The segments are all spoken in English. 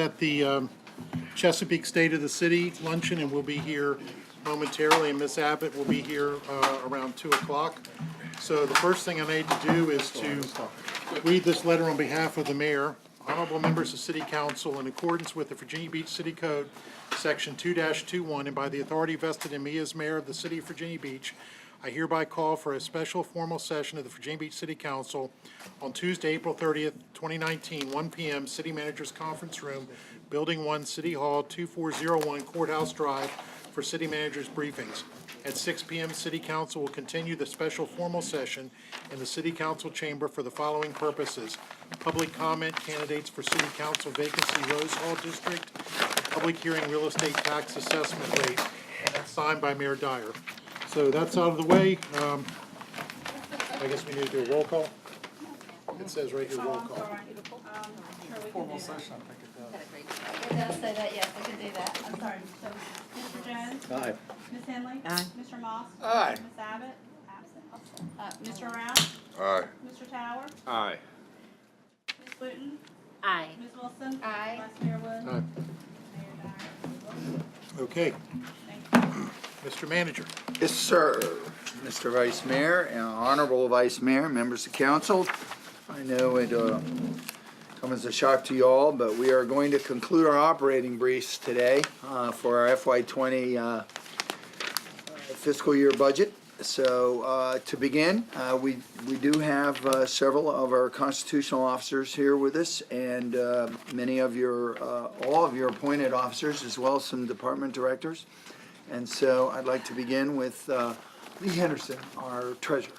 at the Chesapeake State of the City luncheon, and we'll be here momentarily, and Ms. Abbott will be here around 2 o'clock. So the first thing I need to do is to read this letter on behalf of the mayor. Honorable members of City Council, in accordance with the Virginia Beach City Code, Section 2-21, and by the authority vested in me as mayor of the City of Virginia Beach, I hereby call for a special formal session of the Virginia Beach City Council on Tuesday, April 30th, 2019, 1 p.m., City Manager's Conference Room, Building 1, City Hall, 2401 Courthouse Drive, for City Manager's briefings. At 6 p.m., City Council will continue the special formal session in the City Council chamber for the following purposes: public comment, candidates for City Council vacancy, Rose Hall District, public hearing, real estate tax assessment rate, and that's signed by Mayor Dyer. So that's out of the way. I guess we need to do a roll call. It says right here, roll call. Formal session, I think it does. It does say that, yes, we can do that. I'm sorry, so Mr. Jones? Aye. Ms. Henley? Aye. Mr. Moss? Aye. Ms. Abbott? Absent. Mr. Rouse? Aye. Mr. Tower? Aye. Ms. Wooten? Aye. Ms. Wilson? Aye. Vice Mayor Wood? Aye. Mayor Dyer? Okay, Thank you. Mr. Manager. Yes, sir. Mr. Vice Mayor and Honorable Vice Mayor, members of council, I know it comes as a shock to you all, but we are going to conclude our operating briefs today for our FY20 fiscal year budget. So to begin, we do have several of our constitutional officers here with us, and many of your, all of your appointed officers, as well as some department directors. And so I'd like to begin with Lee Henderson, our treasurer.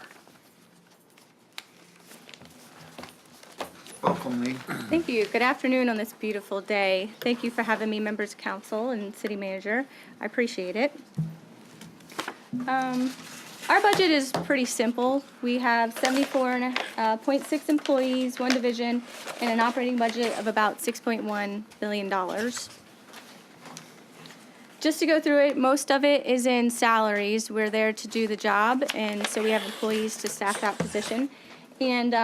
Welcome, Lee. Thank you. Good afternoon on this beautiful day. Thank you for having me, members of council and city manager. I appreciate it. Our budget is pretty simple. We have 74.6 employees, one division, and an operating budget of about $6.1 billion. Just to go through it, most of it is in salaries. We're there to do the job, and so we have employees to staff that position. And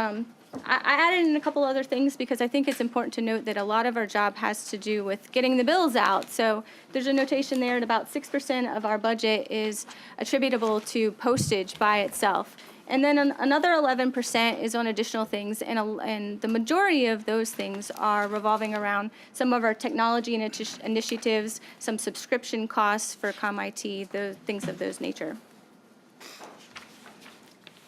I added in a couple other things because I think it's important to note that a lot of our job has to do with getting the bills out. So there's a notation there that about 6% of our budget is attributable to postage by itself. And then another 11% is on additional things, and the majority of those things are revolving around some of our technology initiatives, some subscription costs for ComIT, those things of those nature.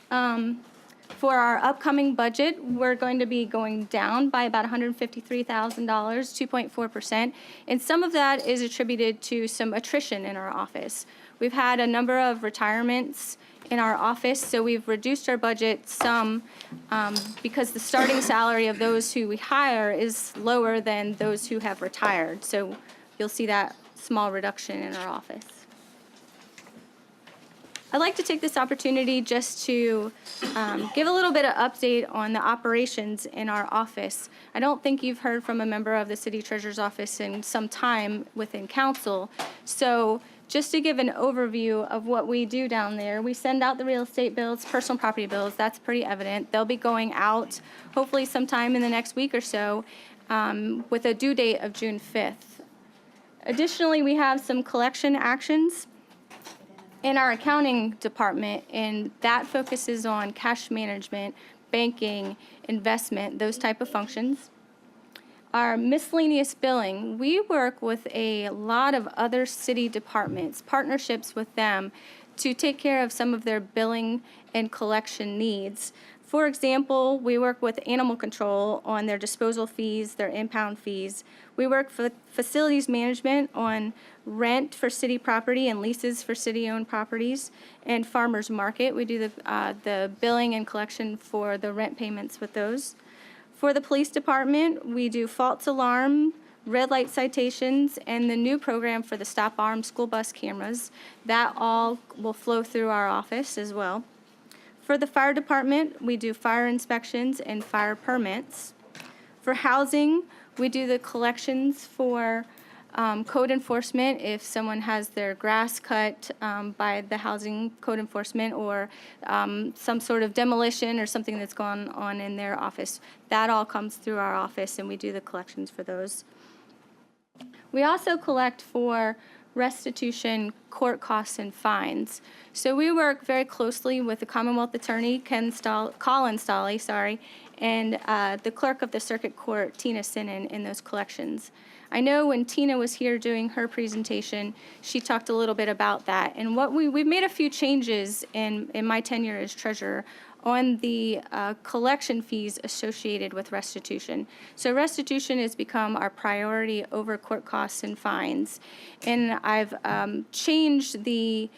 For our upcoming budget, we're going to be going down by about $153,000, 2.4%, and some of that is attributed to some attrition in our office. We've had a number of retirements in our office, so we've reduced our budget some because the starting salary of those who we hire is lower than those who have retired. So you'll see that small reduction in our office. I'd like to take this opportunity just to give a little bit of update on the operations in our office. I don't think you've heard from a member of the City Treasurer's Office in some time within council. So just to give an overview of what we do down there, we send out the real estate bills, personal property bills. That's pretty evident. They'll be going out hopefully sometime in the next week or so with a due date of June 5th. Additionally, we have some collection actions in our accounting department, and that focuses on cash management, banking, investment, those type of functions. Our miscellaneous billing, we work with a lot of other city departments, partnerships with them to take care of some of their billing and collection needs. For example, we work with animal control on their disposal fees, their impound fees. We work for facilities management on rent for city property and leases for city-owned properties. And farmers market, we do the billing and collection for the rent payments with those. For the police department, we do false alarm, red light citations, and the new program for the stop arm school bus cameras. That all will flow through our office as well. For the fire department, we do fire inspections and fire permits. For housing, we do the collections for code enforcement if someone has their grass cut by the housing code enforcement, or some sort of demolition or something that's gone on in their office. That all comes through our office, and we do the collections for those. We also collect for restitution, court costs, and fines. So we work very closely with the Commonwealth Attorney, Colin Stolley, and the Clerk of the Circuit Court, Tina Sinnen, in those collections. I know when Tina was here doing her presentation, she talked a little bit about that. And what we've made a few changes in my tenure as treasurer on the collection fees associated with restitution. So restitution has become our priority over court costs and fines. And I've changed the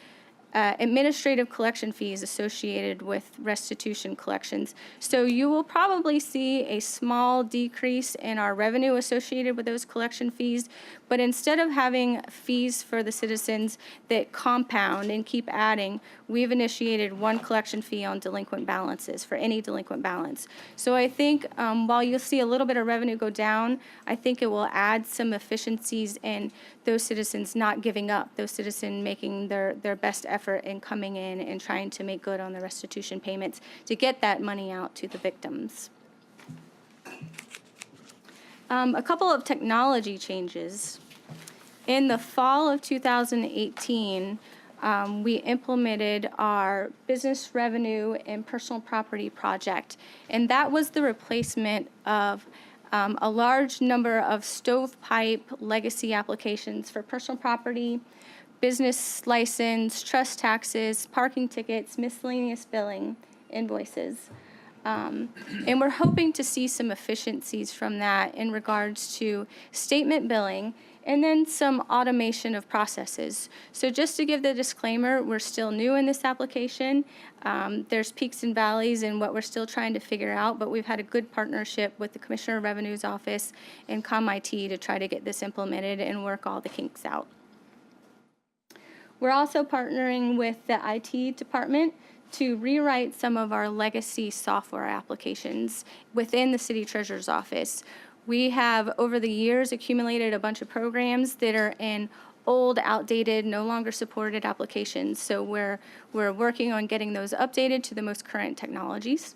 administrative collection fees associated with restitution collections. So you will probably see a small decrease in our revenue associated with those collection fees, but instead of having fees for the citizens that compound and keep adding, we've initiated one collection fee on delinquent balances for any delinquent balance. So I think while you'll see a little bit of revenue go down, I think it will add some efficiencies in those citizens not giving up, those citizens making their best effort in coming in and trying to make good on the restitution payments to get that money out to the victims. A couple of technology changes. In the fall of 2018, we implemented our business revenue and personal property project, and that was the replacement of a large number of stovepipe legacy applications for personal property, business license, trust taxes, parking tickets, miscellaneous billing, invoices. And we're hoping to see some efficiencies from that in regards to statement billing and then some automation of processes. So just to give the disclaimer, we're still new in this application. There's peaks and valleys in what we're still trying to figure out, but we've had a good partnership with the Commissioner of Revenue's office and ComIT to try to get this implemented and work all the kinks out. We're also partnering with the IT department to rewrite some of our legacy software applications within the city treasurer's office. We have, over the years, accumulated a bunch of programs that are in old, outdated, no longer supported applications. So we're working on getting those updated to the most current technologies.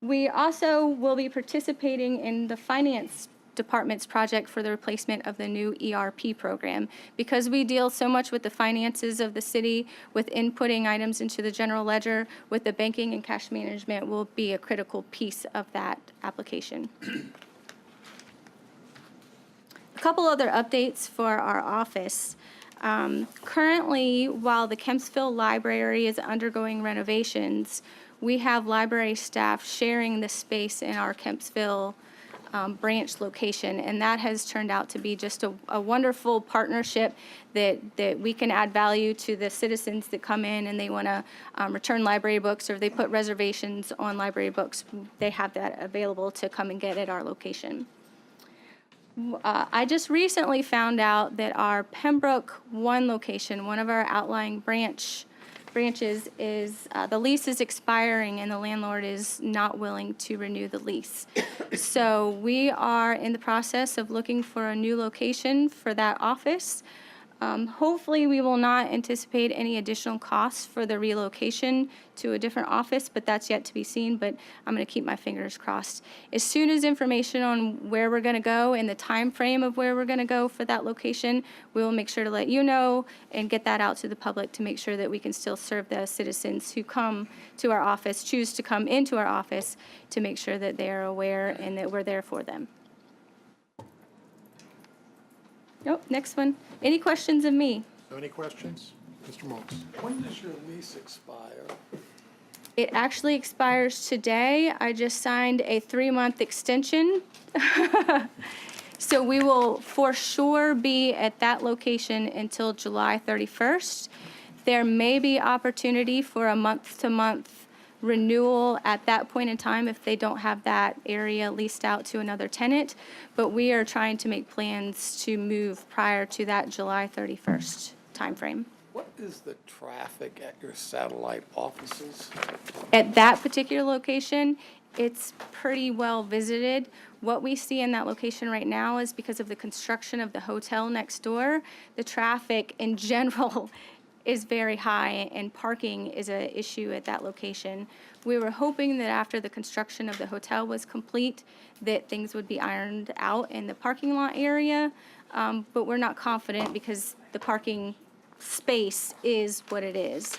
We also will be participating in the finance department's project for the replacement of the new ERP program. Because we deal so much with the finances of the city, with inputting items into the general ledger, with the banking and cash management will be a critical piece of that application. A couple other updates for our office. Currently, while the Kempsville Library is undergoing renovations, we have library staff sharing the space in our Kempsville branch location, and that has turned out to be just a wonderful partnership that we can add value to the citizens that come in and they want to return library books, or they put reservations on library books. They have that available to come and get at our location. I just recently found out that our Pembroke 1 location, one of our outlying branches, is the lease is expiring and the landlord is not willing to renew the lease. So we are in the process of looking for a new location for that office. Hopefully we will not anticipate any additional costs for the relocation to a different office, but that's yet to be seen, but I'm going to keep my fingers crossed. As soon as information on where we're going to go and the time frame of where we're going to go for that location, we will make sure to let you know and get that out to the public to make sure that we can still serve the citizens who come to our office, choose to come into our office, to make sure that they are aware and that we're there for them. Nope, next one. Any questions of me? Any questions? Mr. Maltz? When does your lease expire? It actually expires today. I just signed a 3-month extension. So we will for sure be at that location until July 31st. There may be opportunity for a month-to-month renewal at that point in time if they don't have that area leased out to another tenant, but we are trying to make plans to move prior to that July 31st timeframe. What is the traffic at your satellite offices? At that particular location, it's pretty well visited. What we see in that location right now is because of the construction of the hotel next door, the traffic in general is very high, and parking is an issue at that location. We were hoping that after the construction of the hotel was complete, that things would be ironed out in the parking lot area, but we're not confident because the parking space is what it is.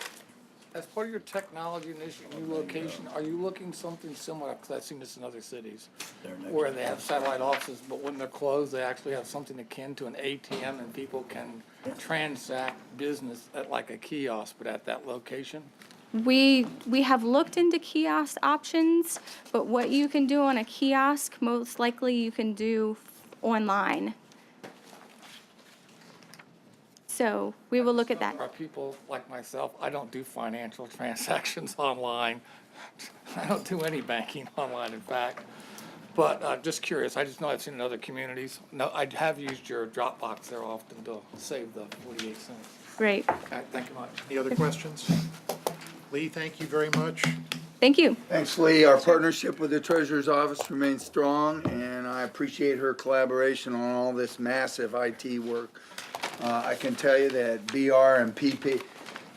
As part of your technology initiative, new location, are you looking something similar, because I've seen this in other cities, where they have satellite offices, but when they're closed, they actually have something akin to an ATM and people can transact business at like a kiosk, but at that location? We have looked into kiosk options, but what you can do on a kiosk, most likely you can do online. So we will look at that. Are people like myself, I don't do financial transactions online. I don't do any banking online, in fact. But just curious, I just know I've seen in other communities. No, I have used your Dropbox there often to save the 48 cents. Great. Okay, thank you much. Any other questions? Lee, thank you very much. Thank you. Thanks, Lee. Our partnership with the Treasurer's Office remains strong, and I appreciate her collaboration on all this massive IT work. I can tell you that BR and PP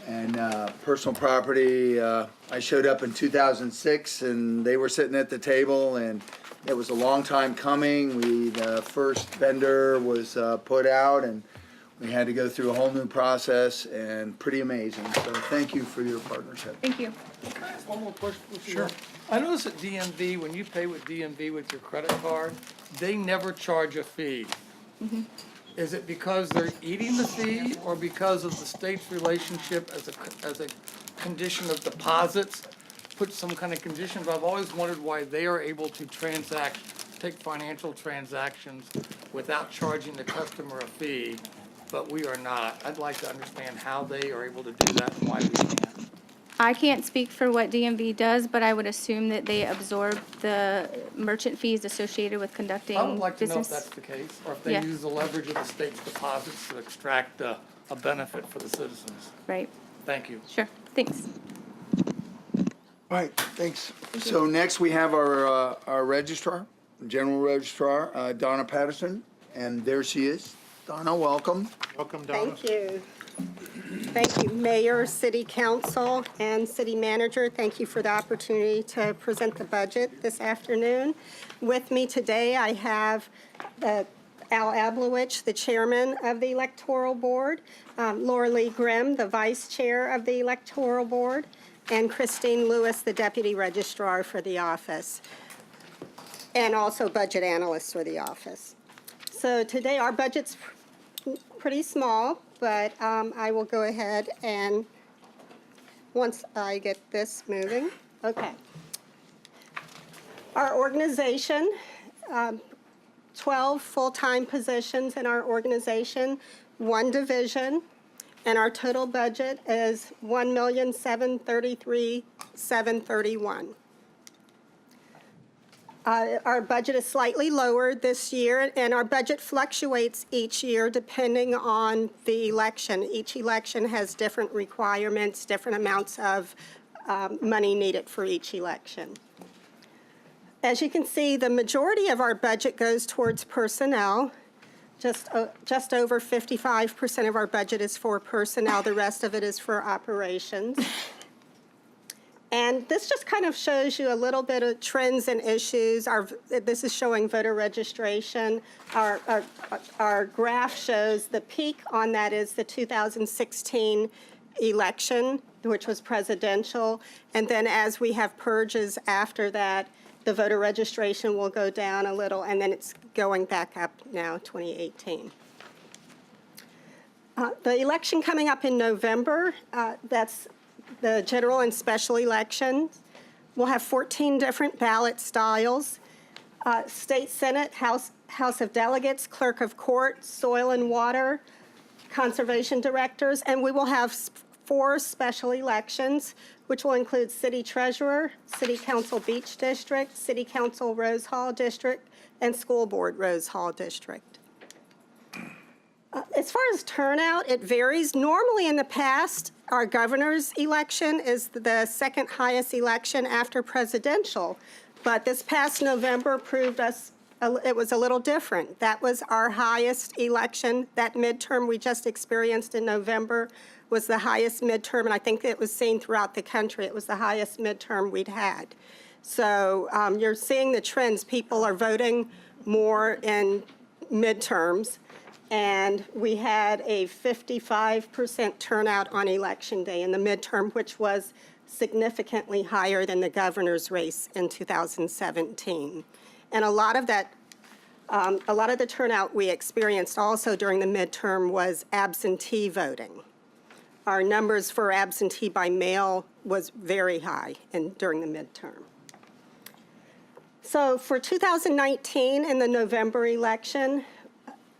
and personal property, I showed up in 2006, and they were sitting at the table, and it was a long time coming. The first vendor was put out, and we had to go through a whole new process, and pretty amazing. So thank you for your partnership. Thank you. Can I ask one more question? Sure. I noticed at DMV, when you pay with DMV with your credit card, they never charge a fee. Is it because they're eating the fee, or because of the state's relationship as a condition of deposits? Put some kind of condition, but I've always wondered why they are able to take financial transactions without charging the customer a fee, but we are not. I'd like to understand how they are able to do that and why we can't. I can't speak for what DMV does, but I would assume that they absorb the merchant fees associated with conducting I would like to know if business. that's the case, or if they Yeah. use the leverage of the state's deposits to extract a benefit for the citizens. Right. Thank you. Sure. Thanks. All right, thanks. So next we have our registrar, general registrar, Donna Patterson, and there she is. Donna, welcome. Welcome, Donna. Thank you. Thank you, Mayor, City Council, and City Manager. Thank you for the opportunity to present the budget this afternoon. With me today, I have Al Ablowich, the Chairman of the Electoral Board, Laura Lee Grimm, the Vice Chair of the Electoral Board, and Christine Lewis, the Deputy Registrar for the office, and also Budget Analyst for the office. So today, our budget's pretty small, but I will go ahead and, once I get this moving, okay. Our organization, 12 full-time positions in our organization, 1 division, and our total budget is $1,733,731. Our budget is slightly lower this year, and our budget fluctuates each year depending on the election. Each election has different requirements, different amounts of money needed for each election. As you can see, the majority of our budget goes towards personnel. Just over 55% of our budget is for personnel. The rest of it is for operations. And this just kind of shows you a little bit of trends and issues. This is showing voter registration. Our graph shows the peak on that is the 2016 election, which was presidential. And then as we have purges after that, the voter registration will go down a little, and then it's going back up now, 2018. The election coming up in November, that's the general and special elections. We'll have 14 different ballot styles. State Senate, House of Delegates, Clerk of Court, Soil and Water, Conservation Directors, and we will have 4 special elections, which will include City Treasurer, City Council Beach District, City Council Rose Hall District, and School Board Rose Hall District. As far as turnout, it varies. Normally in the past, our governor's election is the second highest election after presidential, but this past November proved us it was a little different. That was our highest election. That midterm we just experienced in November was the highest midterm, and I think it was seen throughout the country. It was the highest midterm we'd had. So you're seeing the trends. People are voting more in midterms, and we had a 55% turnout on Election Day in the midterm, which was significantly higher than the governor's race in 2017. And a lot of the turnout we experienced also during the midterm was absentee voting. Our numbers for absentee by mail was very high during the midterm. So for 2019, in the November election,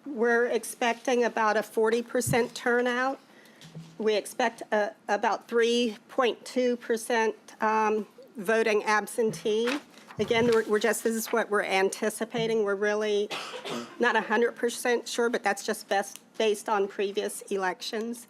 we're expecting about a 40% turnout. We expect about 3.2% voting absentee. Again, this is what we're anticipating. We're really not 100% sure, but that's just based on previous elections.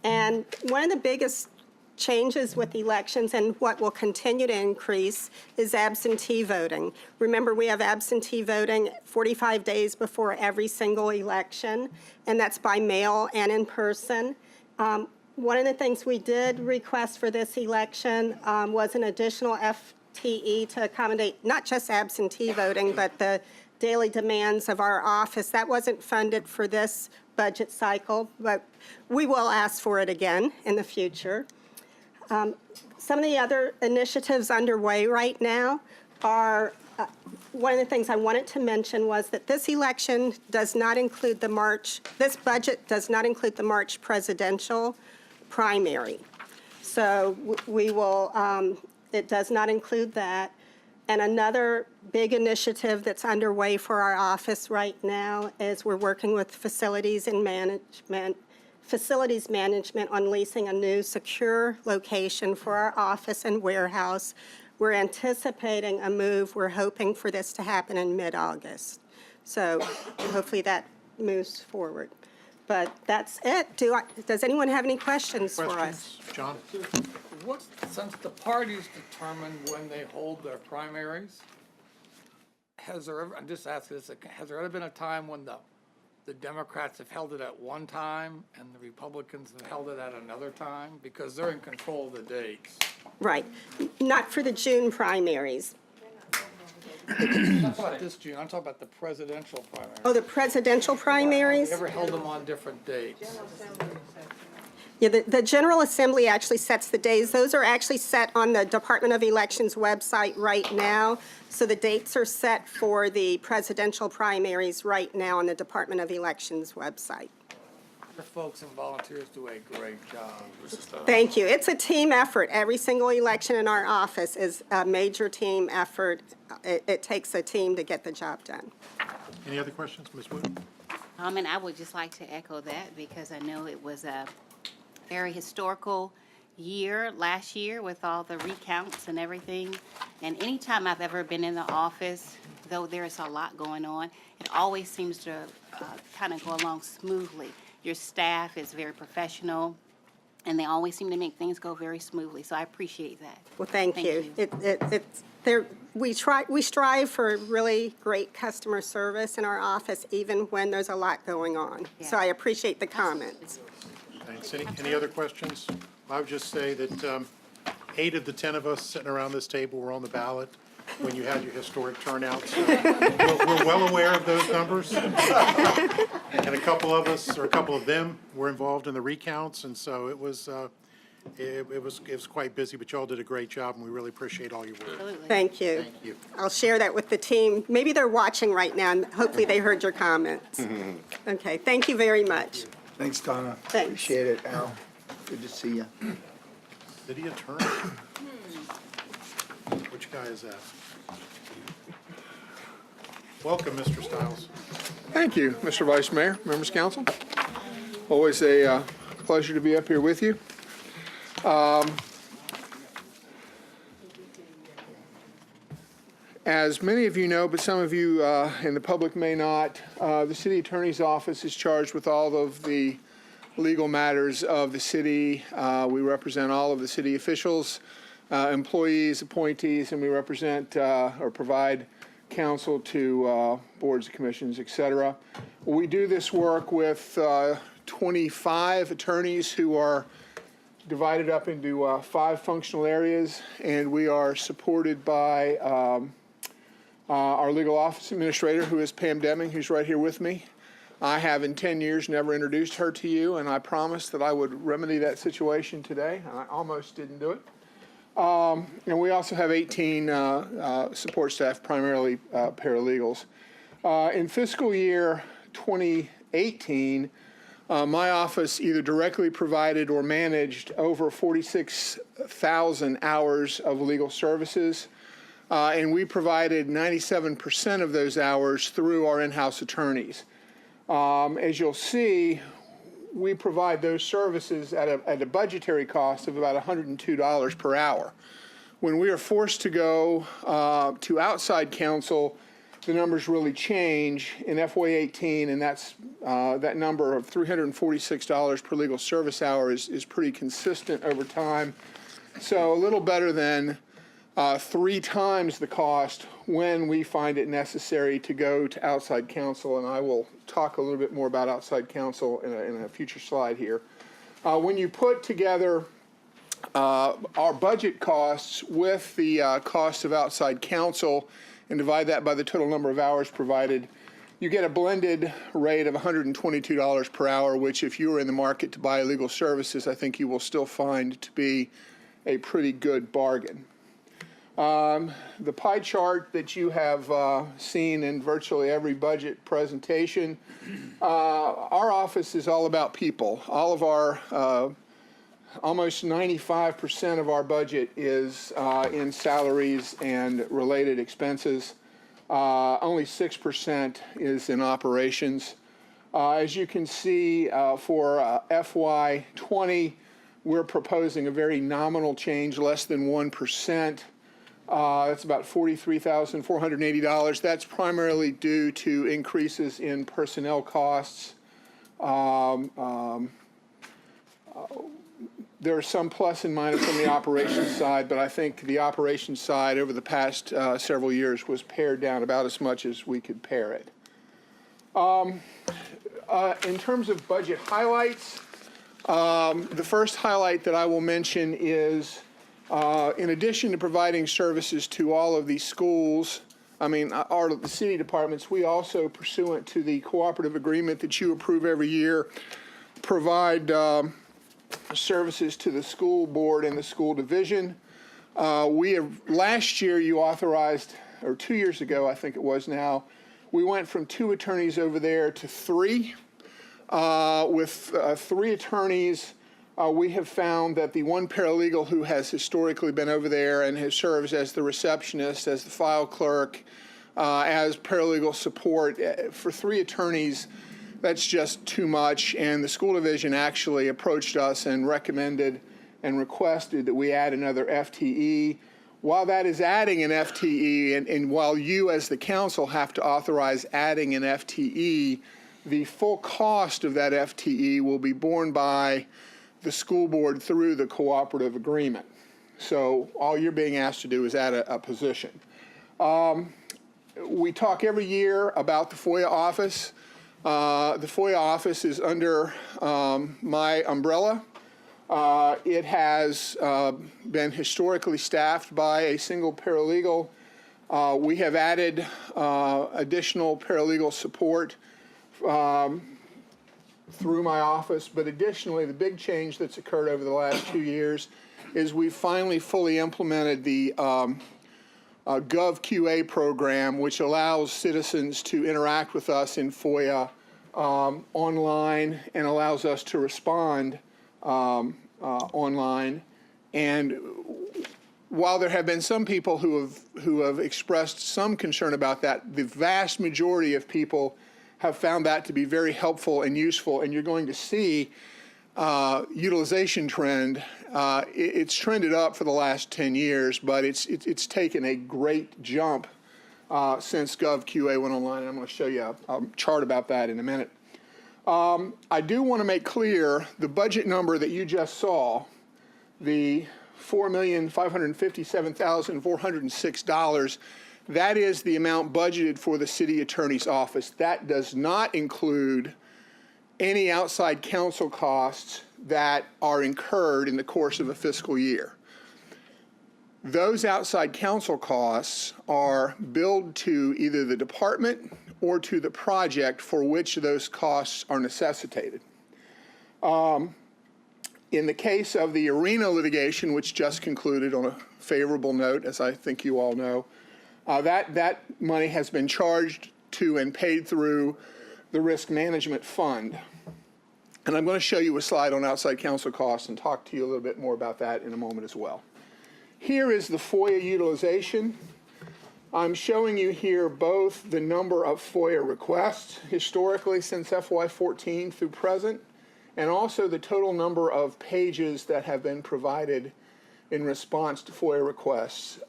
And one of the biggest changes with elections and what will continue to increase is absentee voting. Remember, we have absentee voting 45 days before every single election, and that's by mail and in person. One of the things we did request for this election was an additional FTE to accommodate not just absentee voting, but the daily demands of our office. That wasn't funded for this budget cycle, but we will ask for it again in the future. Some of the other initiatives underway right now are, one of the things I wanted to mention was that this election does not include this budget does not include the March presidential primary. So it does not include that. And another big initiative that's underway for our office right now is we're working with facilities management on leasing a new secure location for our office and warehouse. We're anticipating a move. We're hoping for this to happen in mid-August. So hopefully that moves forward. But that's it. Does anyone have any questions for us? Questions? John? Since the parties determine when they hold their primaries, I'm just asking this, has there ever been a time when the Democrats have held it at one time and the Republicans have held it at another time? Because they're in control of the dates. Right. Not for the June primaries. I'm not talking about this June, I'm talking about the presidential primaries. Oh, the presidential primaries? They ever held them on different dates? Yeah, the General Assembly actually sets the days. Those are actually set on the Department of Elections website right now. So the dates are set for the presidential primaries right now on the Department of Elections website. The folks and volunteers do a great job. Thank you. It's a team effort. Every single election in our office is a major team effort. It takes a team to get the job done. Any other questions, Ms. Wood? And I would just like to echo that because I know it was a very historical year last year with all the recounts and everything. And anytime I've ever been in the office, though there's a lot going on, it always seems to kind of go along smoothly. Your staff is very professional, and they always seem to make things go very smoothly. So I appreciate that. Well, thank you. We strive for really great customer service in our office, even when there's a lot going on. So I appreciate the comments. Thanks. Any other questions? I would just say that 8 of the 10 of us sitting around this table were on the ballot when you had your historic turnout. So we're well aware of those numbers. And a couple of us, or a couple of them, were involved in the recounts, and so it was quite busy, but y'all did a great job, and we really appreciate all your work. Absolutely. Thank you. Thank you. I'll share that with the team. Maybe they're watching right now, and hopefully they heard your comments. Okay, thank you very much. Thanks, Donna. Thanks. Appreciate it, Al. Good to see you. City Attorney. Which guy is that? Welcome, Mr. Stiles. Thank you, Mr. Vice Mayor, members of council. Always a pleasure to be up here with you. As many of you know, but some of you in the public may not, the city attorney's office is charged with all of the legal matters of the city. We represent all of the city officials, employees, appointees, and we represent or provide counsel to boards, commissions, et cetera. We do this work with 25 attorneys who are divided up into 5 functional areas, and we are supported by our legal office administrator, who is Pam Deming, who's right here with me. I have in 10 years never introduced her to you, and I promised that I would remedy that situation today, and I almost didn't do it. And we also have 18 support staff, primarily paralegals. In fiscal year 2018, my office either directly provided or managed over 46,000 hours of legal services, and we provided 97% of those hours through our in-house attorneys. As you'll see, we provide those services at a budgetary cost of about $102 per hour. When we are forced to go to outside counsel, the numbers really change in FY18, and that's that number of $346 per legal service hour is pretty consistent over time. So a little better than 3 times the cost when we find it necessary to go to outside counsel, and I will talk a little bit more about outside counsel in a future slide here. When you put together our budget costs with the cost of outside counsel and divide that by the total number of hours provided, you get a blended rate of $122 per hour, which if you were in the market to buy legal services, I think you will still find to be a pretty good bargain. The pie chart that you have seen in virtually every budget presentation, our office is all about people. All of our, almost 95% of our budget is in salaries and related expenses. Only 6% is in operations. As you can see, for FY20, we're proposing a very nominal change, less than 1%. That's about $43,480. That's primarily due to increases in personnel costs. There are some plus and minus on the operations side, but I think the operations side over the past several years was pared down about as much as we could pare it. In terms of budget highlights, the first highlight that I will mention is in addition to providing services to all of these schools, the city departments, we also, pursuant to the cooperative agreement that you approve every year, provide services to the school board and the school division. Last year you authorized, or 2 years ago I think it was now, we went from 2 attorneys over there to 3. With 3 attorneys, we have found that the one paralegal who has historically been over there and has served as the receptionist, as the file clerk, as paralegal support, for 3 attorneys, that's just too much, and the school division actually approached us and recommended and requested that we add another FTE. While that is adding an FTE, and while you as the council have to authorize adding an FTE, the full cost of that FTE will be borne by the school board through the cooperative agreement. So all you're being asked to do is add a position. We talk every year about the FOIA office. The FOIA office is under my umbrella. It has been historically staffed by a single paralegal. We have added additional paralegal support through my office, but additionally, the big change that's occurred over the last 2 years is we've finally fully implemented the GovQA program, which allows citizens to interact with us in FOIA online and allows us to respond online. And while there have been some people who have expressed some concern about that, the vast majority of people have found that to be very helpful and useful, and you're going to see utilization trend. It's trended up for the last 10 years, but it's taken a great jump since GovQA went online, and I'm going to show you a chart about that in a minute. I do want to make clear the budget number that you just saw, the $4,557,406, That is the amount budgeted for the city attorney's office. That does not include any outside counsel costs that are incurred in the course of a fiscal year. Those outside counsel costs are billed to either the department or to the project for which those costs are necessitated. In the case of the arena litigation, which just concluded on a favorable note, as I think you all know, that money has been charged to and paid through the risk management fund. And I'm going to show you a slide on outside counsel costs and talk to you a little bit more about that in a moment as well. Here is the FOIA utilization. I'm showing you here both the number of FOIA requests historically since FY14 through present, and also the total number of pages that have been provided in response to FOIA requests.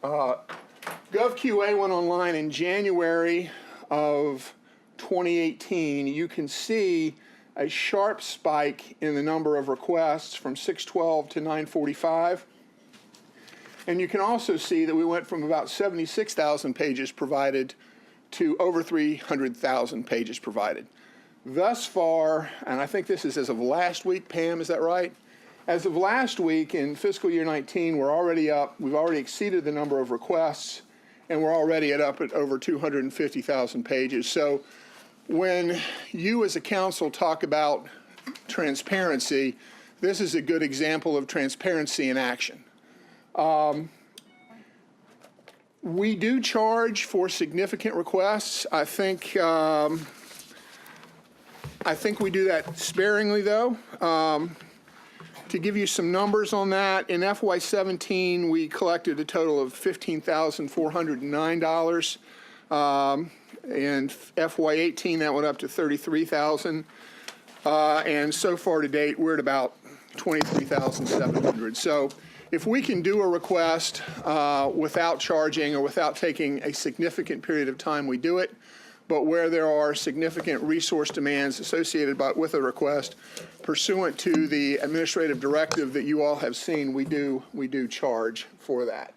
GovQA went online in January of 2018. You can see a sharp spike in the number of requests from 612 to 945. And you can also see that we went from about 76,000 pages provided to over 300,000 pages provided. Thus far, and I think this is as of last week, Pam, is that right? As of last week in fiscal year 19, we're already up, we've already exceeded the number of requests, and we're already up at over 250,000 pages. So when you as a council talk about transparency, this is a good example of transparency in action. We do charge for significant requests. I think we do that sparingly, though. To give you some numbers on that, in FY17 we collected a total of $15,409. In FY18 that went up to $33,000, and so far to date we're at about $23,700. So if we can do a request without charging or without taking a significant period of time, we do it. But where there are significant resource demands associated with a request, pursuant to the administrative directive that you all have seen, we do charge for that.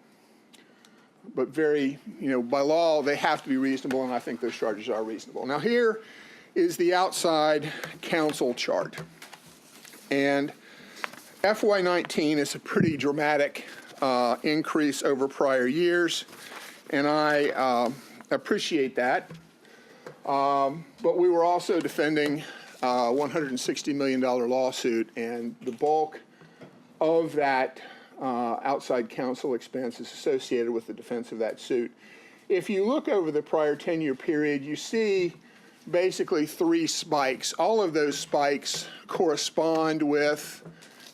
But by law, they have to be reasonable, and I think those charges are reasonable. Now here is the outside counsel chart. And FY19 is a pretty dramatic increase over prior years, and I appreciate that. But we were also defending a $160 million lawsuit, and the bulk of that outside counsel expense is associated with the defense of that suit. If you look over the prior 10-year period, you see basically 3 spikes. All of those spikes correspond with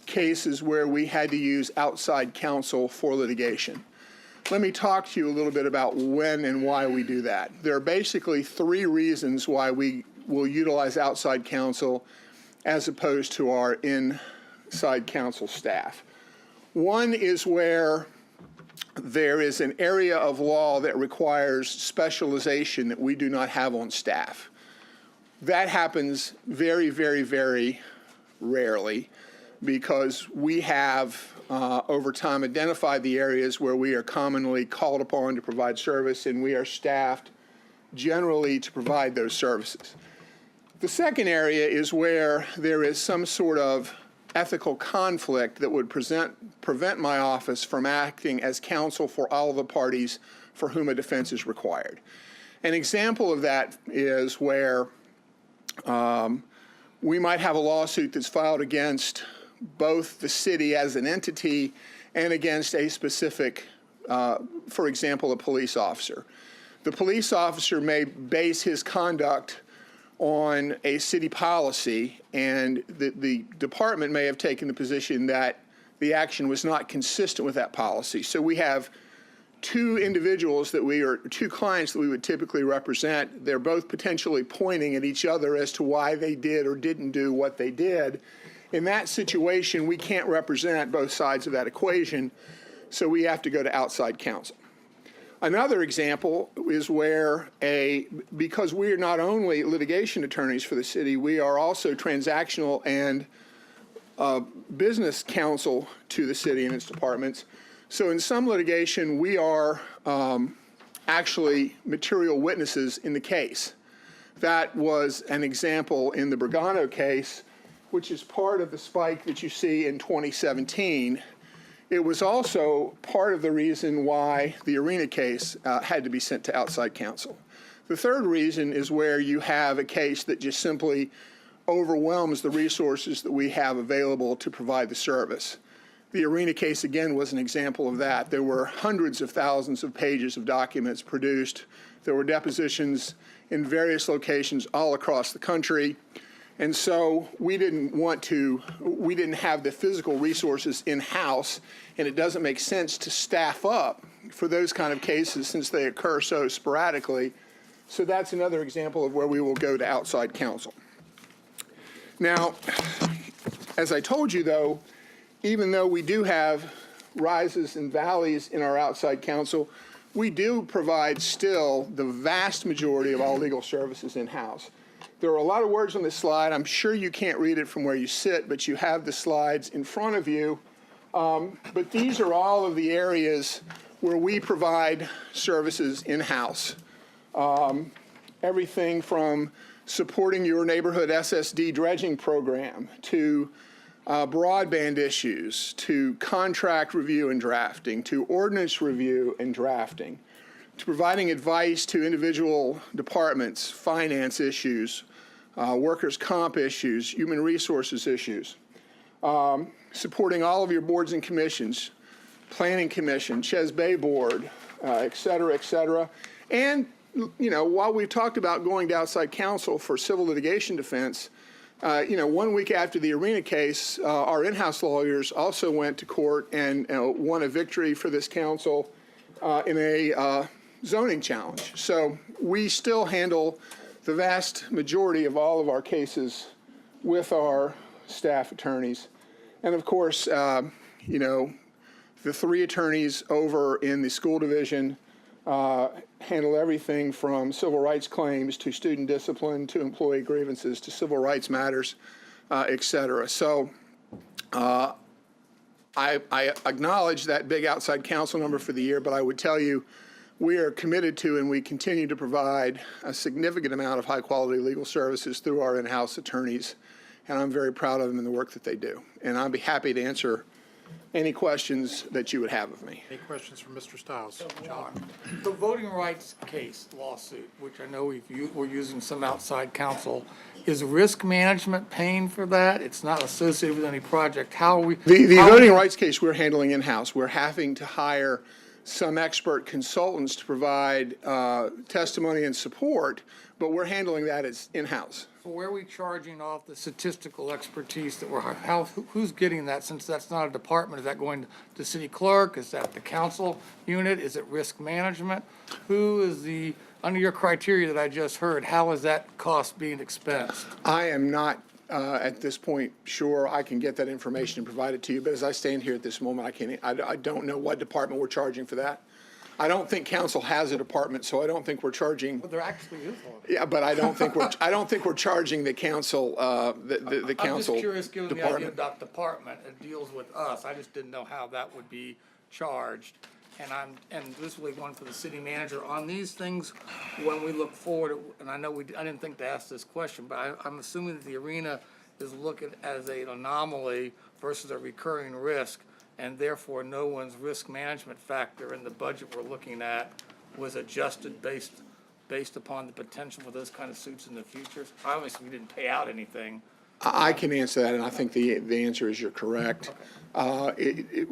cases where we had to use outside counsel for litigation. Let me talk to you a little bit about when and why we do that. There are basically 3 reasons why we will utilize outside counsel as opposed to our inside counsel staff. One is where there is an area of law that requires specialization that we do not have on staff. That happens very, very, very rarely, because we have, over time, identified the areas where we are commonly called upon to provide service, and we are staffed generally to provide those services. The second area is where there is some sort of ethical conflict that would prevent my office from acting as counsel for all the parties for whom a defense is required. An example of that is where we might have a lawsuit that's filed against both the city as an entity and against a specific, for example, a police officer. The police officer may base his conduct on a city policy, and the department may have taken the position that the action was not consistent with that policy. So we have 2 individuals that 2 clients that we would typically represent. They're both potentially pointing at each other as to why they did or didn't do what they did. In that situation, we can't represent both sides of that equation, so we have to go to outside counsel. Another example is where because we are not only litigation attorneys for the city, we are also transactional and business counsel to the city and its departments. So in some litigation, we are actually material witnesses in the case. That was an example in the Brigano case, which is part of the spike that you see in 2017. It was also part of the reason why the Arena case had to be sent to outside counsel. The third reason is where you have a case that just simply overwhelms the resources that we have available to provide the service. The Arena case, again, was an example of that. There were hundreds of thousands of pages of documents produced. There were depositions in various locations all across the country. And so we didn't have the physical resources in-house, and it doesn't make sense to staff up for those kind of cases since they occur so sporadically. So that's another example of where we will go to outside counsel. Now, as I told you, though, even though we do have rises and valleys in our outside counsel, we do provide still the vast majority of all legal services in-house. There are a lot of words on this slide. I'm sure you can't read it from where you sit, but you have the slides in front of you. But these are all of the areas where we provide services in-house. Everything from supporting your neighborhood SSD dredging program to broadband issues, to contract review and drafting, to ordinance review and drafting, to providing advice to individual departments, finance issues, workers' comp issues, human resources issues, supporting all of your boards and commissions, planning commission, Ches Bay Board, et cetera, et cetera. And, you know, while we've talked about going to outside counsel for civil litigation defense, 1 week after the Arena case, our in-house lawyers also went to court and won a victory for this council in a zoning challenge. So we still handle the vast majority of all of our cases with our staff attorneys. And of course, the 3 attorneys over in the school division handle everything from civil rights claims to student discipline to employee grievances to civil rights matters, et cetera. So I acknowledge that big outside counsel number for the year, but I would tell you we are committed to and we continue to provide a significant amount of high-quality legal services through our in-house attorneys, and I'm very proud of them and the work that they do. And I'll be happy to answer any questions that you would have of me. Any questions from Mr. Stiles? John? The voting rights case lawsuit, which I know we're using some outside counsel, is risk management paying for that? It's not associated with any project. How are we? The voting rights case we're handling in-house. We're having to hire some expert consultants to provide testimony and support, but we're handling that as in-house. So where are we charging off the statistical expertise that who's getting that, since that's not a department? Is that going to city clerk? Is that the council unit? Is it risk management? Who is under your criteria that I just heard, how is that cost being expensed? I am not at this point sure. I can get that information and provide it to you, but as I stand here at this moment, I don't know what department we're charging for that. I don't think council has a department, so I don't think we're charging. But there actually is one. Yeah, but I don't think we're charging the council the council I'm just curious, given the idea department. of that department, it deals with us. I just didn't know how that would be charged. And this will be one for the city manager on these things when we look forward. And I know I didn't think to ask this question, but I'm assuming that the Arena is looking as an anomaly versus a recurring risk, and therefore no one's risk management factor in the budget we're looking at was adjusted based upon the potential for those kind of suits in the future. Obviously, we didn't pay out anything. I can answer that, and I think the answer is you're correct. Okay.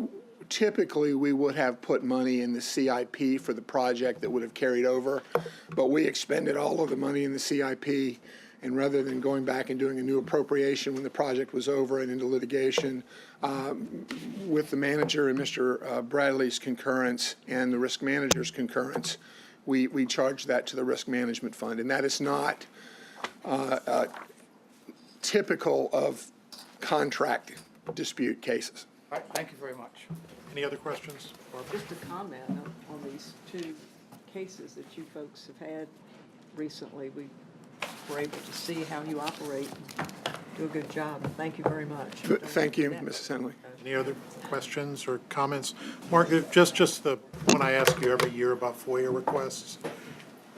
Typically, we would have put money in the CIP for the project that would have carried over, but we expended all of the money in the CIP, and rather than going back and doing a new appropriation when the project was over and into litigation, with the manager and Mr. Bradley's concurrence and the risk manager's concurrence, we charged that to the risk management fund, and that is not typical of contract dispute cases. All right, thank you very much. Any other questions? Barbara? Just a comment on these 2 cases that you folks have had recently. We were able to see how you operate. do a good job. Thank you very much. Thank you, Mrs. Henley. Any other questions or comments? Mark, just the one I ask you every year about FOIA requests.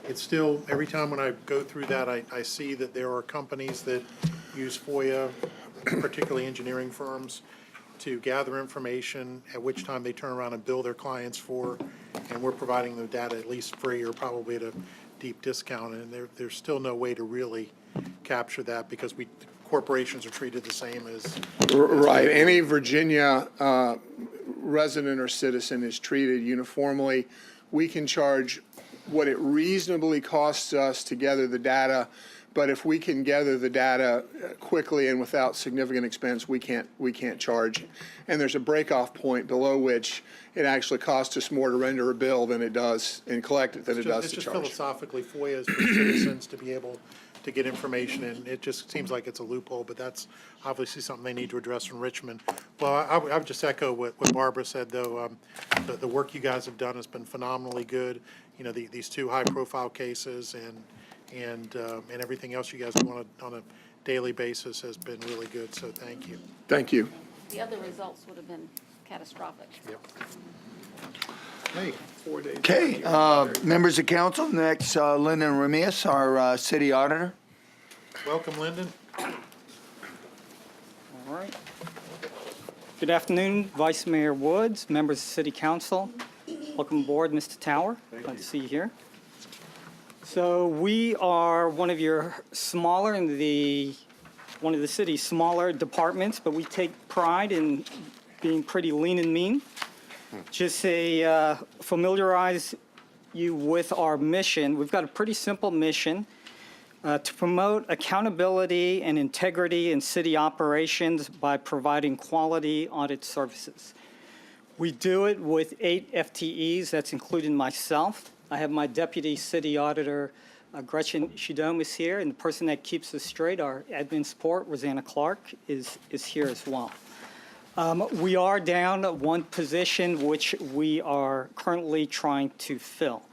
It's still, every time when I go through that, I see that there are companies that use FOIA, particularly engineering firms, to gather information, at which time they turn around and bill their clients for, and we're providing the data at least free or probably at a deep discount, and there's still no way to really capture that because corporations are treated the same as. Right. Any Virginia resident or citizen is treated uniformly. We can charge what it reasonably costs us to gather the data, but if we can gather the data quickly and without significant expense, we can't charge. And there's a break-off point below which it actually costs us more to render a bill than it does and collect it than it does to It's just charge. philosophically, FOIA is for citizens to be able to get information, and it just seems like it's a loophole, but that's obviously something they need to address from Richmond. Well, I would just echo what Barbara said, though. The work you guys have done has been phenomenally good. You know, these two high-profile cases and everything else you guys do on a daily basis has been really good, so thank you. Thank you. The other results would have been catastrophic. Yep. Hey, 4 days. Okay, members of council, next, Lyndon Remias, our city auditor. welcome, Lyndon. All right. Good afternoon, Vice Mayor Woods, members of City Council. Welcome aboard, Mr. Tower. Glad to see you here. So we are one of your smaller one of the city's smaller departments, but we take pride in being pretty lean and mean. Just to familiarize you with our mission, we've got a pretty simple mission to promote accountability and integrity in city operations by providing quality audit services. We do it with 8 FTEs, that's including myself. I have my deputy city auditor, Gretchen Shidomis here, and the person that keeps us straight, our admin support, Rosanna Clark, is here as well. We are down one position which we are currently trying to fill.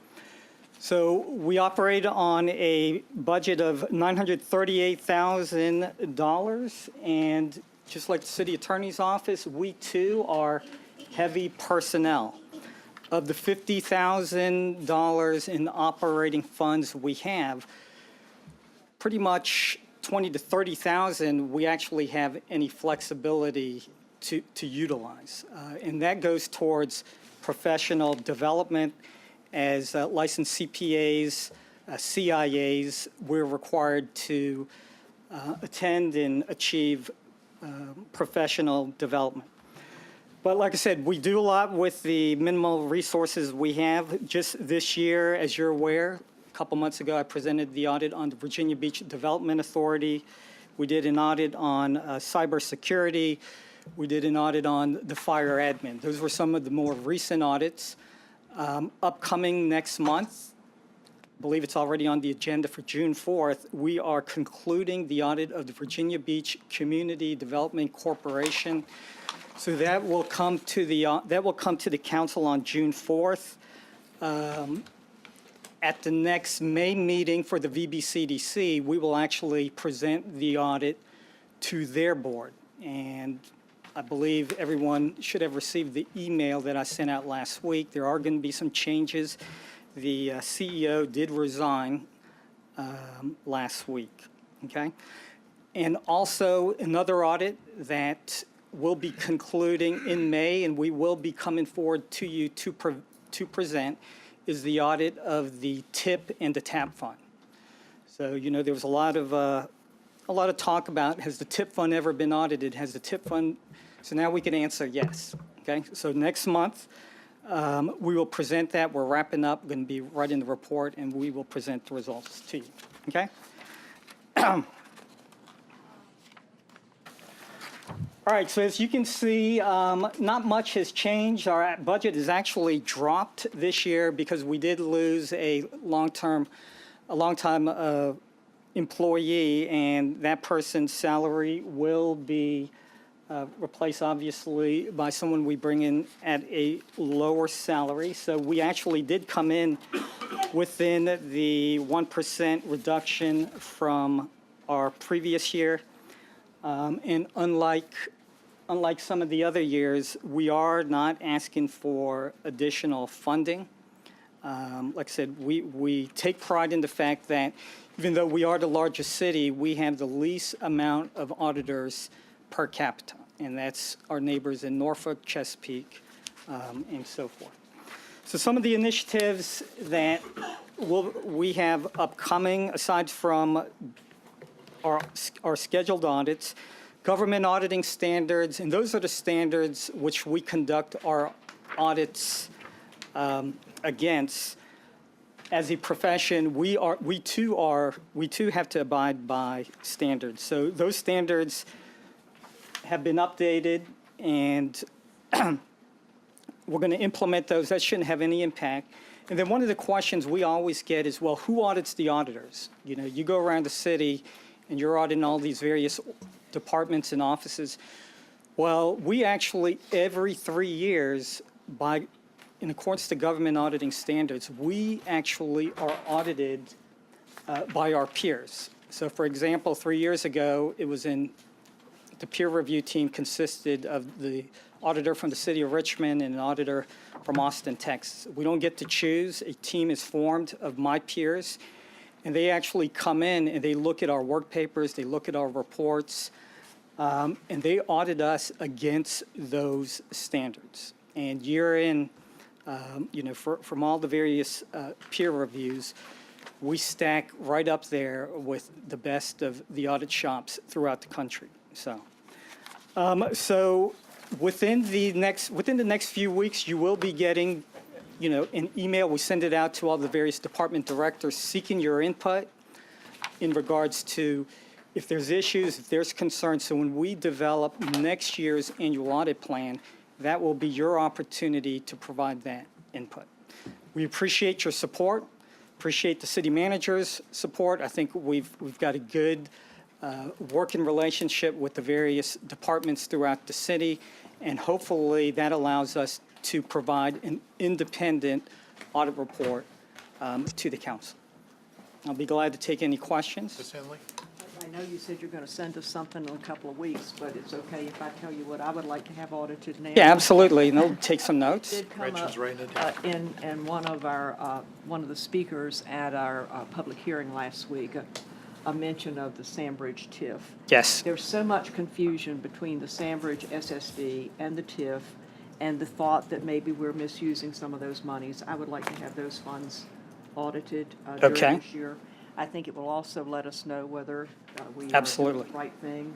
So we operate on a budget of $938,000, and just like the city attorney's office, we too are heavy personnel. Of the $50,000 in operating funds we have, pretty much 20 to 30,000 we actually have any flexibility to utilize. And that goes towards professional development. As licensed CPAs, CIAs, we're required to attend and achieve professional development. But like I said, we do a lot with the minimal resources we have. Just this year, as you're aware, a couple months ago, I presented the audit on the Virginia Beach Development Authority. We did an audit on cybersecurity. We did an audit on the fire admin. Those were some of the more recent audits. Upcoming next month, I believe it's already on the agenda for June 4th, we are concluding the audit of the Virginia Beach Community Development Corporation. So that will come to the council on June 4th. At the next May meeting for the VBCDC, we will actually present the audit to their board. And I believe everyone should have received the email that I sent out last week. There are going to be some changes. The CEO did resign last week, okay? And also another audit that will be concluding in May, and we will be coming forward to you to present, is the audit of the TIP and the TAP fund. So, you know, there was a lot of talk about, has the TIP fund ever been audited? Has the TIP fund, so now we can answer yes, okay? So next month, we will present that. We're wrapping up, going to be right in the report, and we will present the results to you, okay? All right, so as you can see, not much has changed. Our budget has actually dropped this year because we did lose a long-time employee, and that person's salary will be replaced, obviously, by someone we bring in at a lower salary. So we actually did come in within the 1% reduction from our previous year. And unlike some of the other years, we are not asking for additional funding. Like I said, we take pride in the fact that even though we are the largest city, we have the least amount of auditors per capita, and that's our neighbors in Norfolk, Chesapeake, and so forth. So some of the initiatives that we have upcoming, aside from our scheduled audits, government auditing standards, and those are the standards which we conduct our audits against. As a profession, we too have to abide by standards. So those standards have been updated, and we're going to implement those. That shouldn't have any impact. And then one of the questions we always get is, well, who audits the auditors? You know, you go around the city and you're auditing all these various departments and offices. Well, we actually, every 3 years, in accordance to government auditing standards, we actually are audited by our peers. So for example, 3 years ago, the peer review team consisted of the auditor from the city of Richmond and an auditor from Austin, Texas. We don't get to choose. A team is formed of my peers, and they actually come in and they look at our work papers, they look at our reports, and they audit us against those standards. And year in, from all the various peer reviews, we stack right up there with the best of the audit shops throughout the country. So within the next few weeks, you will be getting, an email. We send it out to all the various department directors seeking your input in regards to if there's issues, if there's concerns. So when we develop next year's annual audit plan, that will be your opportunity to provide that input. We appreciate your support, appreciate the city manager's support. I think we've got a good working relationship with the various departments throughout the city, and hopefully that allows us to provide an independent audit report to the council. I'll be glad to take any questions. Ms. Henley? I know you said you're going to send us something in a couple of weeks, but it's okay if I tell you what I would like to have audited now. Yeah, absolutely, and I'll take some notes. Did come Gretchen's up writing it down. in one of the speakers at our public hearing last week, a mention of the Sandbridge TIF. Yes. There's so much confusion between the Sandbridge SSD and the TIF, and the thought that maybe we're misusing some of those monies. I would like to have those funds audited during Okay. this year. I think it will also let us know whether we are Absolutely. doing the right thing,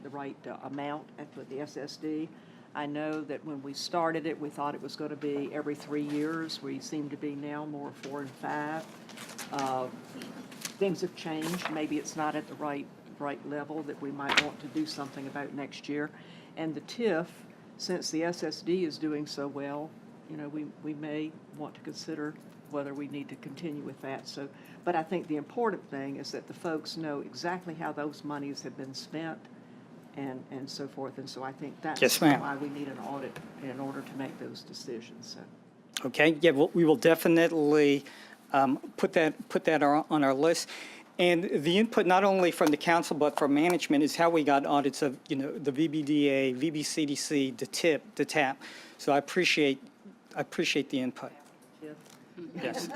the right amount for the SSD. I know that when we started it, we thought it was going to be every 3 years. We seem to be now more 4 and 5. Things have changed. Maybe it's not at the right level that we might want to do something about next year. And the TIF, since the SSD is doing so well, we may want to consider whether we need to continue with that. So, but I think the important thing is that the folks know exactly how those monies have been spent and so forth. And so I think that's Yes, ma'am. why we need an audit in order to make those decisions. So. Okay, yeah, we will definitely put that on our list. And the input, not only from the council, but from management, is how we got audits of, the VBDA, VBCDC, the TIP, the TAP. So I appreciate the input. Yes.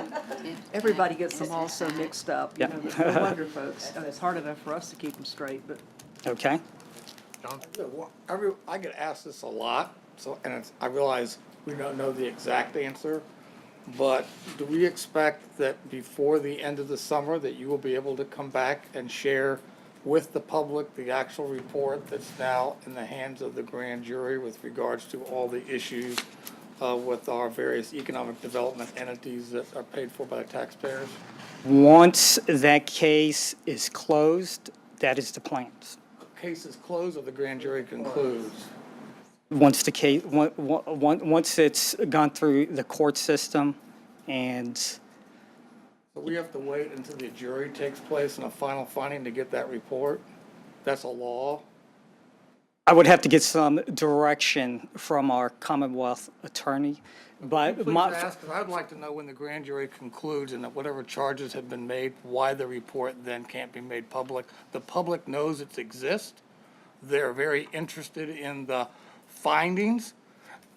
Everybody gets them all so mixed up. Yeah. No wonder, folks. It's hard enough for us to keep them straight, but. Okay. John? I get asked this a lot, I realize we don't know the exact answer, but do we expect that before the end of the summer that you will be able to come back and share with the public the actual report that's now in the hands of the grand jury with regards to all the issues with our various economic development entities that are paid for by the taxpayers? Once that case is closed, that is the plans. Case is closed or the grand jury concludes? Once the case, once it's gone through the court system, and So we have to wait until the jury takes place and a final finding to get that report? That's a law? I would have to get some direction from our Commonwealth attorney. But Please ask, 'cause I'd like to know when the grand jury concludes and that whatever charges have been made, why the report then can't be made public. The public knows it exists, they're very interested in the findings,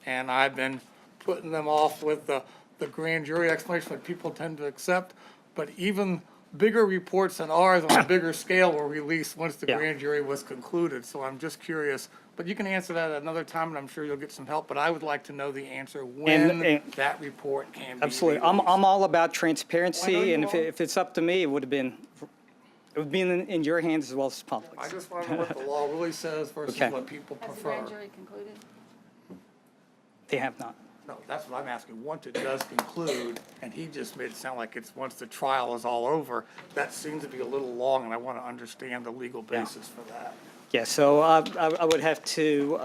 and I've been putting them off with the grand jury explanation that people tend to accept. But even bigger reports than ours on a bigger scale were released once the Yeah. grand jury was concluded. So I'm just curious, but you can answer that at another time, and I'm sure you'll get some help. But I would like to know the answer when And- that report can be Absolutely. released. I'm all about Well, I know transparency, you and are. if it's up to me, it would be in your hands as well as the I public's. just want to know what the law really says versus Okay. what people Has the prefer. grand jury concluded? They have not. No, that's what I'm asking. Once it does conclude, and he just made it sound like it's once the trial is all over, that seems to be a little long, and I want to understand the legal basis for that. Yeah, so I would have to,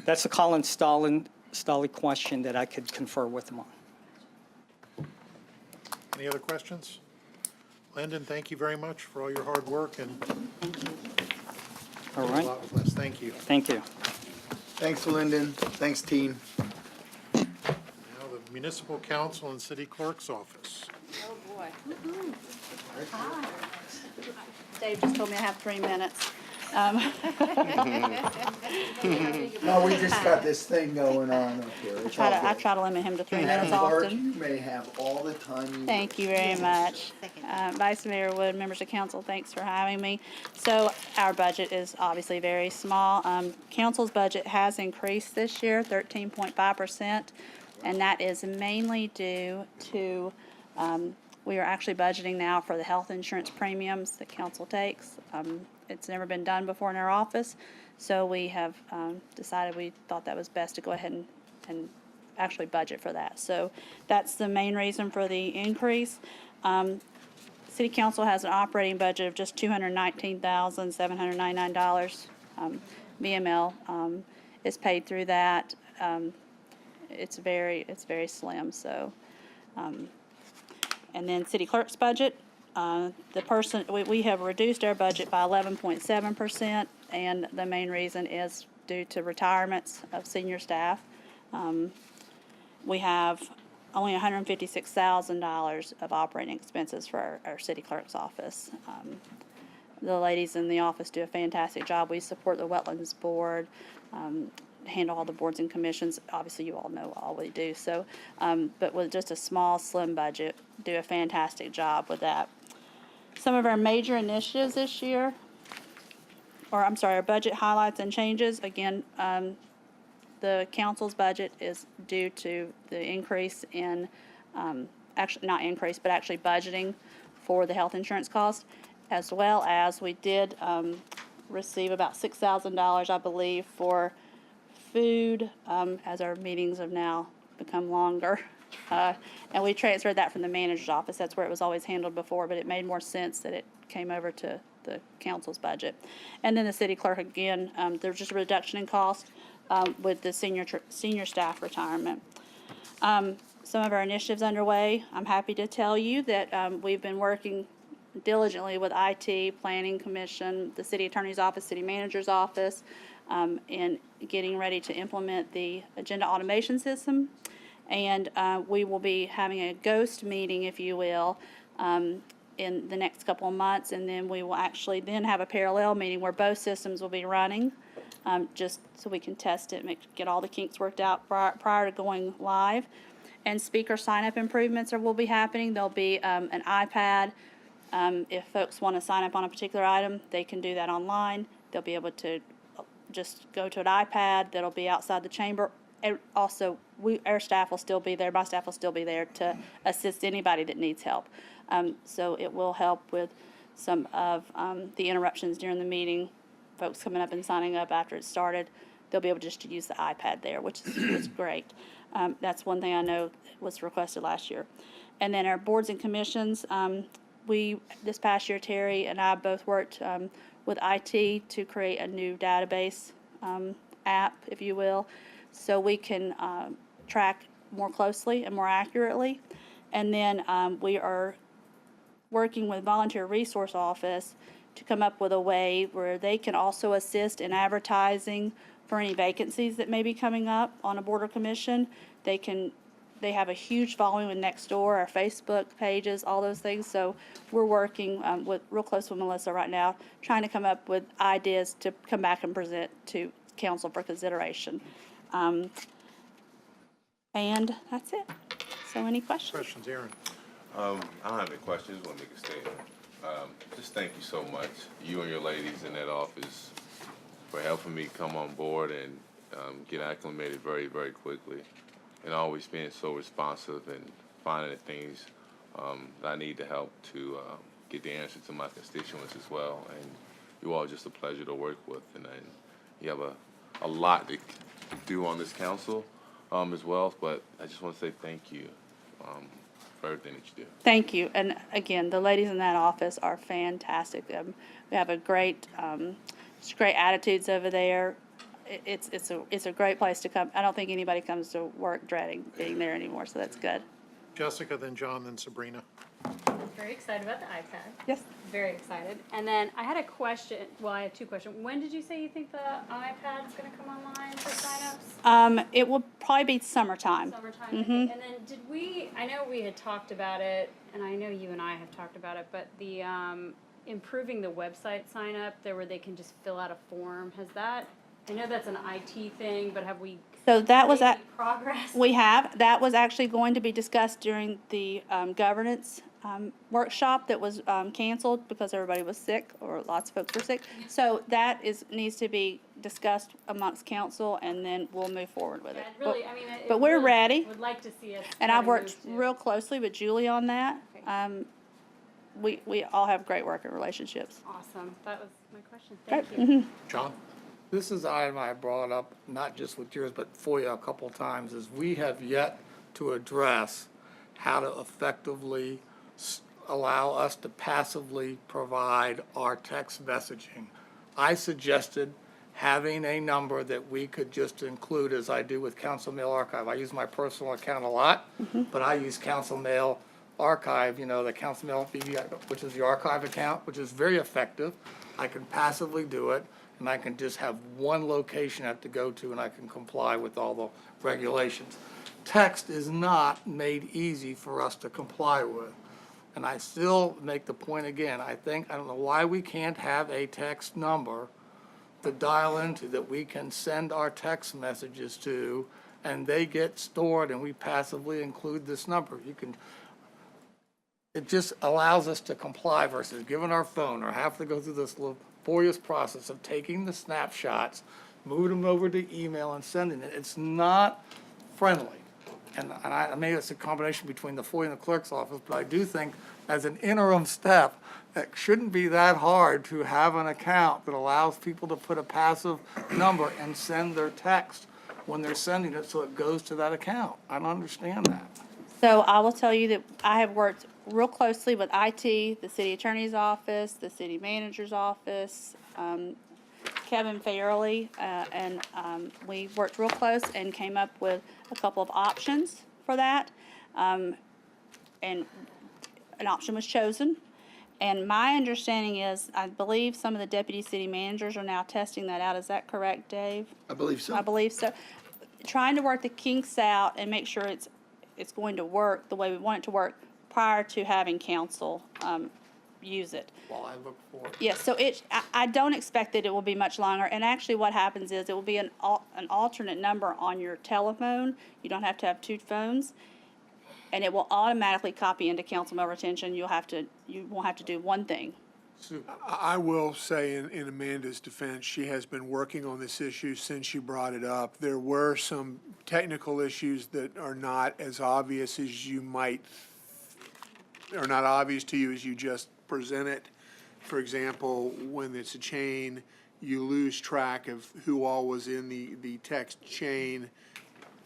that's a Colin Stolly question that I could confer with him on. Any other questions? Lyndon, thank you very much for all your hard work and All a right, lot with us. Thank you. thank you. Thanks, Lyndon. Thanks, team. Now the Municipal Council and City Clerk's Office. Oh, boy. Dave just told me I have 3 minutes. No, we just got this thing going on up here. It's all I good. try to limit him to 3 Madam minutes Clerk, often. you may have all the time you want. Thank you very much. Vice Mayor Wood, members of council, thanks for having me. So our budget is obviously very small. Council's budget has increased this year, 13.5%, and that is mainly due to, we are actually budgeting now for the health insurance premiums that council takes. It's never been done before in our office, so we have decided we thought that was best to go ahead and actually budget for that. So that's the main reason for the increase. City Council has an operating budget of just $219,799. BML is paid through that. It's very slim, so. And then City Clerk's budget, we have reduced our budget by 11.7%, and the main reason is due to retirements of senior staff. We have only $156,000 of operating expenses for our city clerk's office. The ladies in the office do a fantastic job. We support the Wetlands Board, handle all the boards and commissions. Obviously, you all know all we do. So, but with just a small, slim budget, do a fantastic job with that. Some of our major initiatives this year, our budget highlights and changes. Again, the council's budget is due to the increase in, actually not increase, but actually budgeting for the health insurance cost, as well as we did receive about $6,000, I believe, for food, as our meetings have now become longer. And we transferred that from the manager's office. That's where it was always handled before, but it made more sense that it came over to the council's budget. And then the city clerk, again, there's just a reduction in cost with the senior staff retirement. Some of our initiatives underway. I'm happy to tell you that we've been working diligently with IT, Planning Commission, the City Attorney's Office, City Manager's Office, in getting ready to implement the agenda automation system. And we will be having a ghost meeting, if you will, in the next couple of months, and then we will actually then have a parallel meeting where both systems will be running, just so we can test it, get all the kinks worked out prior to going live. And speaker sign-up improvements will be happening. There'll be an iPad. If folks want to sign up on a particular item, they can do that online. They'll be able to just go to an iPad that'll be outside the chamber. And also, our staff will still be there, my staff will still be there to assist anybody that needs help. So it will help with some of the interruptions during the meeting, folks coming up and signing up after it started. They'll be able just to use the iPad there, which is great. That's one thing I know was requested last year. And then our boards and commissions, this past year, Terry and I both worked with IT to create a new database app, if you will, so we can track more closely and more accurately. And then we are working with Volunteer Resource Office to come up with a way where they can also assist in advertising for any vacancies that may be coming up on a board or commission. They can they have a huge following with Nextdoor, our Facebook pages, all those things. So we're working real close with Melissa right now, trying to come up with ideas to come back and present to council for consideration. And that's it. So any questions? Questions, Aaron? I don't have any questions, just want to make a statement. Just thank you so much, you and your ladies in that office, for helping me come on board and get acclimated very, very quickly, and always being so responsive and finding the things that I need to help to get the answer to my constituents as well. And you all are just a pleasure to work with, and you have a lot to do on this council as well, but I just want to say thank you for everything that you do. Thank you. And again, the ladies in that office are fantastic. We have a great, just great attitudes over there. It's a great place to come. I don't think anybody comes to work dreading being there anymore, so that's good. Jessica, then John, then Sabrina. Very excited about the iPad. Yes. Very excited. And then I had a question. Well, I have two questions. When did you say you think the iPad is going to come online for signups? It will probably be summertime. Summertime. Okay. And then did we? I know we had talked about it, and I know you and I have talked about it. But the improving the website sign up there, where they can just fill out a form. Has that? I know that's an IT thing, but have we? So that was made at any progress. we have that was actually going to be discussed during the governance workshop that was canceled because everybody was sick or lots of folks were sick. So that needs to be discussed amongst council, and then we'll move forward with it. Yeah, really, I mean, But we're really ready. Would like to see us. And I've worked move to- real closely with Julie on that. Okay. We all have great working relationships. Awesome. That was my question. Great. Thank you. John? This is an item I brought up, not just with yours, but for you a couple times, is we have yet to address how to effectively allow us to passively provide our text messaging. I suggested having a number that we could just include, as I do with Council Mail Archive. I use my personal account a lot, but I use Council Mail Archive, the Council Mail, which is the archive account, which is very effective. I can passively do it, and I can just have one location I have to go to, and I can comply with all the regulations. Text is not made easy for us to comply with. And I still make the point again, I don't know why we can't have a text number to dial into that we can send our text messages to, and they get stored, and we passively include this number. It just allows us to comply versus giving our phone or have to go through this laborious process of taking the snapshots, moving them over to email and sending it. It's not friendly. And maybe it's a combination between the FOIA and the clerk's office, but I do think as an interim step, it shouldn't be that hard to have an account that allows people to put a passive number and send their text when they're sending it, so it goes to that account. I don't understand that. So I will tell you that I have worked real closely with IT, the city attorney's office, the city manager's office, Kevin Fairley, and we worked real close and came up with a couple of options for that. And an option was chosen. And my understanding is, I believe some of the deputy city managers are now testing that out. Is that correct, Dave? I believe so. I believe so. Trying to work the kinks out and make sure it's going to work the way we want it to work prior to having council use it. While I look for it. Yes, so I don't expect that it will be much longer, and actually what happens is it will be an alternate number on your telephone. You don't have to have two phones, and it will automatically copy into council mail retention. You won't have to do one thing. I will say in Amanda's defense, she has been working on this issue since you brought it up. There were some technical issues that are not as obvious as you might, or not obvious to you as you just present it. For example, when it's a chain, you lose track of who all was in the text chain.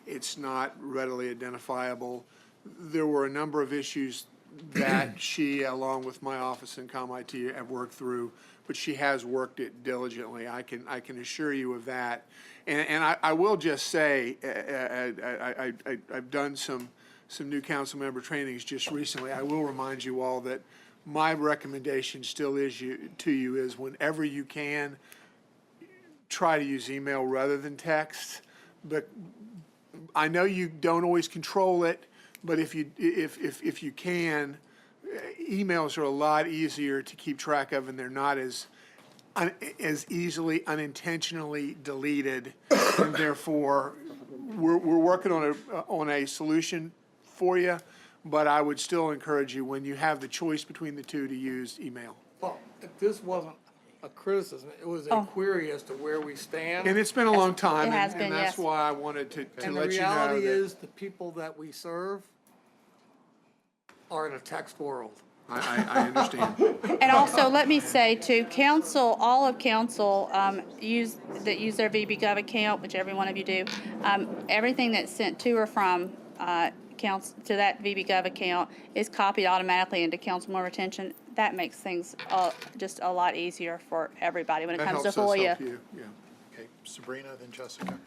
It's not readily identifiable. There were a number of issues that she, along with my office and ComIT, have worked through, but she has worked it diligently. I can assure you of that. And I will just say, I've done some new council member trainings just recently. I will remind you all that my recommendation still is to you is whenever you can, try to use email rather than text. But I know you don't always control it, but if you can, emails are a lot easier to keep track of, and they're not as easily unintentionally deleted. And therefore, we're working on a solution for you, but I would still encourage you, when you have the choice between the two, to use email. Well, if this wasn't a criticism, it was a query as to where we stand. And it's been a long time, It has and been, that's yes. why I wanted to And the let you know reality that is, the people that we serve are in a text world. I understand. And also, let me say to council, all of council, use their VBGov account, which every one of you do. Everything that's sent to or from, council, to that VBGov account is copied automatically into councilman retention. That makes things, just a lot easier for everybody when it That comes to helps us FOIA. help you, yeah. Okay, Sabrina, then Jessica.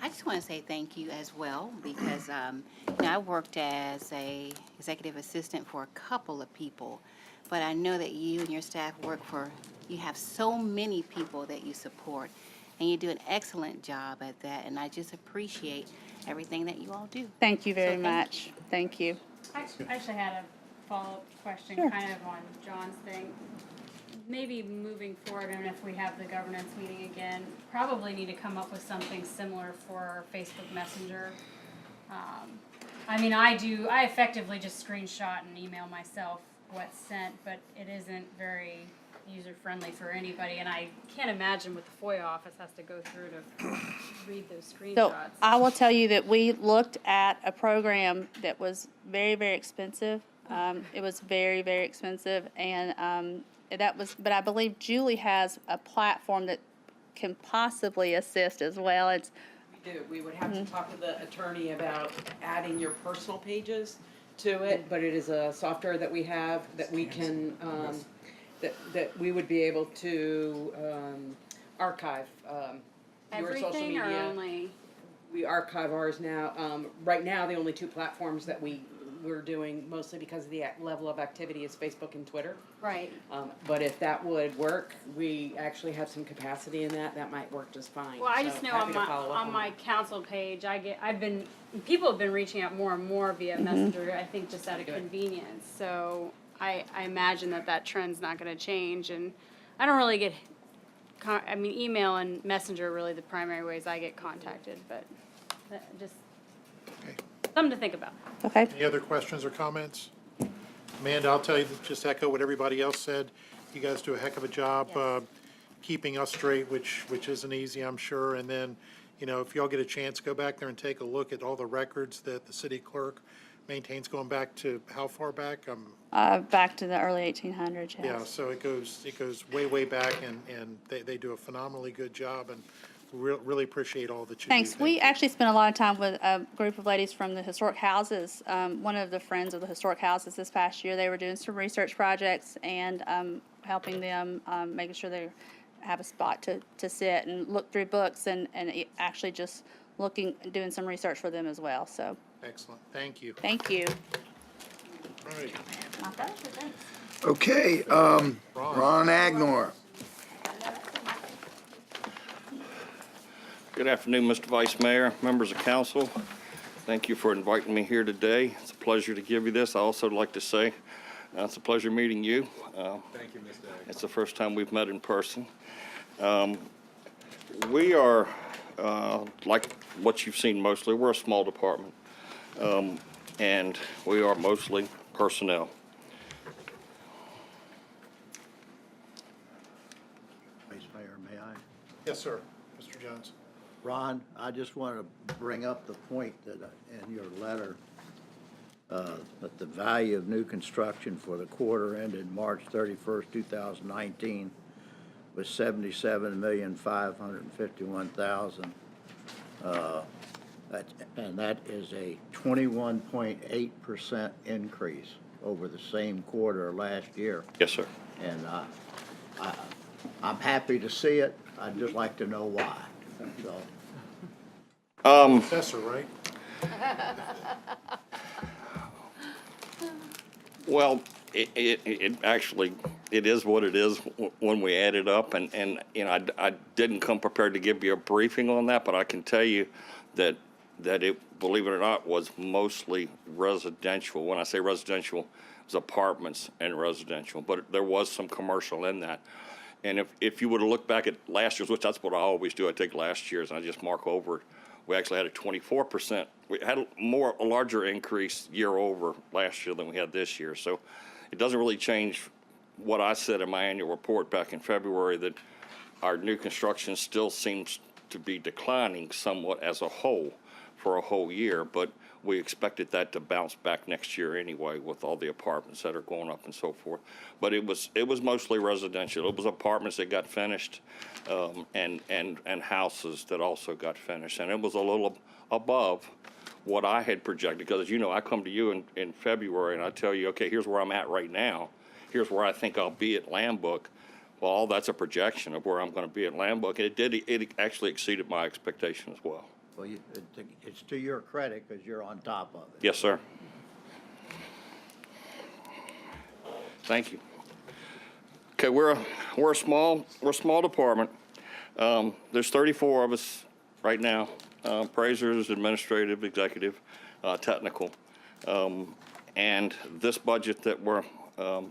I just want to say thank you as well, because I worked as a executive assistant for a couple of people, but I know that you and your staff you have so many people that you support, and you do an excellent job at that, and I just appreciate everything that you all do. Thank you very So much. Thank you. I actually had a follow-up question, Sure. kind of on John's thing. Maybe moving forward, and if we have the governance meeting again, probably need to come up with something similar for Facebook Messenger. I mean, I effectively just screenshot and email myself what's sent, but it isn't very user-friendly for anybody, and I can't imagine what the FOIA office has to go through to read those screenshots. So I will tell you that we looked at a program that was very, very expensive. It was very, very expensive, and but I believe Julie has a platform that can possibly assist as well. It's We do. We would have to talk to the attorney about adding your personal pages to it, but it is a software that we have that we can, that we would be able to archive your social Everything or media. only? We archive ours now. Right now, the only two platforms that we're doing, mostly because of the level of activity, is Facebook and Twitter. Right. But if that would work, we actually have some capacity in that. That might work just fine. Well, I So just know happy to follow up on my council page, people have been reaching out more and more via Messenger, I think just out of convenience. So I imagine that trend's not gonna change, and I don't really get, email and Messenger are really the primary ways I get contacted, but just Okay. something to think about. okay. Any other questions or comments? Amanda, I'll tell you, just echo what everybody else said. You guys do a heck of a job keeping us straight, which isn't easy, I'm sure. And then, if y'all get a chance, go back there and take a look at all the records that the city clerk maintains, going back to how far back? Back to the early 1800s, yes. Yeah, so it goes way, way back, and they do a phenomenally good job, and really appreciate all that you do. Thanks. We actually spent a lot of time with a group of ladies from the historic houses. One of the friends of the historic houses this past year, they were doing some research projects and helping them, making sure they have a spot to sit and look through books and actually just doing some research for them as well. So Excellent, thank you. thank you. All right. My pleasure, thanks. Okay, Ron Agnor. Good afternoon, Mr. Vice Mayor, members of council. Thank you for inviting me here today. It's a pleasure to give you this. I also would like to say it's a pleasure meeting you. Thank you, Mr. Agnor. It's the first time we've met in person. We are, like what you've seen mostly, we're a small department, and we are mostly personnel. Vice Mayor, may I? Yes, sir, Mr. Jones. Ron, I just want to bring up the point that in your letter, that the value of new construction for the quarter ended March 31st, 2019 was $77,551,000. And that is a 21.8% increase over the same quarter last year. Yes, sir. And I'm happy to see it. I'd just like to know why. So. Assessor, right? Well, it actually, it is what it is when we add it up, and I didn't come prepared to give you a briefing on that, but I can tell you that that it, believe it or not, was mostly residential. When I say residential, it was apartments and residential, but there was some commercial in that. And if you were to look back at last year's, which that's what I always do, I take last year's and I just mark over it. We actually had a 24%. We had a larger increase year over last year than we had this year. So it doesn't really change what I said in my annual report back in February, that our new construction still seems to be declining somewhat as a whole for a whole year, but we expected that to bounce back next year anyway with all the apartments that are going up and so forth. But it was mostly residential. It was apartments that got finished, and houses that also got finished, and it was a little above what I had projected, because as you know, I come to you in February and I tell you, okay, here's where I'm at right now. Here's where I think I'll be at Land Book. Well, all that's a projection of where I'm going to be at Land Book, and it actually exceeded my expectation as well. Well, it's to your credit because you're on top of it. Yes, sir. Thank you. Okay, we're a small department. There's 34 of us right now, appraisers, administrative, executive, technical. And this budget that we're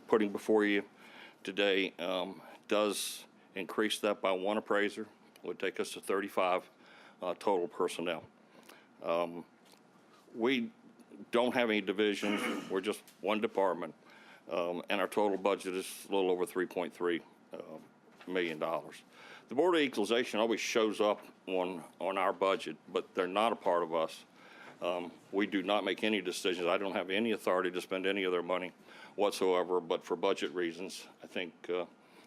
putting before you today does increase that by one appraiser. It would take us to 35 total personnel. We don't have any divisions. We're just one department. And our total budget is a little over $3.3 million. The Board of Equalization always shows up on our budget, but they're not a part of us. We do not make any decisions. I don't have any authority to spend any of their money whatsoever, but for budget reasons, I think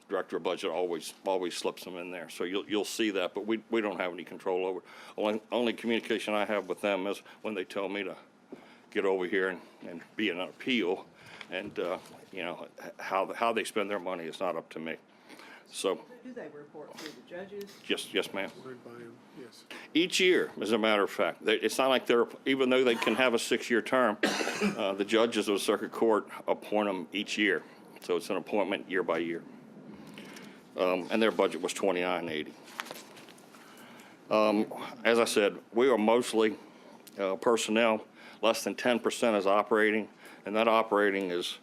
Director of Budget always slips them in there. So you'll see that, but we don't have any control over it. Only communication I have with them is when they tell me to get over here and be in an appeal, and you know, how they spend their money is not up to me. So Do they report to the judges? yes, ma'am. Yes. Each year, as a matter of fact, it's not like even though they can have a 6-year term, the judges of the circuit court appoint them each year. So it's an appointment year by year. And their budget was $29.80. As I said, we are mostly personnel. Less than 10% is operating, and that operating is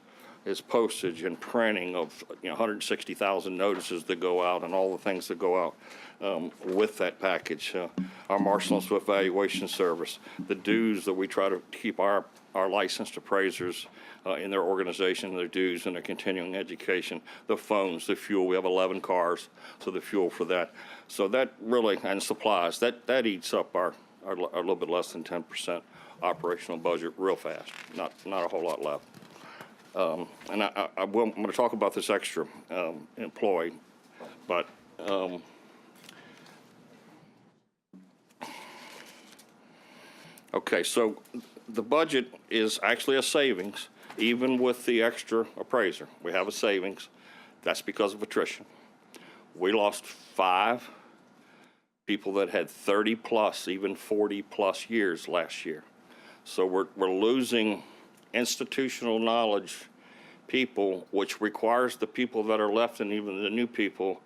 postage and printing of 160,000 notices that go out and all the things that go out with that package. Our Marshall and Swift valuation service, the dues that we try to keep our licensed appraisers in their organization, their dues and their continuing education, the phones, the fuel. We have 11 cars, so the fuel for that. So that really, and supplies, that eats up our little bit less than 10% operational budget real fast. Not a whole lot left. And I'm going to talk about this extra employee, but okay, so the budget is actually a savings, even with the extra appraiser. We have a savings. That's because of attrition. We lost 5 people that had 30 plus, even 40 plus years last year. So we're losing institutional knowledge people, which requires the people that are left and even the new people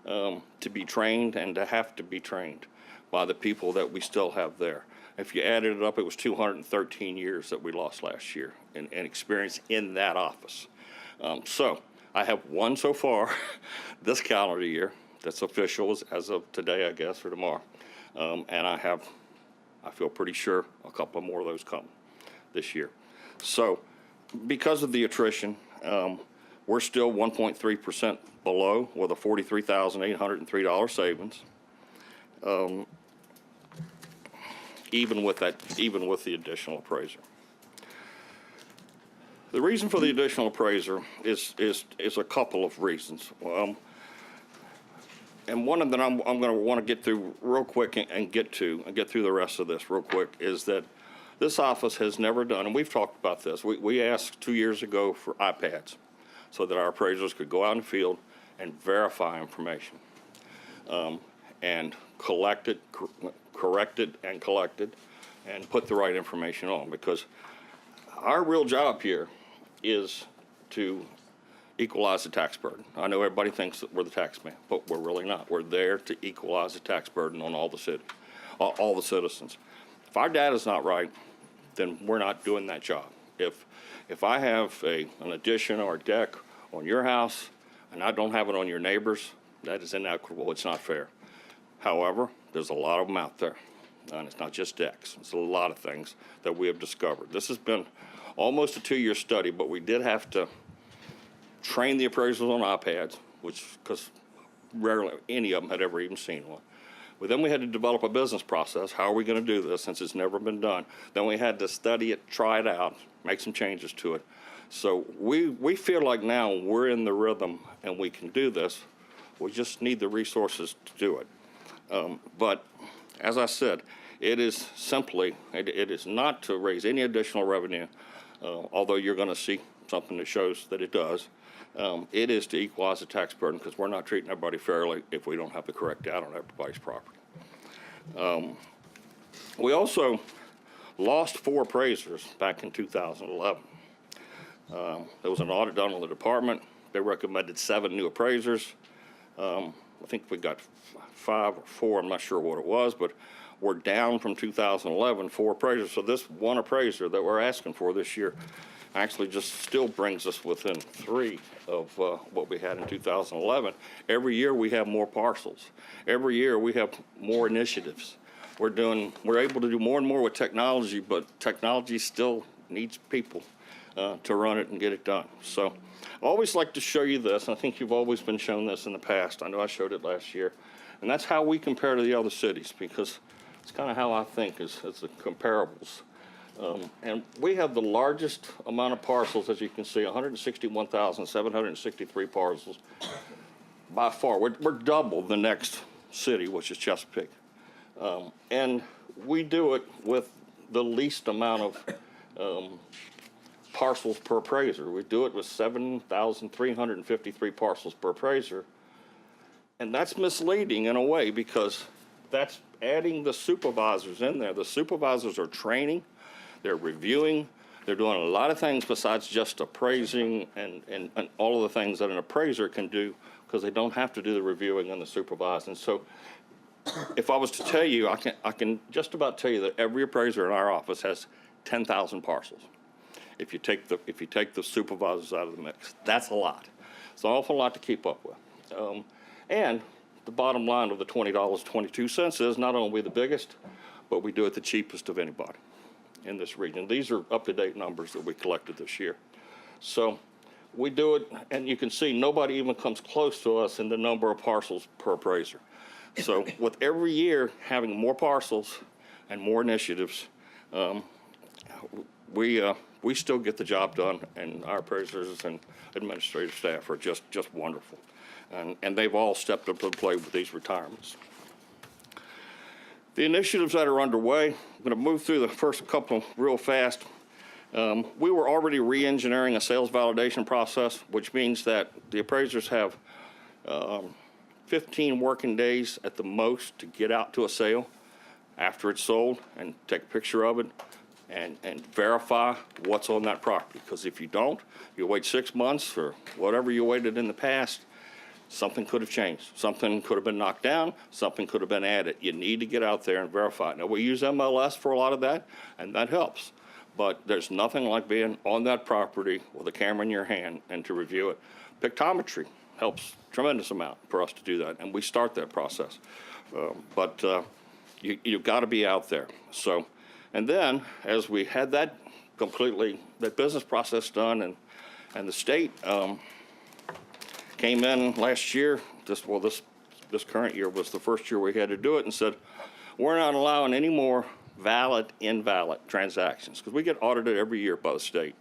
to be trained and to have to be trained by the people that we still have there. If you added it up, it was 213 years that we lost last year in experience in that office. So I have one so far this calendar year that's official as of today, I guess, or tomorrow. And I feel pretty sure a couple more of those come this year. So because of the attrition, we're still 1.3% below with a $43,803 savings. Even with the additional appraiser. The reason for the additional appraiser is a couple of reasons. And one of them I'm going to want to get through real quick and get through the rest of this real quick is that this office has never done, and we've talked about this, we asked 2 years ago for iPads so that our appraisers could go out in the field and verify information and collect it, corrected and collected, and put the right information on, because our real job here is to equalize the tax burden. I know everybody thinks that we're the tax man, but we're really not. We're there to equalize the tax burden on all the citizens. If our data's not right, then we're not doing that job. If I have an addition or a deck on your house and I don't have it on your neighbor's, that is inequitable. It's not fair. However, there's a lot of them out there, and it's not just decks. It's a lot of things that we have discovered. This has been almost a 2-year study, but we did have to train the appraisals on iPads, because rarely any of them had ever even seen one. Well, then we had to develop a business process. How are we going to do this since it's never been done? Then we had to study it, try it out, make some changes to it. So we feel like now we're in the rhythm and we can do this. We just need the resources to do it. But as I said, it is simply, it is not to raise any additional revenue, although you're going to see something that shows that it does. It is to equalize the tax burden, because we're not treating everybody fairly if we don't have the correct data on everybody's property. We also lost 4 appraisers back in 2011. There was an audit done on the department. They recommended 7 new appraisers. I think we got 5 or 4, I'm not sure what it was, but we're down from 2011, 4 appraisers. So this one appraiser that we're asking for this year actually just still brings us within 3 of what we had in 2011. Every year we have more parcels. Every year we have more initiatives. We're able to do more and more with technology, but technology still needs people to run it and get it done. So I always like to show you this. I think you've always been shown this in the past. I know I showed it last year. And that's how we compare to the other cities, because it's kind of how I think is the comparables. And we have the largest amount of parcels, as you can see, 161,763 parcels by far. We're double the next city, which is Chesapeake. And we do it with the least amount of parcels per appraiser. We do it with 7,353 parcels per appraiser. And that's misleading in a way, because that's adding the supervisors in there. The supervisors are training. They're reviewing, they're doing a lot of things besides just appraising and all of the things that an appraiser can do, because they don't have to do the reviewing and the supervising. So if I was to tell you, I can just about tell you that every appraiser in our office has 10,000 parcels. If you take the supervisors out of the mix, that's a lot. It's an awful lot to keep up with. And the bottom line of the $20.22 is not only are we the biggest, but we do it the cheapest of anybody in this region. These are up-to-date numbers that we collected this year. So we do it, and you can see nobody even comes close to us in the number of parcels per appraiser. So with every year having more parcels and more initiatives, we still get the job done, and our appraisers and administrative staff are just wonderful. And they've all stepped up to the plate with these retirements. The initiatives that are underway, I'm going to move through the first couple real fast. We were already re-engineering a sales validation process, which means that the appraisers have 15 working days at the most to get out to a sale after it's sold and take a picture of it and verify what's on that property. Because if you don't, you wait 6 months or whatever you waited in the past, something could have changed. Something could have been knocked down. Something could have been added. You need to get out there and verify. Now, we use MLS for a lot of that, and that helps. But there's nothing like being on that property with a camera in your hand and to review it. Pictometry helps tremendous amount for us to do that, and we start that process. But you've got to be out there. So, and then as we had that business process done, and the state came in last year, this current year was the first year we had to do it, and said, we're not allowing any more valid, invalid transactions, because we get audited every year by the state,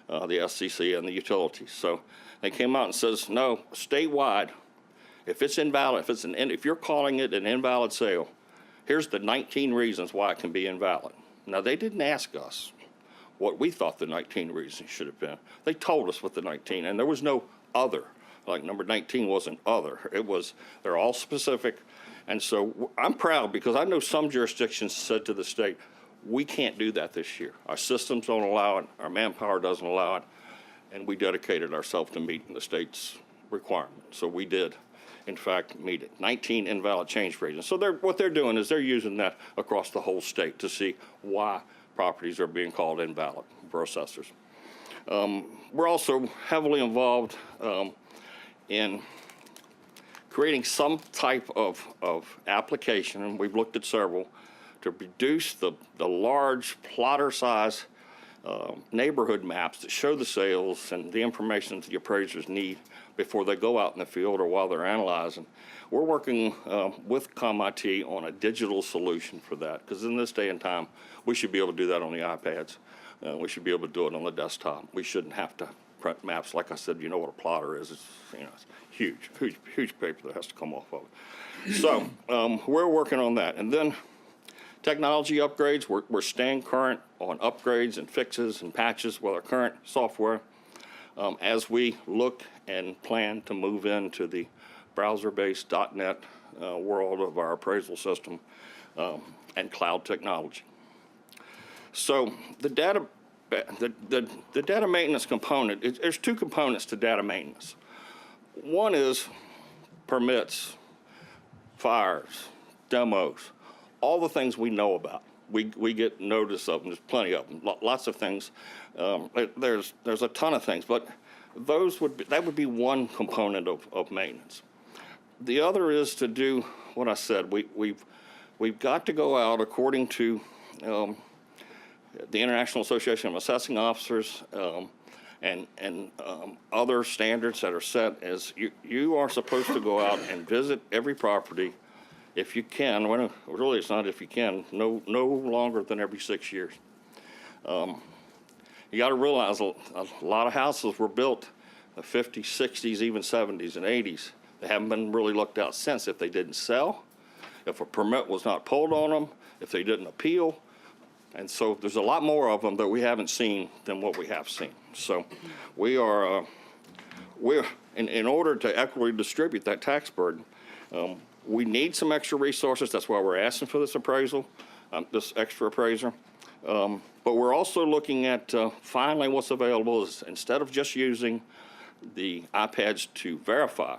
the SCC and the utilities. So they came out and says, no, statewide, if it's invalid, if you're calling it an invalid sale, here's the 19 reasons why it can be invalid. Now, they didn't ask us what we thought the 19 reasons should have been. They told us what the 19, and there was no other. Like number 19 wasn't other. They're all specific. And so I'm proud, because I know some jurisdictions said to the state, we can't do that this year. Our systems don't allow it. Our manpower doesn't allow it. And we dedicated ourselves to meeting the state's requirement. So we did. in fact, meet it. 19 invalid change provisions. So what they're doing is they're using that across the whole state to see why properties are being called invalid for assessors. We're also heavily involved in creating some type of application, and we've looked at several, to reduce the large plotter size neighborhood maps that show the sales and the information that the appraisers need before they go out in the field or while they're analyzing. We're working with ComIT on a digital solution for that, because in this day and time, we should be able to do that on the iPads. We should be able to do it on the desktop. We shouldn't have to print maps. Like I said, you know what a plotter is. It's, it's huge paper that has to come off of it. So we're working on that. And then technology upgrades, we're staying current on upgrades and fixes and patches with our current software as we look and plan to move into the browser-based .NET world of our appraisal system and cloud technology. So the data maintenance component, there's two components to data maintenance. One is permits, fires, demos, all the things we know about. We get notice of them. There's plenty of them. Lots of things. There's a ton of things, but that would be one component of maintenance. The other is to do what I said. We've got to go out according to the International Association of Assessing Officers and other standards that are set. As you are supposed to go out and visit every property if you can. Well, really, it's not if you can. No longer than every 6 years. You got to realize a lot of houses were built in the 50s, 60s, even 70s and 80s. They haven't been really looked at since. If they didn't sell, if a permit was not pulled on them, if they didn't appeal. And so there's a lot more of them that we haven't seen than what we have seen. So we're in order to equitably distribute that tax burden, we need some extra resources. That's why we're asking for this appraisal, this extra appraiser. But we're also looking at finally what's available is instead of just using the iPads to verify,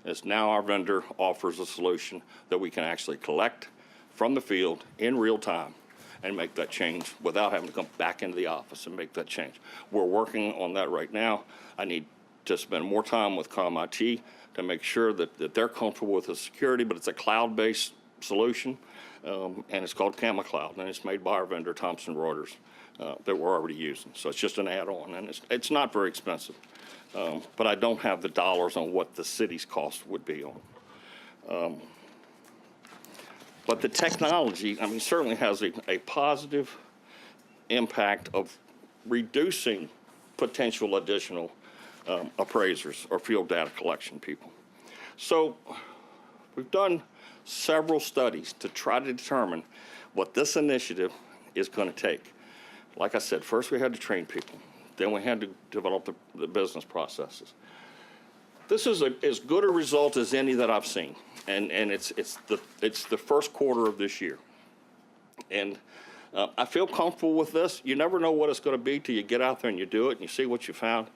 is now our vendor offers a solution that we can actually collect from the field in real time and make that change without having to come back into the office and make that change. We're working on that right now. I need to spend more time with ComIT to make sure that they're comfortable with the security, but it's a cloud-based solution, and it's called CamaCloud, and it's made by our vendor, Thomson Reuters, that we're already using. So it's just an add-on, and it's not very expensive, but I don't have the dollars on what the city's cost would be on. But the technology, certainly has a positive impact of reducing potential additional appraisers or field data collection people. So we've done several studies to try to determine what this initiative is going to take. Like I said, first we had to train people. Then we had to develop the business processes. This is as good a result as any that I've seen, and it's the first quarter of this year. And I feel comfortable with this. You never know what it's going to be till you get out there and you do it and you see what you found.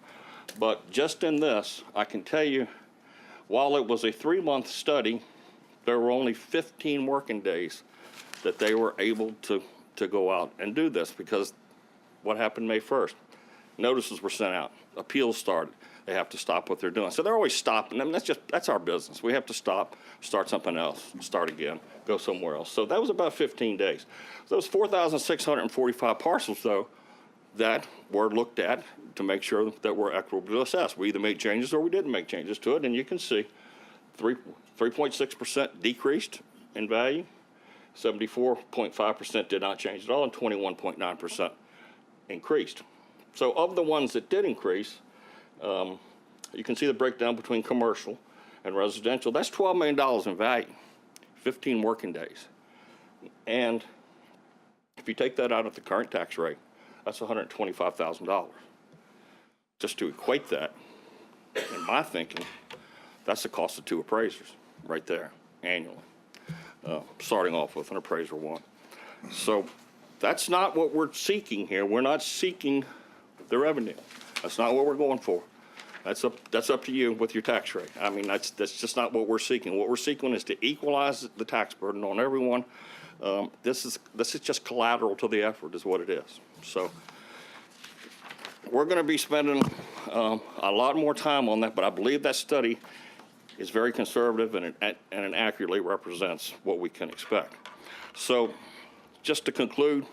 But just in this, I can tell you, while it was a 3-month study, there were only 15 working days that they were able to go out and do this, because what happened May 1st? Notices were sent out. Appeals started. They have to stop what they're doing. So they're always stopping. That's our business. We have to stop, start something else, start again, go somewhere else. So that was about 15 days. Those 4,645 parcels, though, that were looked at to make sure that we're equitably assessed. We either made changes or we didn't make changes to it, and you can see 3.6% decreased in value, 74.5% did not change at all, and 21.9% increased. So of the ones that did increase, you can see the breakdown between commercial and residential. That's $12 million in value, 15 working days. And if you take that out at the current tax rate, that's $125,000. Just to equate that, in my thinking, that's the cost of 2 appraisers right there annually, starting off with an appraiser 1. So that's not what we're seeking here. We're not seeking the revenue. That's not what we're going for. That's up to you with your tax rate. I mean, that's just not what we're seeking. What we're seeking is to equalize the tax burden on everyone. This is just collateral to the effort is what it is. So we're going to be spending a lot more time on that, but I believe that study is very conservative and it accurately represents what we can expect. So just to conclude,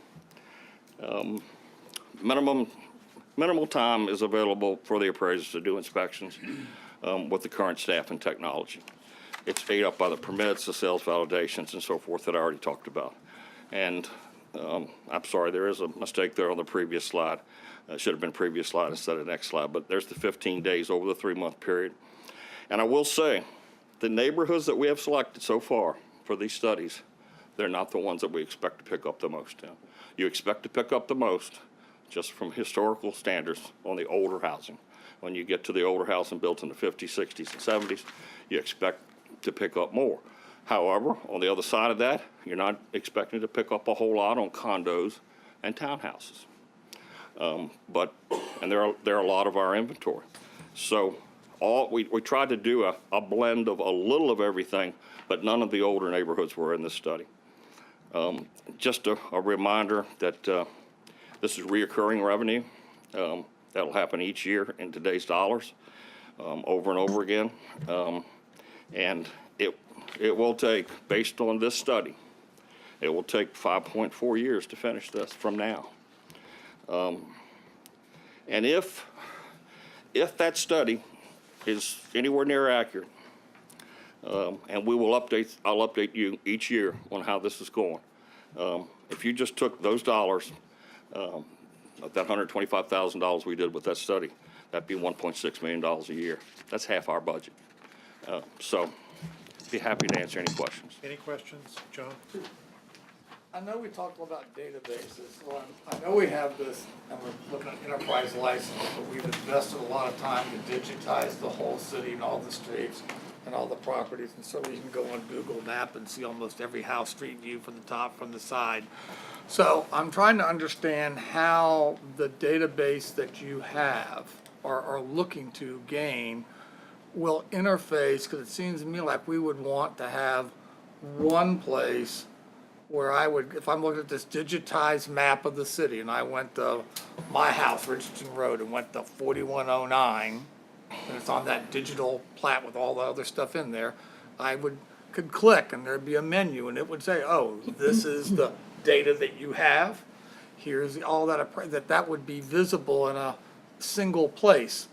minimal time is available for the appraisers to do inspections with the current staff and technology. It's ate up by the permits, the sales validations, and so forth that I already talked about. And I'm sorry, there is a mistake there on the previous slide. It should have been previous slide instead of next slide, but there's the 15 days over the 3-month period. And I will say, the neighborhoods that we have selected so far for these studies, they're not the ones that we expect to pick up the most. You expect to pick up the most just from historical standards on the older housing. When you get to the older housing built in the 50s, 60s, and 70s, you expect to pick up more. However, on the other side of that, you're not expecting to pick up a whole lot on condos and townhouses. And there are a lot of our inventory. So we tried to do a blend of a little of everything, but none of the older neighborhoods were in this study. Just a reminder that this is reoccurring revenue. That'll happen each year in today's dollars, over and over again. And it will take, based on this study, it will take 5.4 years to finish this from now. And if that study is anywhere near accurate, and I'll update you each year on how this is going. If you just took those dollars, that $125,000 we did with that study, that'd be $1.6 million a year. That's half our budget. So be happy to answer any questions. Any questions, John? I know we talked about databases. Well, I know we have this, and we're looking at enterprise license, but we've invested a lot of time to digitize the whole city and all the streets and all the properties, and so you can go on Google Map and see almost every house street view from the top, from the side. So I'm trying to understand how the database that you have or are looking to gain will interface, because it seems to me like we would want to have one place where I would, if I'm looking at this digitized map of the city, and I went to my house, Richardson Road, and went to 4109, and it's on that digital plat with all the other stuff in there, I could click, and there'd be a menu, and it would say, oh, this is the data that you have. Here's all that would be visible in a single place.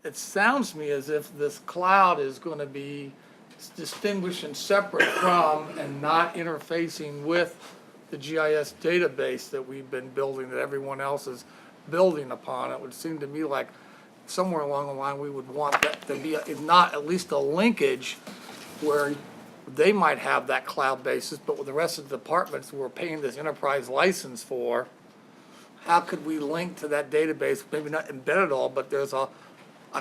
It sounds to me as if this cloud is going to be distinguished and separate from and not interfacing with the GIS database that we've been building, that everyone else is building upon. It would seem to me like somewhere along the line we would want that to be, if not at least a linkage where they might have that cloud basis, but with the rest of the departments who are paying this enterprise license for, how could we link to that database? Maybe not embed it all, but there's a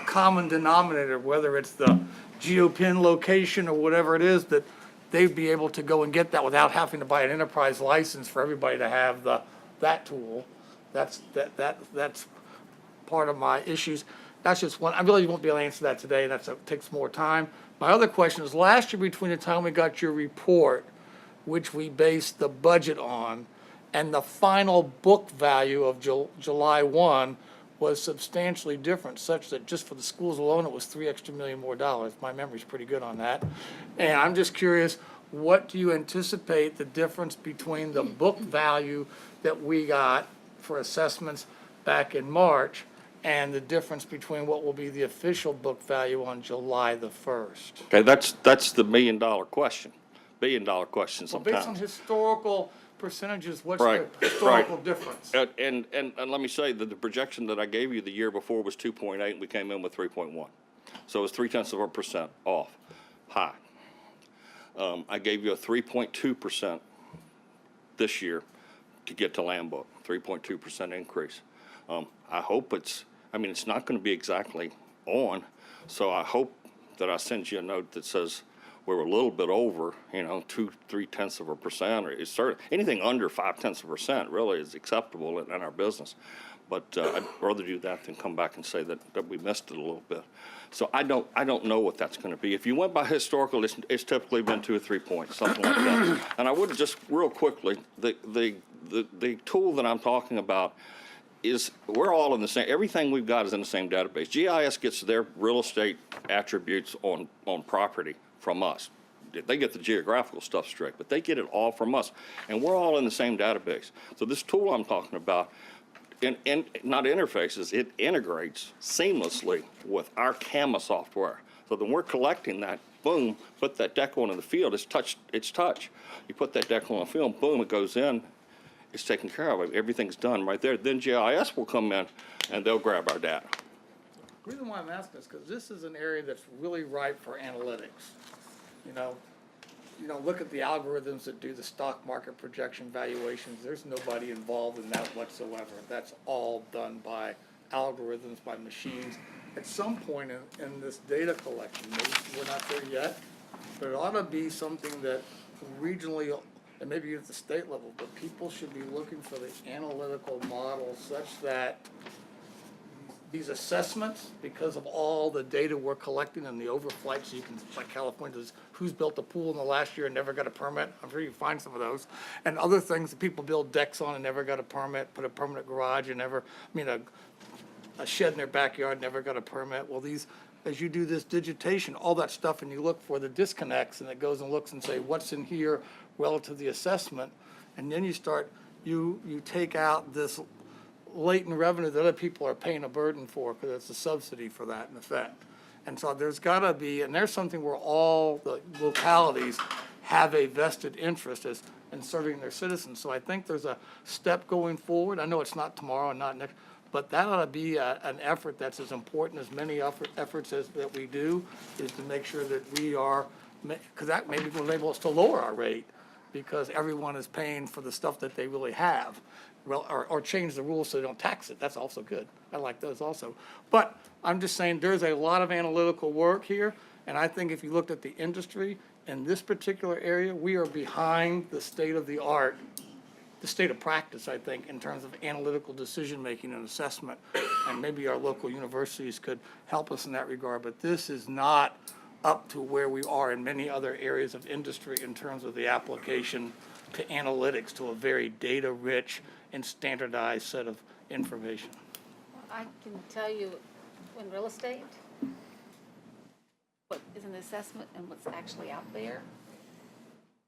common denominator, whether it's the geopin location or whatever it is, that they'd be able to go and get that without having to buy an enterprise license for everybody to have that tool. That's part of my issues. That's just one. I really won't be able to answer that today. That takes more time. My other question is, last year between the time we got your report, which we based the budget on, and the final book value of July 1 was substantially different, such that just for the schools alone, it was $3 extra million more. My memory's pretty good on that. And I'm just curious, what do you anticipate the difference between the book value that we got for assessments back in March and the difference between what will be the official book value on July the 1st? Okay, that's the million-dollar question. Billion-dollar question Well, sometimes. based on historical percentages, what's Right, the historical right. difference? And let me say that the projection that I gave you the year before was 2.8, and we came in with 3.1. So it's 0.3% off, high. I gave you a 3.2% this year to get to land book, 3.2% increase. I hope it's not going to be exactly on, so I hope that I send you a note that says we're a little bit over, 2-3% or it's anything under 0.5% really is acceptable in our business. But I'd rather do that than come back and say that we missed it a little bit. So I don't know what that's going to be. If you went by historical, it's typically been 2 or 3 points, something like that. And I would just real quickly, the tool that I'm talking about is we're all in the same. Everything we've got is in the same database. GIS gets their real estate attributes on property from us. They get the geographical stuff straight, but they get it all from us, and we're all in the same database. So this tool I'm talking about, and not interfaces, it integrates seamlessly with our CAMA software. So then we're collecting that, boom, put that decal into the field, it's touch. You put that decal on the field, boom, it goes in, it's taken care of, everything's done right there. Then GIS will come in and they'll grab our data. The reason why I'm asking is because this is an area that's really ripe for analytics. Look at the algorithms that do the stock market projection valuations. There's nobody involved in that whatsoever. That's all done by algorithms, by machines. At some point in this data collection, maybe we're not there yet, but it ought to be something that regionally, and maybe at the state level, but people should be looking for the analytical model such that these assessments, because of all the data we're collecting and the overflights, you can, like California does, who's built a pool in the last year and never got a permit? I'm sure you find some of those. And other things that people build decks on and never got a permit, put a permanent garage and never, a shed in their backyard, never got a permit. Well, as you do this digitation, all that stuff, and you look for the disconnects, and it goes and looks and say, what's in here relative to the assessment? And then you take out this latent revenue that other people are paying a burden for because it's a subsidy for that in effect. And so there's got to be, and there's something where all the localities have a vested interest in serving their citizens. So I think there's a step going forward. I know it's not tomorrow and not next, but that ought to be an effort that's as important as many efforts that we do, is to make sure that we are, because that maybe will enable us to lower our rate because everyone is paying for the stuff that they really have. Well, or change the rules so they don't tax it. That's also good. I like those also. But I'm just saying there's a lot of analytical work here, and I think if you looked at the industry in this particular area, we are behind the state of the art, the state of practice, I think, in terms of analytical decision-making and assessment. And maybe our local universities could help us in that regard, but this is not up to where we are in many other areas of industry in terms of the application to analytics, to a very data-rich and standardized set of information. I can tell you, in real estate, what is an assessment and what's actually out there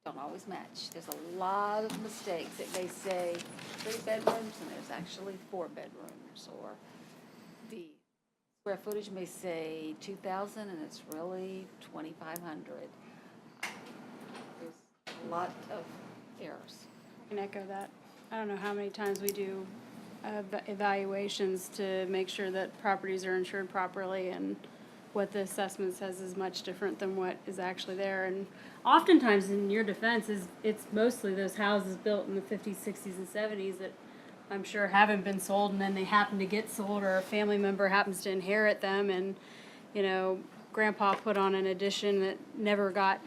don't always match. There's a lot of mistakes. It may say 3 bedrooms and there's actually 4 bedrooms, or the square footage may say 2,000 and it's really 2,500. There's a lot of errors. I can echo that. I don't know how many times we do evaluations to make sure that properties are insured properly, and what the assessment says is much different than what is actually there. And oftentimes, in your defense, it's mostly those houses built in the 50s, 60s, and 70s that I'm sure haven't been sold, and then they happen to get sold, or a family member happens to inherit them, and grandpa put on an addition that never got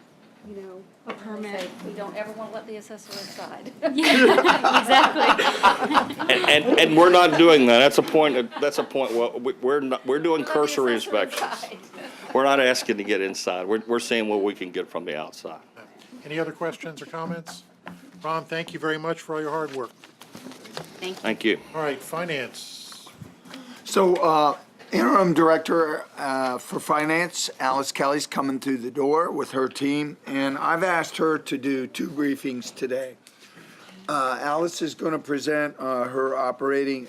a permit. We don't ever want to let the assessor inside. Exactly. And we're not doing that. That's a point. Well, we're doing cursory inspections. We're not asking to get inside. We're seeing what we can get from the outside. Any other questions or comments? Ron, thank you very much for all your hard work. Thank you. All right, finance. So, Interim Director for Finance, Alice Kelly's coming through the door with her team, and I've asked her to do 2 briefings today. Alice is going to present her operating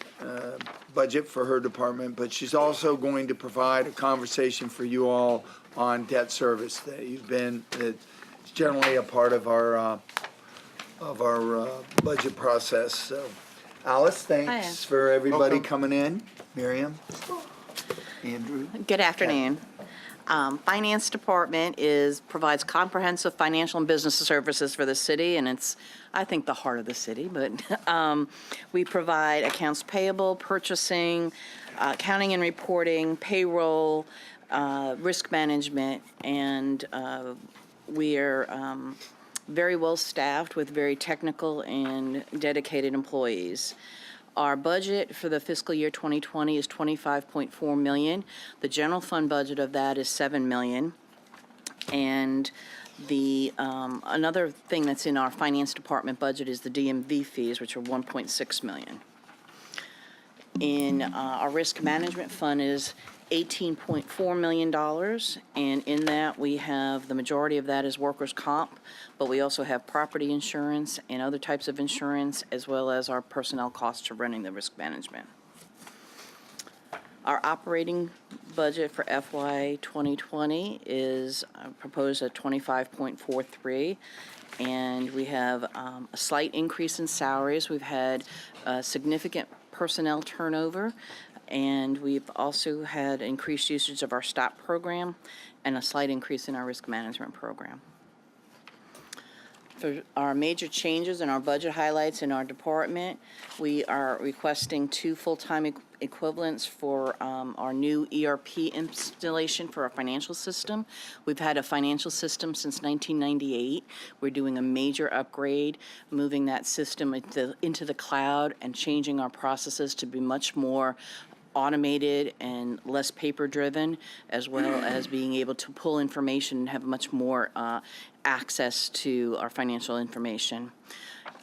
budget for her department, but she's also going to provide a conversation for you all on debt service that it's generally a part of our budget process. So, Alice, thanks for everybody coming in. Miriam? Andrew? Good afternoon. Finance Department provides comprehensive financial and business services for the city, and it's, I think, the heart of the city. But we provide accounts payable, purchasing, accounting and reporting, payroll, risk management, and we are very well staffed with very technical and dedicated employees. Our budget for the fiscal year 2020 is $25.4 million. The general fund budget of that is $7 million. And the, another thing that's in our finance department budget is the DMV fees, which are $1.6 million. In our risk management fund is $18.4 million, and in that we have, the majority of that is workers' comp, but we also have property insurance and other types of insurance, as well as our personnel costs of running the risk management. Our operating budget for FY 2020 is proposed at 25.43, and we have a slight increase in salaries. We've had significant personnel turnover, and we've also had increased usage of our STOP program and a slight increase in our risk management program. For our major changes in our budget highlights in our department, we are requesting 2 full-time equivalents for our new ERP installation for our financial system. We've had a financial system since 1998. We're doing a major upgrade, moving that system into the cloud and changing our processes to be much more automated and less paper-driven, as well as being able to pull information and have much more access to our financial information.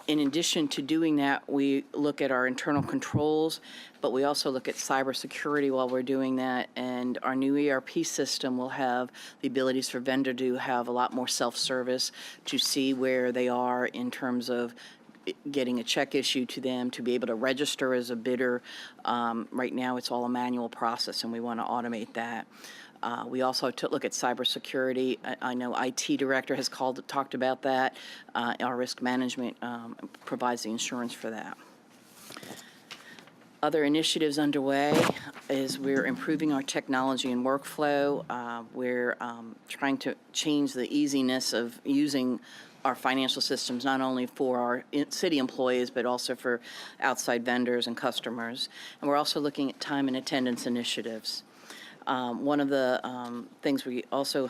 In addition to doing that, we look at our internal controls, but we also look at cybersecurity while we're doing that, and our new ERP system will have the abilities for vendor to have a lot more self-service, to see where they are in terms of getting a check issued to them, to be able to register as a bidder. Right now, it's all a manual process, and we want to automate that. We also look at cybersecurity. I know IT director has talked about that. Our risk management provides the insurance for that. Other initiatives underway is we're improving our technology and workflow. We're trying to change the easiness of using our financial systems, not only for our city employees, but also for outside vendors and customers. And we're also looking at time and attendance initiatives. One of the things we also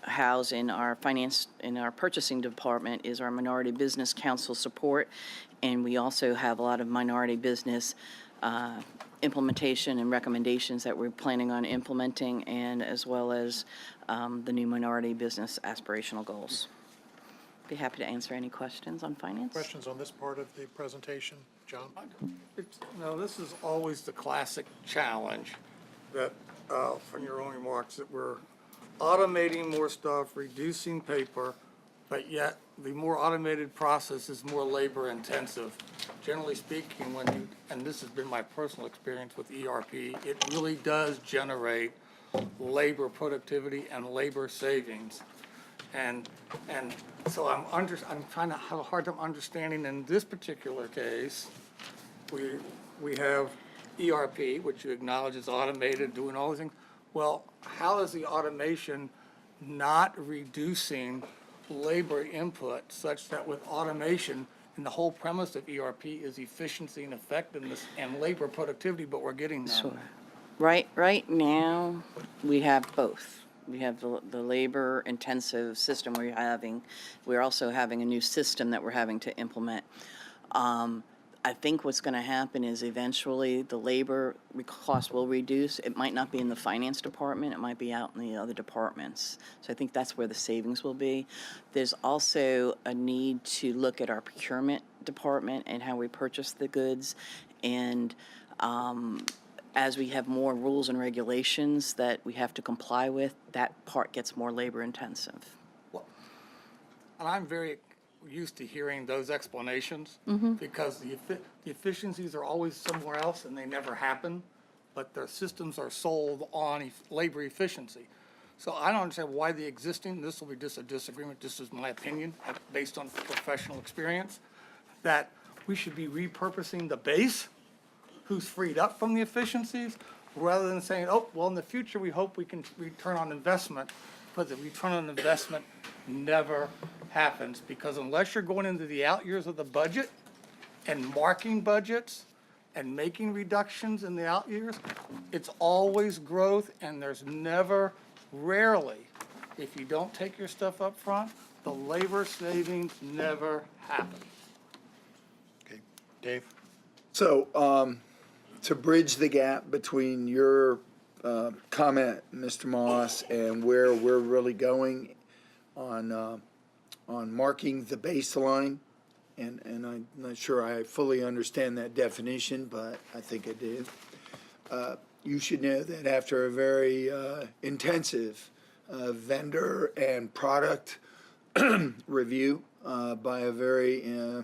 house in our purchasing department is our Minority Business Council support, and we also have a lot of minority business implementation and recommendations that we're planning on implementing, and as well as the new minority business aspirational goals. Be happy to answer any questions on finance. Questions on this part of the presentation? John? No, this is always the classic challenge that, from your own remarks, that we're automating more stuff, reducing paper, but yet the more automated process is more labor intensive. Generally speaking, and this has been my personal experience with ERP, it really does generate labor productivity and labor savings. And so I'm trying to have a hard time understanding in this particular case, we have ERP, which you acknowledge is automated, doing all these things. Well, how is the automation not reducing labor input such that with automation, and the whole premise of ERP is efficiency and effectiveness and labor productivity, but we're getting none? Sure. Right now, we have both. We have the labor-intensive system we're also having a new system that we're having to implement. I think what's going to happen is eventually the labor cost will reduce. It might not be in the finance department. It might be out in the other departments. So I think that's where the savings will be. There's also a need to look at our procurement department and how we purchase the goods. And as we have more rules and regulations that we have to comply with, that part gets more labor intensive. Well, and I'm very used to hearing those explanations because the efficiencies are always somewhere else and they never happen, but their systems are sold on labor efficiency. So I don't understand why the existing, this will be just a disagreement, this is my opinion, based on professional experience, that we should be repurposing the base who's freed up from the efficiencies, rather than saying, oh, well, in the future, we hope we can return on investment, but the return on investment never happens, because unless you're going into the out years of the budget and marking budgets and making reductions in the out years, it's always growth, and there's rarely, if you don't take your stuff up front, the labor savings never happen. Okay, Dave? So, to bridge the gap between your comment, Mr. Moss, and where we're really going on marking the baseline, and I'm not sure I fully understand that definition, but I think I do. You should know that after a very intensive vendor and product review by a very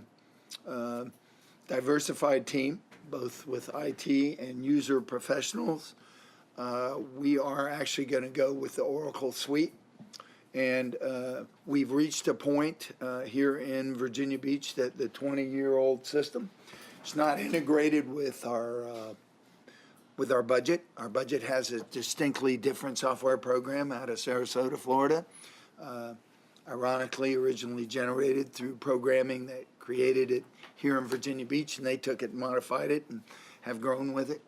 diversified team, both with IT and user professionals, we are actually going to go with the Oracle Suite. And we've reached a point here in Virginia Beach that the 20-year-old system is not integrated with our budget. Our budget has a distinctly different software program out of Sarasota, Florida. Ironically, originally generated through programming that created it here in Virginia Beach, and they took it and modified it and have grown with it.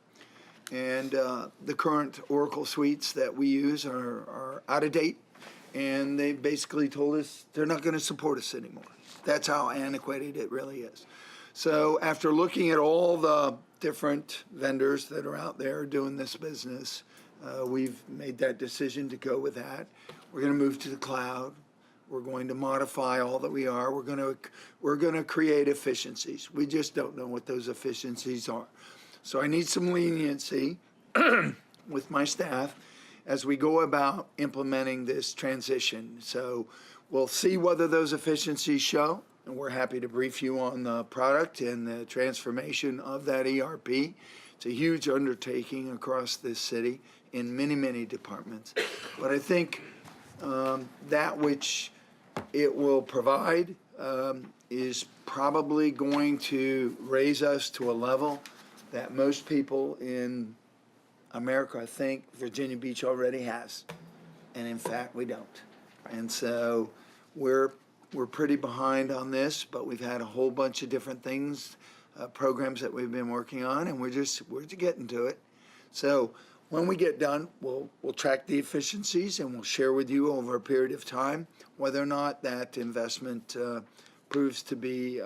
And the current Oracle suites that we use are out of date, and they basically told us they're not going to support us anymore. That's how antiquated it really is. So after looking at all the different vendors that are out there doing this business, we've made that decision to go with that. We're going to move to the cloud. We're going to modify all that we are. We're going to create efficiencies. We just don't know what those efficiencies are. So I need some leniency with my staff as we go about implementing this transition. So we'll see whether those efficiencies show, and we're happy to brief you on the product and the transformation of that ERP. It's a huge undertaking across this city in many, many departments. But I think that which it will provide is probably going to raise us to a level that most people in America, I think, Virginia Beach already has. And in fact, we don't. And so we're pretty behind on this, but we've had a whole bunch of different things, programs that we've been working on, and we're just getting to it. So when we get done, we'll track the efficiencies and we'll share with you over a period of time whether or not that investment proves to be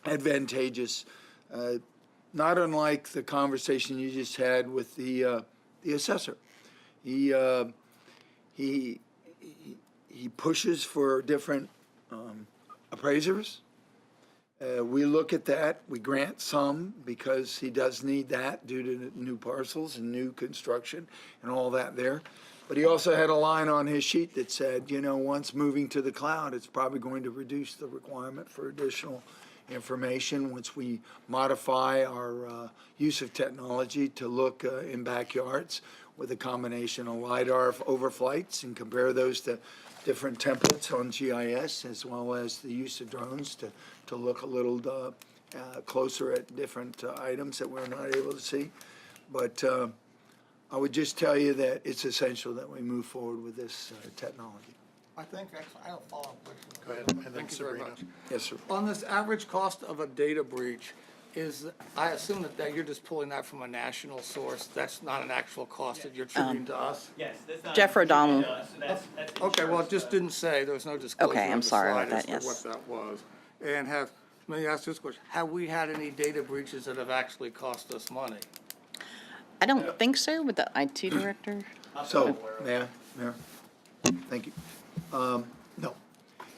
advantageous. Not unlike the conversation you just had with the assessor. He pushes for different appraisers. We look at that. We grant some because he does need that due to new parcels and new construction and all that there. But he also had a line on his sheet that said, you know, once moving to the cloud, it's probably going to reduce the requirement for additional information once we modify our use of technology to look in backyards with a combination of LiDAR overflights and compare those to different templates on GIS, as well as the use of drones to look a little closer at different items that we're not able to see. But I would just tell you that it's essential that we move forward with this technology. I think, I have a follow-up question. Go ahead, and then Thank you very Sabrina. much. Yes, sir. On this average cost of a data breach, I assume that you're just pulling that from a national source. That's not an actual cost that you're attributing to us? Yes. Jeff O'Donnell. Okay, well, it just didn't say, there was no disclosure Okay, on I'm the sorry slide about that, as to yes. what that was. And let me ask this question, have we had any data breaches that have actually cost us money? I don't think so with the IT director. So, Mayor, thank you. No.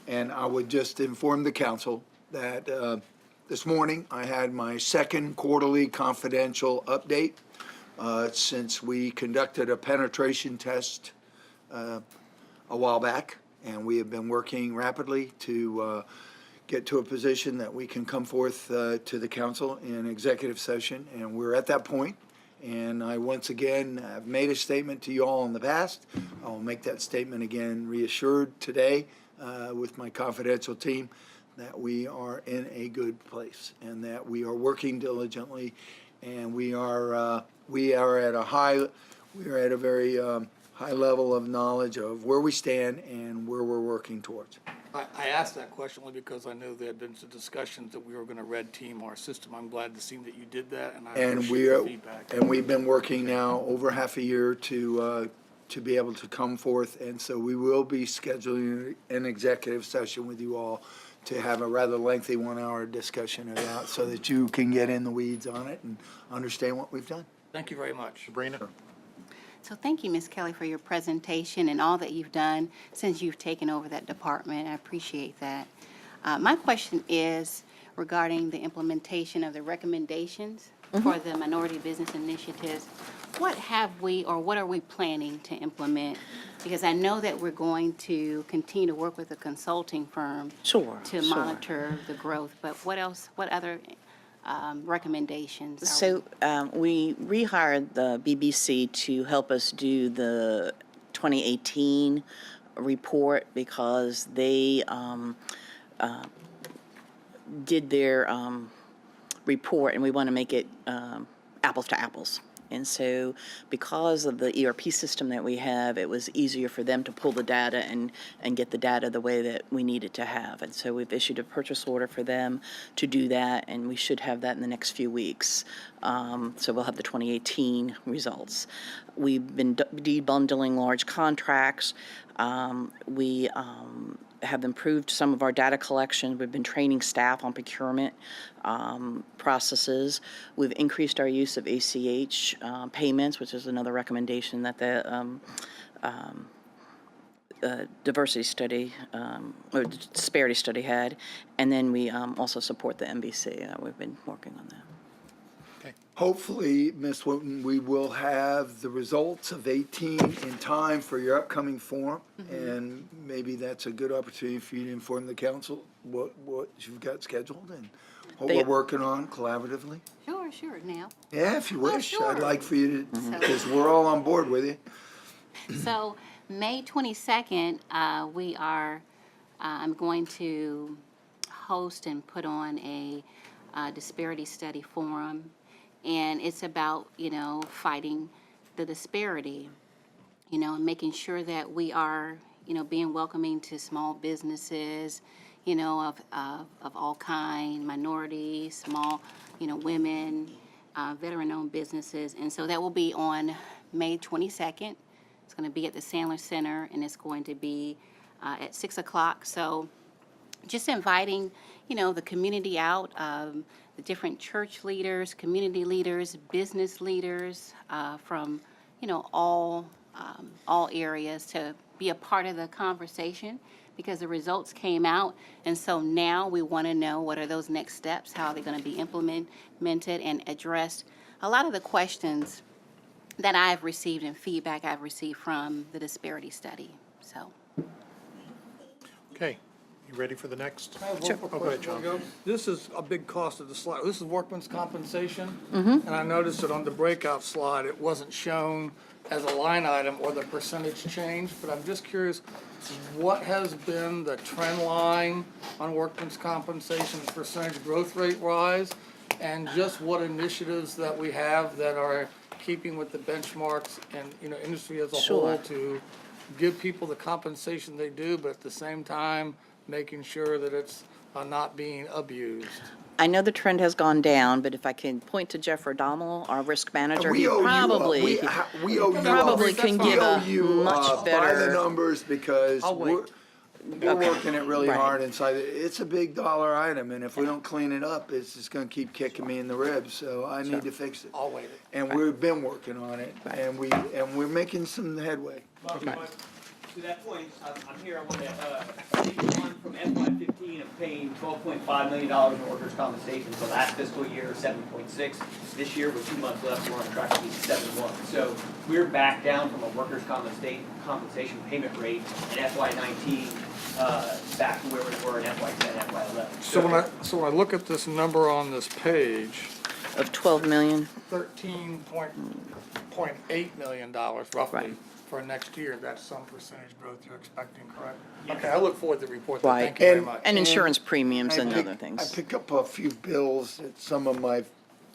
And I would just inform the council that this morning I had my second quarterly confidential update since we conducted a penetration test a while back, and we have been working rapidly to get to a position that we can come forth to the council in executive session, and we're at that point. And I once again have made a statement to you all in the past. I will make that statement again, reassured today with my confidential team that we are in a good place and that we are working diligently, and we are at a very high level of knowledge of where we stand and where we're working towards. I asked that question only because I know there had been some discussions that we were going to red team our system. I'm glad to see that you did that, and I appreciate the feedback. And we've been working now over half a year to be able to come forth, and so we will be scheduling an executive session with you all to have a rather lengthy 1 hour discussion about, so that you can get in the weeds on it and understand what we've done. Thank you very much. Sabrina? So thank you, Ms. Kelly, for your presentation and all that you've done since you've taken over that department. I appreciate that. My question is regarding the implementation of the recommendations for the minority business initiatives. What have we, or what are we planning to implement? Because I know that we're going to continue to work with a consulting firm Sure, to sure. monitor the growth, but what else, what other recommendations? are So we rehired the BBC to help us do the 2018 report because they did their report, and we want to make it apples to apples. And so because of the ERP system that we have, it was easier for them to pull the data and get the data the way that we needed to have. And so we've issued a purchase order for them to do that, and we should have that in the next few weeks. So we'll have the 2018 results. We've been debundling large contracts. We have improved some of our data collection. We've been training staff on procurement processes. We've increased our use of ACH payments, which is another recommendation that the diversity study or disparity study had. And then we also support the MBC. We've been working on that. Hopefully, Ms. Wooten, we will have the results of 18 in time for your upcoming forum, and maybe that's a good opportunity for you to inform the council what you've got scheduled and what we're working on collaboratively. Sure, now. Yeah, if you wish. sure. I'd like for you to, So- because we're all on board with you. So, May 22nd, we are, I'm going to host and put on a disparity study forum. And it's about, fighting the disparity, and making sure that we are, being welcoming to small businesses, of all kind, minorities, small, women, veteran-owned businesses. And so that will be on May 22nd. It's going to be at the Sandler Center, and it's going to be at 6 o'clock. So just inviting, the community out, the different church leaders, community leaders, business leaders from, all areas to be a part of the conversation because the results came out. And so now we want to know what are those next steps, how are they going to be implemented and addressed. A lot of the questions that I've received and feedback I've received from the disparity study. So. Okay, you ready for the next? I have one Sure. quick Oh, go ahead, question John. before we go. This is a big cost of the slide. This is workman's compensation. And I noticed that on the breakout slide, it wasn't shown as a line item or the percentage change, but I'm just curious, what has been the trend line on workman's compensation, percentage growth rate rise, and just what initiatives that we have that are keeping with the benchmarks and, industry as a Sure. whole to give people the compensation they do, but at the same time, making sure that it's not being abused. I know the trend has gone down, but if I can point to Jeff O'Donnell, our risk manager, We he owe probably, you, we owe you, probably can we give owe a you, much by the better. numbers, because I'll wait. we're working it really Right. hard inside. It's a big dollar item, and if we don't clean it up, it's just gonna keep kicking me in the ribs, so I need to fix it. I'll wait it. And we've been working on it, and we're making some headway. But to that point, I'm here, I want to, one from FY15 of paying $12.5 million in workers' compensation, so last fiscal year, 7.6. This year, with 2 months left, we're on track to be 7.1. So we're back down from a workers' compensation payment rate in FY19 back to where we were in FY10, FY11. So when I look at this number on this page, Of 12 million. $13.8 million roughly Right. for next year, that's some percentage growth you're expecting, correct? Okay, I look forward to the report. Right. Thank you very much. And insurance premiums and I other things. pick up a few bills that some of my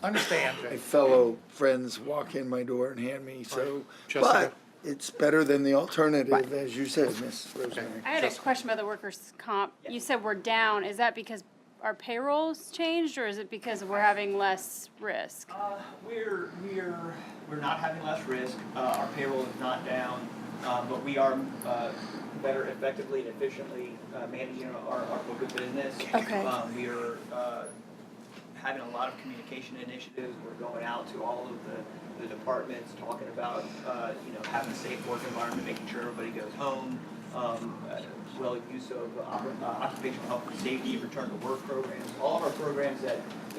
Understand, my Jay. fellow friends walk in my door and hand me, so, Jessica? but it's better than the alternative, as you said, Ms. Rosemary. I had a question about the workers' comp. You said we're down. Is that because our payrolls changed, or is it because we're having less risk? We're not having less risk. Our payroll is not down. but we are better effectively and efficiently managing our book of business. Okay. We are having a lot of communication initiatives. We're going out to all of the departments, talking about having a safe work environment, making sure everybody goes home. Well, use of occupational health and safety, return to work programs, all of our programs that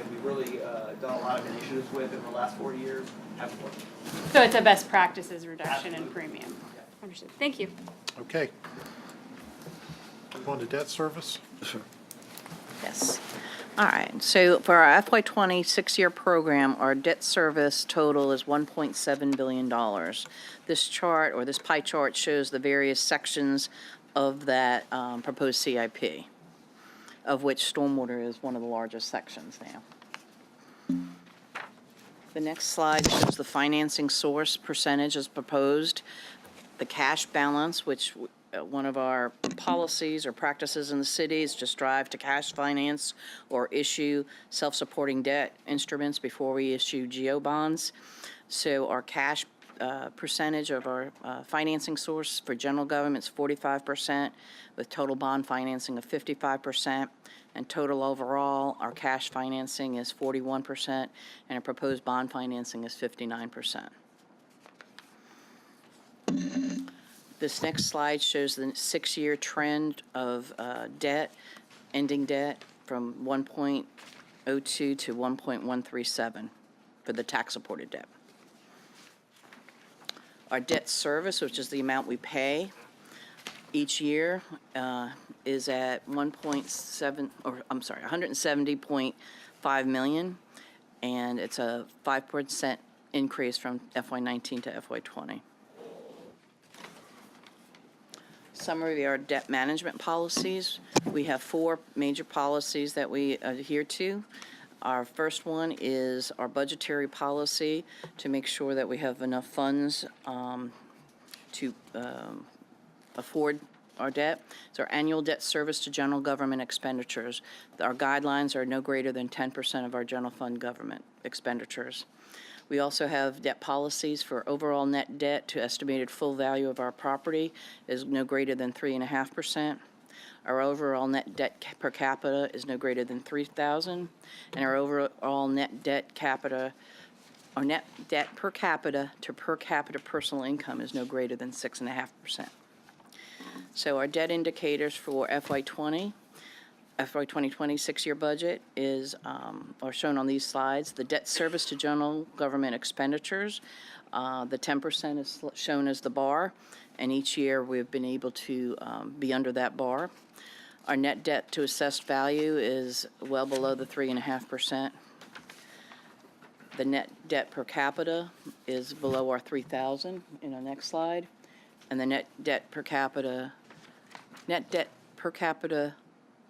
we've really done a lot of initiatives with in the last 4 years have worked. So it's a best practices reduction in premium. Understood. Thank you. Okay. Going to debt service? Yes. All right, so for our FY20 6-year program, our debt service total is $1.7 billion. This chart, or this pie chart, shows the various sections of that proposed CIP, of which stormwater is one of the largest sections now. The next slide shows the financing source percentage as proposed, the cash balance, which one of our policies or practices in the city is to strive to cash finance or issue self-supporting debt instruments before we issue GO bonds. So our cash percentage of our financing source for general government is 45%, with total bond financing of 55%, and total overall, our cash financing is 41%, and our proposed bond financing is 59%. This next slide shows the 6-year trend of debt, ending debt from 1.02 to 1.137 for the tax-supported debt. Our debt service, which is the amount we pay each year, is at 170.5 million, and it's a 5% increase from FY19 to FY20. Summary of our debt management policies. We have 4 major policies that we adhere to. Our first one is our budgetary policy to make sure that we have enough funds to afford our debt. It's our annual debt service to general government expenditures. Our guidelines are no greater than 10% of our general fund government expenditures. We also have debt policies for overall net debt to estimated full value of our property is no greater than 3.5%. Our overall net debt per capita is no greater than $3,000, and our overall net debt capita, our net debt per capita to per capita personal income is no greater than 6.5%. So our debt indicators for FY20 6-year budget is are shown on these slides. The debt service to general government expenditures, the 10% is shown as the bar, and each year we've been able to be under that bar. Our net debt to assessed value is well below the 3.5%. The net debt per capita is below our 3,000 in the next slide, and the net debt per capita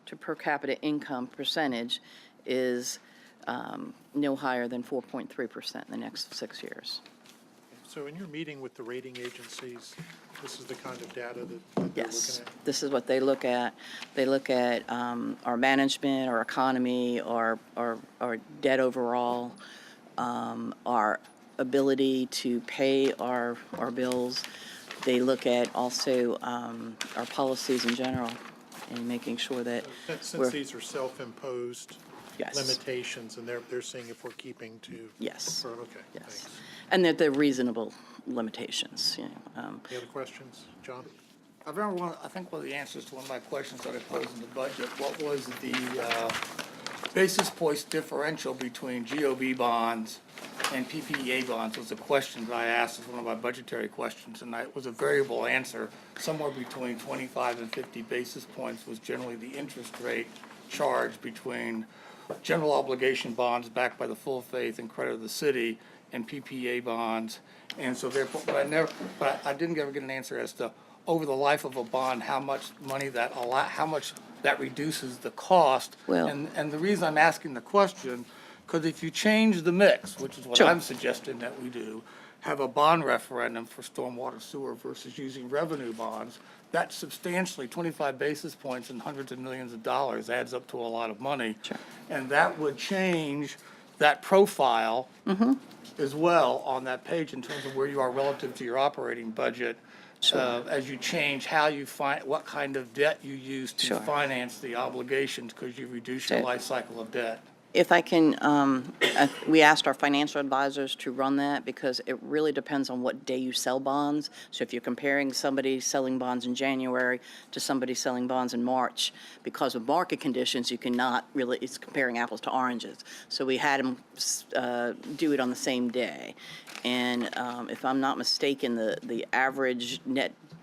to per capita income percentage is no higher than 4.3% in the next 6 years. So in your meeting with the rating agencies, this is the kind of data that they're Yes, looking at? this is what they look at. They look at our management, our economy, our debt overall, our ability to pay our bills. They look at also our policies in general and making sure that Since these are self-imposed Yes. limitations, and they're seeing if we're keeping to. Yes. Okay, Yes. thanks. And that they're reasonable limitations, you know. Any other questions? John? I think one of the answers to one of my questions that I posed in the budget, what was the basis points differential between GOB bonds and PPA bonds was a question that I asked as one of my budgetary questions, and it was a variable answer. Somewhere between 25 and 50 basis points was generally the interest rate charged between general obligation bonds backed by the full faith and credit of the city and PPA bonds. And so therefore, but I didn't ever get an answer as to over the life of a bond, how much money how much that reduces the cost. Well- And the reason I'm asking the question, because if you change the mix, which is what Sure. I'm suggesting that we do, have a bond referendum for stormwater sewer versus using revenue bonds, that substantially, 25 basis points and hundreds of millions of dollars adds up to a lot of money. Sure. And that would change that profile as well on that page in terms of where you are relative to your operating budget as you change how you what kind of debt you use to Sure. finance the obligations, because you reduce your So- life cycle of debt. If I can, we asked our financial advisors to run that because it really depends on what day you sell bonds. So if you're comparing somebody selling bonds in January to somebody selling bonds in March, because of market conditions, you cannot really, it's comparing apples to oranges. So we had them do it on the same day. And if I'm not mistaken, the average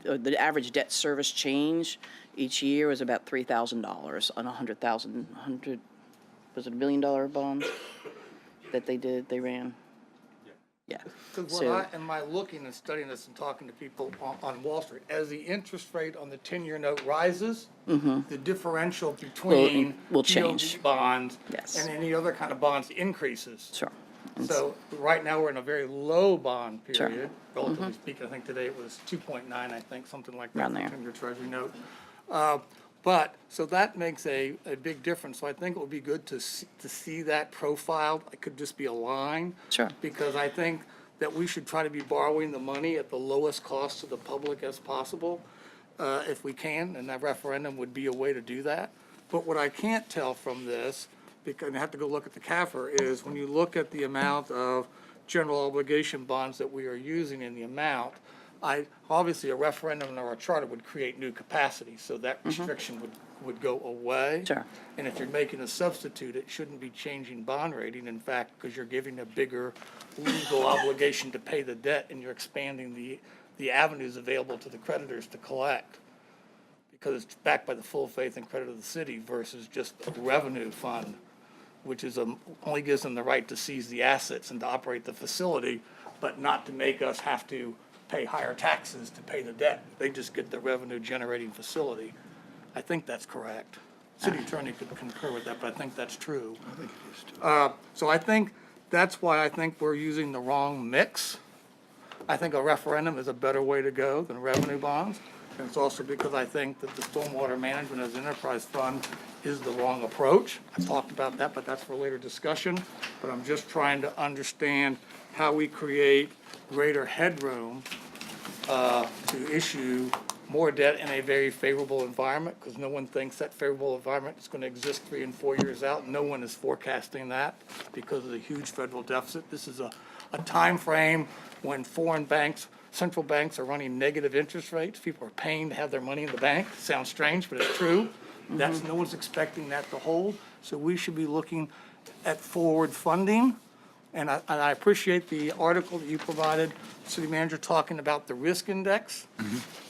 average debt service change each year was about $3,000 on 100,000, was it $1 billion bonds that they ran? Yeah. Because So, am I looking and studying this and talking to people on Wall Street, as the interest rate on the 10-year note rises, the differential between will DOD change. bonds Yes. and any other kind of bonds increases. Sure. So right now, we're in a very low bond Sure. period, relatively speaking. I think today it was 2.9, I think, something like that. Around there. From your treasury note. So that makes a big difference. So I think it would be good to see that profiled. It could just be a line. Sure. Because I think that we should try to be borrowing the money at the lowest cost to the public as possible, if we can, and that referendum would be a way to do that. But what I can't tell from this, because I have to go look at the CAFR, is when you look at the amount of general obligation bonds that we are using in the amount, obviously a referendum or a charter would create new capacity, so that restriction would go away. Sure. And if you're making a substitute, it shouldn't be changing bond rating, in fact, because you're giving a bigger legal obligation to pay the debt, and you're expanding the avenues available to the creditors to collect, because it's backed by the full faith and credit of the city versus just a revenue fund, which is only gives them the right to seize the assets and to operate the facility, but not to make us have to pay higher taxes to pay the debt. They just get the revenue generating facility. I think that's correct. City attorney could concur with that, but I think that's true. I think it is too. So I think that's why I think we're using the wrong mix. I think a referendum is a better way to go than revenue bonds. And it's also because I think that the stormwater management as an enterprise fund is the wrong approach. I talked about that, but that's for later discussion. But I'm just trying to understand how we create greater headroom to issue more debt in a very favorable environment, because no one thinks that favorable environment is going to exist 3 and 4 years out. No one is forecasting that because of the huge federal deficit. This is a time frame when foreign banks, central banks are running negative interest rates. People are paying to have their money in the bank. Sounds strange, but it's true. That's, no one's expecting that to hold. So we should be looking at forward funding. And I appreciate the article that you provided, City Manager, talking about the risk index.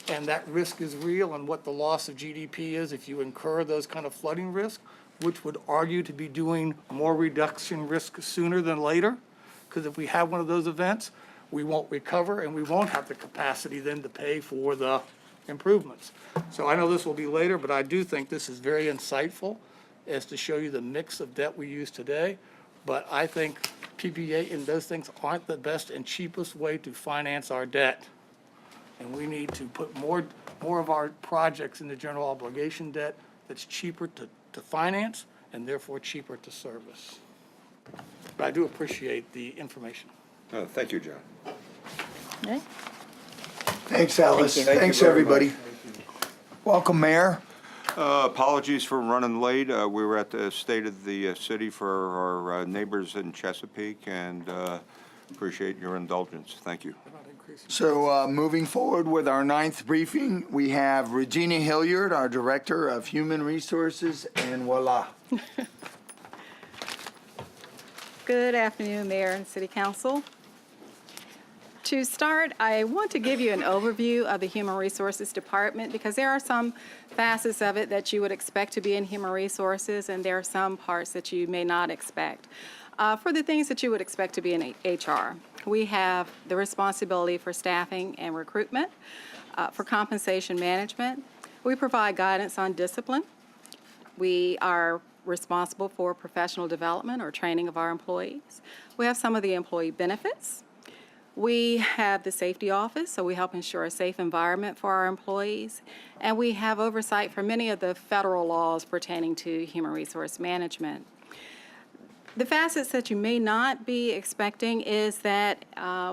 And that risk is real, and what the loss of GDP is if you incur those kind of flooding risk, which would argue to be doing more reduction risk sooner than later. Because if we have one of those events, we won't recover, and we won't have the capacity then to pay for the improvements. So I know this will be later, but I do think this is very insightful as to show you the mix of debt we use today. But I think PPA and those things aren't the best and cheapest way to finance our debt. And we need to put more of our projects in the general obligation debt that's cheaper to finance and therefore cheaper to service. But I do appreciate the information. Thank you, John. okay. Thanks, Alice. Thank you Thanks, very everybody. Welcome, Mayor. Apologies for running late. We were at the State of the City for our neighbors in Chesapeake, and appreciate your indulgence. Thank you. So moving forward with our 9th briefing, we have Regina Hilliard, our Director of Human Resources, and voila. Good afternoon, Mayor and City Council. To start, I want to give you an overview of the Human Resources Department because there are some facets of it that you would expect to be in Human Resources, and there are some parts that you may not expect. For the things that you would expect to be in HR, we have the responsibility for staffing and recruitment, for compensation management. We provide guidance on discipline. We are responsible for professional development or training of our employees. We have some of the employee benefits. We have the safety office, so we help ensure a safe environment for our employees. And we have oversight for many of the federal laws pertaining to human resource management. The facets that you may not be expecting is that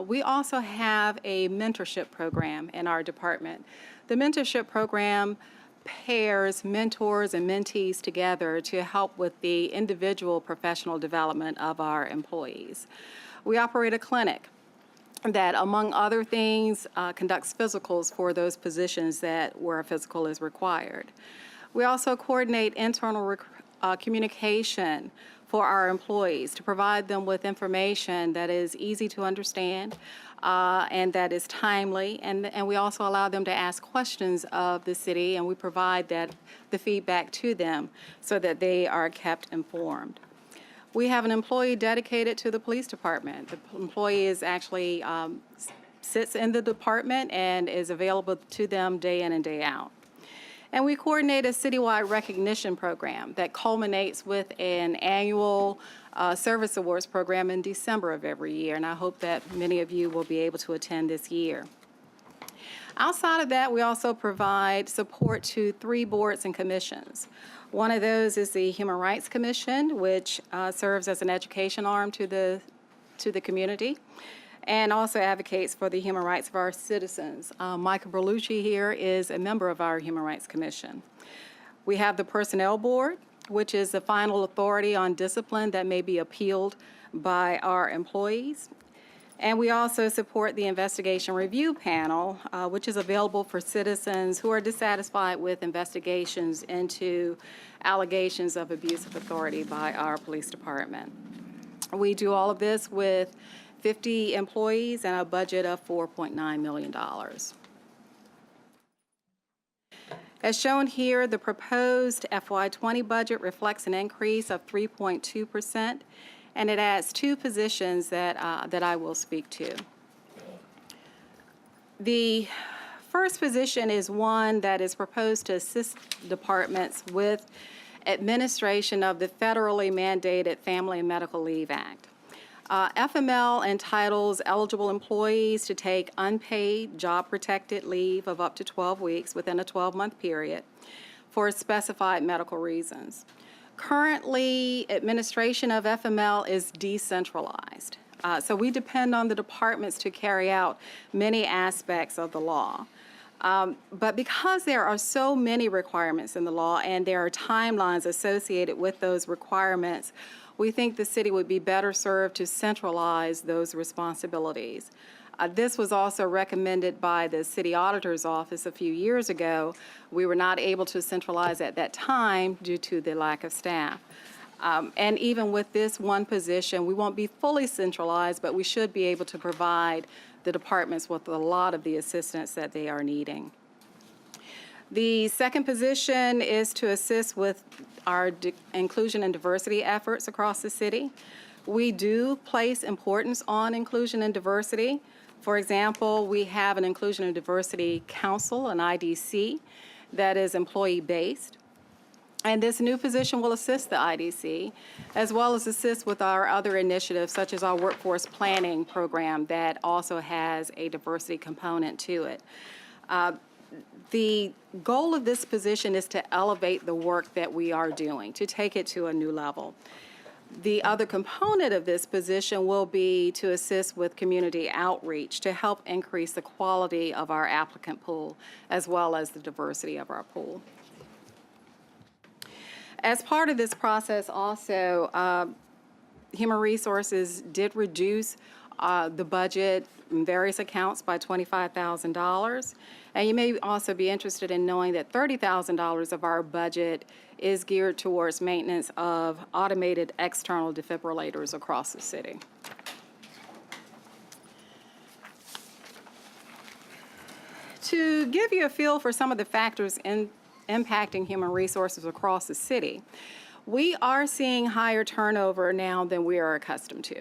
we also have a mentorship program in our department. The mentorship program pairs mentors and mentees together to help with the individual professional development of our employees. We operate a clinic that, among other things, conducts physicals for those positions where a physical is required. We also coordinate internal communication for our employees to provide them with information that is easy to understand and that is timely. And we also allow them to ask questions of the city, and we provide the feedback to them so that they are kept informed. We have an employee dedicated to the police department. The employee is actually sits in the department and is available to them day in and day out. And we coordinate a citywide recognition program that culminates with an annual service awards program in December of every year, and I hope that many of you will be able to attend this year. Outside of that, we also provide support to 3 boards and commissions. One of those is the Human Rights Commission, which serves as an education arm to the community, and also advocates for the human rights of our citizens. Micah Berlucci here is a member of our Human Rights Commission. We have the Personnel Board, which is the final authority on discipline that may be appealed by our employees. And we also support the Investigation Review Panel, which is available for citizens who are dissatisfied with investigations into allegations of abuse of authority by our police department. We do all of this with 50 employees and a budget of $4.9 million. As shown here, the proposed FY20 budget reflects an increase of 3.2%, and it adds 2 positions that I will speak to. The first position is one that is proposed to assist departments with administration of the federally mandated Family and Medical Leave Act. FML entitles eligible employees to take unpaid job-protected leave of up to 12 weeks within a 12-month period for specified medical reasons. Currently, administration of FML is decentralized, so we depend on the departments to carry out many aspects of the law. But because there are so many requirements in the law and there are timelines associated with those requirements, we think the city would be better served to centralize those responsibilities. This was also recommended by the city auditor's office a few years ago. We were not able to centralize at that time due to the lack of staff. And even with this one position, we won't be fully centralized, but we should be able to provide the departments with a lot of the assistance that they are needing. The second position is to assist with our inclusion and diversity efforts across the city. We do place importance on inclusion and diversity. For example, we have an Inclusion and Diversity Council, an IDC, that is employee-based. And this new position will assist the IDC, as well as assist with our other initiatives, such as our workforce planning program that also has a diversity component to it. The goal of this position is to elevate the work that we are doing, to take it to a new level. The other component of this position will be to assist with community outreach to help increase the quality of our applicant pool, as well as the diversity of our pool. As part of this process also, Human Resources did reduce the budget in various accounts by $25,000. And you may also be interested in knowing that $30,000 of our budget is geared towards maintenance of automated external defibrillators across the city. To give you a feel for some of the factors impacting human resources across the city, we are seeing higher turnover now than we are accustomed to.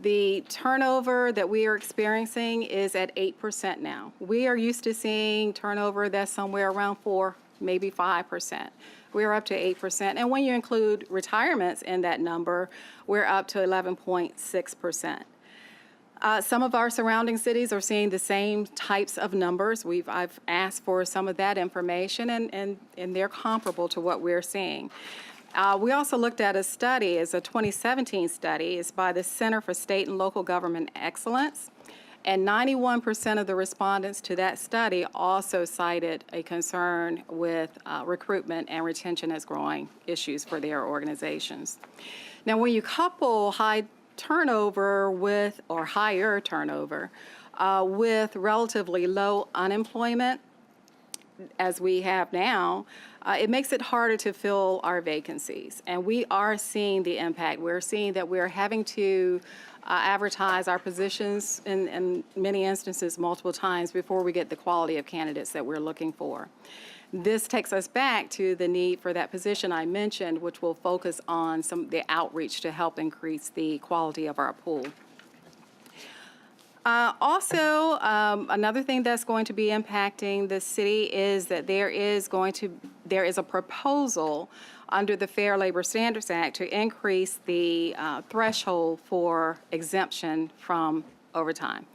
The turnover that we are experiencing is at 8% now. We are used to seeing turnover that's somewhere around 4, maybe 5%. We're up to 8%. And when you include retirements in that number, we're up to 11.6%. Some of our surrounding cities are seeing the same types of numbers. I've asked for some of that information, and they're comparable to what we're seeing. We also looked at a study, it's a 2017 study, it's by the Center for State and Local Government Excellence, and 91% of the respondents to that study also cited a concern with recruitment and retention as growing issues for their organizations. Now, when you couple high turnover with, or higher turnover, with relatively low unemployment, as we have now, it makes it harder to fill our vacancies. And we are seeing the impact. We're seeing that we're having to advertise our positions in many instances multiple times before we get the quality of candidates that we're looking for. This takes us back to the need for that position I mentioned, which will focus on the outreach to help increase the quality of our pool. Also, another thing that's going to be impacting the city is that there is a proposal under the Fair Labor Standards Act to increase the threshold for exemption from overtime.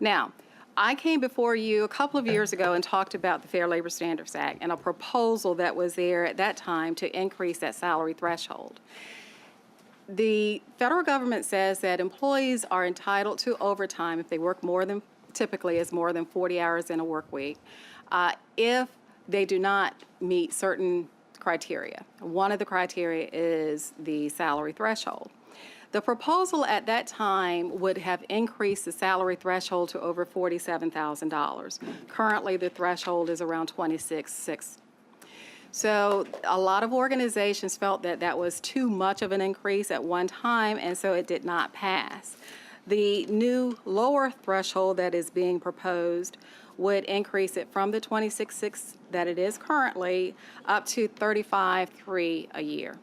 Now, I came before you a couple of years ago and talked about the Fair Labor Standards Act and a proposal that was there at that time to increase that salary threshold. The federal government says that employees are entitled to overtime if they work typically is more than 40 hours in a work week, if they do not meet certain criteria. One of the criteria is the salary threshold. The proposal at that time would have increased the salary threshold to over $47,000. Currently, the threshold is around $26,600. So a lot of organizations felt that that was too much of an increase at one time, and so it did not pass. The new lower threshold that is being proposed would increase it from the $26,600 that it is currently up to $35,300 a year.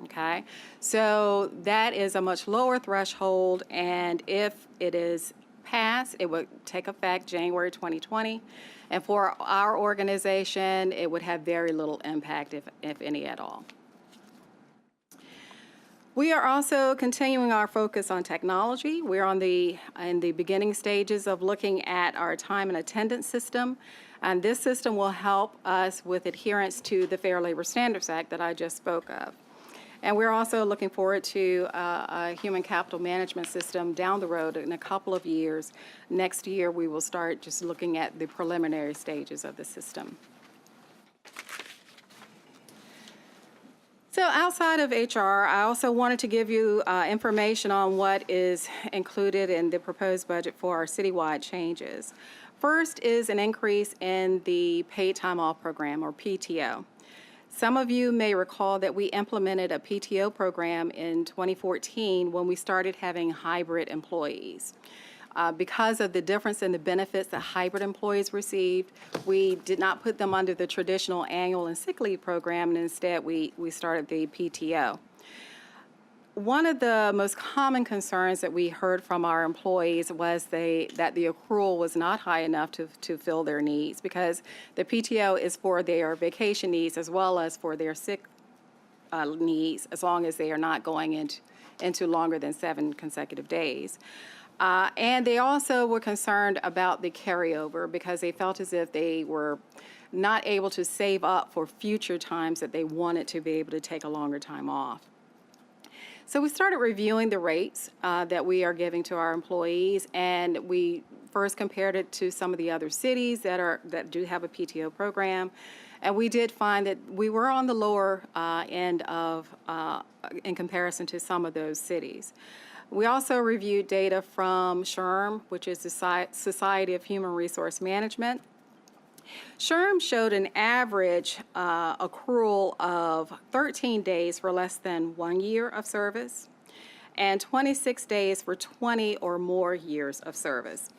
Okay, so that is a much lower threshold, and if it is passed, it would take effect January 2020. And for our organization, it would have very little impact, if any at all. We are also continuing our focus on technology. We're in the beginning stages of looking at our time and attendance system. And this system will help us with adherence to the Fair Labor Standards Act that I just spoke of. And we're also looking forward to a human capital management system down the road in a couple of years. Next year, we will start just looking at the preliminary stages of the system. So outside of HR, I also wanted to give you information on what is included in the proposed budget for our citywide changes. First is an increase in the paid time off program, or PTO. Some of you may recall that we implemented a PTO program in 2014 when we started having hybrid employees. Because of the difference in the benefits that hybrid employees received, we did not put them under the traditional annual and sick leave program, and instead we started the PTO. One of the most common concerns that we heard from our employees was that the accrual was not high enough to fill their needs, because the PTO is for their vacation needs as well as for their sick needs, as long as they are not going into longer than 7 consecutive days. And they also were concerned about the carryover, because they felt as if they were not able to save up for future times that they wanted to be able to take a longer time off. So we started reviewing the rates that we are giving to our employees, and we first compared it to some of the other cities that do have a PTO program, and we did find that we were on the lower end of in comparison to some of those cities. We also reviewed data from SHRM, which is the Society of Human Resource Management. SHRM showed an average accrual of 13 days for less than 1 year of service and 26 days for 20 or more years of service.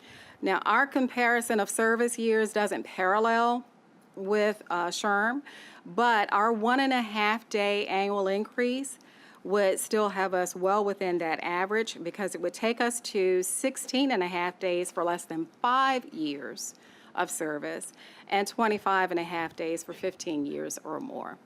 Now, our comparison of service years doesn't parallel with SHRM, but our 1.5 day annual increase would still have us well within that average, because it would take us to 16.5 days for less than 5 years of service and 25.5 days for 15 years or more.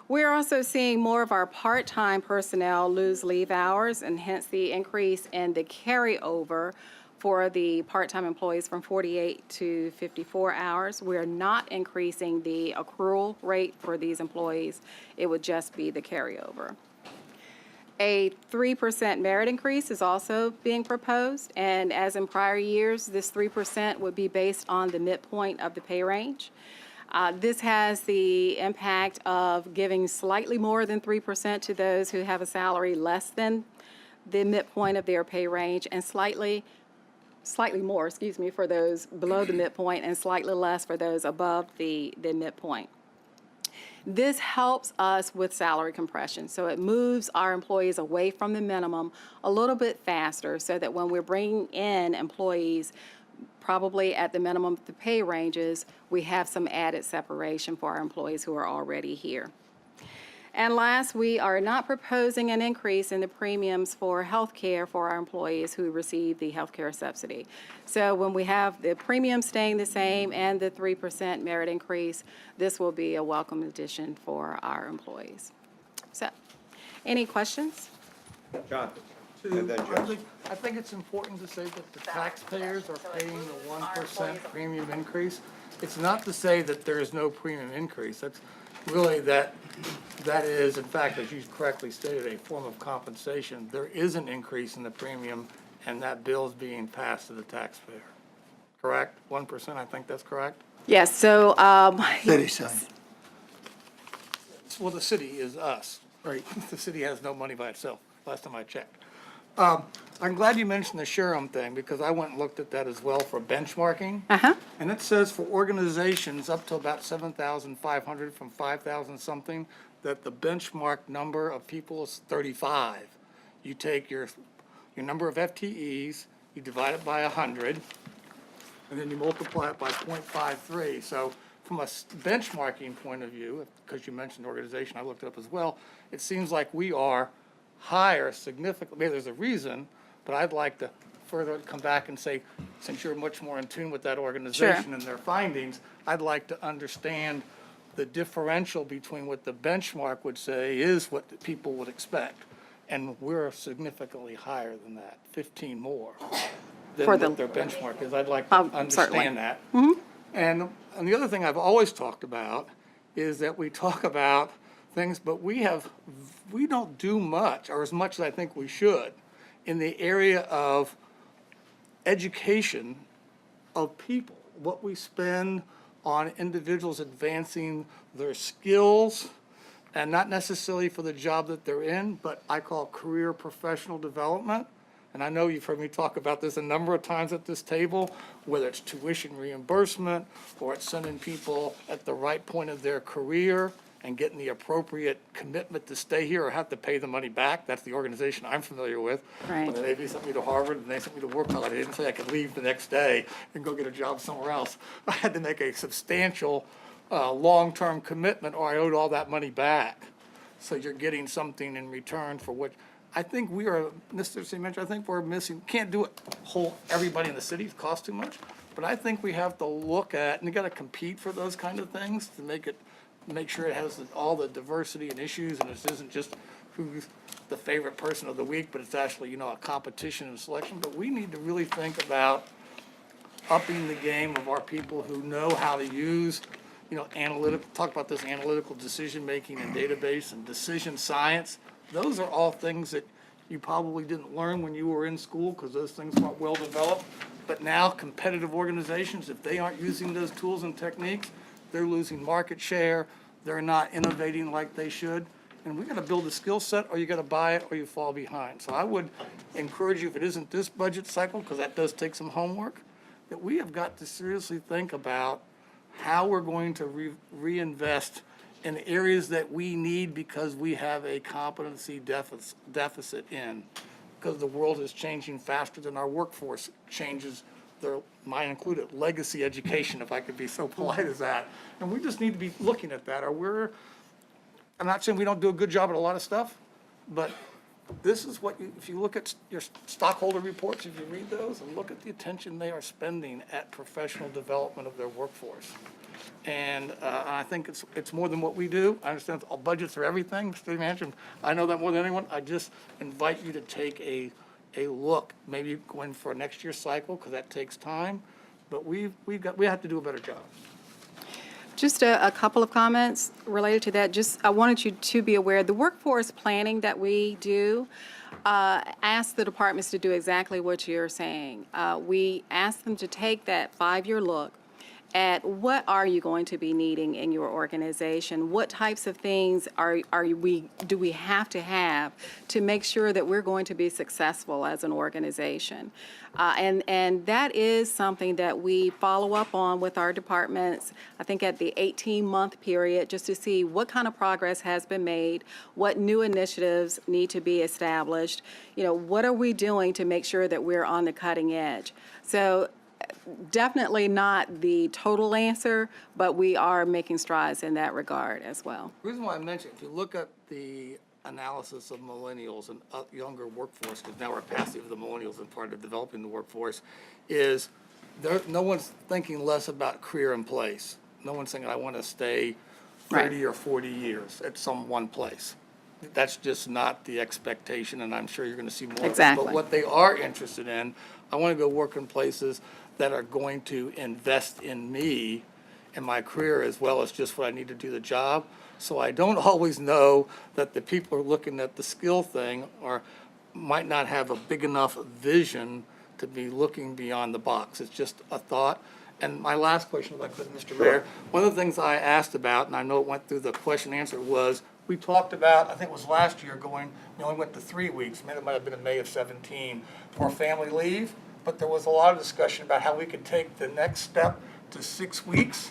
We're also seeing more of our part-time personnel lose leave hours, and hence the increase in the carryover for the part-time employees from 48 to 54 hours. We're not increasing the accrual rate for these employees. It would just be the carryover. A 3% merit increase is also being proposed, and as in prior years, this 3% would be based on the midpoint of the pay range. This has the impact of giving slightly more than 3% to those who have a salary less than the midpoint of their pay range, and slightly more, for those below the midpoint, and slightly less for those above the midpoint. This helps us with salary compression, so it moves our employees away from the minimum a little bit faster, so that when we're bringing in employees probably at the minimum of the pay ranges, we have some added separation for our employees who are already here. And last, we are not proposing an increase in the premiums for health care for our employees who receive the health care subsidy. So when we have the premium staying the same and the 3% merit increase, this will be a welcome addition for our employees. So, any questions? John? I think it's important to say that the taxpayers are paying the 1% premium increase. It's not to say that there is no premium increase. That's really that is, in fact, as you correctly stated, a form of compensation. There is an increase in the premium, and that bill is being passed to the taxpayer. Correct? 1%, I think that's correct? Yes, so, City side. Well, the city is us, right? The city has no money by itself, last time I checked. I'm glad you mentioned the Sherem thing, because I went and looked at that as well for benchmarking. And it says for organizations up to about 7,500 from 5,000 something, that the benchmark number of people is 35. You take your number of FTEs, you divide it by 100, and then you multiply it by 0.53. So from a benchmarking point of view, because you mentioned organization, I looked it up as well, it seems like we are higher significantly. Maybe there's a reason, but I'd like to further come back and say, since you're much more in tune with that organization and their findings, I'd like to understand the differential between what the benchmark would say is what the people would expect. And we're significantly higher than that, 15 more than what their benchmark is. I'd like to understand that. And the other thing I've always talked about is that we talk about things, but we don't do much, or as much as I think we should, in the area of education of people, what we spend on individuals advancing their skills, and not necessarily for the job that they're in, but I call career professional development. And I know you've heard me talk about this a number of times at this table, whether it's tuition reimbursement, or it's sending people at the right point of their career and getting the appropriate commitment to stay here or have to pay the money back. That's the organization I'm familiar with. Right. When they sent me to Harvard and they sent me to work college, they didn't say I could leave the next day and go get a job somewhere else. I had to make a substantial long-term commitment, or I owed all that money back. So you're getting something in return for what I think we are, Mr. City Manager, I think we're missing. Can't do it everybody in the city, it costs too much. But I think we have to look at, and you gotta compete for those kind of things to make sure it has all the diversity and issues, and it isn't just who's the favorite person of the week, but it's actually, a competition and selection. But we need to really think about upping the game of our people who know how to use, talk about this analytical decision-making and database and decision science. Those are all things that you probably didn't learn when you were in school, because those things weren't well developed. But now competitive organizations, if they aren't using those tools and techniques, they're losing market share, they're not innovating like they should. And we gotta build a skill set, or you gotta buy it, or you fall behind. So I would encourage you, if it isn't this budget cycle, because that does take some homework, that we have got to seriously think about how we're going to reinvest in areas that we need, because we have a competency deficit in, because the world is changing faster than our workforce changes, mine included, legacy education, if I could be so polite as that. And we just need to be looking at that. I'm not saying we don't do a good job at a lot of stuff, but this is what, if you look at your stockholder reports, if you read those, and look at the attention they are spending at professional development of their workforce. And I think it's more than what we do. I understand all budgets are everything, Mr. Manager. I know that more than anyone. I just invite you to take a a look, maybe going for next year's cycle, because that takes time, but we have to do a better job. Just a couple of comments related to that. Just, I wanted you to be aware, the workforce planning that we do, ask the departments to do exactly what you're saying. We ask them to take that 5-year look at what are you going to be needing in your organization? What types of things do we have to make sure that we're going to be successful as an organization? And that is something that we follow up on with our departments, I think at the 18-month period, just to see what kind of progress has been made, what new initiatives need to be established, what are we doing to make sure that we're on the cutting edge? So definitely not the total answer, but we are making strides in that regard as well. The reason why I mentioned, if you look at the analysis of millennials and younger workforce, because now we're passive, the millennials and part of developing the workforce, is no one's thinking less about career in place. No one's saying, I want to stay 30 or 40 years at some one place. That's just not the expectation, and I'm sure you're going to see more. Exactly. But what they are interested in, I want to go work in places that are going to invest in me and my career as well as just what I need to do the job. So I don't always know that the people who are looking at the skill thing might not have a big enough vision to be looking beyond the box. It's just a thought. And my last question, if I could, Mr. Mayor, one of the things I asked about, and I know it went through the question and answer, was we talked about, I think it was last year, we only went to 3 weeks, maybe it might have been in May of 17, for family leave. But there was a lot of discussion about how we could take the next step to 6 weeks.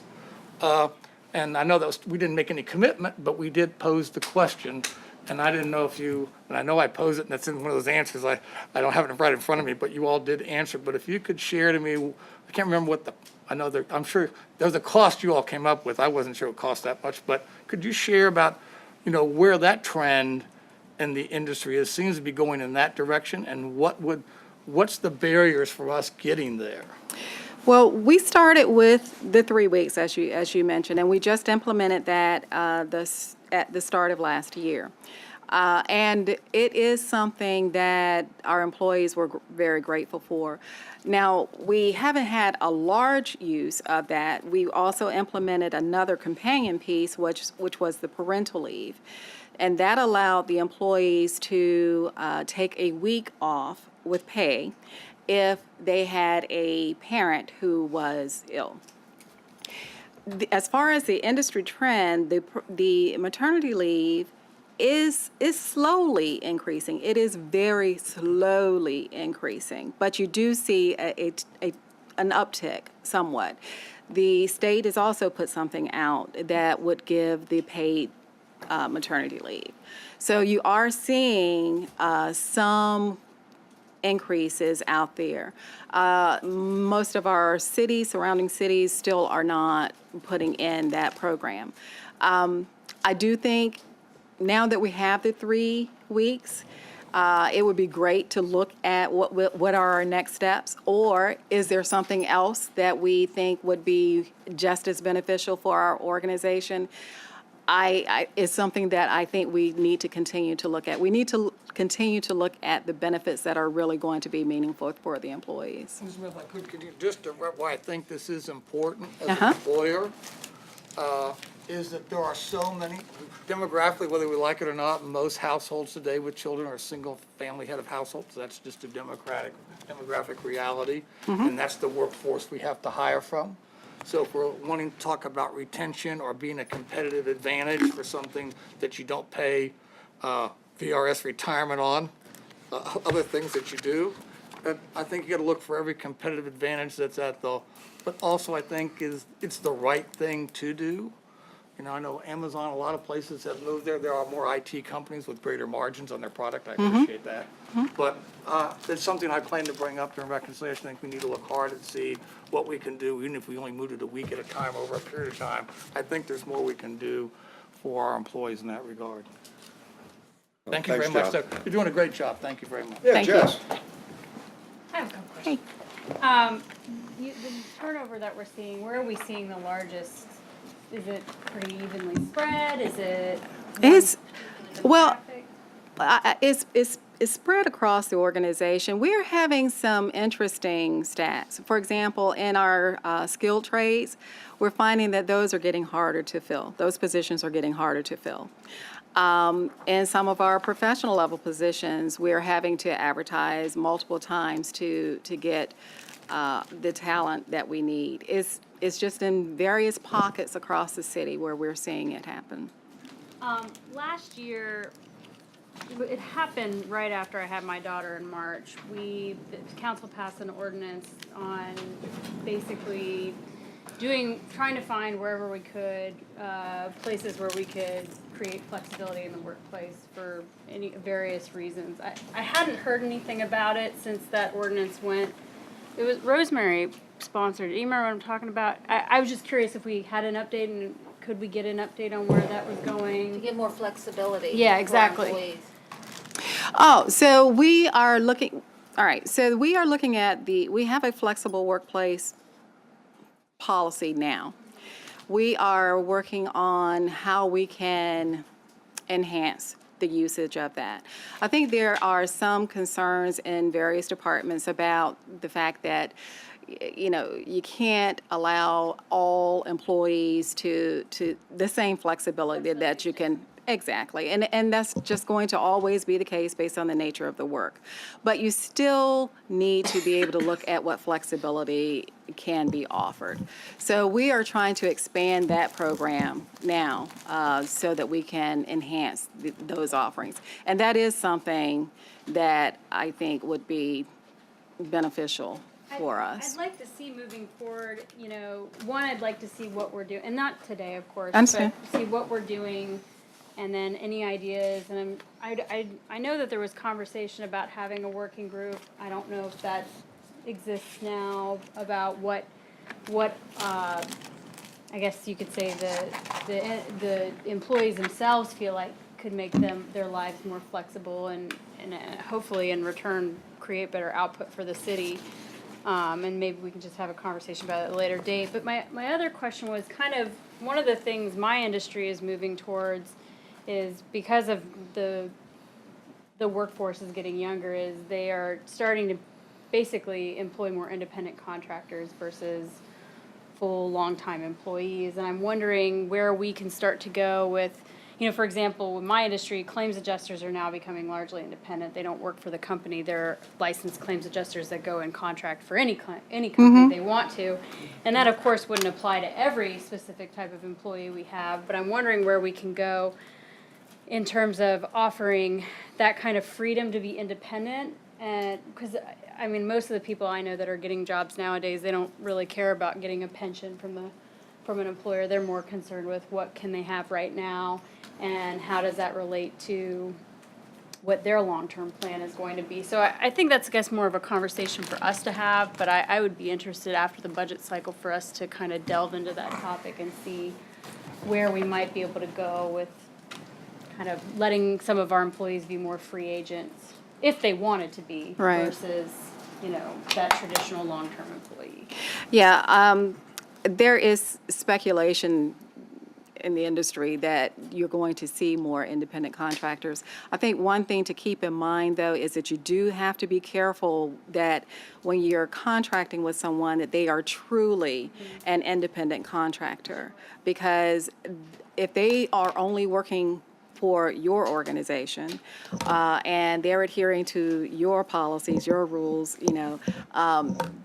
And I know we didn't make any commitment, but we did pose the question. And I didn't know if and I know I posed it, and that's in one of those answers. I don't have it right in front of me, but you all did answer. But if you could share to me, I can't remember I'm sure there was a cost you all came up with. I wasn't sure it cost that much, but could you share about, where that trend in the industry is, seems to be going in that direction, and what's the barriers for us getting there? Well, we started with the 3 weeks, as you mentioned, and we just implemented that at the start of last year. And it is something that our employees were very grateful for. Now, we haven't had a large use of that. We also implemented another companion piece, which was the parental leave. And that allowed the employees to take a week off with pay if they had a parent who was ill. As far as the industry trend, the maternity leave is slowly increasing. It is very slowly increasing, but you do see an uptick somewhat. The state has also put something out that would give the paid maternity leave. So you are seeing some increases out there. Most of our surrounding cities still are not putting in that program. I do think now that we have the 3 weeks, it would be great to look at what are our next steps, or is there something else that we think would be just as beneficial for our organization? It's something that I think we need to continue to look at. We need to continue to look at the benefits that are really going to be meaningful for the employees. Ms. Smith, could you just direct why I think this is important as an employer, is that there are so many, demographically, whether we like it or not, most households today with children are single family head of households. That's just a demographic reality, and that's the workforce we have to hire from. So if we're wanting to talk about retention or being a competitive advantage for something that you don't pay VRS retirement on, other things that you do, I think you got to look for every competitive advantage that's but also I think it's the right thing to do. I know Amazon, a lot of places have moved there. There are more IT companies with greater margins on their product. I appreciate that. But it's something I plan to bring up during reconciliation. I think we need to look hard and see what we can do, even if we only move it a week at a time over a period of time. I think there's more we can do for our employees in that regard. Thank you very much. So you're doing a great job. Thank you very much. Yeah, Jess. I have a couple questions. The turnover that we're seeing, where are we seeing the largest? Is it pretty evenly spread? Is it? It's it's spread across the organization. We're having some interesting stats. For example, in our skilled trades, we're finding that those are getting harder to fill. Those positions are getting harder to fill. In some of our professional level positions, we're having to advertise multiple times to get the talent that we need. It's just in various pockets across the city where we're seeing it happen. Last year, it happened right after I had my daughter in March. The council passed an ordinance on basically trying to find wherever we could, places where we could create flexibility in the workplace for any various reasons. I hadn't heard anything about it since that ordinance went. It was Rosemary sponsored. Do you remember what I'm talking about? I was just curious if we had an update and could we get an update on where that was going? To get more flexibility. Yeah, for our exactly. employees. Oh, so we are looking, all right, so we are looking at we have a flexible workplace policy now. We are working on how we can enhance the usage of that. I think there are some concerns in various departments about the fact that, you know, you can't allow all employees to the same flexibility that you can. Exactly, and that's just going to always be the case based on the nature of the work. But you still need to be able to look at what flexibility can be offered. So we are trying to expand that program now so that we can enhance those offerings. And that is something that I think would be beneficial for us. I'd like to see moving forward, you know, I'd like to see what we're doing, and not today, of course, Understand. but see what we're doing. And then any ideas, and I know that there was conversation about having a working group. I don't know if that exists now about what I guess you could say the employees themselves feel like could make their lives more flexible and hopefully in return create better output for the city. And maybe we can just have a conversation about it at a later date. But my other question was kind of one of the things my industry is moving towards is because of the workforce is getting younger, is they are starting to basically employ more independent contractors versus full long-time employees. And I'm wondering where we can start to go with, you know, for example, in my industry, claims adjusters are now becoming largely independent. They don't work for the company. They're licensed claims adjusters that go and contract for any company they want to. And that, of course, wouldn't apply to every specific type of employee we have. But I'm wondering where we can go in terms of offering that kind of freedom to be independent. And because, I mean, most of the people I know that are getting jobs nowadays, they don't really care about getting a pension from an employer. They're more concerned with what can they have right now and how does that relate to what their long-term plan is going to be. So I think that's, I guess, more of a conversation for us to have, but I would be interested after the budget cycle for us to kind of delve into that topic and see where we might be able to go with kind of letting some of our employees be more free agents, if they wanted to be, Right. versus, you know, that traditional long-term employee. Yeah, there is speculation in the industry that you're going to see more independent contractors. I think one thing to keep in mind, though, is that you do have to be careful that when you're contracting with someone, that they are truly an independent contractor. Because if they are only working for your organization, and they're adhering to your policies, your rules, you know,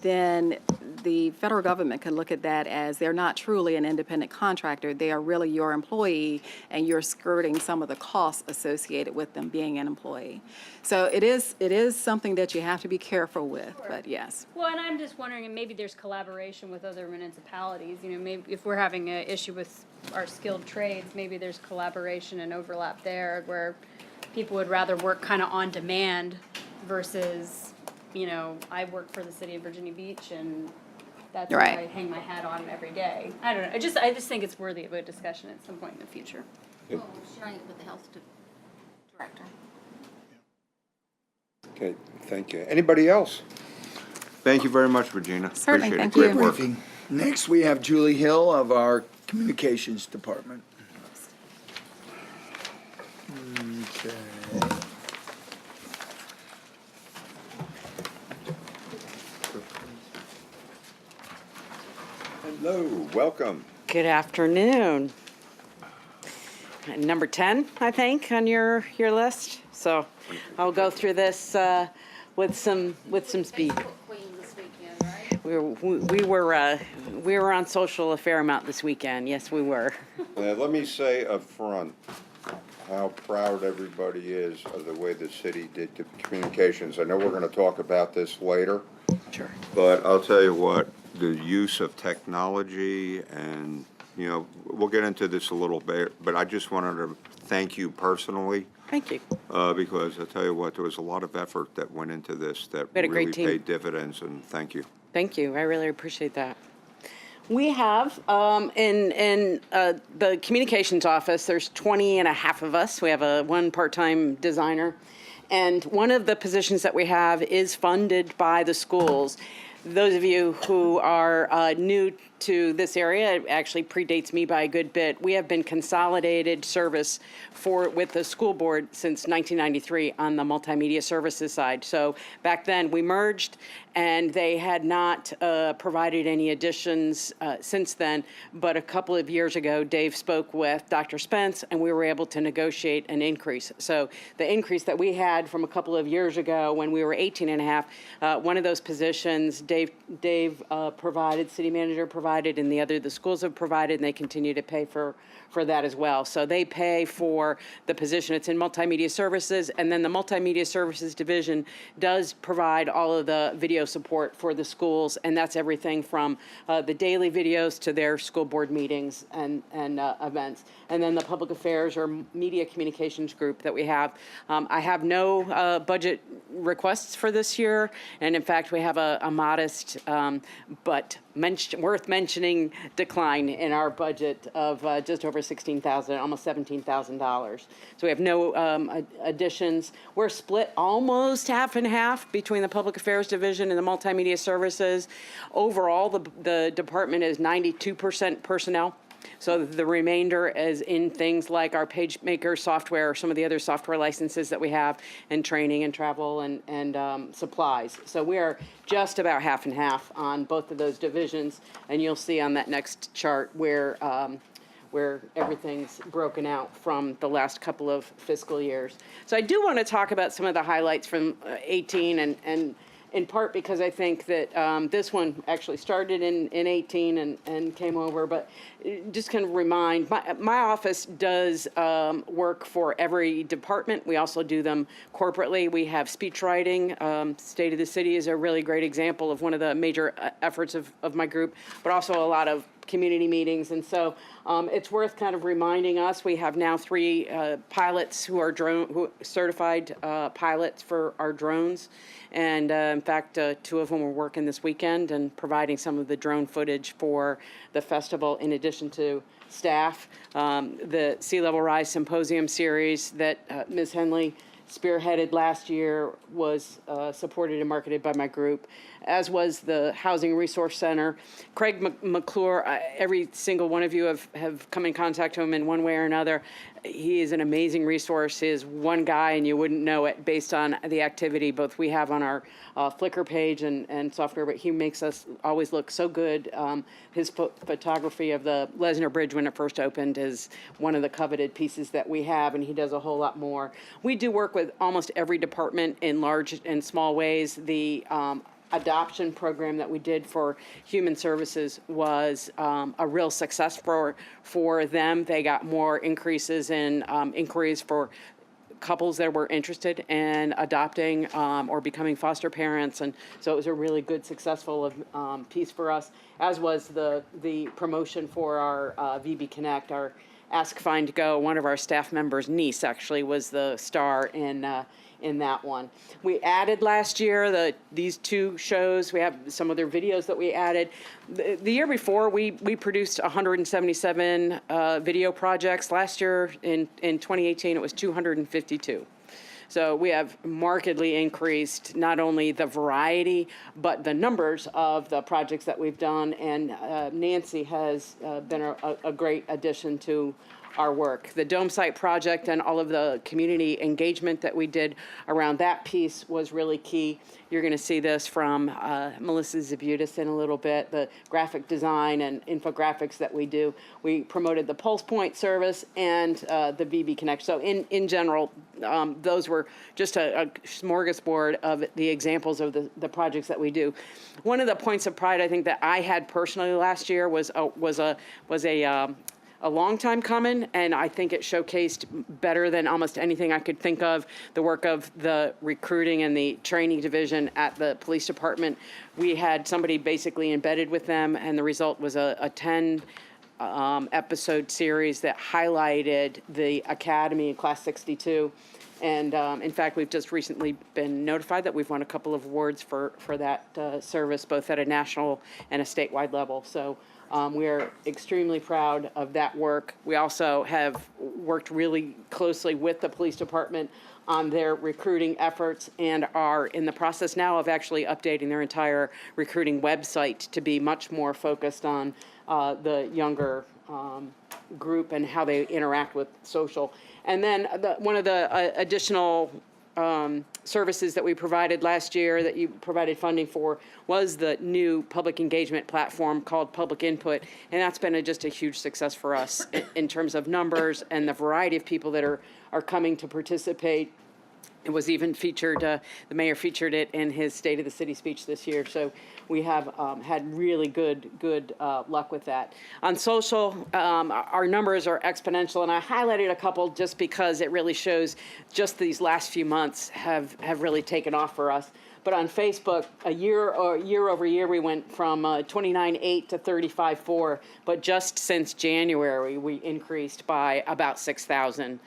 then the federal government can look at that as they're not truly an independent contractor. They are really your employee, and you're skirting some of the costs associated with them being an employee. So it is something that you have to be careful with, but yes. Well, and I'm just wondering, and maybe there's collaboration with other municipalities, you know, maybe if we're having an issue with our skilled trades, maybe there's collaboration and overlap there where people would rather work kind of on demand versus, you know, I work for the city of Virginia Beach and that's what I hang my hat on every day. I don't know. I just think it's worthy of a discussion at some point in the future. Well, sharing it with the health director. Okay, thank you. Anybody else? Thank you very much, Regina. Certainly, Appreciate thank it. Great you. work. Briefing. Next, we have Julie Hill of our Communications Department. Okay. Hello, welcome. Good afternoon. Number 10, I think, on your list. So I'll go through this with some speed. We were on social a fair amount this weekend. Yes, we were. Let me say up front how proud everybody is of the way the city did the communications. I know we're going to talk about this later. Sure. But I'll tell you what, the use of technology and, you know, we'll get into this a little bit, but I just wanted to thank you personally. Thank you. Because I'll tell you what, there was a lot of effort that went into this that We had a really great team. paid dividends, and thank you. Thank you. I really appreciate that. We have, in the communications office, there's 20 and a half of us. We have one part-time designer. And one of the positions that we have is funded by the schools. Those of you who are new to this area, it actually predates me by a good bit. We have been consolidated service with the school board since 1993 on the multimedia services side. So back then we merged, and they had not provided any additions since then. But a couple of years ago, Dave spoke with Dr. Spence, and we were able to negotiate an increase. So the increase that we had from a couple of years ago when we were 18 and a half, one of those positions, Dave provided, city manager provided, and the other the schools have provided, and they continue to pay for that as well. So they pay for the position. It's in multimedia services, and then the multimedia services division does provide all of the video support for the schools, and that's everything from the daily videos to their school board meetings and events. And then the public affairs or media communications group that we have. I have no budget requests for this year, and in fact, we have a modest but worth mentioning decline in our budget of just over $16,000, almost $17,000. So we have no additions. We're split almost half and half between the Public Affairs Division and the Multimedia Services. Overall, the department is 92% personnel. So the remainder is in things like our PageMaker software or some of the other software licenses that we have, and training and travel and supplies. So we are just about half and half on both of those divisions, and you'll see on that next chart where everything's broken out from the last couple of fiscal years. So I do want to talk about some of the highlights from 18 and in part because I think that this one actually started in 18 and came over, but just kind of remind, my office does work for every department. We also do them corporately. We have speech writing. State of the City is a really great example of one of the major efforts of my group, but also a lot of community meetings. And so it's worth kind of reminding us, we have now 3 pilots who are certified pilots for our drones. And in fact, 2 of them were working this weekend and providing some of the drone footage for the festival in addition to staff. The Sea Level Rise Symposium series that Ms. Henley spearheaded last year was supported and marketed by my group, as was the Housing Resource Center. Craig McClure, every single one of you have come in contact with him in one way or another. He is an amazing resource. He is one guy, and you wouldn't know it based on the activity both we have on our Flickr page and software, but he makes us always look so good. His photography of the Lesnar Bridge when it first opened is one of the coveted pieces that we have, and he does a whole lot more. We do work with almost every department in large and small ways. The adoption program that we did for Human Services was a real success for them. They got more increases in inquiries for couples that were interested in adopting or becoming foster parents, and so it was a really good, successful piece for us, as was the promotion for our VB Connect, our Ask, Find, Go. One of our staff members' niece actually was the star in that one. We added last year these 2 shows. We have some other videos that we added. The year before, we produced 177 video projects. Last year, in 2018, it was 252. So we have markedly increased not only the variety, but the numbers of the projects that we've done. And Nancy has been a great addition to our work. The dome site project and all of the community engagement that we did around that piece was really key. You're going to see this from Melissa Zabutis in a little bit, the graphic design and infographics that we do. We promoted the Pulse Point service and the VB Connect. So in general, those were just a smorgasbord of the examples of the projects that we do. One of the points of pride I think that I had personally last year was a long time coming, and I think it showcased better than almost anything I could think of the work of the recruiting and the training division at the police department. We had somebody basically embedded with them, and the result was a 10 episode series that highlighted the academy in Class 62. And in fact, we've just recently been notified that we've won a couple of awards for that service, both at a national and a statewide level. So we are extremely proud of that work. We also have worked really closely with the police department on their recruiting efforts and are in the process now of actually updating their entire recruiting website to be much more focused on the younger group and how they interact with social. And then one of the additional services that we provided last year that you provided funding for was the new public engagement platform called Public Input, and that's been just a huge success for us in terms of numbers and the variety of people that are coming to participate. It was even featured, the mayor featured it in his State of the City speech this year. So we have had really good luck with that. On social, our numbers are exponential, and I highlighted a couple just because it really shows just these last few months have really taken off for us. But on Facebook, year over year, we went from 29.8 to 35.4. But just since January, we increased by about 6,000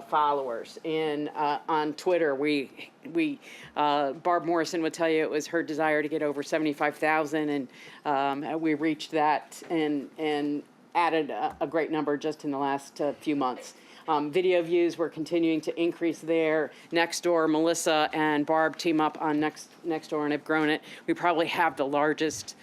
followers. And on Twitter, Barb Morrison would tell you it was her desire to get over 75,000, and we reached that and added a great number just in the last few months. Video views, we're continuing to increase there. Nextdoor, Melissa and Barb team up on Nextdoor and have grown it. We probably have the largest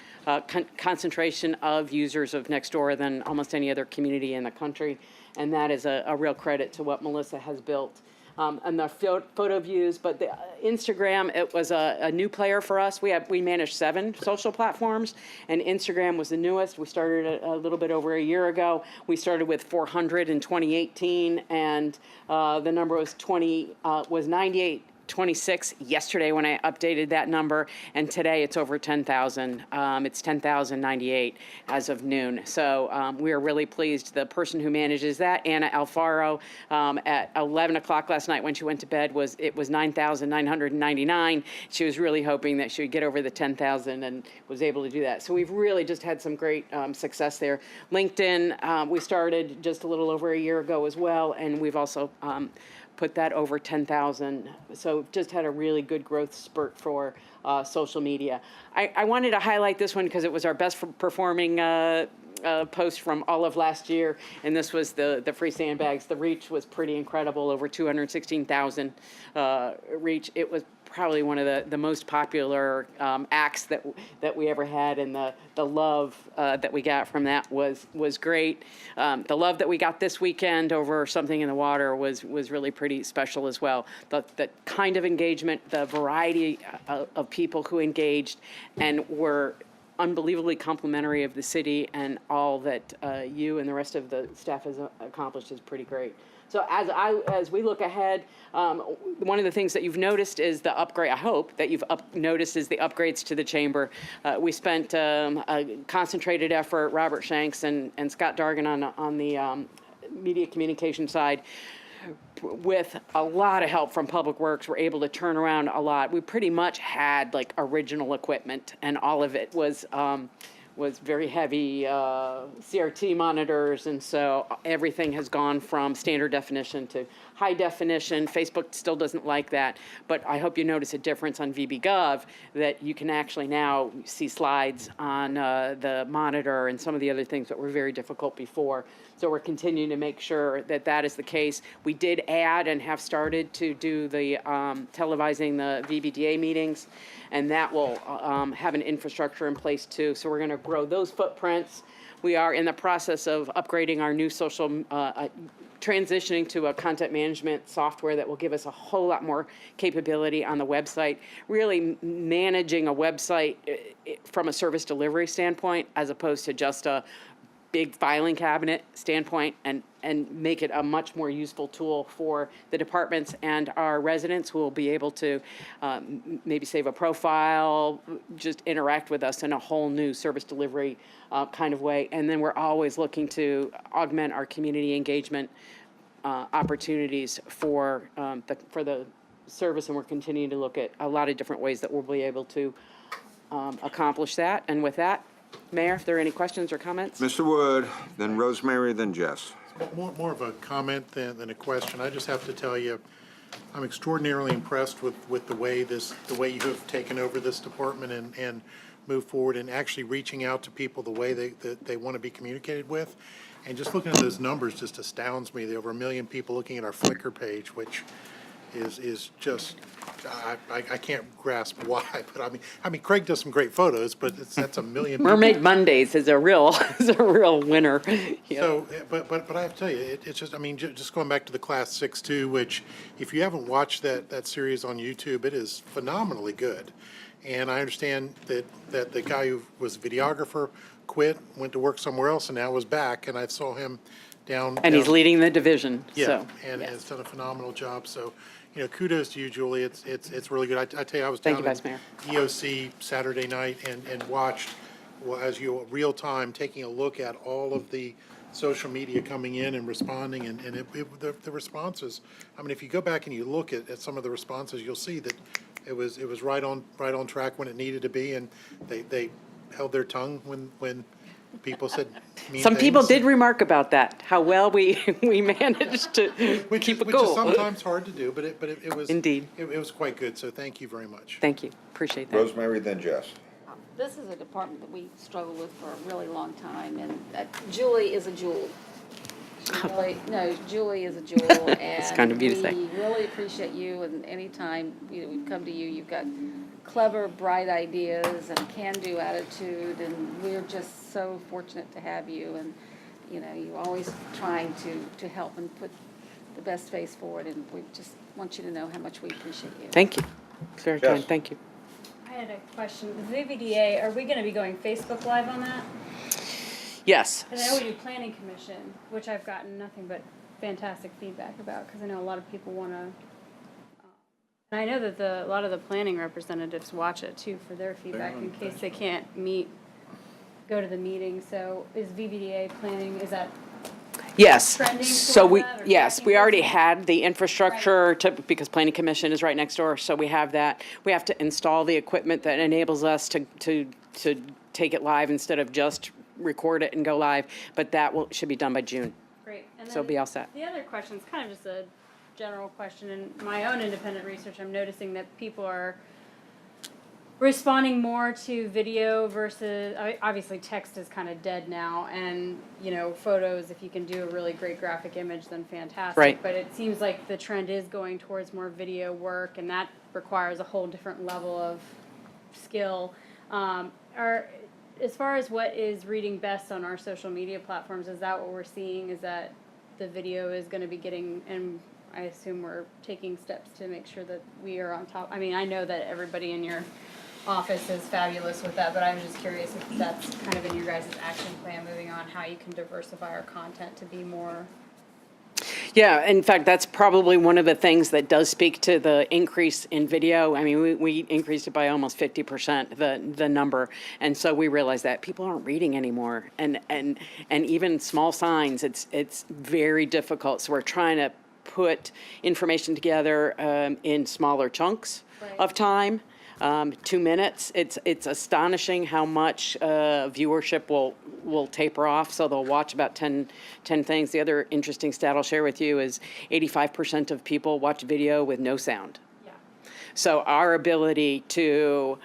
concentration of users of Nextdoor than almost any other community in the country, and that is a real credit to what Melissa has built. And the photo views, but the Instagram, it was a new player for us. We manage 7 social platforms, and Instagram was the newest. We started a little bit over a year ago. We started with 400 in 2018, and the number was 98.26 yesterday when I updated that number, and today it's over 10,000. It's 10,098 as of noon. So we are really pleased. The person who manages that, Anna Alfaro, at 11 o'clock last night when she went to bed, it was 9,999. She was really hoping that she would get over the 10,000 and was able to do that. So we've really just had some great success there. LinkedIn, we started just a little over a year ago as well, and we've also put that over 10,000. So just had a really good growth spurt for social media. I wanted to highlight this one because it was our best performing post from all of last year, and this was the free sandbags. The reach was pretty incredible, over 216,000 reach. It was probably one of the most popular acts that we ever had, and the love that we got from that was great. The love that we got this weekend over Something in the Water was really pretty special as well. The kind of engagement, the variety of people who engaged and were unbelievably complimentary of the city and all that you and the rest of the staff has accomplished is pretty great. So as we look ahead, one of the things that you've noticed is the upgrade. I hope that you've noticed is the upgrades to the chamber. We spent a concentrated effort, Robert Shanks and Scott Dargan on the media communication side, with a lot of help from Public Works. We're able to turn around a lot. We pretty much had like original equipment, and all of it was very heavy CRT monitors, and so everything has gone from standard definition to high definition. Facebook still doesn't like that, but I hope you notice a difference on VB.gov that you can actually now see slides on the monitor and some of the other things that were very difficult before. So we're continuing to make sure that that is the case. We did add and have started to do the televising the VBDA meetings, and that will have an infrastructure in place too. So we're going to grow those footprints. We are in the process of upgrading our new transitioning to a content management software that will give us a whole lot more capability on the website, really managing a website from a service delivery standpoint as opposed to just a big filing cabinet standpoint, and make it a much more useful tool for the departments and our residents who will be able to maybe save a profile, just interact with us in a whole new service delivery kind of way. And then we're always looking to augment our community engagement opportunities for the service, and we're continuing to look at a lot of different ways that we'll be able to accomplish that. And with that, Mayor, if there are any questions or comments? Mr. Wood, then Rosemary, then Jess. More of a comment than a question. I just have to tell you, I'm extraordinarily impressed with the way you have taken over this department and moved forward and actually reaching out to people the way they want to be communicated with. And just looking at those numbers just astounds me. There are over 1 million people looking at our Flickr page, which is just, I can't grasp why, but I mean, Craig does some great photos, but that's 1 million people. Mermaid Mondays is a real winner. Yeah. So, but I have to tell you, it's just, I mean, just going back to the Class 6-2, which if you haven't watched that series on YouTube, it is phenomenally good. And I understand that the guy who was a videographer quit, went to work somewhere else, and now is back, and I saw him down. And he's leading the division. Yeah, so, and yes. has done a phenomenal job. So, you know, kudos to you, Julie. It's really good. I tell you, I was Thank down you, Vice Mayor. in EOC Saturday night and watched, well, as you real time, taking a look at all of the social media coming in and responding, and the responses. I mean, if you go back and you look at some of the responses, you'll see that it was right on track when it needed to be, and they held their tongue when people said mean Some people things. did remark about that, how well we managed to keep it Which cool. is sometimes hard to do, but it was Indeed. it was quite good. So thank you very much. Thank you. Appreciate that. Rosemary, then Jess. This is a department that we struggle with for a really long time, and Julie is a jewel. Julie is a jewel, and It's kind of you to say. we really appreciate you, and anytime, we come to you, you've got clever, bright ideas and a can-do attitude, and we're just so fortunate to have you, and, you're always trying to help and put the best face forward, and we just want you to know how much we appreciate you. Thank you. It's very Yes. kind. Thank you. I had a question. The VBDA, are we going to be going Facebook Live on that? Yes. And I know we do Planning Commission, which I've gotten nothing but fantastic feedback about, because I know a lot of people want to. And I know that a lot of the planning representatives watch it too for their feedback in case they can't go to the meeting. So is VBDA planning, is that Yes. trending So towards we, that, or yes, tracking we already towards had the infrastructure because Planning Commission is right next door, so we have that. We have to install the equipment that enables us to take it live instead of just record it and go live, but that should be done by June. Great. And So then be all set. The other question is kind of just a general question. In my own independent research, I'm noticing that people are responding more to video versus, obviously text is kind of dead now, and, photos, if you can do a really great graphic image, then fantastic. Right. But it seems like the trend is going towards more video work, and that requires a whole different level of skill. As far as what is reading best on our social media platforms, is that what we're seeing? Is that the video is going to be getting, and I assume we're taking steps to make sure that we are on top. I mean, I know that everybody in your office is fabulous with that, but I'm just curious if that's kind of in your guys' action plan moving on, how you can diversify our content to be more. Yeah, in fact, that's probably one of the things that does speak to the increase in video. I mean, we increased it by almost 50%, the number, and so we realized that people aren't reading anymore, and even small signs, it's very difficult. So we're trying to put information together in smaller chunks of time. 2 minutes. It's astonishing how much viewership will taper off. So they'll watch about 10 things. The other interesting stat I'll share with you is 85% of people watch video with no sound. Yeah. So our ability to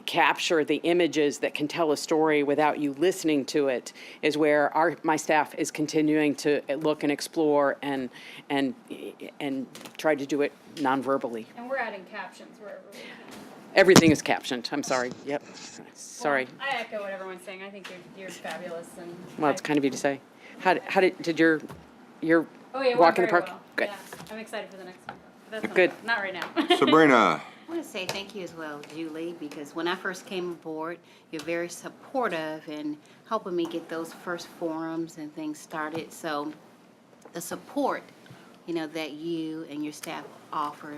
capture the images that can tell a story without you listening to it is where my staff is continuing to look and explore and try to do it non-verbally. And we're adding captions wherever we can. Everything is captioned. I'm sorry. Yep. Sorry. Well, I echo what everyone's saying. I think you're fabulous and. Well, it's kind of you to say. How did your Oh, yeah, it walk went in the very park? well. Good. Yeah, I'm excited for the next one. But that's Good. Not right now. Sabrina, I want to say thank you as well, Julie, because when I first came aboard, you're very supportive in helping me get those first forums and things started. So the support, that you and your staff offer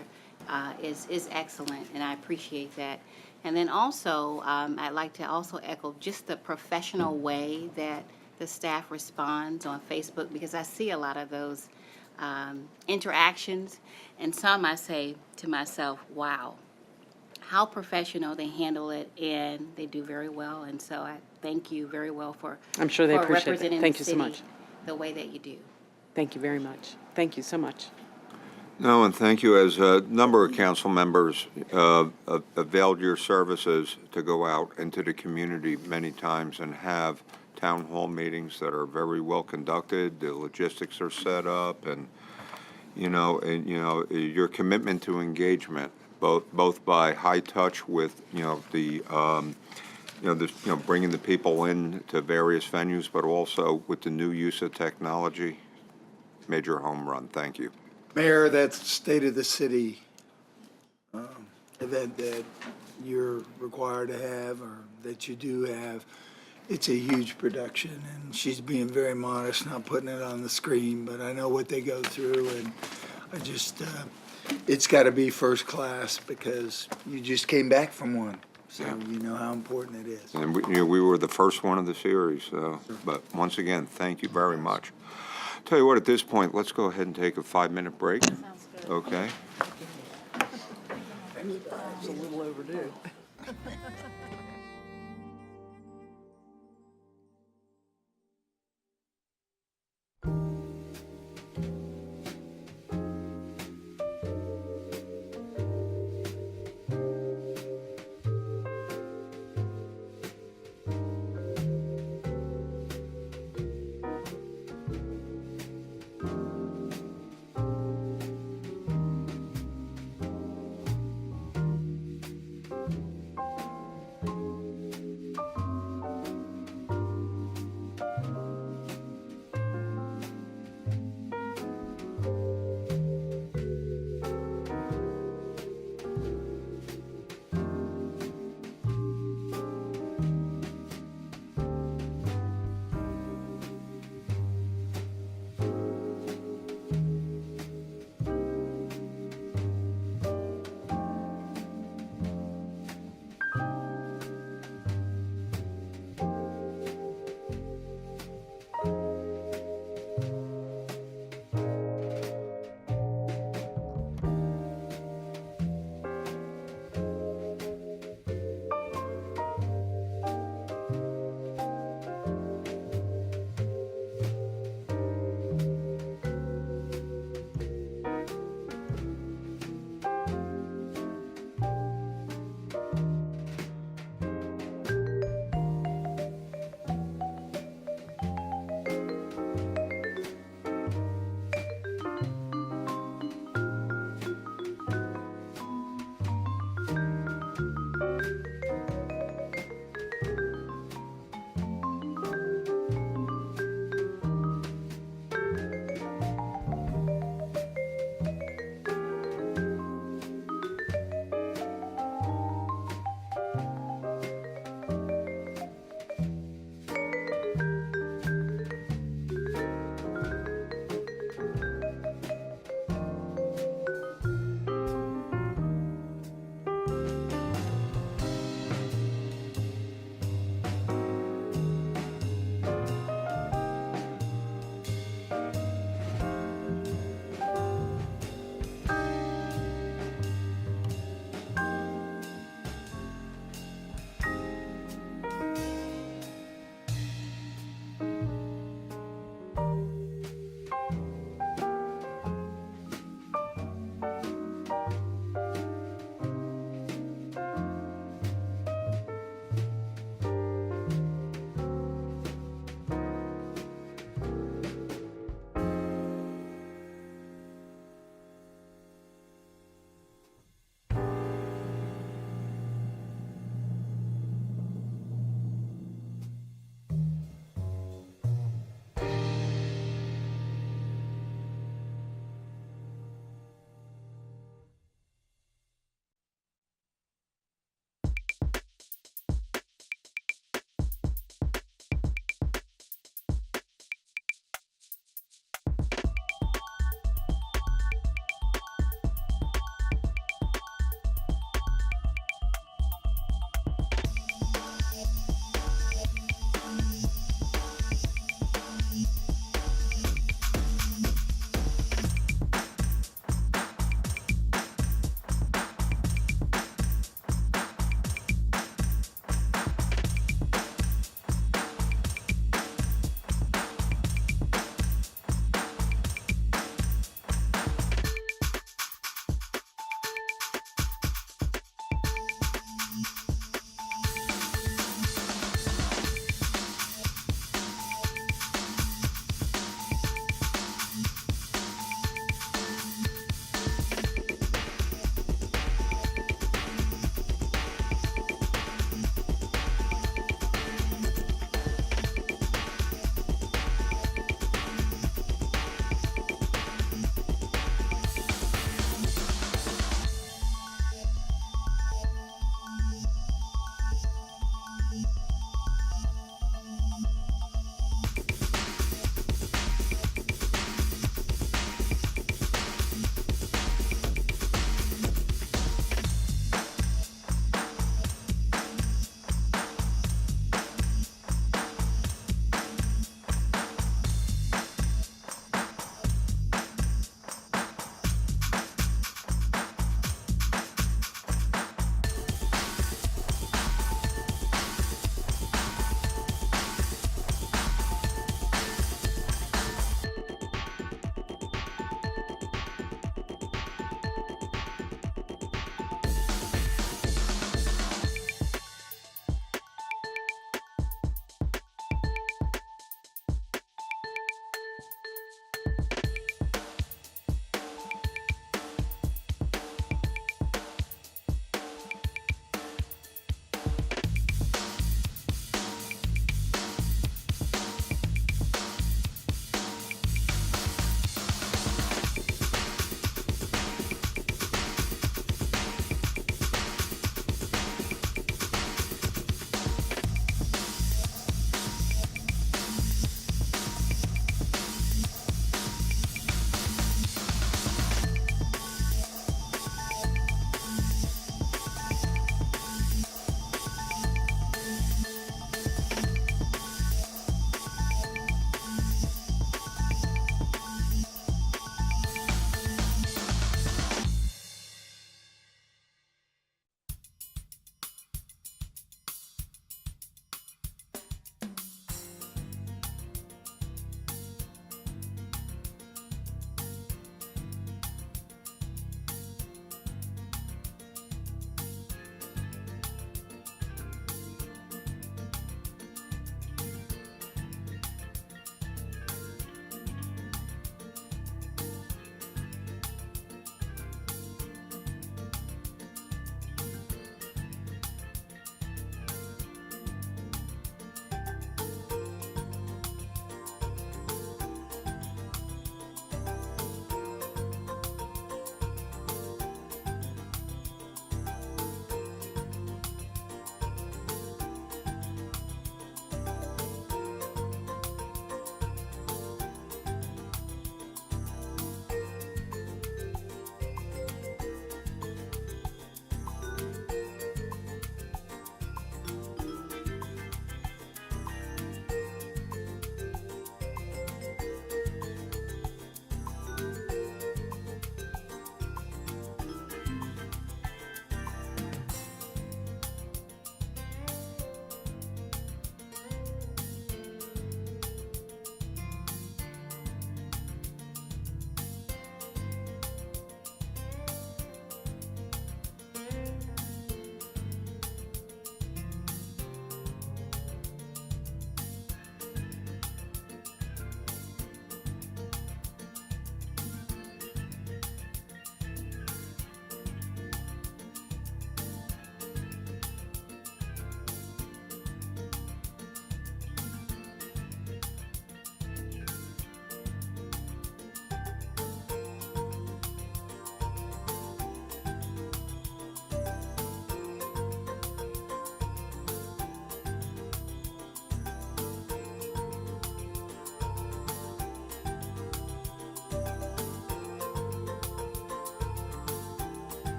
is excellent, and I appreciate that. And then also, I'd like to also echo just the professional way that the staff responds on Facebook, because I see a lot of those interactions, and some I say to myself, wow, how professional they handle it, and they do very well. And so I thank you very well for I'm sure they for appreciate it. representing Thank the you so city much. the way that you do. Thank you very much. Thank you so much. no, and thank you. As a number of council members availed your services to go out into the community many times and have town hall meetings that are very well conducted. The logistics are set up, and your commitment to engagement, both by high touch with bringing the people in to various venues, but also with the new use of technology. Major home run. Thank you. Mayor, that State of the City event that you're required to have, or that you do have, it's a huge production, and she's being very modest, not putting it on the screen, but I know what they go through, and I just, it's got to be first class, because you just came back from one, so you know how important it is. And we were the first one of the series, but once again, thank you very much. Tell you what, at this point, let's go ahead and take a 5-minute break. Sounds good. Okay. It's a little overdue.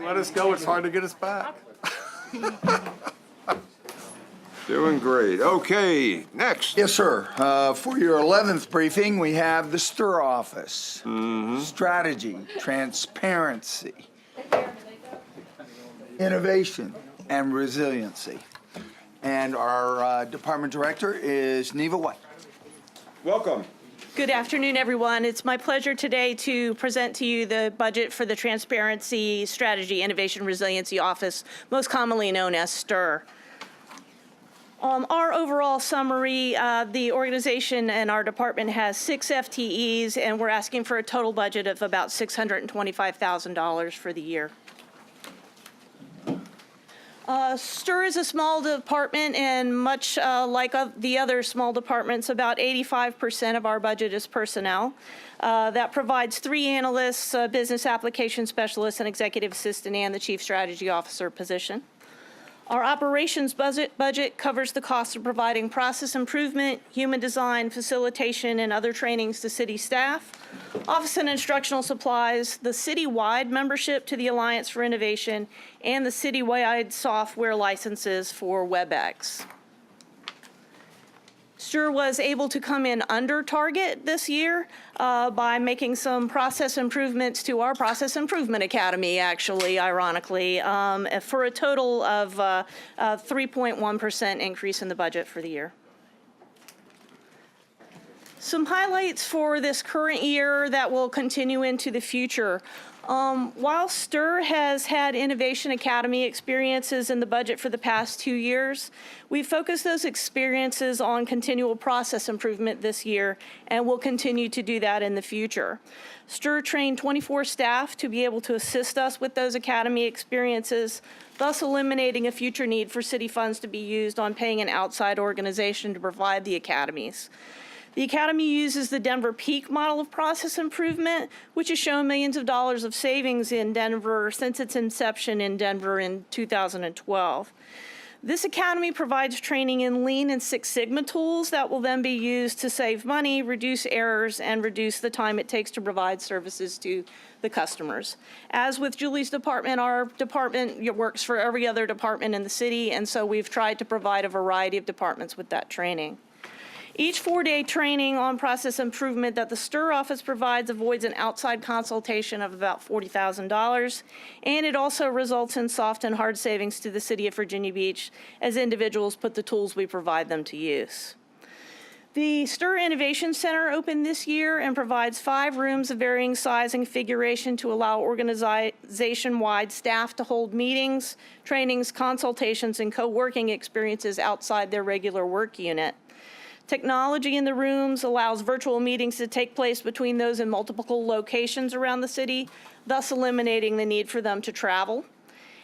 Let us go, it's hard to get us back. Doing great. Okay, next. Yes, sir. For your 11th briefing, we have the STIR office. Strategy, transparency, innovation, and resiliency. And our department director is Neva White. Welcome. Good afternoon, everyone. It's my pleasure today to present to you the budget for the Transparency, Strategy, Innovation, Resiliency Office, most commonly known as STIR. Our overall summary, the organization and our department has 6 FTEs, and we're asking for a total budget of about $625,000 for the year. STIR is a small department, and much like the other small departments, about 85% of our budget is personnel. That provides 3 analysts, a business application specialist, an executive assistant, and the chief strategy officer position. Our operations budget covers the cost of providing process improvement, human design, facilitation, and other trainings to city staff, office and instructional supplies, the city-wide membership to the Alliance for Innovation, and the city-wide software licenses for WebEx. STIR was able to come in under target this year by making some process improvements to our Process Improvement Academy, actually, ironically, for a total of 3.1% increase in the budget for the year. Some highlights for this current year that will continue into the future. While STIR has had Innovation Academy experiences in the budget for the past 2 years, we focused those experiences on continual process improvement this year, and will continue to do that in the future. STIR trained 24 staff to be able to assist us with those academy experiences, thus eliminating a future need for city funds to be used on paying an outside organization to provide the academies. The Academy uses the Denver Peak model of process improvement, which has shown millions of dollars of savings in Denver since its inception in Denver in 2012. This Academy provides training in Lean and Six Sigma tools that will then be used to save money, reduce errors, and reduce the time it takes to provide services to the customers. As with Julie's department, our department works for every other department in the city, and so we've tried to provide a variety of departments with that training. Each 4-day training on process improvement that the STIR office provides avoids an outside consultation of about $40,000, and it also results in soft and hard savings to the city of Virginia Beach as individuals put the tools we provide them to use. The STIR Innovation Center opened this year and provides 5 rooms of varying size and configuration to allow organization-wide staff to hold meetings, trainings, consultations, and co-working experiences outside their regular work unit. Technology in the rooms allows virtual meetings to take place between those in multiple locations around the city, thus eliminating the need for them to travel.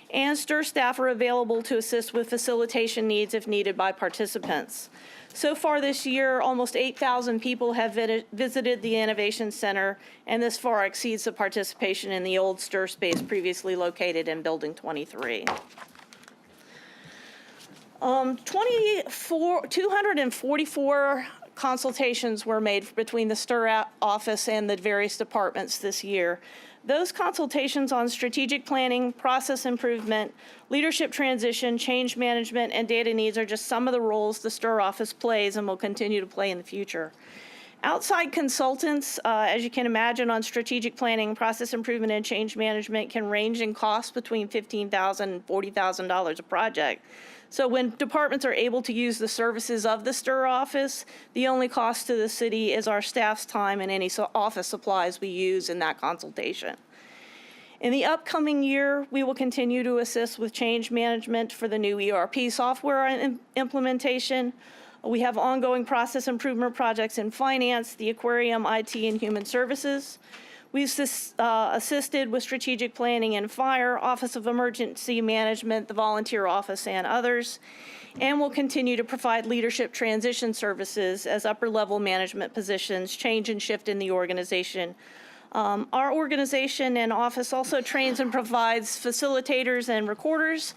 And STIR staff are available to assist with facilitation needs if needed by participants. So far this year, almost 8,000 people have visited the Innovation Center, and this far exceeds the participation in the old STIR space previously located in Building 23. 244 consultations were made between the STIR office and the various departments this year. Those consultations on strategic planning, process improvement, leadership transition, change management, and data needs are just some of the roles the STIR office plays and will continue to play in the future. Outside consultants, as you can imagine, on strategic planning, process improvement, and change management can range in cost between $15,000 and $40,000 a project. So when departments are able to use the services of the STIR office, the only cost to the city is our staff's time and any office supplies we use in that consultation. In the upcoming year, we will continue to assist with change management for the new ERP software implementation. We have ongoing process improvement projects in finance, the aquarium, IT, and human services. We've assisted with strategic planning in fire, Office of Emergency Management, the volunteer office, and others. And we'll continue to provide leadership transition services as upper-level management positions change and shift in the organization. Our organization and office also trains and provides facilitators and recorders,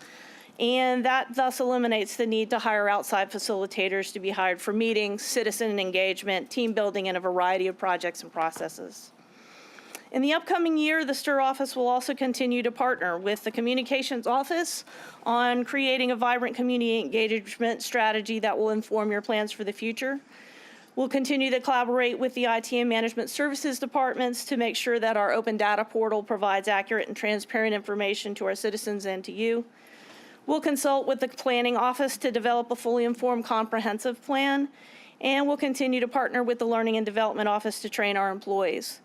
and that thus eliminates the need to hire outside facilitators to be hired for meetings, citizen engagement, team building, and a variety of projects and processes. In the upcoming year, the STIR office will also continue to partner with the Communications Office on creating a vibrant community engagement strategy that will inform your plans for the future. We'll continue to collaborate with the IT and Management Services departments to make sure that our open data portal provides accurate and transparent information to our citizens and to you. We'll consult with the Planning Office to develop a fully informed comprehensive plan, and we'll continue to partner with the Learning and Development Office to train our employees.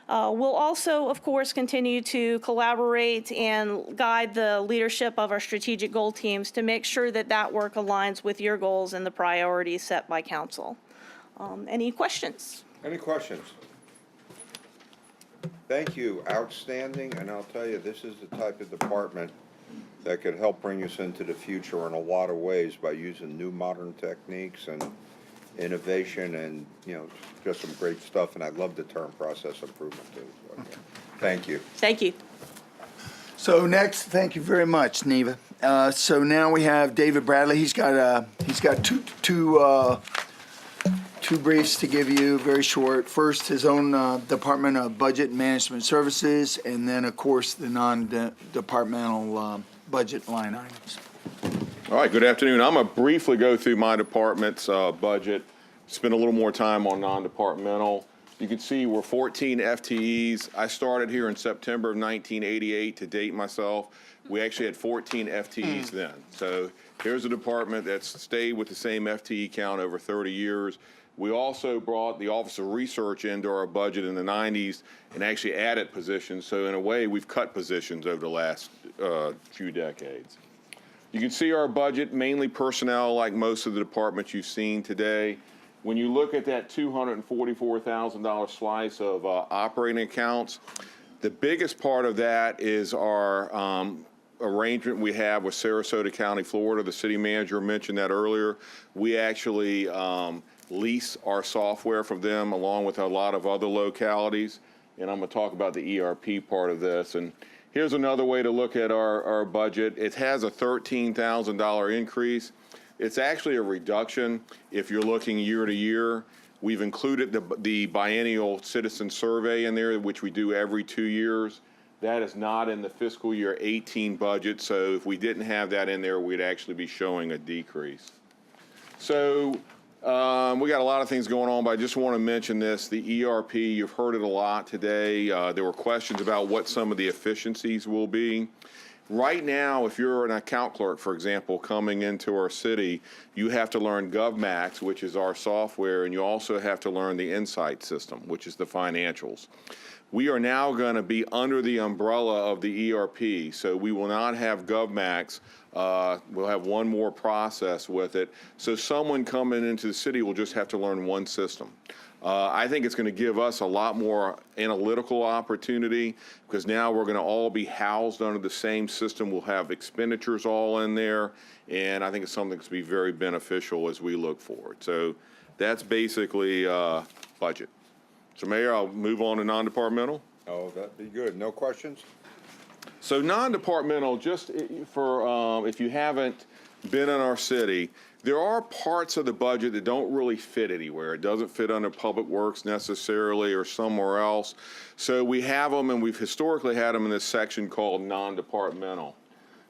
We'll also, of course, continue to collaborate and guide the leadership of our strategic goal teams to make sure that that work aligns with your goals and the priorities set by council. Any questions? Any questions? Thank you, outstanding, and I'll tell you, this is the type of department that could help bring us into the future in a lot of ways by using new modern techniques and innovation and, just some great stuff, and I love the term process improvement too. So, thank you. Thank you. So next, thank you very much, Neva. So now we have David Bradley. He's got two briefs to give you, very short. First, his own Department of Budget and Management Services, and then, of course, the non-departmental budget line items. All right, good afternoon. I'm going to briefly go through my department's budget, spend a little more time on non-departmental. You can see we're 14 FTEs. I started here in September of 1988 to date myself. We actually had 14 FTEs then. So here's a department that's stayed with the same FTE count over 30 years. We also brought the Office of Research into our budget in the 90s and actually added positions. So in a way, we've cut positions over the last few decades. You can see our budget, mainly personnel, like most of the departments you've seen today. When you look at that $244,000 slice of operating accounts, the biggest part of that is our arrangement we have with Sarasota County, Florida. The city manager mentioned that earlier. We actually lease our software from them along with a lot of other localities. And I'm going to talk about the ERP part of this. And here's another way to look at our budget. It has a $13,000 increase. It's actually a reduction if you're looking year to year. We've included the biennial citizen survey in there, which we do every 2 years. That is not in the fiscal year 18 budget, so if we didn't have that in there, we'd actually be showing a decrease. So we got a lot of things going on, but I just want to mention this, the ERP, you've heard it a lot today. There were questions about what some of the efficiencies will be. Right now, if you're an account clerk, for example, coming into our city, you have to learn GovMax, which is our software, and you also have to learn the Insight system, which is the financials. We are now going to be under the umbrella of the ERP, so we will not have GovMax. We'll have one more process with it. So someone coming into the city will just have to learn one system. I think it's going to give us a lot more analytical opportunity because now we're going to all be housed under the same system. We'll have expenditures all in there, and I think it's something that's going to be very beneficial as we look forward. So that's basically budget. So Mayor, I'll move on to non-departmental. Oh, that'd be good. No questions? So non-departmental, just for if you haven't been in our city, there are parts of the budget that don't really fit anywhere. It doesn't fit under Public Works necessarily or somewhere else. So we have them, and we've historically had them in this section called non-departmental.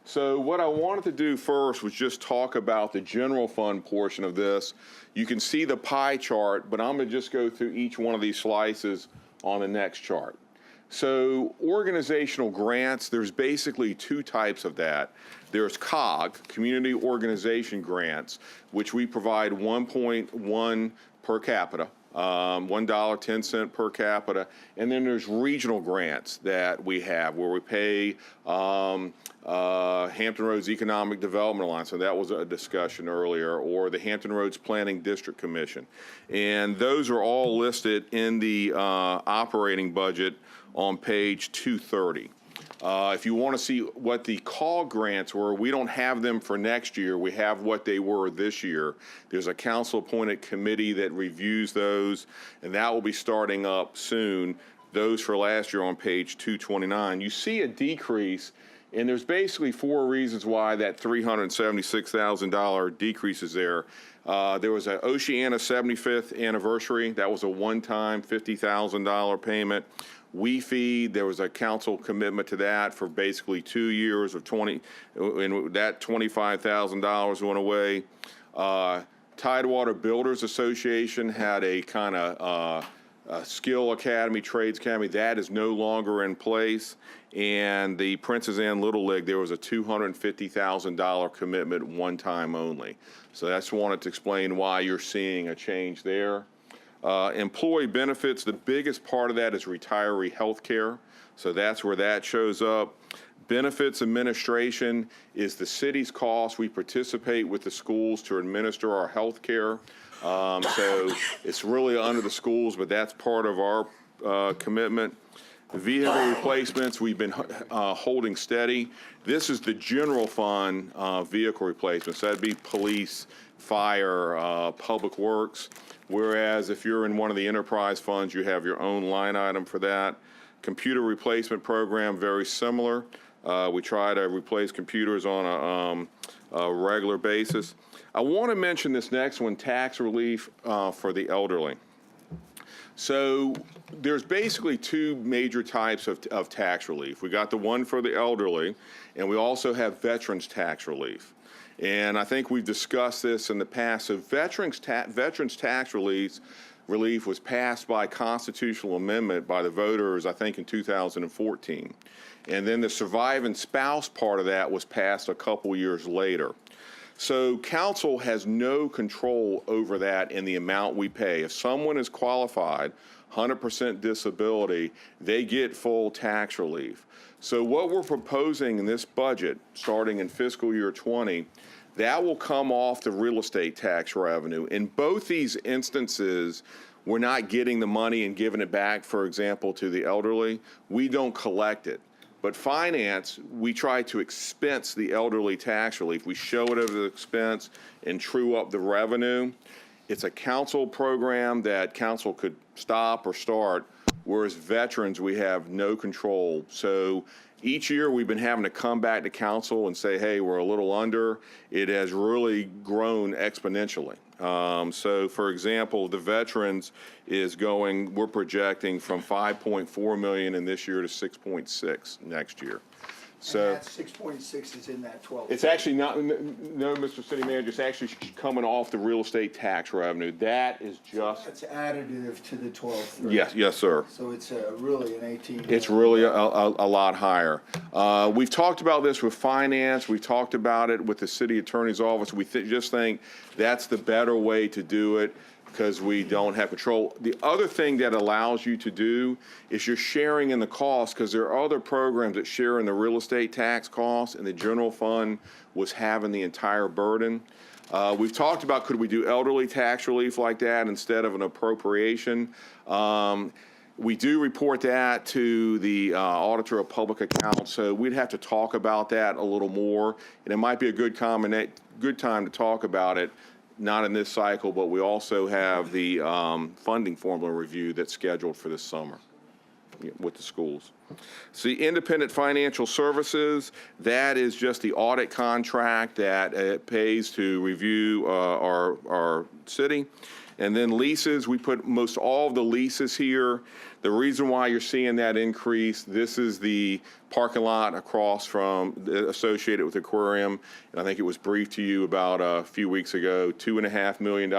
So what I wanted to do first was just talk about the general fund portion of this. You can see the pie chart, but I'm going to just go through each one of these slices on the next chart. So organizational grants, there's basically two types of that. There's COG, Community Organization Grants, which we provide 1.1 per capita, $1.10 per capita. And then there's regional grants that we have where we pay Hampton Roads Economic Development Alliance, so that was a discussion earlier, or the Hampton Roads Planning District Commission. And those are all listed in the operating budget on page 230. If you want to see what the call grants were, we don't have them for next year. We have what they were this year. There's a council-appointed committee that reviews those, and that will be starting up soon. Those for last year on page 229. You see a decrease, and there's basically four reasons why that $376,000 decrease is there. There was an Oceana 75th anniversary. That was a one-time $50,000 payment. We Feed, there was a council commitment to that for basically 2 years of 20, and that $25,000 went away. Tidewater Builders Association had a kind of skill academy, trades academy. That is no longer in place. And the Princess Anne Little League, there was a $250,000 commitment one time only. So that's wanted to explain why you're seeing a change there. Employee benefits, the biggest part of that is retiree health care. So that's where that shows up. Benefits administration is the city's cost. We participate with the schools to administer our health care. So it's really under the schools, but that's part of our commitment. Vehicle replacements, we've been holding steady. This is the general fund vehicle replacements. That'd be police, fire, public works. Whereas if you're in one of the enterprise funds, you have your own line item for that. Computer replacement program, very similar. We try to replace computers on a regular basis. I want to mention this next one, tax relief for the elderly. So there's basically two major types of tax relief. We got the one for the elderly, and we also have veterans tax relief. And I think we've discussed this in the past. So veterans tax relief was passed by constitutional amendment by the voters, I think, in 2014. And then the surviving spouse part of that was passed a couple years later. So council has no control over that and the amount we pay. If someone is qualified, 100% disability, they get full tax relief. So what we're proposing in this budget, starting in fiscal year 20, that will come off the real estate tax revenue. In both these instances, we're not getting the money and giving it back, for example, to the elderly. We don't collect it. But finance, we try to expense the elderly tax relief. We show it as an expense and true up the revenue. It's a council program that council could stop or start, whereas veterans, we have no control. So each year we've been having to come back to council and say, hey, we're a little under. It has really grown exponentially. So for example, the veterans is going, we're projecting from 5.4 million in this year to 6.6 next year. So And that 6.6 is in that 12. it's actually not, no, Mr. City Manager, it's actually coming off the real estate tax revenue. That is just. It's additive to the 12. Yes, sir. So it's really an 18. It's really a lot higher. We've talked about this with finance. We've talked about it with the city attorney's office. We just think that's the better way to do it because we don't have control. The other thing that allows you to do is you're sharing in the cost because there are other programs that share in the real estate tax costs, and the general fund was having the entire burden. We've talked about could we do elderly tax relief like that instead of an appropriation. We do report that to the Auditor of Public Accounts, so we'd have to talk about that a little more, and it might be a good time to talk about it, not in this cycle, but we also have the funding formula review that's scheduled for this summer with the schools. See, independent financial services, that is just the audit contract that it pays to review our city. And then leases, we put most all of the leases here. The reason why you're seeing that increase, this is the parking lot across from, associated with the aquarium. And I think it was briefed to you about a few weeks ago, $2.5 million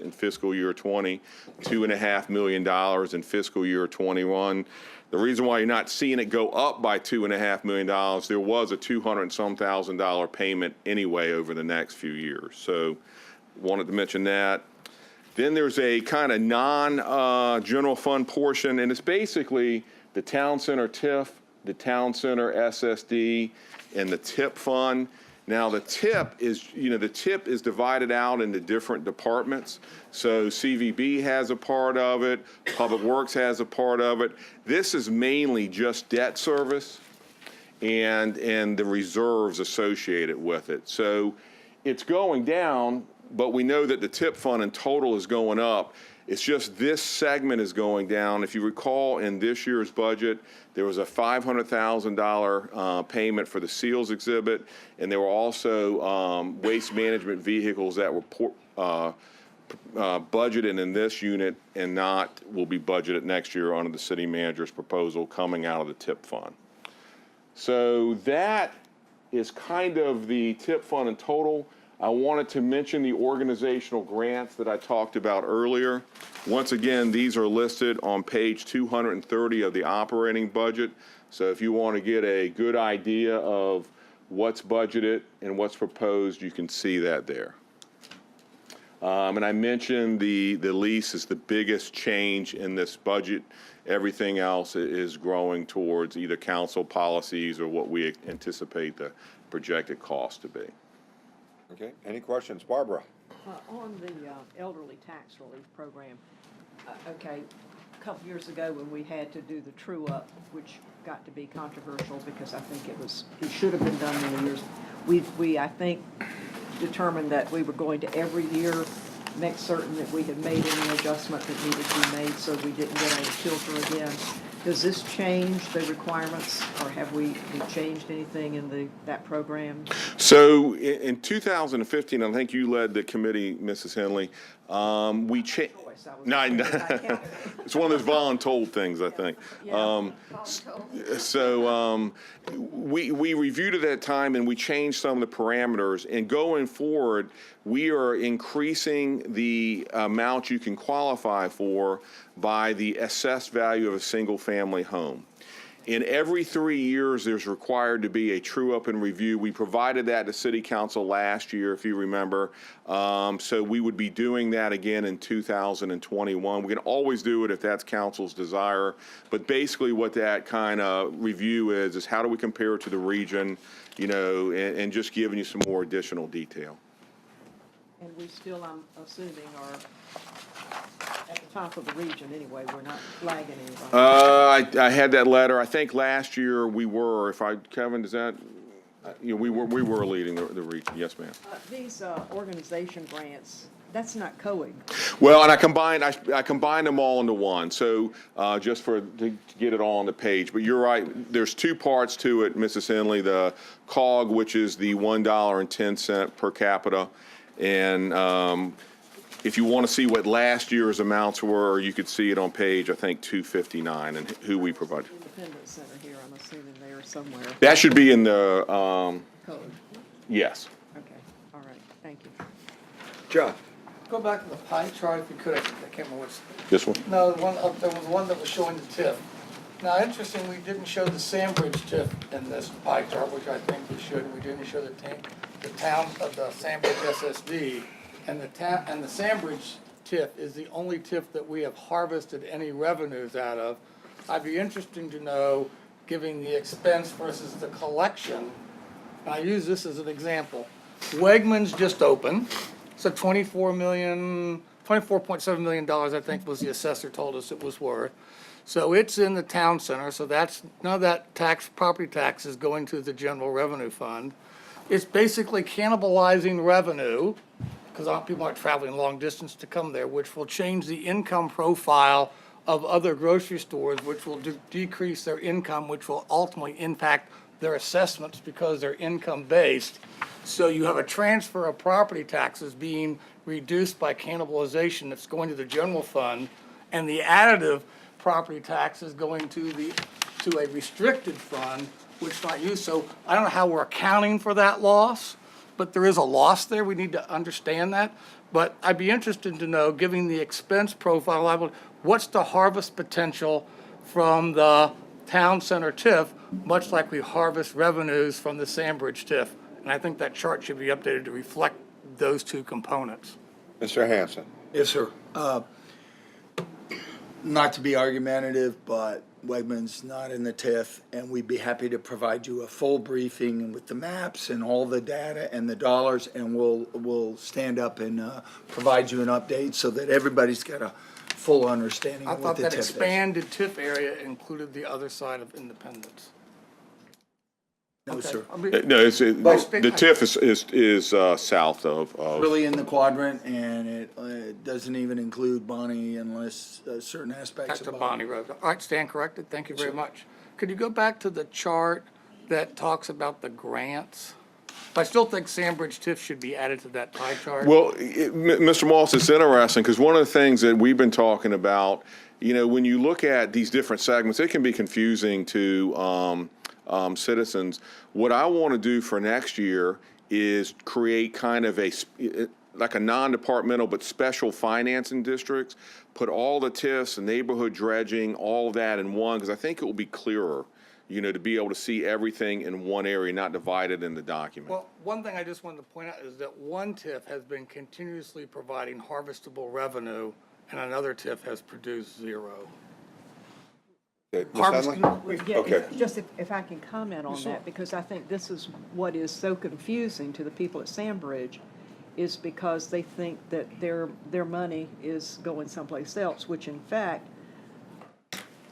in fiscal year 20, $2.5 million in fiscal year 21. The reason why you're not seeing it go up by $2.5 million, there was a $200 and some thousand payment anyway over the next few years. So wanted to mention that. Then there's a kind of non-general fund portion, and it's basically the town center TIF, the town center SSD, and the TIP fund. Now the TIP is divided out into different departments. So CVB has a part of it, Public Works has a part of it. This is mainly just debt service and the reserves associated with it. So it's going down, but we know that the TIP fund in total is going up. It's just this segment is going down. If you recall, in this year's budget, there was a $500,000 payment for the SEALs exhibit, and there were also waste management vehicles that were budgeted in this unit and not will be budgeted next year under the city manager's proposal coming out of the TIP fund. So that is kind of the TIP fund in total. I wanted to mention the organizational grants that I talked about earlier. Once again, these are listed on page 230 of the operating budget. So if you want to get a good idea of what's budgeted and what's proposed, you can see that there. And I mentioned the lease is the biggest change in this budget. Everything else is growing towards either council policies or what we anticipate the projected cost to be. Okay, any questions? Barbara? On the elderly tax relief program, okay, a couple years ago when we had to do the true-up, which got to be controversial because I think it should have been done many years, we I think, determined that we were going to every year make certain that we had made any adjustment that needed to be made so we didn't get on the filter again. Does this change the requirements, or have we changed anything in that program? So in 2015, I think you led the committee, Mrs. Henley. We changed. No, it's one of those voluntold things, I think. We reviewed at that time and we changed some of the parameters. And going forward, we are increasing the amount you can qualify for by the assessed value of a single-family home. In every 3 years, there's required to be a true-up and review. We provided that to City Council last year, if you remember. So we would be doing that again in 2021. We can always do it if that's Council's desire. But basically what that kind of review is how do we compare it to the region, you know, and just giving you some more additional detail. And we still, I'm assuming, are at the top of the region anyway. We're not lagging anybody. I had that letter. I think last year we were. Kevin, does that? You know, we were leading the region. Yes, ma'am. These organization grants, that's not COIG. Well, and I combined them all into one. So just to get it all on the page. But you're right. There's two parts to it, Mrs. Henley. The COG, which is the $1.10 per capita, and if you want to see what last year's amounts were, you could see it on page, I think, 259 and who we provided. Independence Center here, I'm assuming they are somewhere. That should be in the, Code. Yes. Okay, all right, thank you. John? Go back to the pie chart if you could. I can't remember which. This one? No, there was one that was showing the TIF. Now, interestingly, we didn't show the Sandbridge TIF in this pie chart, which I think we should. We didn't show the town of the Sandbridge SSD. And the Sandbridge TIF is the only TIF that we have harvested any revenues out of. I'd be interested to know, giving the expense versus the collection. And I use this as an example. Wegmans just opened. So $24.7 million, I think, was the assessor told us it was worth. So it's in the town center. So that's none of that property tax is going to the general revenue fund. It's basically cannibalizing revenue, because people aren't traveling long distance to come there, which will change the income profile of other grocery stores, which will decrease their income, which will ultimately impact their assessments because they're income-based. So you have a transfer of property taxes being reduced by cannibalization that's going to the general fund, and the additive property tax is going to a restricted fund, which is not used. So I don't know how we're accounting for that loss, but there is a loss there. We need to understand that. But I'd be interested to know, given the expense profile, what's the harvest potential from the town center TIF, much like we harvest revenues from the Sandbridge TIF. And I think that chart should be updated to reflect those two components. Mr. Hanson? Yes, sir. Not to be argumentative, but Wegmans not in the TIF, and we'd be happy to provide you a full briefing with the maps and all the data and the dollars, and we'll stand up and provide you an update so that everybody's got a full understanding I of thought what the that TIF is. expanded TIF area included the other side of Independence. No, Okay. sir. No, the TIF is south of. Really in the quadrant, and it doesn't even include Bonnie unless certain aspects That's of a Bonnie Road. All right, stand corrected. Thank you very much. Could you go back to the chart that talks about the grants? But I still think Sandbridge TIF should be added to that pie chart. Well, Mr. Moss, it's interesting because one of the things that we've been talking about, you know, when you look at these different segments, it can be confusing to citizens. What I want to do for next year is create kind of like a non-departmental but special financing districts, put all the TIFs, the neighborhood dredging, all of that in one, because I think it will be clearer, you know, to be able to see everything in one area, not divided in the document. Well, one thing I just wanted to point out is that one TIF has been continuously providing harvestable revenue, and another TIF has produced zero. Okay, Ms. Harvest- Henley? Yeah, Okay. just if I can comment on Sure. that, because I think this is what is so confusing to the people at Sandbridge, is because they think that their money is going someplace else, which in fact,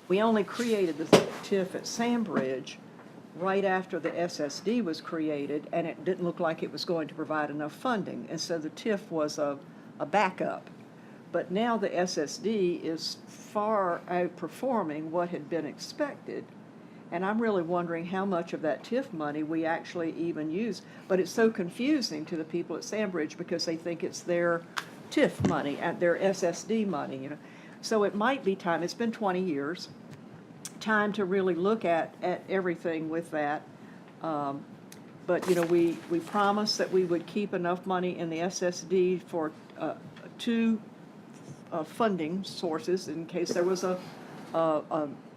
we only created the TIF at Sandbridge right after the SSD was created, and it didn't look like it was going to provide enough funding, and so the TIF was a backup. But now the SSD is far outperforming what had been expected. And I'm really wondering how much of that TIF money we actually even use. But it's so confusing to the people at Sandbridge because they think it's their TIF money, and their SSD money, you know. So it might be time, it's been 20 years, time to really look at everything with that. But, you know, we promised that we would keep enough money in the SSD for two funding sources in case there was a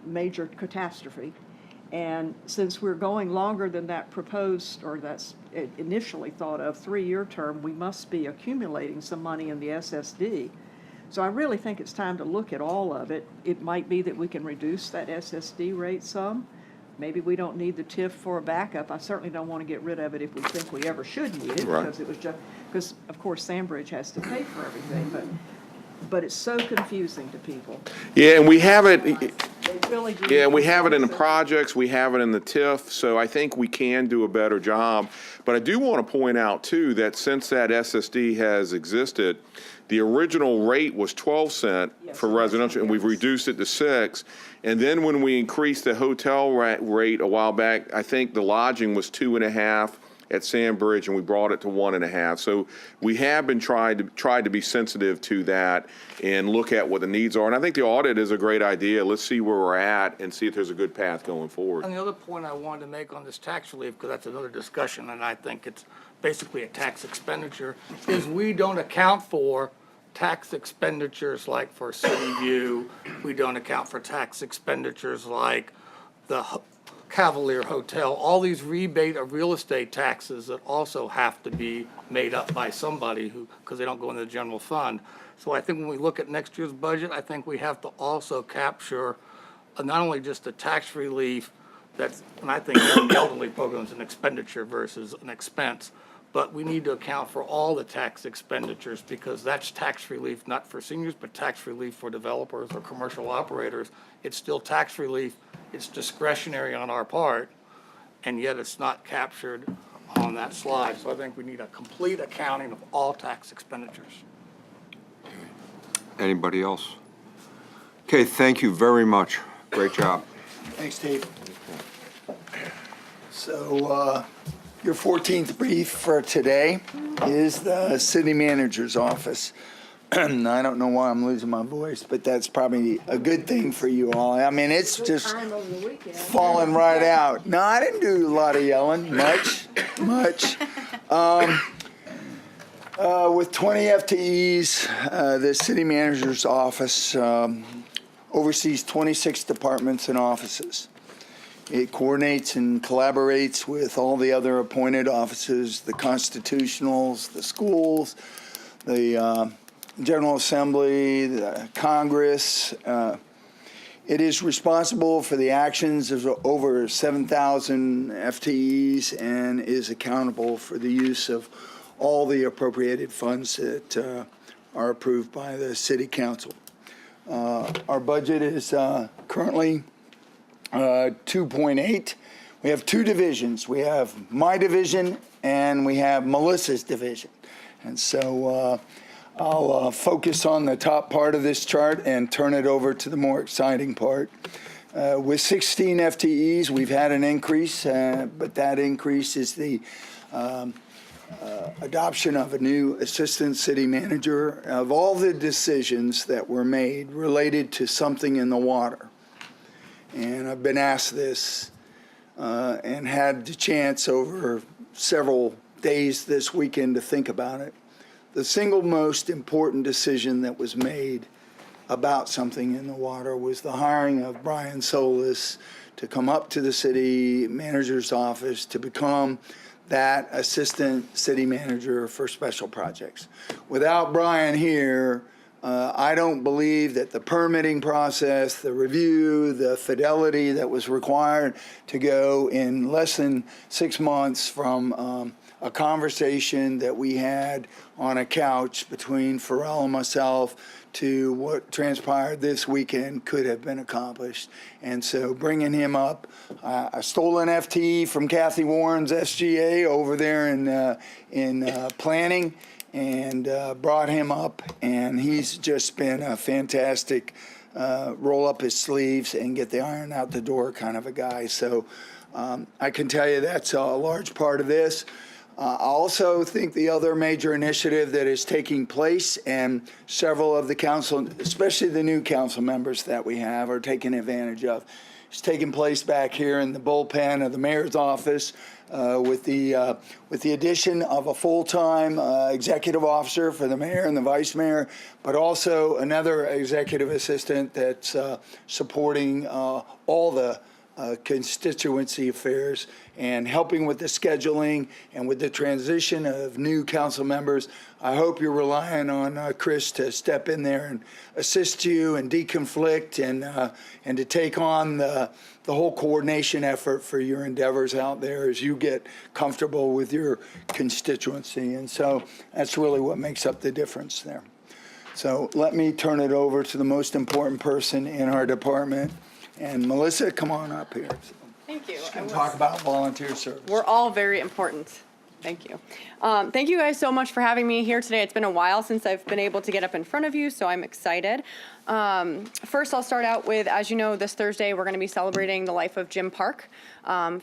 major catastrophe. And since we're going longer than that proposed, or that's initially thought of, 3-year term, we must be accumulating some money in the SSD. So I really think it's time to look at all of it. It might be that we can reduce that SSD rate some. Maybe we don't need the TIF for a backup. I certainly don't want to get rid of it if we think we ever should need it, Right. because it was just, because of course Sandbridge has to pay for everything, but it's so confusing to people. Yeah, and we have it. They really do. Yeah, we have it in the projects, we have it in the TIF, so I think we can do a better job. But I do want to point out, too, that since that SSD has existed, the original rate was 12 cents for residential, and we've reduced it to 6. And then when we increased the hotel rate a while back, I think the lodging was 2.5 at Sandbridge, and we brought it to 1.5. So we have been tried to be sensitive to that and look at what the needs are. And I think the audit is a great idea. Let's see where we're at and see if there's a good path going forward. And the other point I wanted to make on this tax relief, because that's another discussion, and I think it's basically a tax expenditure, is we don't account for tax expenditures like for City View. We don't account for tax expenditures like the Cavalier Hotel, all these rebate of real estate taxes that also have to be made up by somebody because they don't go into the general fund. So I think when we look at next year's budget, I think we have to also capture not only just the tax relief that's, and I think the elderly program is an expenditure versus an expense, but we need to account for all the tax expenditures because that's tax relief, not for seniors, but tax relief for developers or commercial operators. It's still tax relief. It's discretionary on our part, and yet it's not captured on that slide. So I think we need a complete accounting of all tax expenditures. Anybody else? Okay, thank you very much. Great job. Thanks, Steve. So, your 14th brief for today is the city manager's office. I don't know why I'm losing my voice, but that's probably a good thing for you all. I mean, it's just falling right out. No, I didn't do a lot of yelling, much. With 20 FTEs, the city manager's office oversees 26 departments and offices. It coordinates and collaborates with all the other appointed offices, the constitutionals, the schools, the General Assembly, the Congress. It is responsible for the actions of over 7,000 FTEs and is accountable for the use of all the appropriated funds that are approved by the City Council. Our budget is currently 2.8. We have two divisions. We have my division and we have Melissa's division. And so I'll focus on the top part of this chart and turn it over to the more exciting part. With 16 FTEs, we've had an increase, but that increase is the adoption of a new assistant city manager. Of all the decisions that were made related to something in the water, and I've been asked this and had the chance over several days this weekend to think about it, the single most important decision that was made about something in the water was the hiring of Brian Solis to come up to the city manager's office to become that assistant city manager for special projects. Without Brian here, I don't believe that the permitting process, the review, the fidelity that was required to go in less than 6 months from a conversation that we had on a couch between Pharrell and myself to what transpired this weekend could have been accomplished. And so bringing him up, I stole an FTE from Kathy Warren's SGA over there in planning, and brought him up, and he's just been a fantastic roll up his sleeves and get the iron out the door kind of a guy. So I can tell you that's a large part of this. I also think the other major initiative that is taking place, and several of the council, especially the new council members that we have, are taking advantage of, is taking place back here in the bullpen of the mayor's office with the addition of a full-time executive officer for the mayor and the vice mayor, but also another executive assistant that's supporting all the constituency affairs and helping with the scheduling and with the transition of new council members. I hope you're relying on Chris to step in there and assist you and deconflict and to take on the whole coordination effort for your endeavors out there as you get comfortable with your constituency. And so that's really what makes up the difference there. So let me turn it over to the most important person in our department. And Melissa, come on up here. Thank you. Just gonna talk about volunteer service. We're all very important. Thank you. Thank you guys so much for having me here today. It's been a while since I've been able to get up in front of you, so I'm excited. First, I'll start out with, as you know, this Thursday we're going to be celebrating the life of Jim Park.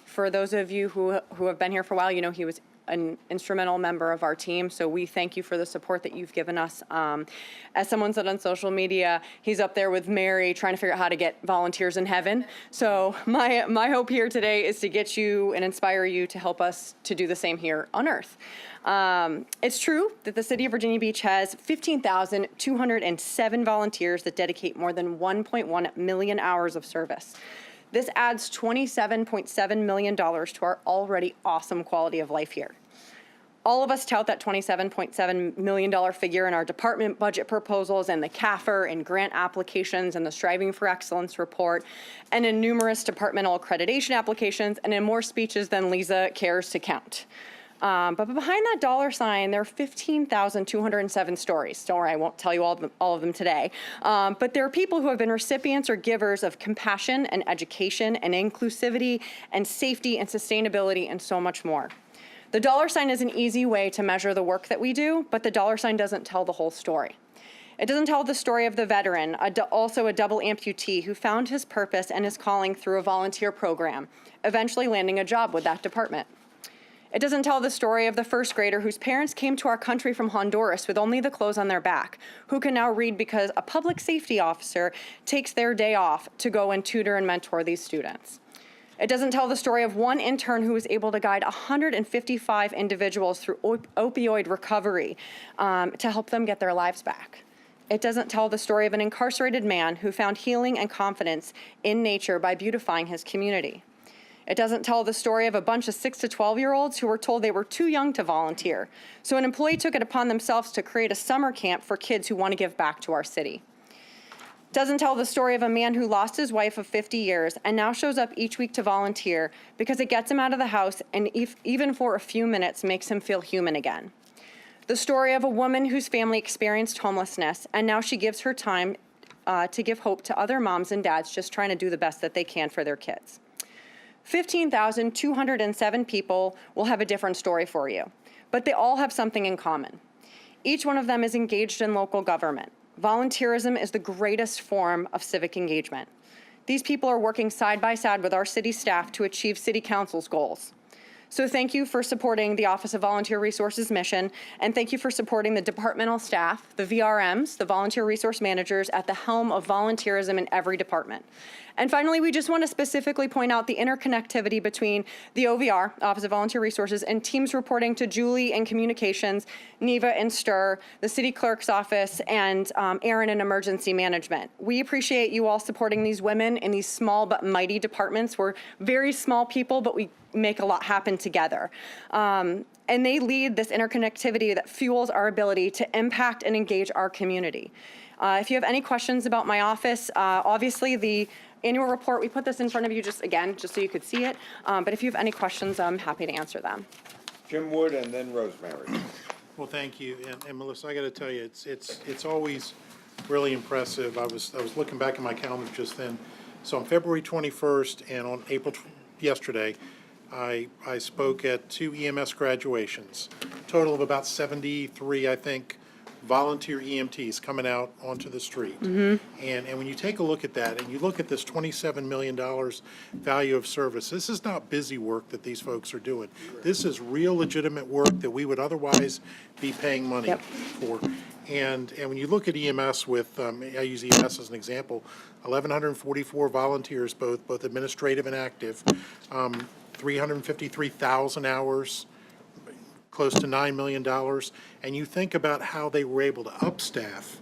For those of you who have been here for a while, you know he was an instrumental member of our team, so we thank you for the support that you've given us. As someone said on social media, he's up there with Mary trying to figure out how to get volunteers in heaven. So my hope here today is to get you and inspire you to help us to do the same here on Earth. It's true that the city of Virginia Beach has 15,207 volunteers that dedicate more than 1.1 million hours of service. This adds $27.7 million to our already awesome quality of life here. All of us tout that $27.7 million figure in our department budget proposals and the CAFR and grant applications and the Striving for Excellence report and in numerous departmental accreditation applications and in more speeches than Lisa cares to count. But behind that dollar sign, there are 15,207 stories. Don't worry, I won't tell you all of them today. But there are people who have been recipients or givers of compassion and education and inclusivity and safety and sustainability and so much more. The dollar sign is an easy way to measure the work that we do, but the dollar sign doesn't tell the whole story. It doesn't tell the story of the veteran, also a double amputee who found his purpose and his calling through a volunteer program, eventually landing a job with that department. It doesn't tell the story of the first grader whose parents came to our country from Honduras with only the clothes on their back, who can now read because a public safety officer takes their day off to go and tutor and mentor these students. It doesn't tell the story of one intern who was able to guide 155 individuals through opioid recovery to help them get their lives back. It doesn't tell the story of an incarcerated man who found healing and confidence in nature by beautifying his community. It doesn't tell the story of a bunch of 6 to 12-year-olds who were told they were too young to volunteer. So an employee took it upon themselves to create a summer camp for kids who want to give back to our city. It doesn't tell the story of a man who lost his wife of 50 years and now shows up each week to volunteer because it gets him out of the house and even for a few minutes makes him feel human again. The story of a woman whose family experienced homelessness and now she gives her time to give hope to other moms and dads just trying to do the best that they can for their kids. 15,207 people will have a different story for you, but they all have something in common. Each one of them is engaged in local government. Volunteerism is the greatest form of civic engagement. These people are working side by side with our city staff to achieve City Council's goals. So thank you for supporting the Office of Volunteer Resources mission, and thank you for supporting the departmental staff, the VRMs, the Volunteer Resource Managers, at the helm of volunteerism in every department. And finally, we just want to specifically point out the interconnectivity between the OVR, Office of Volunteer Resources, and teams reporting to Julie in Communications, Neva in STIR, the City Clerk's office, and Aaron in Emergency Management. We appreciate you all supporting these women in these small but mighty departments. We're very small people, but we make a lot happen together. And they lead this interconnectivity that fuels our ability to impact and engage our community. If you have any questions about my office, obviously the annual report, we put this in front of you just so you could see it. But if you have any questions, I'm happy to answer them. Jim Wood and then Rosemary. Well, thank you. And Melissa, I got to tell you, it's always really impressive. I was looking back at my calendar just then. So on February 21st and on yesterday, I spoke at 2 EMS graduations, total of about 73, I think, volunteer EMTs coming out onto the street. And when you take a look at that, and you look at this $27 million value of service, this is not busy work that these folks are doing. This is real legitimate work that we would otherwise be paying money for. And when you look at EMS with, I use EMS as an example, 1,144 volunteers, both administrative and active, 353,000 hours, close to $9 million, and you think about how they were able to upstaff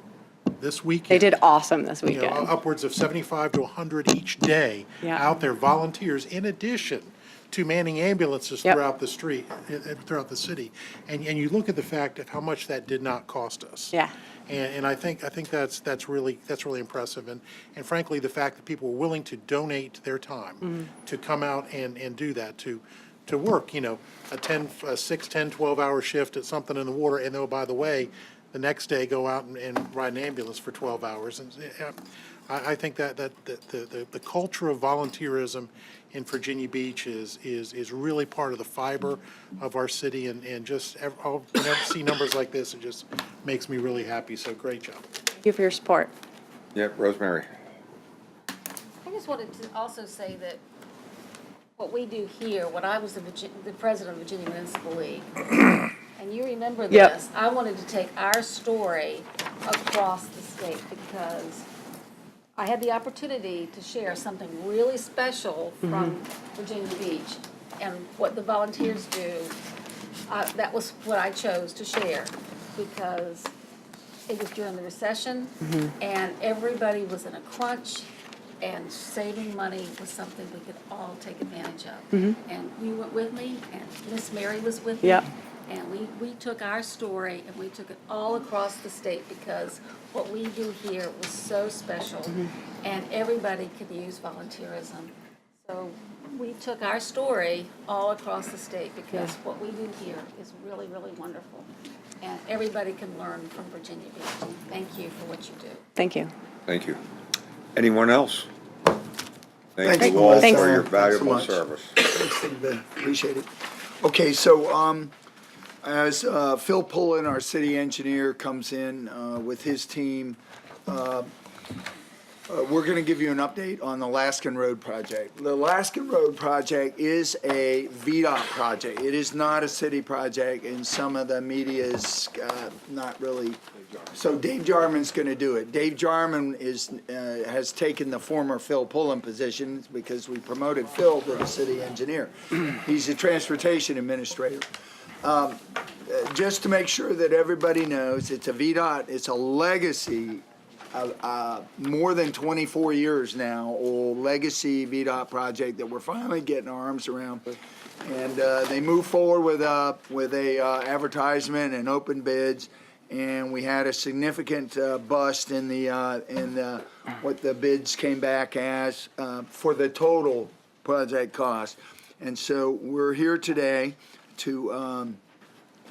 this weekend. They did awesome this You know, weekend. upwards of 75 to 100 each day out there, volunteers, in addition to manning ambulances throughout the street, throughout the city. And you look at the fact of how much that did not cost us. Yeah. And I think that's really impressive. And frankly, the fact that people were willing to donate their time to come out and do that, to work, you know, a 6, 10, 12-hour shift at something in the water, and oh, by the way, the next day go out and ride an ambulance for 12 hours. And I think that the culture of volunteerism in Virginia Beach is really part of the fiber of our city, and just whenever I see numbers like this, it just makes me really happy. So great job. Thank you for your support. Yep, Rosemary. I just wanted to also say that what we do here, when I was the president of Virginia Municipal League, and you remember this, I wanted to take our story across the state because I had the opportunity to share something really special from Virginia Beach and what the volunteers do. That was what I chose to share because it was during the recession and everybody was in a crunch, and saving money was something we could all take advantage of. And you went with me, and Miss Mary was with me. And we took our story and we took it all across the state because what we do here was so special and everybody could use volunteerism. So we took our story all across the state because what we do here is really, really wonderful. And everybody can learn from Virginia Beach. Thank you for what you do. Thank you. Thank you. Anyone else? Thank Thanks, you all Melissa. for your Thanks so valuable much. service. Thanks, Steve. Appreciate it. Okay, so as Phil Pullen, our city engineer, comes in with his team, we're going to give you an update on the Laskin Road project. The Laskin Road project is a VDOT project. It is not a city project, and some of the media is not really. So Dave Jarman's going to do it. Dave Jarman has taken the former Phil Pullen position because we promoted Phil to the city engineer. He's a transportation administrator. Just to make sure that everybody knows, it's a VDOT, it's a legacy, more than 24 years now, old legacy VDOT project that we're finally getting our arms around. And they moved forward with a advertisement and open bids, and we had a significant bust in the what the bids came back as for the total project cost. And so we're here today to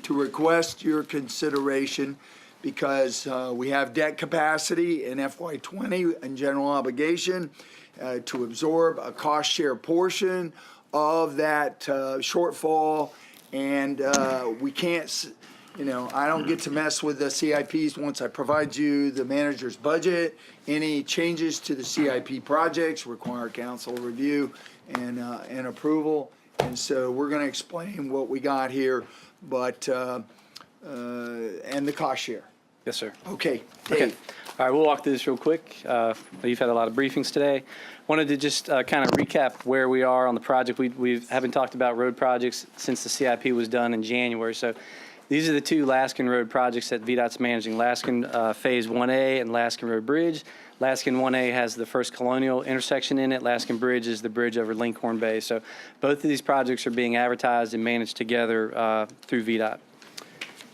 request your consideration because we have debt capacity in FY20 and general obligation to absorb a cost share portion of that shortfall, and we can't, You know, I don't get to mess with the CIPs once I provide you the manager's budget. Any changes to the CIP projects require council review and approval. And so we're gonna explain what we got here, but, and the cost share. Yes, sir. Okay, Okay. Dave. All right, we'll walk through this real quick. You've had a lot of briefings today. Wanted to just kind of recap where we are on the project. We haven't talked about road projects since the CIP was done in January. So these are the two Laskin Road projects that VDOT's managing, Laskin Phase 1A and Laskin Road Bridge. Laskin 1A has the first Colonial intersection in it. Laskin Bridge is the bridge over Lincoln Bay. So both of these projects are being advertised and managed together through VDOT.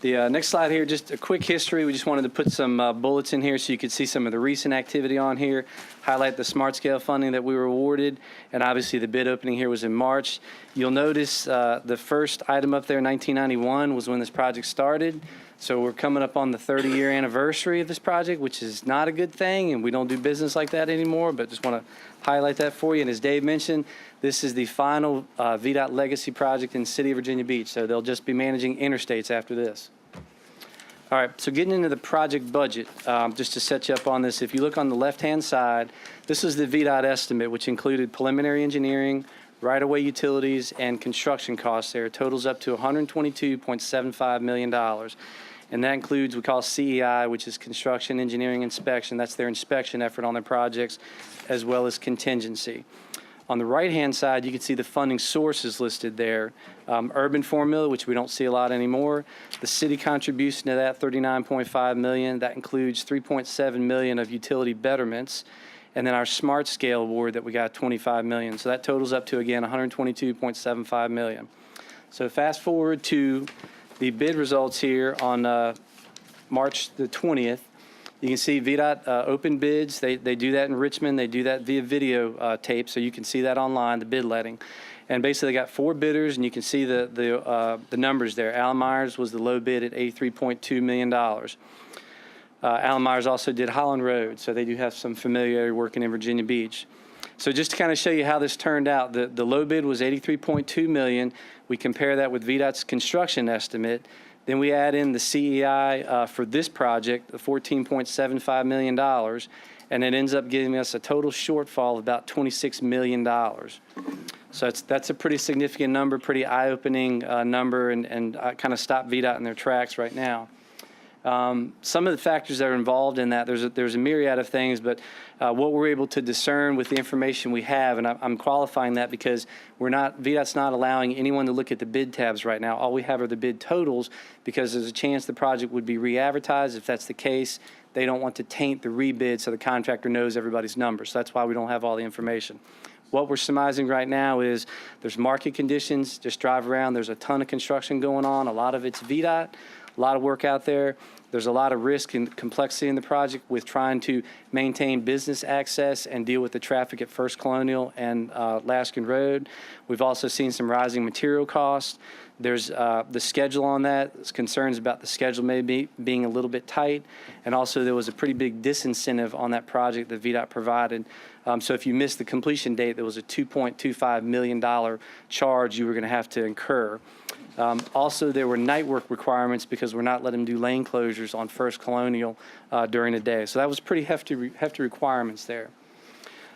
The next slide here, just a quick history. We just wanted to put some bullets in here so you could see some of the recent activity on here, highlight the smart scale funding that we were awarded, and obviously the bid opening here was in March. You'll notice the first item up there, 1991, was when this project started. So we're coming up on the 30-year anniversary of this project, which is not a good thing, and we don't do business like that anymore, but just want to highlight that for you. And as Dave mentioned, this is the final VDOT legacy project in the city of Virginia Beach, so they'll just be managing interstates after this. All right, so getting into the project budget, just to set you up on this, if you look on the left-hand side, this is the VDOT estimate, which included preliminary engineering, right-of-way utilities, and construction costs there. It totals up to $122.75 million. And that includes what we call CEI, which is construction, engineering, inspection. That's their inspection effort on their projects, as well as contingency. On the right-hand side, you can see the funding sources listed there. Urban formula, which we don't see a lot anymore. The city contribution to that, $39.5 million. That includes $3.7 million of utility betterments. And then our smart scale award that we got, $25 million. So that totals up to, again, $122.75 million. So fast forward to the bid results here on March the 20th. You can see VDOT open bids. They do that in Richmond. They do that via video tape, so you can see that online, the bid letting. And basically, they got 4 bidders, and you can see the numbers there. Allen Myers was the low bid at $83.2 million. Allen Myers also did Holland Road, so they do have some familiarity working in Virginia Beach. So just to kind of show you how this turned out, the low bid was $83.2 million. We compare that with VDOT's construction estimate. Then we add in the CEI for this project, the $14.75 million, and it ends up giving us a total shortfall of about $26 million. So that's a pretty significant number, pretty eye-opening number, and kind of stopped VDOT in their tracks right now. Some of the factors that are involved in that, there's a myriad of things, but what we're able to discern with the information we have, and I'm qualifying that because VDOT's not allowing anyone to look at the bid tabs right now. All we have are the bid totals because there's a chance the project would be re-advertised. If that's the case, they don't want to taint the rebid so the contractor knows everybody's numbers. So that's why we don't have all the information. What we're surmising right now is there's market conditions. Just drive around. There's a ton of construction going on. A lot of it's VDOT. A lot of work out there. There's a lot of risk and complexity in the project with trying to maintain business access and deal with the traffic at First Colonial and Laskin Road. We've also seen some rising material costs. There's the schedule on that. There's concerns about the schedule maybe being a little bit tight. And also there was a pretty big disincentive on that project that VDOT provided. So if you missed the completion date, there was a $2.25 million charge you were going to have to incur. Also, there were night work requirements because we're not letting them do lane closures on First Colonial during the day. So that was pretty hefty requirements there.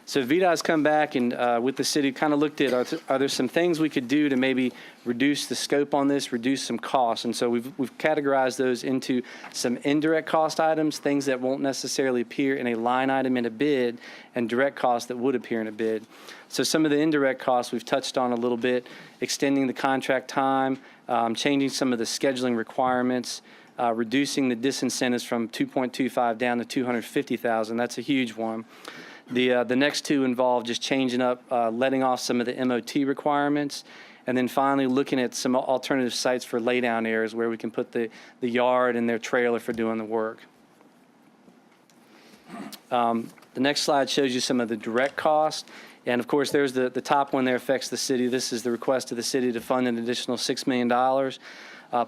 So VDOT has come back and with the city kind of looked at are there some things we could do to maybe reduce the scope on this, reduce some costs. And so we've categorized those into some indirect cost items, things that won't necessarily appear in a line item in a bid, and direct costs that would appear in a bid. So some of the indirect costs we've touched on a little bit, extending the contract time, changing some of the scheduling requirements, reducing the disincentives from 2.25 down to 250,000. That's a huge one. The next two involve just changing up, letting off some of the MOT requirements, and then finally looking at some alternative sites for laydown areas where we can put the yard and their trailer for doing the work. The next slide shows you some of the direct costs. And of course, there's the top one there affects the city. This is the request of the city to fund an additional $6 million.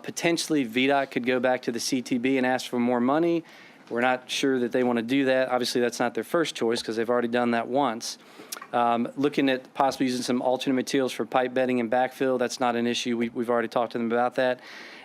Potentially, VDOT could go back to the CTB and ask for more money. We're not sure that they want to do that. Obviously, that's not their first choice because they've already done that once. Looking at possibly using some alternate materials for pipe bedding and backfill, that's not an issue. We've already talked to them about that.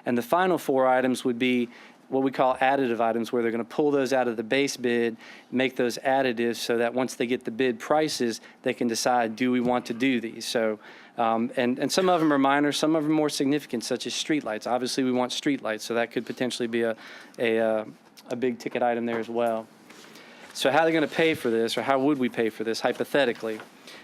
And the final 4 items would be what we call additive items, where they're going to pull those out of the base bid, make those additives so that once they get the bid prices, they can decide, do we want to do these? So, and some of them are minor, some of them are more significant, such as streetlights. Obviously, we want streetlights, so that could potentially be a big ticket item there as well. So how are they going to pay for this, or how would we pay for this, hypothetically?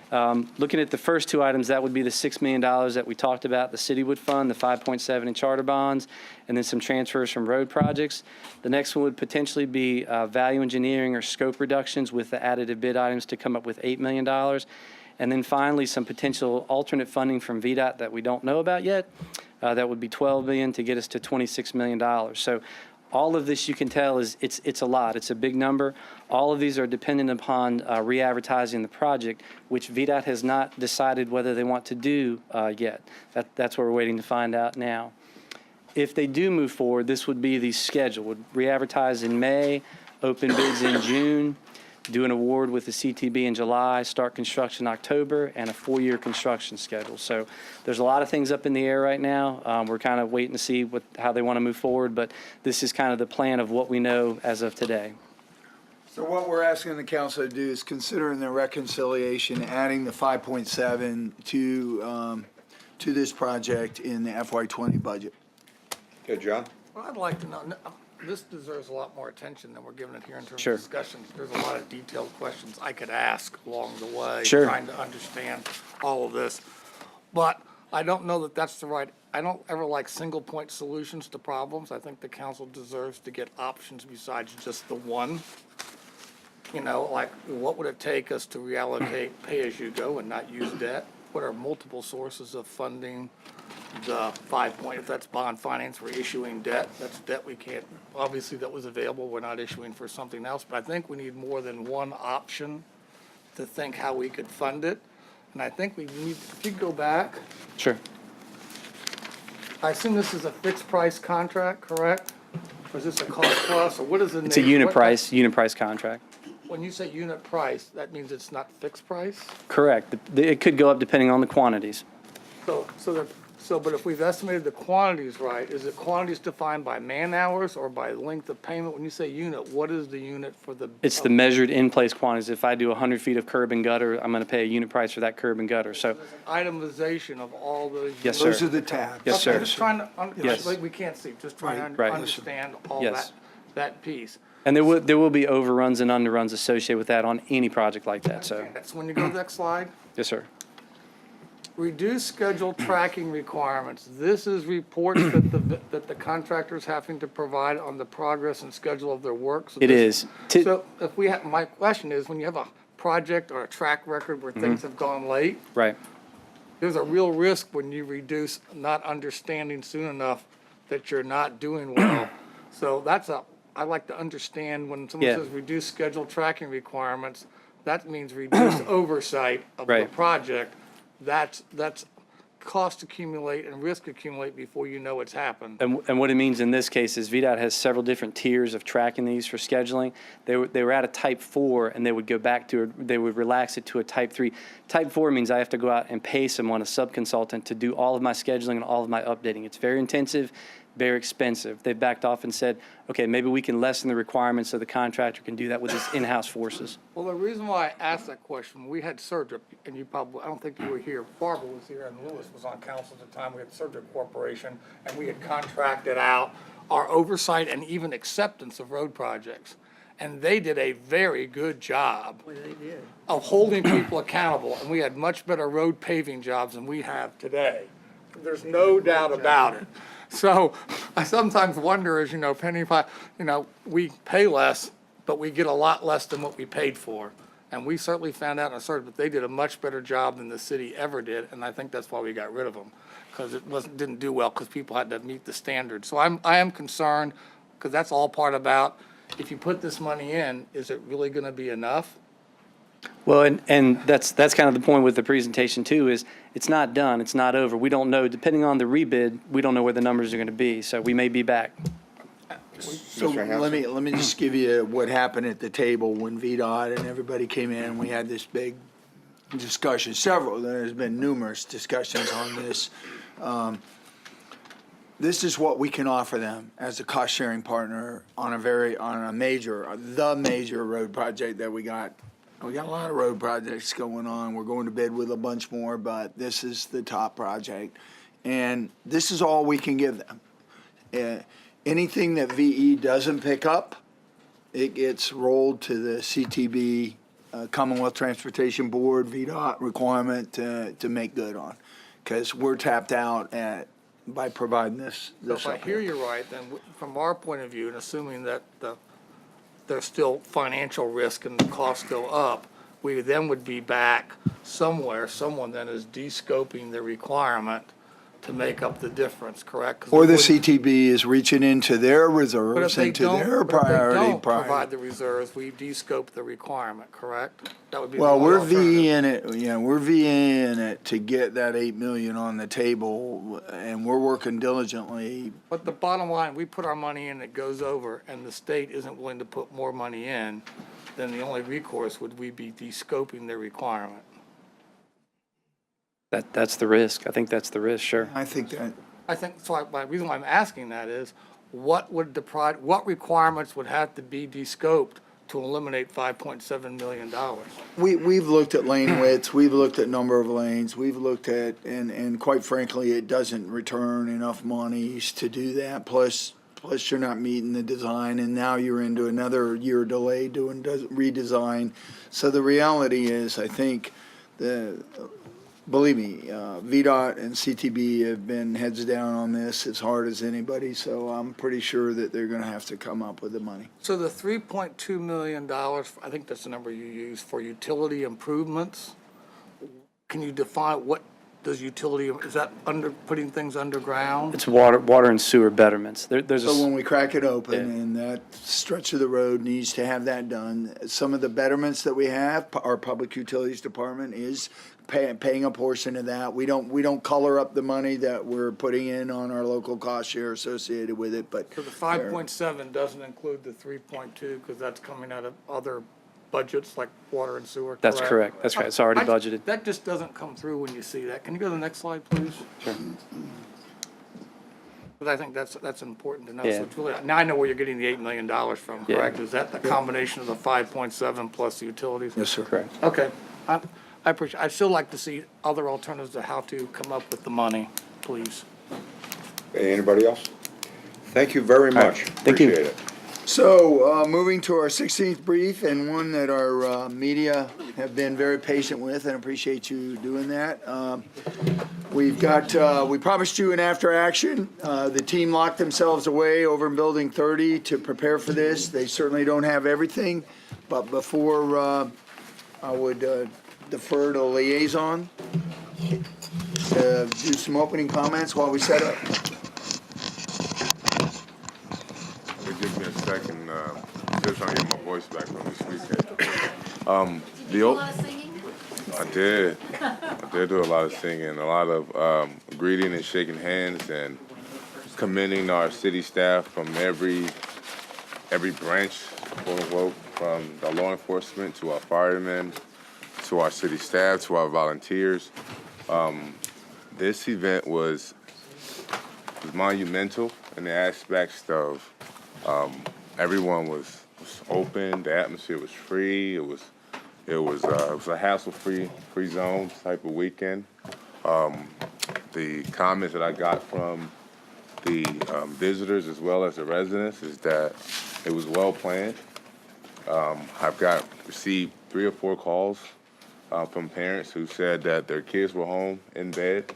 Looking at the first 2 items, that would be the $6 million that we talked about, the city would fund, the 5.7 in charter bonds, and then some transfers from road projects. The next one would potentially be value engineering or scope reductions with the additive bid items to come up with $8 million. And then finally, some potential alternate funding from VDOT that we don't know about yet. That would be $12 million to get us to $26 million. So all of this, you can tell, is it's a lot. It's a big number. All of these are dependent upon re-advertising the project, which VDOT has not decided whether they want to do yet. That's what we're waiting to find out now. If they do move forward, this would be the schedule. Would re-advertise in May, open bids in June, do an award with the CTB in July, start construction in October, and a 4-year construction schedule. So there's a lot of things up in the air right now. We're kind of waiting to see how they want to move forward, but this is kind of the plan of what we know as of today. So what we're asking the council to do is consider in the reconciliation, adding the 5.7 to this project in the FY20 budget. Okay, John? Well, I'd like to know, this deserves a lot more attention than we're giving it here in terms Sure. of discussions. There's a lot of detailed questions I could ask along the way, Sure. trying to understand all of this. But I don't know that that's the right, I don't ever like single point solutions to problems. I think the council deserves to get options besides just the one. You know, like, what would it take us to reallocate pay-as-you-go and not use debt? What are multiple sources of funding the 5 point, if that's bond finance, we're issuing debt, that's debt we can't, obviously that was available, we're not issuing for something else, but I think we need more than one option to think how we could fund it. And I think we need, if you go back, Sure. I assume this is a fixed price contract, correct? Or is this a cost plus, or what is the It's a nature- unit what- price contract. When you say unit price, that means it's not fixed price? Correct. It could go up depending on the quantities. But if we've estimated the quantities right, is it quantities defined by man hours or by length of payment? When you say unit, what is the unit for the? It's the measured in-place quantities. If I do 100 feet of curb and gutter, I'm going to pay a unit price for that curb and gutter. So, Itemization of all the. Yes, sir. Those are the tabs. Yes, Okay, sir. just trying to, Yes. like, we can't see, just trying to Right. understand all Yes. that piece. and there will be overruns and underruns associated with that on any project like that. So, That's when you go to the next slide. yes, sir. Reduce schedule tracking requirements. This is reports that the contractor's having to provide on the progress and schedule of their work. So It this- is. So if we have, my question is, when you have a project or a track record where things have gone late, Right. there's a real risk when you reduce not understanding soon enough that you're not doing well. So I like to understand when someone Yeah. says reduce schedule tracking requirements, that means reduce oversight of the Right. project. That's cost accumulate and risk accumulate before you know it's happened. And what it means in this case is VDOT has several different tiers of tracking these for scheduling. They were at a type 4 and they would go back to, they would relax it to a type 3. Type 4 means I have to go out and pay someone, a subconsultant, to do all of my scheduling and all of my updating. It's very intensive, very expensive. They backed off and said, okay, maybe we can lessen the requirements so the contractor can do that with his in-house forces. Well, the reason why I asked that question, we had Surgic, and you probably, I don't think you were here, Barbara was here, and Lewis was on council at the time, we had Surgic Corporation, and we had contracted out our oversight and even acceptance of road projects. And they did a very good job of holding people accountable, and we had much better road paving jobs than we have today. There's no doubt about it. So I sometimes wonder, as you know, penny pie, we pay less, but we get a lot less than what we paid for. And we certainly found out in a certain, but they did a much better job than the city ever did, and I think that's why we got rid of them, because it didn't do well, because people had to meet the standards. So I am concerned, because that's all part about, if you put this money in, is it really gonna be enough? Well, and that's kind of the point with the presentation too, is it's not done, it's not over. We don't know, depending on the rebid, we don't know where the numbers are going to be, so we may be back. So Mr. Hanson? let me just give you what happened at the table when VDOT and everybody came in. We had this big discussion, there's been numerous discussions on this. This is what we can offer them as a cost-sharing partner on the major road project that we got. We got a lot of road projects going on. We're going to bid with a bunch more, but this is the top project. And this is all we can give them. Anything that VE doesn't pick up, it gets rolled to the CTB, Commonwealth Transportation Board, VDOT requirement to make good on. Because we're tapped out by providing this. So if I hear you right, then from our point of view, and assuming that there's still financial risk and the costs go up, we then would be back somewhere, someone then is de-scoping the requirement to make up the difference, correct? 'Cause Or we the wouldn't- CTB is reaching into their But if reserves they and to don't, their but if they priority. don't provide the reserves, we de-scope the requirement, correct? That would be the Well, only we're alternative. VEing it, we're VEing it to get that 8 million on the table, and we're working diligently. But the bottom line, we put our money in, it goes over, and the state isn't willing to put more money in, then the only recourse would we be de-scoping their requirement. That's the risk. I think that's the risk, sure. I think that. I think, so my reason why I'm asking that is, what requirements would have to be de-scoped to eliminate $5.7 million? We've looked at lane widths, we've looked at number of lanes, we've looked at, and quite frankly, it doesn't return enough monies to do that. Plus you're not meeting the design, and now you're into another year delay doing redesign. So the reality is, I think believe me, VDOT and CTB have been heads down on this as hard as anybody, so I'm pretty sure that they're gonna have to come up with the money. So the $3.2 million, I think that's the number you use for utility improvements, can you define what does utility, is that putting things underground? It's water and sewer betterments. There's So when we crack it open, and that stretch of the road needs to have that done, some of the betterments that we have, our Public Utilities Department is paying a portion of that. We don't color up the money that we're putting in on our local cost share associated with it, but. So the 5.7 doesn't include the 3.2, because that's coming out of other budgets like water and sewer, That's correct. That's right. It's already budgeted. That just doesn't come through when you see that. Can you go to the next slide, please? Sure. But I think that's important to know. Yeah. So it's really, now I know where you're getting the $8 million from, Yeah. correct? Is that the combination of the 5.7 plus the utilities? Yes, sir. Correct. Okay. I appreciate, I'd still like to see other alternatives to how to come up with the money, please. Anybody else? Thank you very much. Thank you. Appreciate it. So, moving to our 16th brief, and one that our media have been very patient with, and appreciate you doing that. We've got, we promised you an after action. The team locked themselves away over in Building 30 to prepare for this. They certainly don't have everything, but before I would defer to liaison to do some opening comments while we set up. Give me a second, just trying to get my voice back from this weekend. I did do a lot of singing, a lot of greeting and shaking hands and commending our city staff from every branch, quote unquote, from the law enforcement to our firemen, to our city staff, to our volunteers. This event was monumental in the aspects of everyone was open. The atmosphere was free. It was a hassle-free zone type of weekend. The comments that I got from the visitors as well as the residents is that it was well planned. I've received 3 or 4 calls from parents who said that their kids were home in bed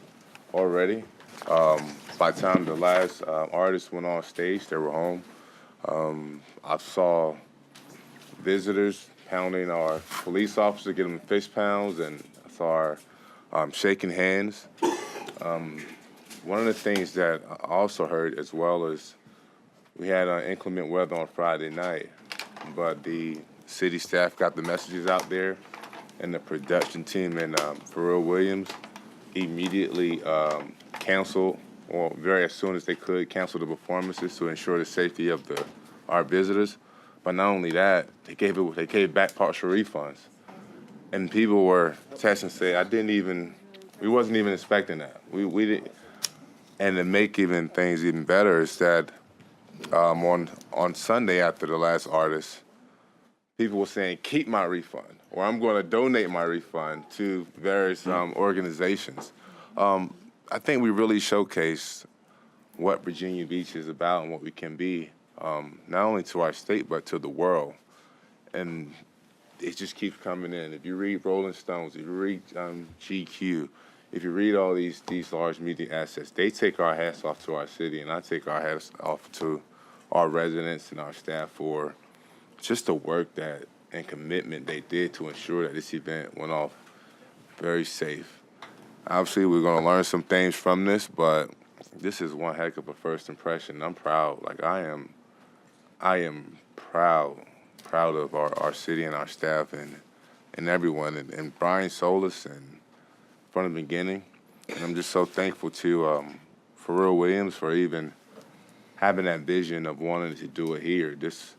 already. By the time the last artist went on stage, they were home. I saw visitors pounding our police officer, getting them fist pounds, and I saw our shaking hands. One of the things that I also heard as well is we had inclement weather on Friday night, but the city staff got the messages out there, and the production team and Pharrell Williams immediately canceled or very as soon as they could, cancel the performances to ensure the safety of our visitors. But not only that, they gave back partial refunds. And people were texting and say, we wasn't even expecting that. We didn't. And to make things even better is that on Sunday after the last artist, people were saying, keep my refund, or I'm going to donate my refund to various organizations. I think we really showcased what Virginia Beach is about and what we can be, not only to our state, but to the world. And it just keeps coming in. If you read Rolling Stones, if you read GQ, if you read all these large media assets, they take our hats off to our city, and I take our hats off to our residents and our staff for just the work and commitment they did to ensure that this event went off very safe. Obviously, we're going to learn some things from this, but this is one heck of a first impression. I'm proud. Like, I am proud of our city and our staff and everyone, and Brian Solis and from the beginning. And I'm just so thankful to Pharrell Williams for even having that vision of wanting to do it here. Just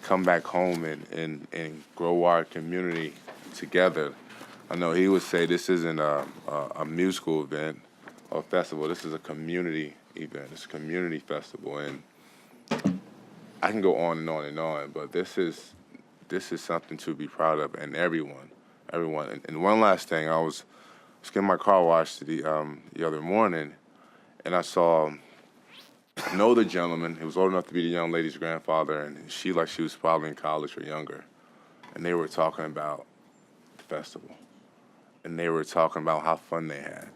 come back home and grow our community together. I know he would say this isn't a musical event or festival. This is a community event. It's a community festival, and I can go on and on and on. But this is something to be proud of, and everyone. And one last thing, I was getting my car washed the other morning, and I know the gentleman. He was old enough to be the young lady's grandfather, and she was probably in college or younger. And they were talking about the festival. And they were talking about how fun they had.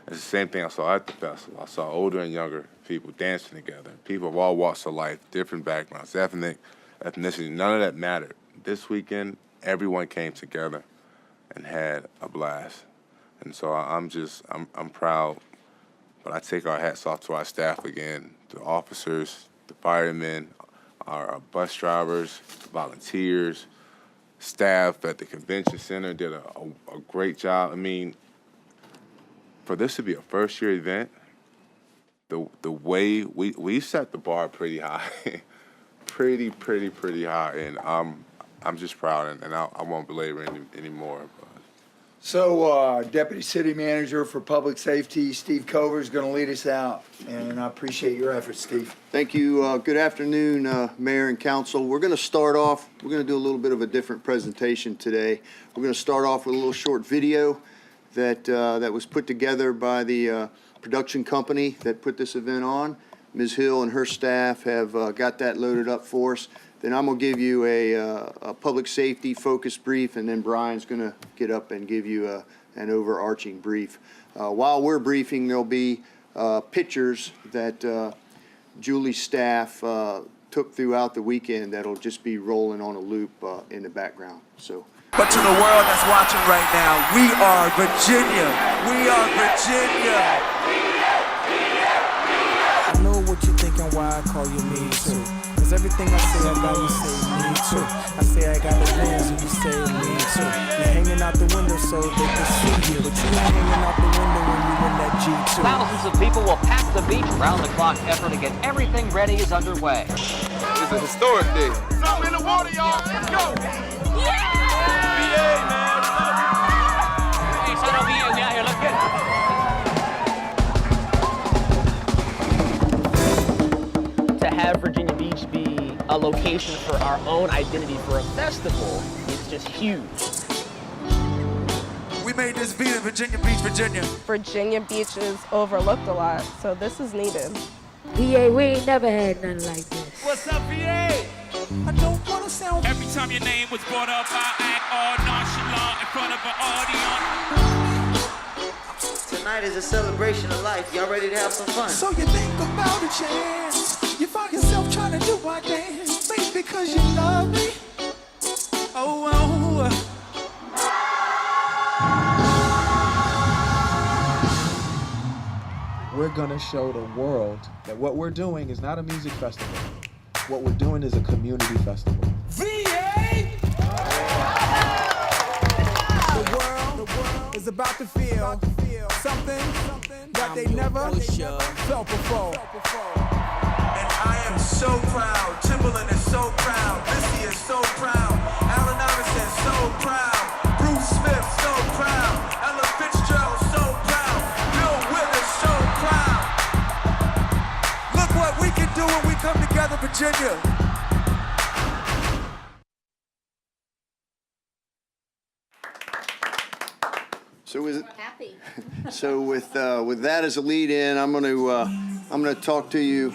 It's the same thing I saw at the festival. I saw older and younger people dancing together, people of all walks of life, different backgrounds, ethnicity, none of that mattered. This weekend, everyone came together and had a blast. And so I'm proud, but I take our hats off to our staff again, the officers, the firemen, our bus drivers, the volunteers, staff at the convention center did a great job. I mean, for this to be a first-year event, the way we set the bar pretty high, pretty high, and I'm just proud, and I won't belabor anymore. So, Deputy City Manager for Public Safety, Steve Cover, is going to lead us out, and I appreciate your efforts, Steve. Thank you. Good afternoon, Mayor and Council. We're going to start off, we're going to do a little bit of a different presentation today. We're going to start off with a little short video that was put together by the production company that put this event on. Ms. Hill and her staff have got that loaded up for us. Then I'm going to give you a public safety focus brief, and then Brian's going to get up and give you an overarching brief. While we're briefing, there'll be pictures that Julie's staff took throughout the weekend that'll just be rolling on a loop in the background. So. But to the world that's watching right now, we are Virginia. We are Virginia. I know what you're thinking, why I call you me too. Cause everything I say, I got you say me too. I say I got the wins and you say me too. You're hanging out the window so they can see you, but you ain't hanging out the window when you in that G2. Thousands of people will pack the beach. Round-the-clock effort to get everything ready is underway. It's a historic day. Something in the water, y'all. Let's go. Yeah! BA, man. Hey, shout out BA. We out here. Look good. To have Virginia Beach be a location for our own identity for a festival is just huge. We made this beat in Virginia Beach, Virginia. Virginia Beach is overlooked a lot, so this is needed. VA, we ain't never had nothing like this. What's up, VA? I don't want to sound. Every time your name was brought up, I act all nonchalant in front of an audience. Tonight is a celebration of life. Y'all ready to have some fun? So you think about a chance. You find yourself trying to do my dance. Maybe because you love me. Oh, oh. We're gonna show the world that what we're doing is not a music festival. What we're doing is a community festival. VA! The world is about to feel something that they never felt before. And I am so proud. Timberland is so proud. Missy is so proud. Allen Iverson so proud. Bruce Smith so proud. Ella Fitzgerald so proud. Bill Withers so proud. Look what we can do when we come together, Virginia. So with that as a lead-in, I'm gonna talk to you.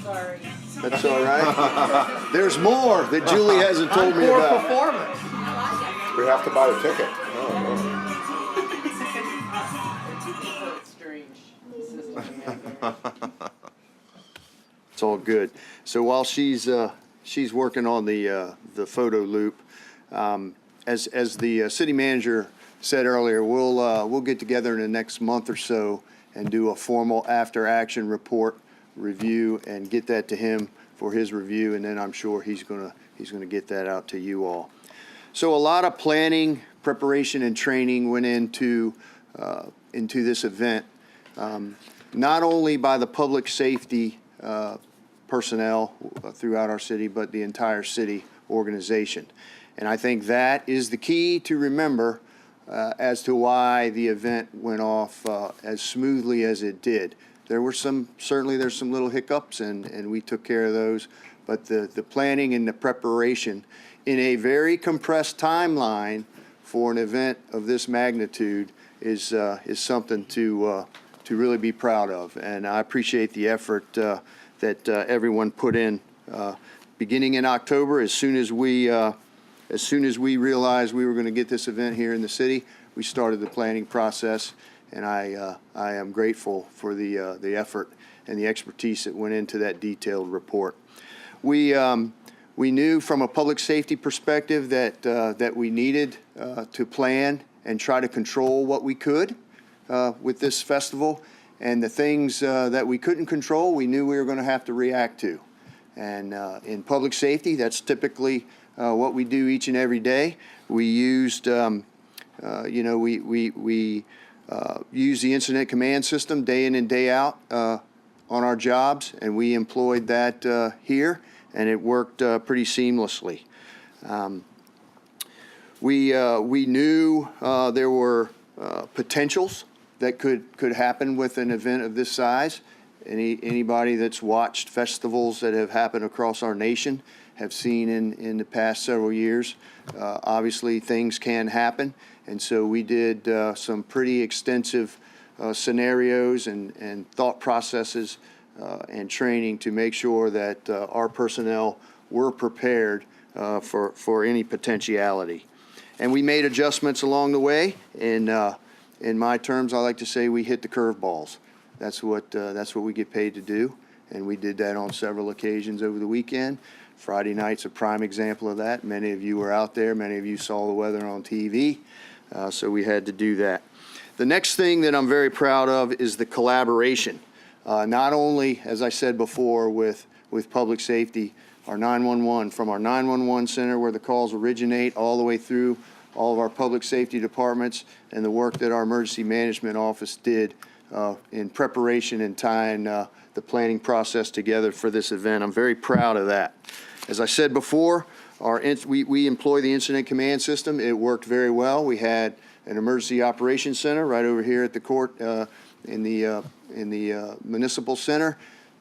Sorry. That's all right. There's more that Julie hasn't told me about. Performance. We have to buy the ticket. It's all good. So while she's working on the photo loop, as the city manager said earlier, we'll get together in the next month or so and do a formal after-action report review and get that to him for his review, and then I'm sure he's gonna get that out to you all. So a lot of planning, preparation, and training went into this event, not only by the public safety personnel throughout our city, but the entire city organization. And I think that is the key to remember as to why the event went off as smoothly as it did. There were certainly there's some little hiccups, and we took care of those, but the planning and the preparation in a very compressed timeline for an event of this magnitude is something to really be proud of. And I appreciate the effort that everyone put in. Beginning in October, as soon as we realized we were going to get this event here in the city, we started the planning process, and I am grateful for the effort and the expertise that went into that detailed report. We knew from a public safety perspective that we needed to plan and try to control what we could with this festival, and the things that we couldn't control, we knew we were going to have to react to. And in public safety, that's typically what we do each and every day. We used, we use the incident command system day in and day out on our jobs, and we employed that here, and it worked pretty seamlessly. We knew there were potentials that could happen with an event of this size. Anybody that's watched festivals that have happened across our nation have seen in the past several years, obviously things can happen, and so we did some pretty extensive scenarios and thought processes and training to make sure that our personnel were prepared for any potentiality. And we made adjustments along the way, and in my terms, I like to say we hit the curveballs. That's what we get paid to do, and we did that on several occasions over the weekend. Friday night's a prime example of that. Many of you were out there. Many of you saw the weather on TV, so we had to do that. The next thing that I'm very proud of is the collaboration. Not only, as I said before, with public safety, our 911, from our 911 center where the calls originate all the way through all of our public safety departments, and the work that our emergency management office did in preparation and tying the planning process together for this event. I'm very proud of that. As I said before, we employ the incident command system. It worked very well. We had an emergency operations center right over here at the court in the Municipal Center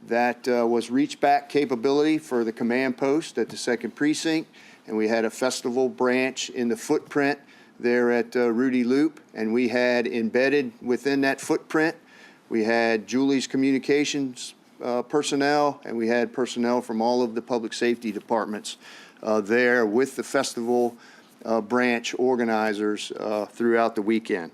that was reach back capability for the command post at the 2nd Precinct, and we had a festival branch in the footprint there at Rudy Loop, and we had embedded within that footprint, we had Julie's communications personnel, and we had personnel from all of the public safety departments there with the festival branch organizers throughout the weekend.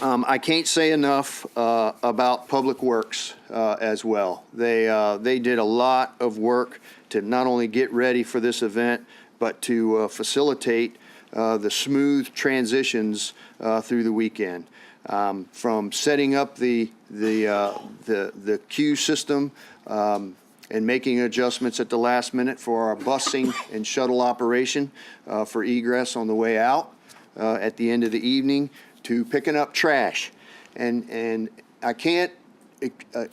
I can't say enough about Public Works as well. They did a lot of work to not only get ready for this event, but to facilitate the smooth transitions through the weekend. From setting up the queue system and making adjustments at the last minute for our busing and shuttle operation for egress on the way out at the end of the evening, to picking up trash. And I can't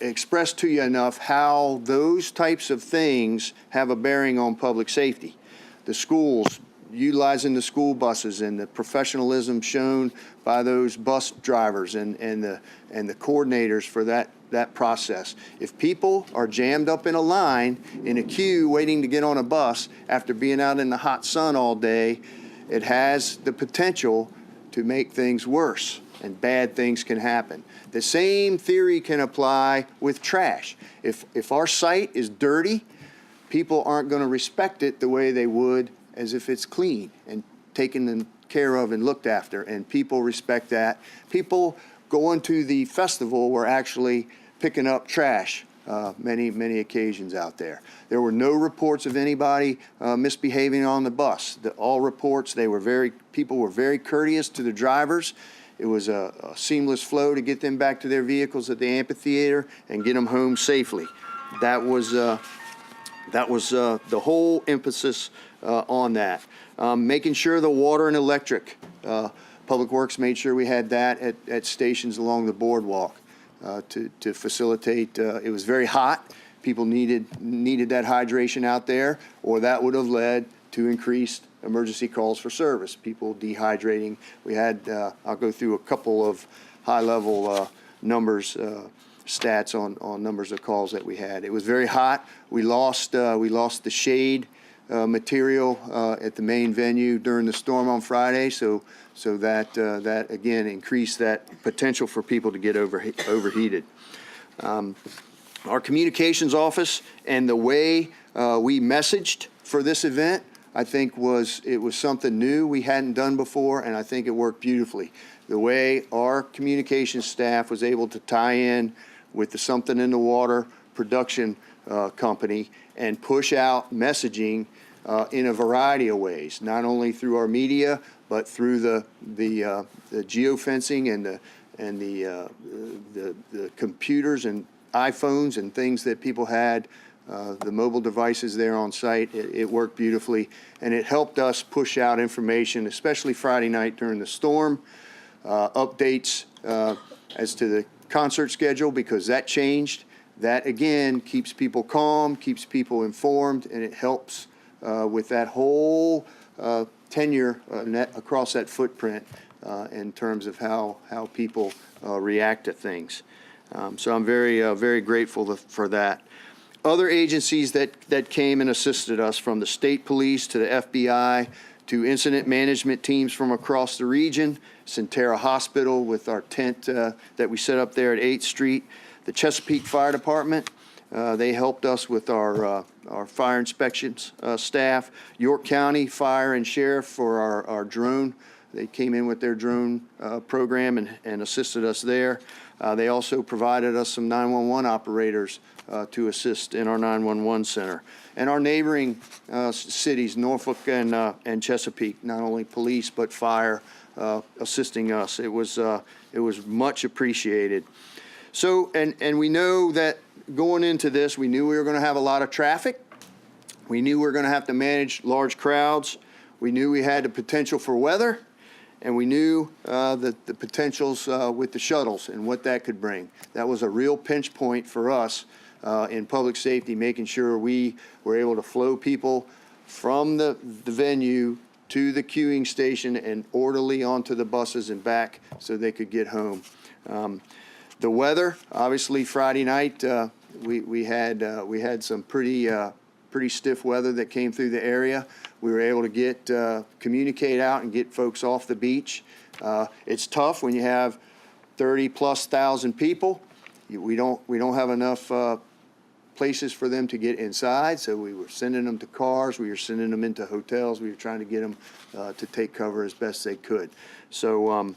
express to you enough how those types of things have a bearing on public safety. The schools, utilizing the school buses and the professionalism shown by those bus drivers and the coordinators for that process. If people are jammed up in a line, in a queue, waiting to get on a bus after being out in the hot sun all day, it has the potential to make things worse, and bad things can happen. The same theory can apply with trash. If our site is dirty, people aren't going to respect it the way they would as if it's clean and taken care of and looked after, and people respect that. People going to the festival were actually picking up trash many occasions out there. There were no reports of anybody misbehaving on the bus. All reports, people were very courteous to the drivers. It was a seamless flow to get them back to their vehicles at the amphitheater and get them home safely. That was the whole emphasis on that. Making sure the water and electric, Public Works made sure we had that at stations along the boardwalk to facilitate. It was very hot. People needed that hydration out there, or that would have led to increased emergency calls for service, people dehydrating. We had, I'll go through a couple of high-level numbers, stats on numbers of calls that we had. It was very hot. We lost the shade material at the main venue during the storm on Friday, so that again increased that potential for people to get overheated. Our communications office and the way we messaged for this event, I think it was something new we hadn't done before, and I think it worked beautifully. The way our communications staff was able to tie in with the Something in the Water production company and push out messaging in a variety of ways, not only through our media, but through the geofencing and the computers and iPhones and things that people had, the mobile devices there on site. It worked beautifully, and it helped us push out information, especially Friday night during the storm, updates as to the concert schedule, because that changed. That, again, keeps people calm, keeps people informed, and it helps with that whole tenure across that footprint in terms of how people react to things. So I'm very grateful for that. Other agencies that came and assisted us, from the state police to the FBI to incident management teams from across the region, Centera Hospital with our tent that we set up there at 8th Street, the Chesapeake Fire Department, they helped us with our fire inspections staff, York County Fire and Sheriff for our drone. They came in with their drone program and assisted us there. They also provided us some 911 operators to assist in our 911 center. And our neighboring cities, Norfolk and Chesapeake, not only police but fire assisting us. It was much appreciated. So, and we know that going into this, we knew we were going to have a lot of traffic. We knew we were going to have to manage large crowds. We knew we had the potential for weather. And we knew the potentials with the shuttles and what that could bring. That was a real pinch point for us in public safety, making sure we were able to flow people from the venue to the queuing station and orderly onto the buses and back so they could get home. The weather, obviously Friday night, we had some pretty stiff weather that came through the area. We were able to communicate out and get folks off the beach. It's tough when you have 30,000+ people. We don't have enough places for them to get inside, so we were sending them to cars. We were sending them into hotels. We were trying to get them to take cover as best they could. So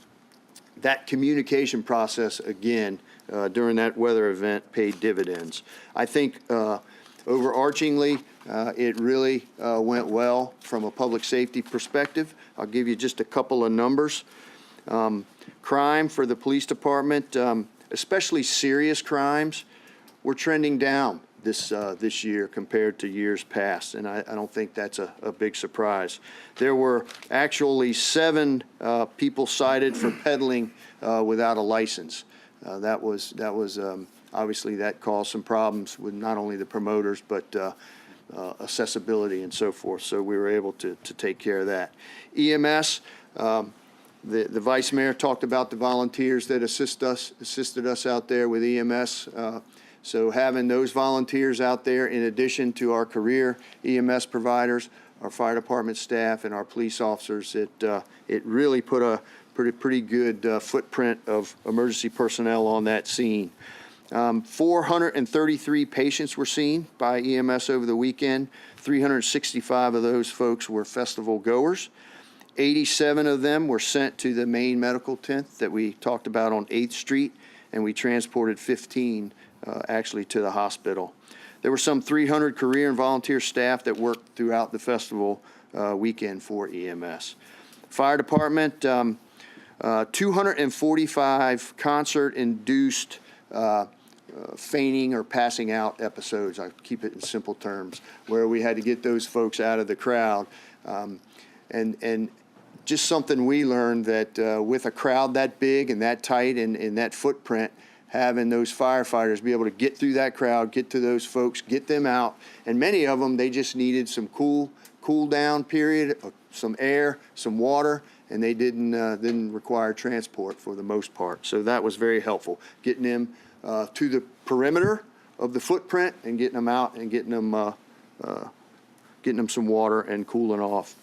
that communication process, again, during that weather event paid dividends. I think overarchingly, it really went well from a public safety perspective. I'll give you just a couple of numbers. Crime for the police department, especially serious crimes, we're trending down this year compared to years past, and I don't think that's a big surprise. There were actually 7 people cited for peddling without a license. That was obviously that caused some problems with not only the promoters but accessibility and so forth. So we were able to take care of that. EMS. The Vice Mayor talked about the volunteers that assisted us out there with EMS. So having those volunteers out there in addition to our career EMS providers, our fire department staff, and our police officers, it really put a pretty good footprint of emergency personnel on that scene. 433 patients were seen by EMS over the weekend. 365 of those folks were festival goers. 87 of them were sent to the main medical tent that we talked about on 8th Street, and we transported 15 actually to the hospital. There were some 300 career and volunteer staff that worked throughout the festival weekend for EMS. Fire department, 245 concert-induced fainting or passing out episodes. I keep it in simple terms, where we had to get those folks out of the crowd. And just something we learned that with a crowd that big and that tight and that footprint, having those firefighters be able to get through that crowd, get to those folks, get them out. And many of them, they just needed some cool down period, some air, some water, and they didn't require transport for the most part. So that was very helpful, getting them to the perimeter of the footprint and getting them out and getting them some water and cooling off.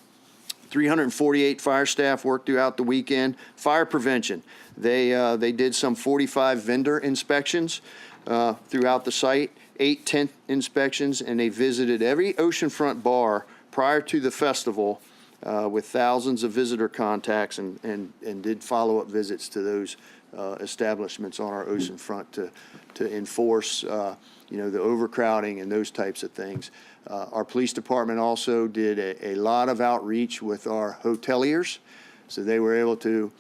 348 fire staff worked throughout the weekend. Fire prevention, they did some 45 vendor inspections throughout the site, 8 tent inspections, and they visited every oceanfront bar prior to the festival with thousands of visitor contacts and did follow-up visits to those establishments on our oceanfront to enforce the overcrowding and those types of things. Our police department also did a lot of outreach with our hoteliers. So they were able to,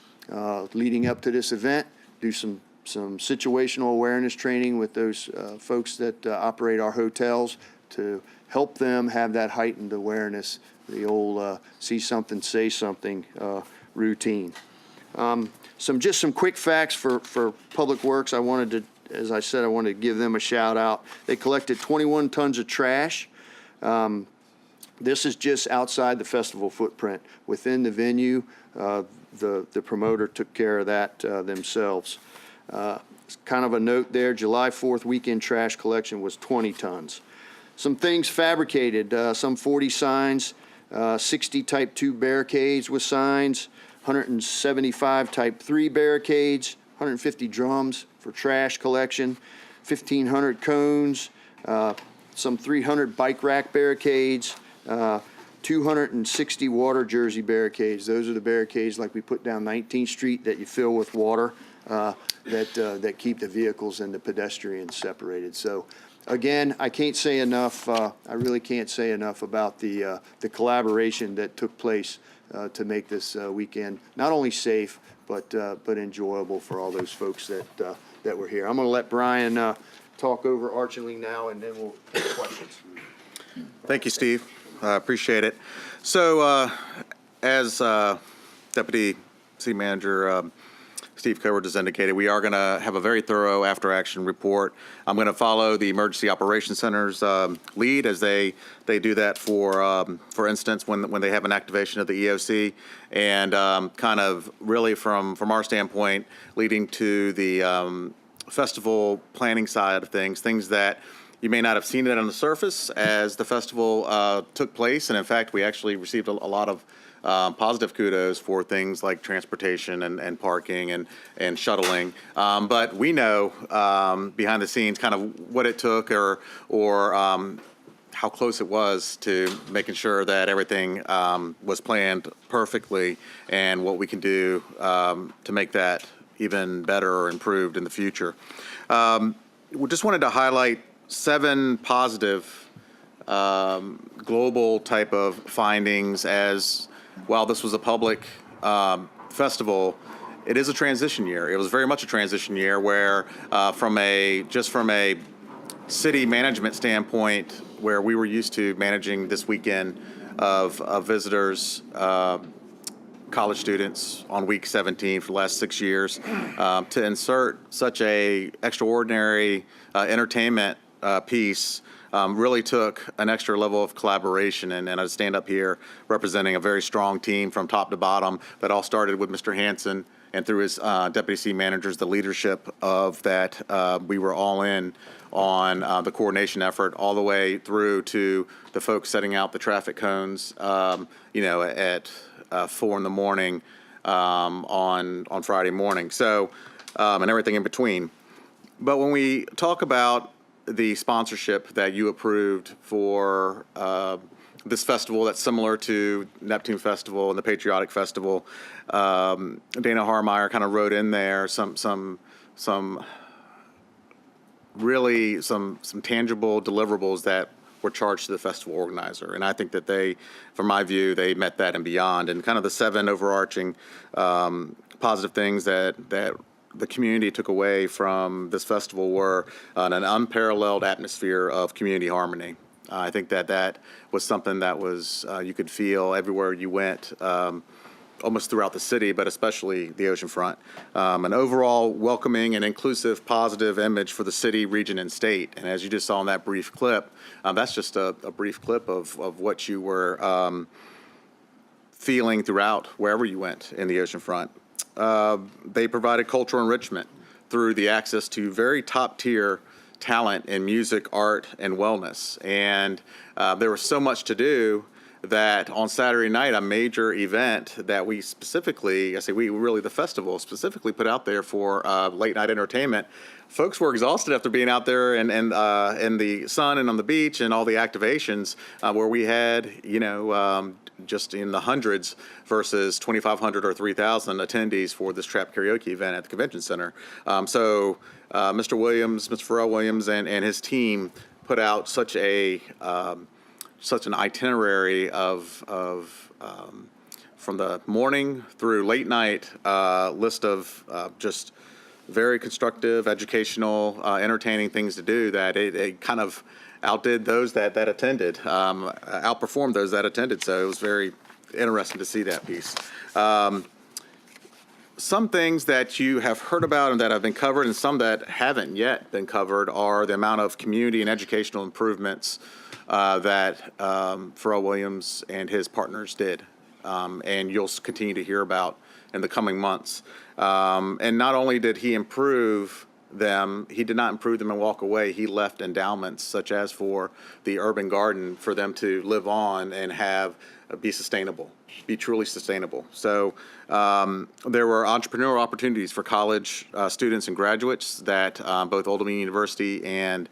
leading up to this event, do some situational awareness training with those folks that operate our hotels to help them have that heightened awareness, the old see something, say something routine. Just some quick facts for Public Works. I wanted to, as I said, I wanted to give them a shout out. They collected 21 tons of trash. This is just outside the festival footprint. Within the venue, the promoter took care of that themselves. Kind of a note there, July 4th weekend trash collection was 20 tons. Some things fabricated, some 40 signs, 60 type 2 barricades with signs, 175 type 3 barricades, 150 drums for trash collection, 1,500 cones, some 300 bike rack barricades, 260 water jersey barricades. Those are the barricades like we put down 19th Street that you fill with water that keep the vehicles and the pedestrians separated. So again, I can't say enough, I really can't say enough about the collaboration that took place to make this weekend not only safe, but enjoyable for all those folks that were here. I'm going to let Brian talk over Arching now, and then we'll take questions. Thank you, Steve. I appreciate it. So, as Deputy City Manager Steve Covert has indicated, we are going to have a very thorough after-action report. I'm going to follow the Emergency Operations Center's lead as they do that for instance, when they have an activation of the EOC, and kind of really from our standpoint, leading to the festival planning side of things that you may not have seen it on the surface as the festival took place. And in fact, we actually received a lot of positive kudos for things like transportation and parking and shuttling. But we know behind the scenes kind of what it took or how close it was to making sure that everything was planned perfectly and what we can do to make that even better or improved in the future. We just wanted to highlight 7 positive global type of findings as while this was a public festival, it is a transition year. It was very much a transition year where from a city management standpoint, where we were used to managing this weekend of visitors, college students on week 17 for the last 6 years, to insert such a extraordinary entertainment piece really took an extra level of collaboration. And I stand up here representing a very strong team from top to bottom that all started with Mr. Hanson and through his deputy city managers, the leadership of that, we were all in on the coordination effort all the way through to the folks setting out the traffic cones, at 4 in the morning on Friday morning. So, and everything in between. But when we talk about the sponsorship that you approved for this festival that's similar to Neptune Festival and the Patriotic Festival, Dana Harmeyer kind of wrote in there some tangible deliverables that were charged to the festival organizer. And I think that they, from my view, they met that and beyond. And kind of the 7 overarching positive things that the community took away from this festival were an unparalleled atmosphere of community harmony. I think that was something that was you could feel everywhere you went, almost throughout the city, but especially the oceanfront. An overall welcoming and inclusive, positive image for the city, region, and state. And as you just saw in that brief clip, that's just a brief clip of what you were feeling throughout wherever you went in the oceanfront. They provided cultural enrichment through the access to very top-tier talent in music, art, and wellness. And there was so much to do that on Saturday night, a major event that we specifically, the festival specifically put out there for late night entertainment. Folks were exhausted after being out there and in the sun and on the beach and all the activations where we had, just in the hundreds versus 2,500 or 3,000 attendees for this trap karaoke event at the convention center. So Mr. Pharrell Williams and his team put out such an itinerary of from the morning through late night list of just very constructive, educational, entertaining things to do that it kind of outdid those that attended, outperformed those that attended. So it was very interesting to see that piece. Some things that you have heard about and that have been covered and some that haven't yet been covered are the amount of community and educational improvements that Pharrell Williams and his partners did, and you'll continue to hear about in the coming months. And not only did he improve them, he did not improve them and walk away. He left endowments, such as for the urban garden, for them to live on and be sustainable, be truly sustainable. So there were entrepreneurial opportunities for college students and graduates that both Old Dominion University and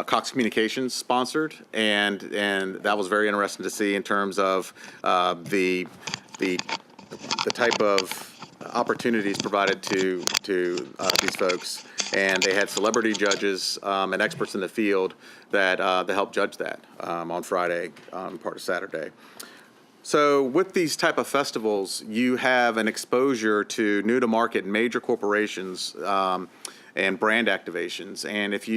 Cox Communications sponsored, and that was very interesting to see in terms of the type of opportunities provided to these folks. And they had celebrity judges and experts in the field that helped judge that on Friday, part of Saturday. So with these type of festivals, you have an exposure to new to market major corporations and brand activations. And if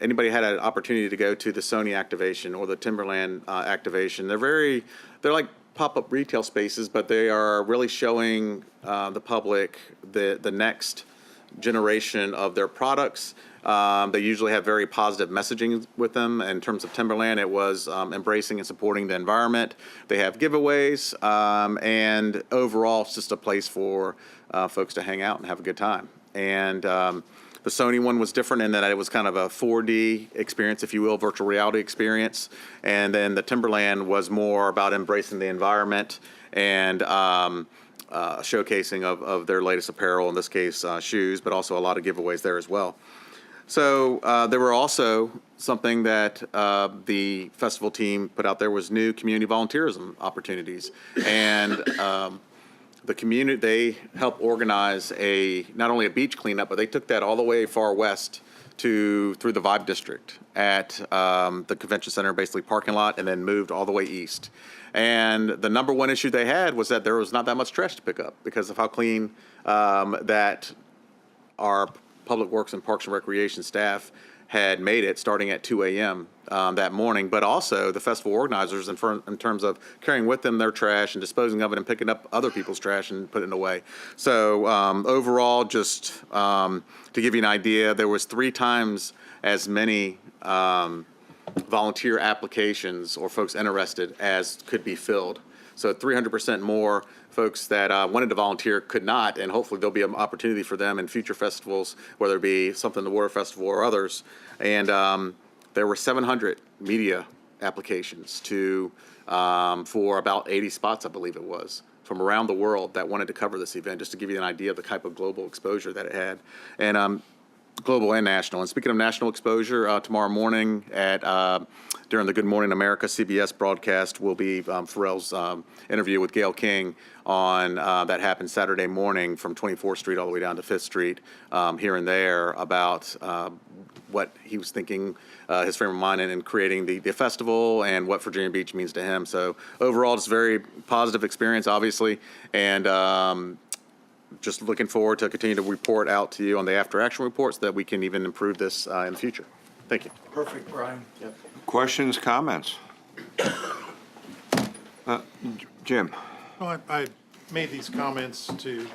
anybody had an opportunity to go to the Sony activation or the Timberland activation, they're like pop-up retail spaces, but they are really showing the public the next generation of their products. They usually have very positive messaging with them. In terms of Timberland, it was embracing and supporting the environment. They have giveaways, and overall, it's just a place for folks to hang out and have a good time. And the Sony one was different in that it was kind of a 4D experience, if you will, virtual reality experience. And then the Timberland was more about embracing the environment and showcasing of their latest apparel, in this case shoes, but also a lot of giveaways there as well. So there were also something that the festival team put out there was new community volunteerism opportunities. And the community, they helped organize not only a beach cleanup, but they took that all the way far west through the Vibe District at the convention center, basically parking lot, and then moved all the way east. And the number one issue they had was that there was not that much trash to pick up because of how clean that our Public Works and Parks and Recreation staff had made it starting at 2 a.m. That morning, but also the festival organizers in terms of carrying with them their trash and disposing of it and picking up other people's trash and putting it away. So overall, just to give you an idea, there was 3 times as many volunteer applications or folks interested as could be filled. So 300% more folks that wanted to volunteer could not, and hopefully there'll be an opportunity for them in future festivals, whether it be something the Water Festival or others. And there were 700 media applications for about 80 spots, I believe it was, from around the world that wanted to cover this event, just to give you an idea of the type of global exposure that it had. And global and national. And speaking of national exposure, tomorrow morning during the Good Morning America CBS broadcast will be Pharrell's interview with Gayle King on that happened Saturday morning from 24th Street all the way down to 5th Street here and there about what he was thinking, his frame of mind in creating the festival and what Virginia Beach means to him. So overall, it's a very positive experience, obviously, and just looking forward to continue to report out to you on the after action reports that we can even improve this in the future. Thank you. Perfect, Brian. Yep. Questions, comments? Jim? Well, I made these comments to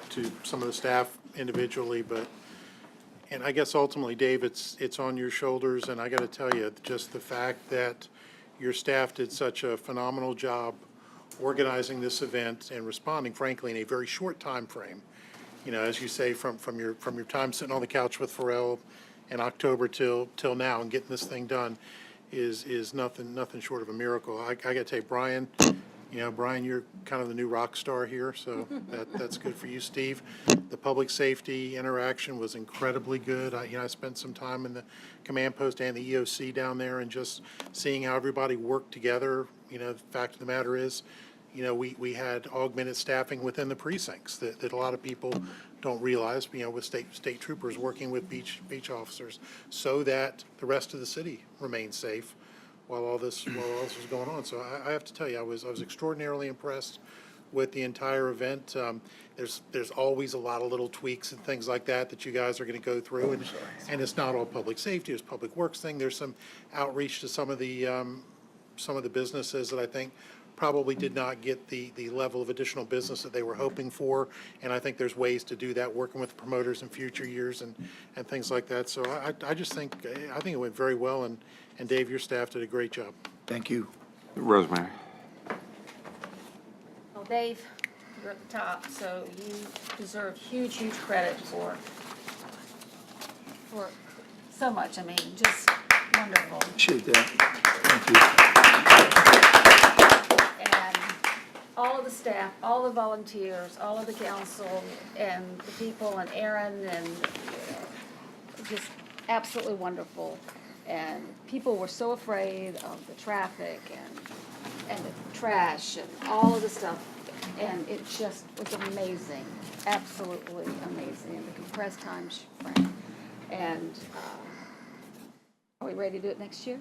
some of the staff individually, and I guess ultimately, Dave, it's on your shoulders, and I got to tell you, just the fact that your staff did such a phenomenal job organizing this event and responding, frankly, in a very short time frame. You know, as you say, from your time sitting on the couch with Pharrell in October till now and getting this thing done is nothing short of a miracle. I got to tell you, Brian, you're kind of the new rock star here, so that's good for you, Steve. The public safety interaction was incredibly good. I spent some time in the command post and the EOC down there and just seeing how everybody worked together. The fact of the matter is, we had augmented staffing within the precincts that a lot of people don't realize, with state troopers working with beach officers so that the rest of the city remains safe while all this was going on. So I have to tell you, I was extraordinarily impressed with the entire event. There's always a lot of little tweaks and things like that you guys are going to go through, and it's not all public safety. It's public works thing. There's some outreach to some of the businesses that I think probably did not get the level of additional business that they were hoping for, and I think there's ways to do that, working with promoters in future years and things like that. So I just think it went very well, and Dave, your staff did a great job. Thank you. Rosemary? Well, Dave, you're at the top, so you deserve huge credit for so much. I mean, just wonderful. Appreciate that. Thank you. And all of the staff, all the volunteers, all of the council, and the people, and Aaron, and just absolutely wonderful. And people were so afraid of the traffic and the trash and all of the stuff, and it just was amazing, absolutely amazing, in the compressed time frame. And are we ready to do it next year?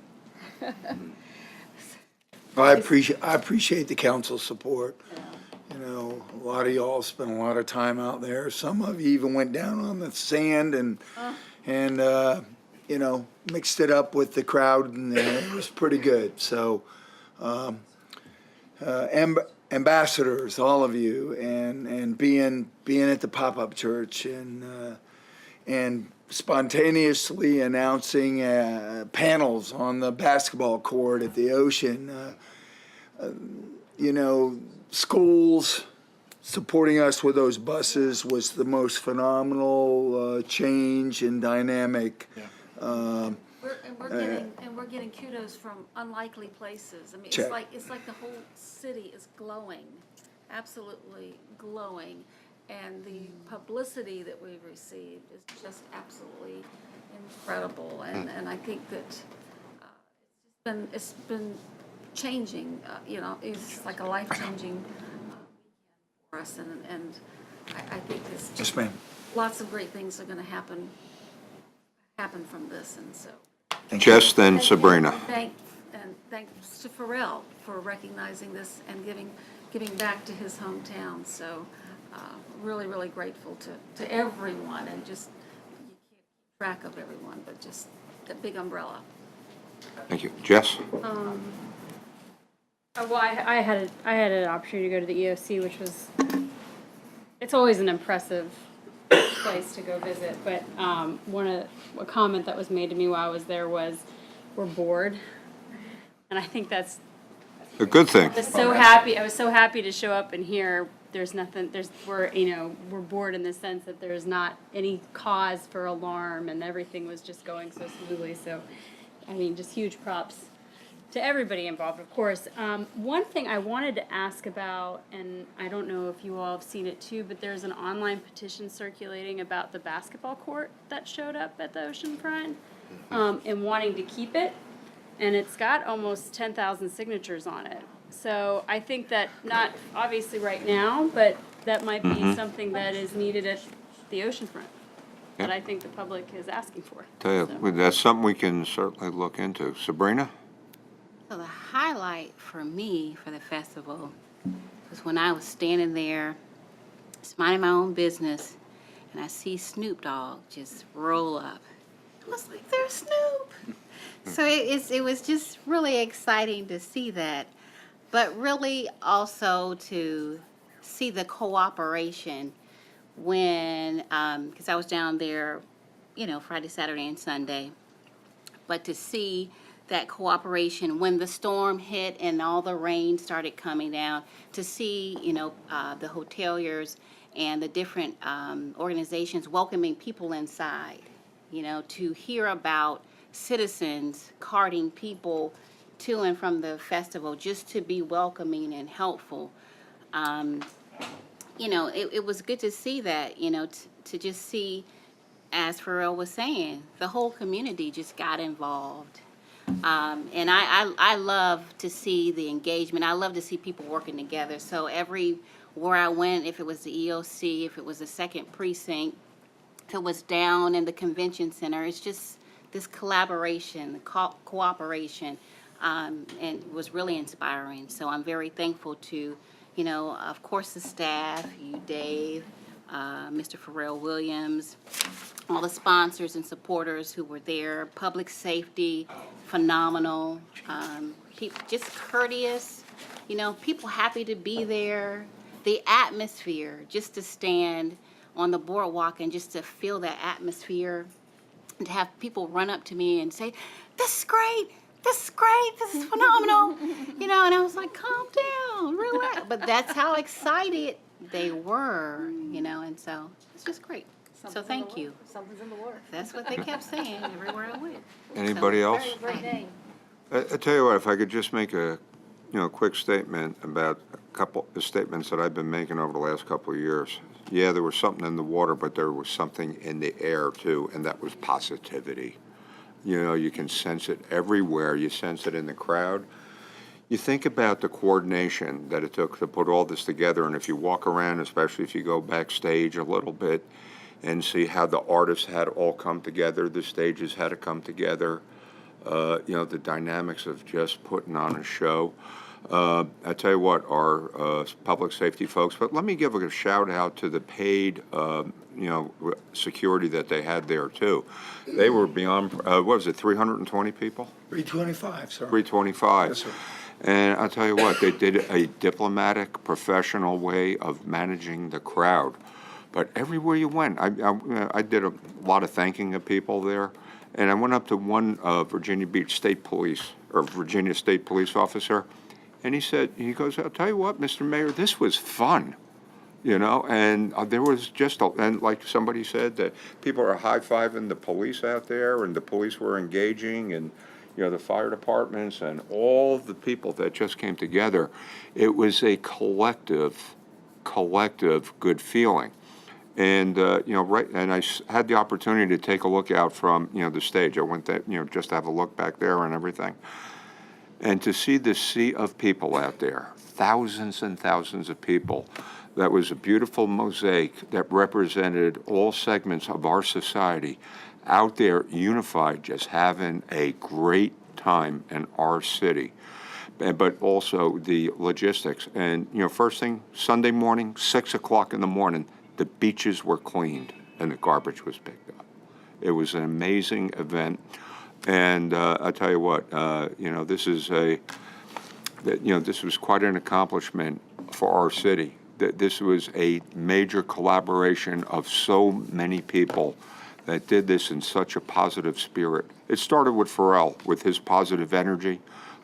I appreciate the council's support. A lot of y'all spent a lot of time out there. Some of you even went down on the sand and mixed it up with the crowd, and it was pretty good. So, ambassadors, all of you, and being at the pop-up church and spontaneously announcing panels on the basketball court at the ocean. Schools supporting us with those buses was the most phenomenal change and dynamic. We're getting kudos from unlikely places. I mean, it's like the whole city is glowing, absolutely glowing, and the publicity that we've received is just absolutely incredible. And I think that it's been changing. It's like a life-changing for us, and I think this. Yes, ma'am. Lots of great things are going to happen from this, and so. Jess, then Sabrina. Thanks to Pharrell for recognizing this and giving back to his hometown. So really, really grateful to everyone, and just you can't track of everyone, but just the big umbrella. Thank you. Jess? Well, I had an opportunity to go to the EOC, which was, it's always an impressive place to go visit, but a comment that was made to me while I was there was, we're bored. And I think that's A good thing. I was so happy to show up and hear we're bored in the sense that there's not any cause for alarm and everything was just going so smoothly. So, I mean, just huge props to everybody involved, of course. One thing I wanted to ask about, and I don't know if you all have seen it too, but there's an online petition circulating about the basketball court that showed up at the oceanfront and wanting to keep it. And it's got almost 10,000 signatures on it. So I think that not obviously right now, but that might be something that is needed at the oceanfront that I think the public is asking for. Tell you, that's something we can certainly look into. Sabrina? So the highlight for me for the festival was when I was standing there, just minding my own business, and I see Snoop Dogg just roll up. I was like, there's Snoop! So it was just really exciting to see that, but really also to see the cooperation when, because I was down there, Friday, Saturday, and Sunday, but to see that cooperation when the storm hit and all the rain started coming down, to see, the hoteliers and the different organizations welcoming people inside, to hear about citizens carting people to and from the festival just to be welcoming and helpful. It was good to see that, to just see, as Pharrell was saying, the whole community just got involved. And I love to see the engagement. I love to see people working together. So everywhere I went, if it was the EOC, if it was the second precinct, if it was down in the convention center, it's just this collaboration, cooperation, and it was really inspiring. So I'm very thankful to, of course, the staff, you, Dave, Mr. Pharrell Williams, all the sponsors and supporters who were there, public safety, phenomenal, people just courteous, people happy to be there, the atmosphere, just to stand on the boardwalk and just to feel that atmosphere, and to have people run up to me and say, this is great, this is phenomenal, and I was like, calm down, relax, but that's how excited they were, and so it's just great. So thank you. Something's in the works. That's what they kept saying everywhere I went. Anybody else? Great name. I tell you what, if I could just make a quick statement about a couple of statements that I've been making over the last couple of years. Yeah, there was something in the water, but there was something in the air too, and that was positivity. You can sense it everywhere. You sense it in the crowd. You think about the coordination that it took to put all this together, and if you walk around, especially if you go backstage a little bit, and see how the artists had all come together, the stages had to come together, the dynamics of just putting on a show. I tell you what, our public safety folks, but let me give a shout out to the paid, security that they had there too. They were beyond, 320 people? 325, sir. 325. Yes, sir. And I'll tell you what, they did a diplomatic, professional way of managing the crowd. But everywhere you went, I did a lot of thanking of people there. And I went up to one Virginia Beach State Police, or Virginia State Police officer, and he goes, I'll tell you what, Mr. Mayor, this was fun, and there was just, and like somebody said, that people are high-fiving the police out there, and the police were engaging, and, the fire departments, and all the people that just came together. It was a collective good feeling. And, and I had the opportunity to take a look out from, the stage. I went there, just to have a look back there and everything. And to see the sea of people out there, thousands and thousands of people, that was a beautiful mosaic that represented all segments of our society out there unified, just having a great time in our city. But also the logistics. And, first thing, Sunday morning, 6 o'clock in the morning, the beaches were cleaned and the garbage was picked up. It was an amazing event. And I tell you what, this is this was quite an accomplishment for our city. This was a major collaboration of so many people that did this in such a positive spirit. It started with Pharrell, with his positive energy,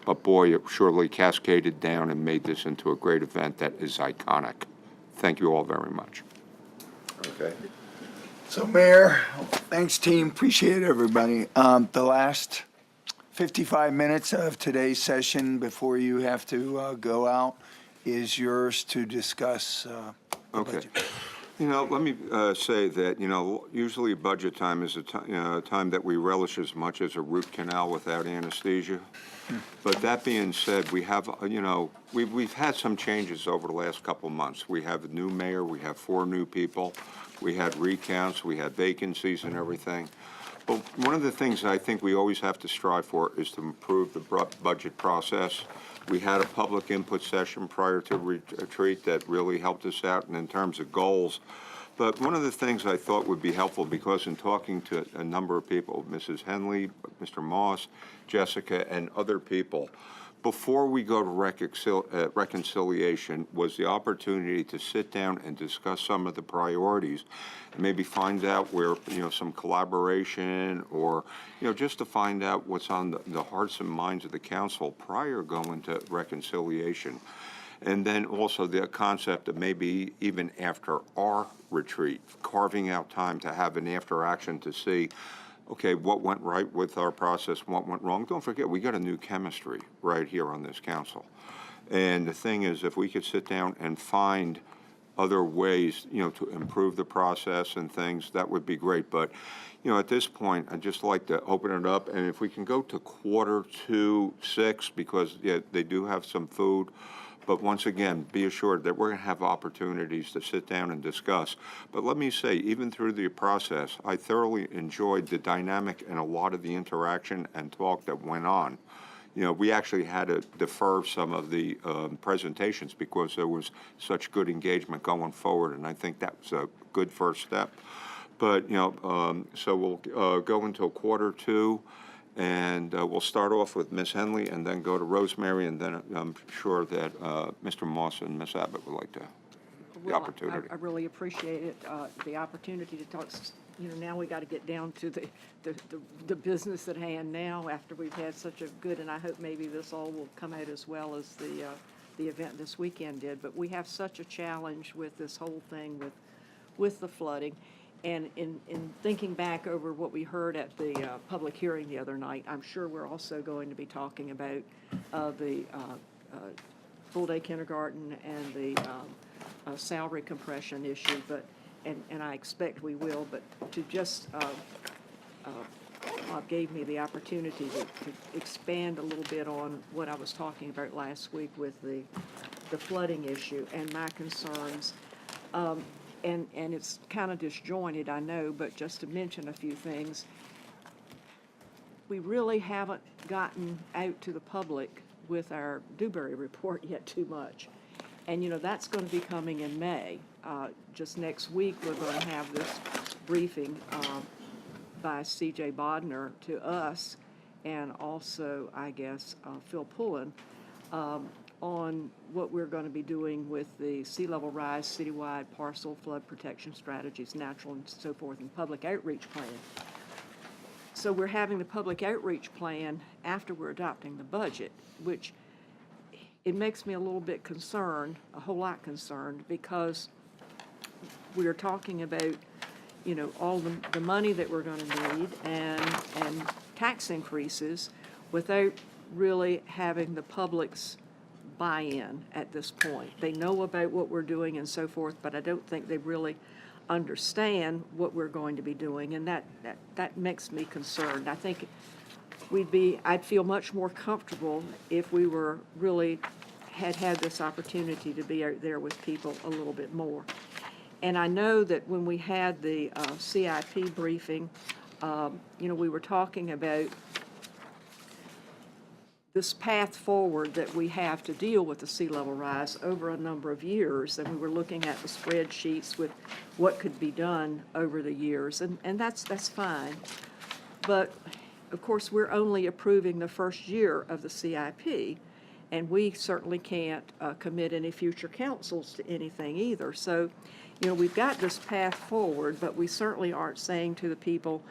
but boy, it surely cascaded down and made this into a great event that is iconic. Thank you all very much. Okay. So, Mayor, thanks, team. Appreciate everybody. The last 55 minutes of today's session before you have to go out is yours to discuss the Okay. budget. Let me say that, usually budget time is a time that we relish as much as a root canal without anesthesia. But that being said, we have, we've had some changes over the last couple of months. We have a new mayor, we have 4 new people, we had recounts, we had vacancies and everything. But one of the things I think we always have to strive for is to improve the budget process. We had a public input session prior to retreat that really helped us out in terms of goals. But one of the things I thought would be helpful, because in talking to a number of people, Mrs. Henley, Mr. Moss, Jessica, and other people, before we go to reconciliation, was the opportunity to sit down and discuss some of the priorities, and maybe find out where, some collaboration, or, just to find out what's on the hearts and minds of the council prior going to reconciliation. And then also the concept of maybe even after our retreat, carving out time to have an after action to see, okay, what went right with our process, what went wrong. Don't forget, we got a new chemistry right here on this council. And the thing is, if we could sit down and find other ways, to improve the process and things, that would be great. But, at this point, I'd just like to open it up. And if we can go to 5:45, because, they do have some food. But once again, be assured that we're going to have opportunities to sit down and discuss. But let me say, even through the process, I thoroughly enjoyed the dynamic and a lot of the interaction and talk that went on. We actually had to defer some of the presentations because there was such good engagement going forward, and I think that was a good first step. But, so we'll go until 1:45. And we'll start off with Ms. Henley and then go to Rosemary, and then I'm sure that Mr. Moss and Ms. Abbott would like to the opportunity. I really appreciate it, the opportunity to talk. Now we got to get down to the business at hand now after we've had such a good, and I hope maybe this all will come out as well as the event this weekend did. But we have such a challenge with this whole thing with the flooding. And in thinking back over what we heard at the public hearing the other night, I'm sure we're also going to be talking about the full-day kindergarten and the salary compression issue, and I expect we will, but to just, Bob gave me the opportunity to expand a little bit on what I was talking about last week with the flooding issue and my concerns. And it's kind of disjointed, I know, but just to mention a few things, we really haven't gotten out to the public with our Dewberry report yet too much. And, that's going to be coming in May. Just next week, we're going to have this briefing by C.J. Bodner to us, and also, I guess, Phil Pullen, on what we're going to be doing with the sea level rise, citywide parcel flood protection strategies, natural and so forth, and public outreach plan. So we're having the public outreach plan after we're adopting the budget, which it makes me a little bit concerned, a whole lot concerned, because we are talking about, all the money that we're going to need and tax increases without really having the public's buy-in at this point. They know about what we're doing and so forth, but I don't think they really understand what we're going to be doing, and that makes me concerned. I think I'd feel much more comfortable if we were really had this opportunity to be out there with people a little bit more. And I know that when we had the CIP briefing, we were talking about this path forward that we have to deal with the sea level rise over a number of years, and we were looking at the spreadsheets with what could be done over the years, and that's fine. But, of course, we're only approving the first year of the CIP, and we certainly can't commit any future councils to anything either. So, you know, we've got this path forward, but we certainly aren't saying to the people,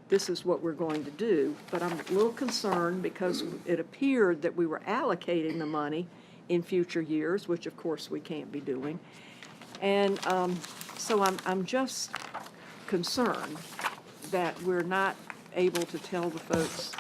this is what we're going to do. But I'm a little concerned because it appeared that we were allocating the money in future years, which of course we can't be doing. And so I'm just concerned that we're not able to tell the folks,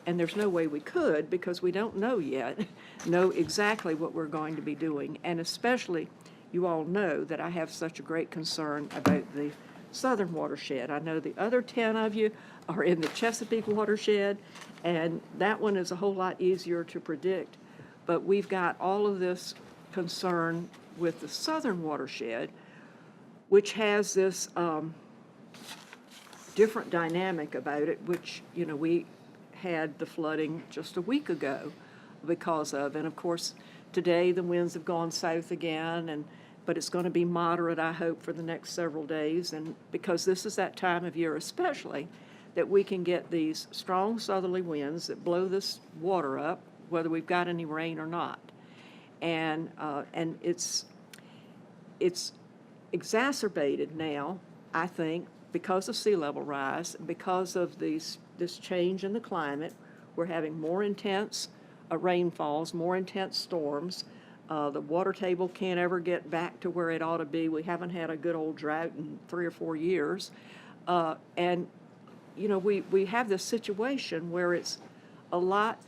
and there's no way we could because we don't know yet, know exactly what we're going to be doing. And especially, you all know that I have such a great concern about the southern watershed. I know the other 10 of you are in the Chesapeake watershed, and that one is a whole lot easier to predict. But we've got all of this concern with the southern watershed, which has this different dynamic about it, which, you know, we had the flooding just a week ago because of. And of course, today the winds have gone south again, but it's going to be moderate, I hope, for the next several days. And because this is that time of year especially that we can get these strong southerly winds that blow this water up, whether we've got any rain or not. And it's exacerbated now, I think, because of sea level rise, because of this change in the climate. We're having more intense rainfalls, more intense storms. The water table can't ever get back to where it ought to be. We haven't had a good old drought in 3 or 4 years. And, you know, we have this situation where it's a lot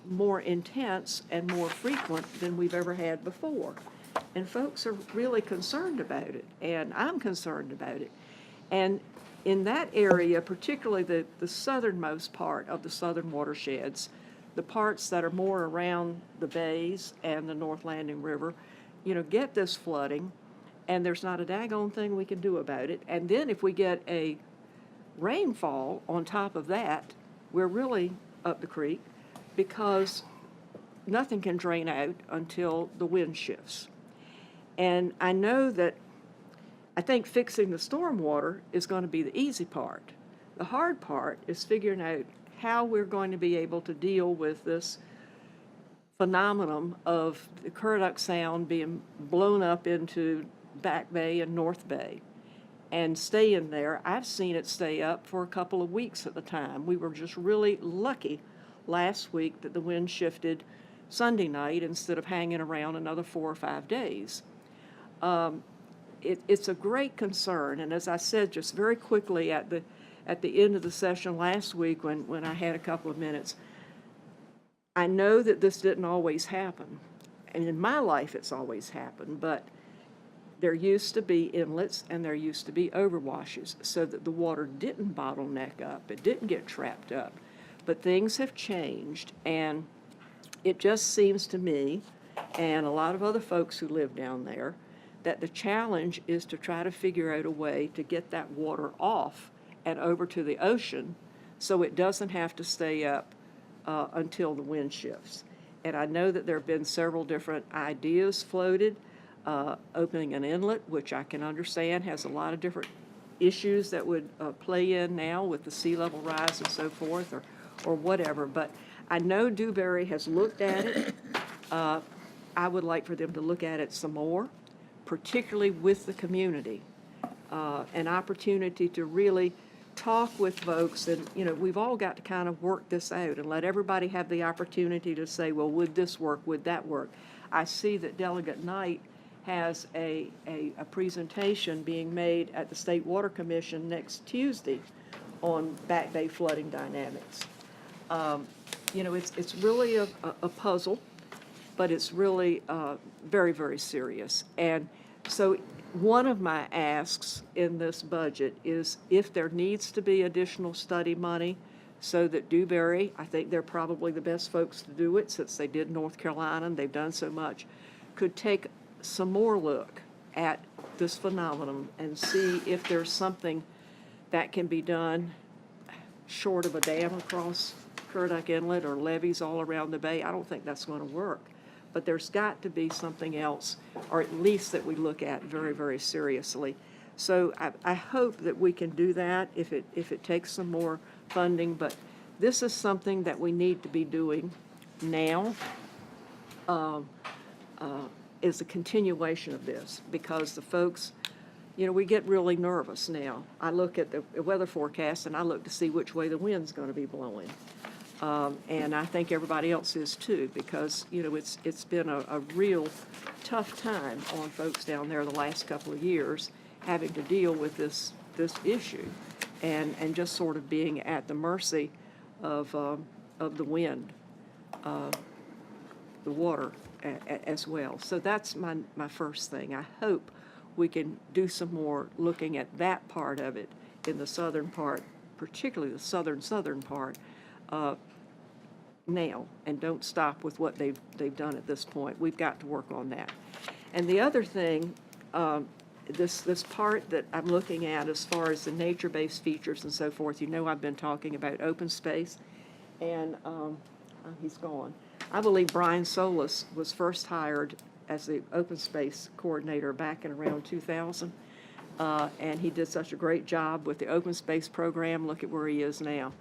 more intense and more frequent than we've ever had before. And folks are really concerned about it, and I'm concerned about it. And in that area, particularly the southernmost part of the southern watersheds, the parts that are more around the bays and the North Landing River, you know, get this flooding, and there's not a daggone thing we can do about it. And then if we get a rainfall on top of that, we're really up the creek because nothing can drain out until the wind shifts. And I know that I think fixing the stormwater is going to be the easy part. The hard part is figuring out how we're going to be able to deal with this phenomenon of the Currituck Sound being blown up into Back Bay and North Bay and staying there. I've seen it stay up for a couple of weeks at the time. We were just really lucky last week that the wind shifted Sunday night instead of hanging around another 4 or 5 days. It's a great concern, and as I said just very quickly at the end of the session last week when I had a couple of minutes, I know that this didn't always happen, and in my life it's always happened, but there used to be inlets and there used to be overwashes so that the water didn't bottleneck up, it didn't get trapped up. But things have changed, and it just seems to me, and a lot of other folks who live down there, that the challenge is to try to figure out a way to get that water off and over to the ocean so it doesn't have to stay up until the wind shifts. And I know that there have been several different ideas floated, opening an inlet, which I can understand has a lot of different issues that would play in now with the sea level rise and so forth, or whatever. But I know Dewberry has looked at it. I would like for them to look at it some more, particularly with the community, an opportunity to really talk with folks. And, you know, we've all got to kind of work this out and let everybody have the opportunity to say, well, would this work? Would that work? I see that Delegate Knight has a presentation being made at the State Water Commission next Tuesday on Back Bay flooding dynamics. You know, it's really a puzzle, but it's really very, very serious. And so one of my asks in this budget is if there needs to be additional study money so that Dewberry, I think they're probably the best folks to do it since they did North Carolina and they've done so much, could take some more look at this phenomenon and see if there's something that can be done short of a dam across Currituck Inlet or levees all around the bay, I don't think that's going to work. But there's got to be something else, or at least that we look at very, very seriously. So I hope that we can do that if it takes some more funding, but this is something that we need to be doing now. Is a continuation of this, because the folks, you know, we get really nervous now. I look at the weather forecast and I look to see which way the wind's going to be blowing. And I think everybody else is too, because, you know, it's been a real tough time on folks down there the last couple of years having to deal with this issue and just sort of being at the mercy of the wind, the water as well. So that's my first thing. I hope we can do some more looking at that part of it in the southern part, particularly the southern part, now, and don't stop with what they've done at this point. We've got to work on that. And the other thing, this part that I'm looking at as far as the nature-based features and so forth, you know, I've been talking about open space, and he's gone. I believe Brian Solis was first hired as the open space coordinator back in around 2000, and he did such a great job with the open space program. Look at where he is now.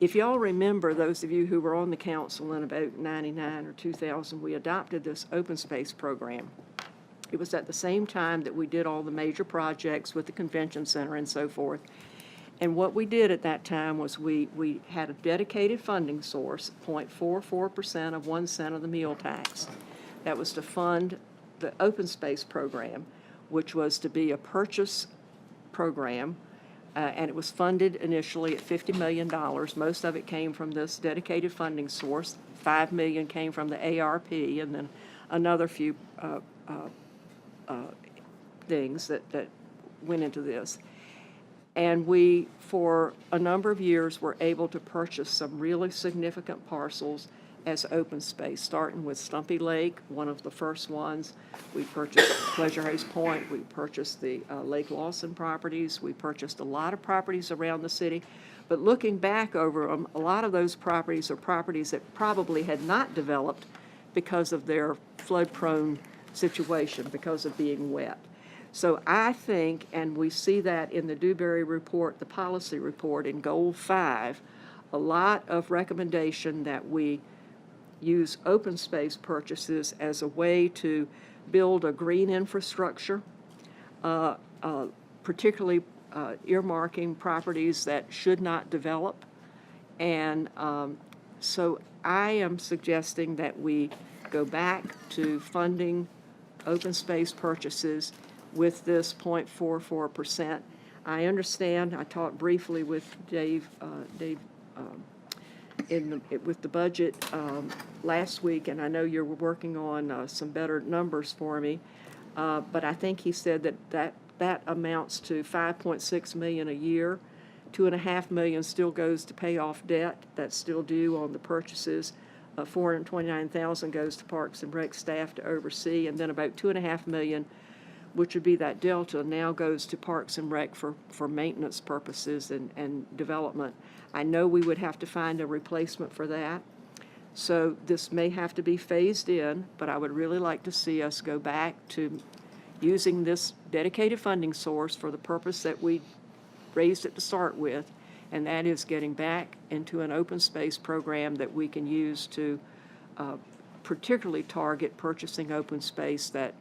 If y'all remember, those of you who were on the council in about 99 or 2000, we adopted this open space program. It was at the same time that we did all the major projects with the convention center and so forth. And what we did at that time was we had a dedicated funding source, 0.44% of 1 cent of the meal tax. That was to fund the open space program, which was to be a purchase program, and it was funded initially at $50 million. Most of it came from this dedicated funding source. $5 million came from the ARP, and then another few things that went into this. And we, for a number of years, were able to purchase some really significant parcels as open space, starting with Stumpy Lake, one of the first ones. We purchased Pleasure House Point. We purchased the Lake Lawson properties. We purchased a lot of properties around the city. But looking back over them, a lot of those properties are properties that probably had not developed because of their flood-prone situation, because of being wet. So I think, and we see that in the Dewberry report, the policy report in Goal 5, a lot of recommendation that we use open space purchases as a way to build a green infrastructure, particularly earmarking properties that should not develop. And so I am suggesting that we go back to funding open space purchases with this 0.44%. I understand, I talked briefly with Dave with the budget last week, and I know you're working on some better numbers for me, but I think he said that amounts to $5.6 million a year. $2.5 million still goes to pay off debt that's still due on the purchases. $429,000 goes to Parks and Rec staff to oversee, and then about $2.5 million, which would be that delta, now goes to Parks and Rec for maintenance purposes and development. I know we would have to find a replacement for that. So this may have to be phased in, but I would really like to see us go back to using this dedicated funding source for the purpose that we raised it to start with, and that is getting back into an open space program that we can use to particularly target purchasing open space that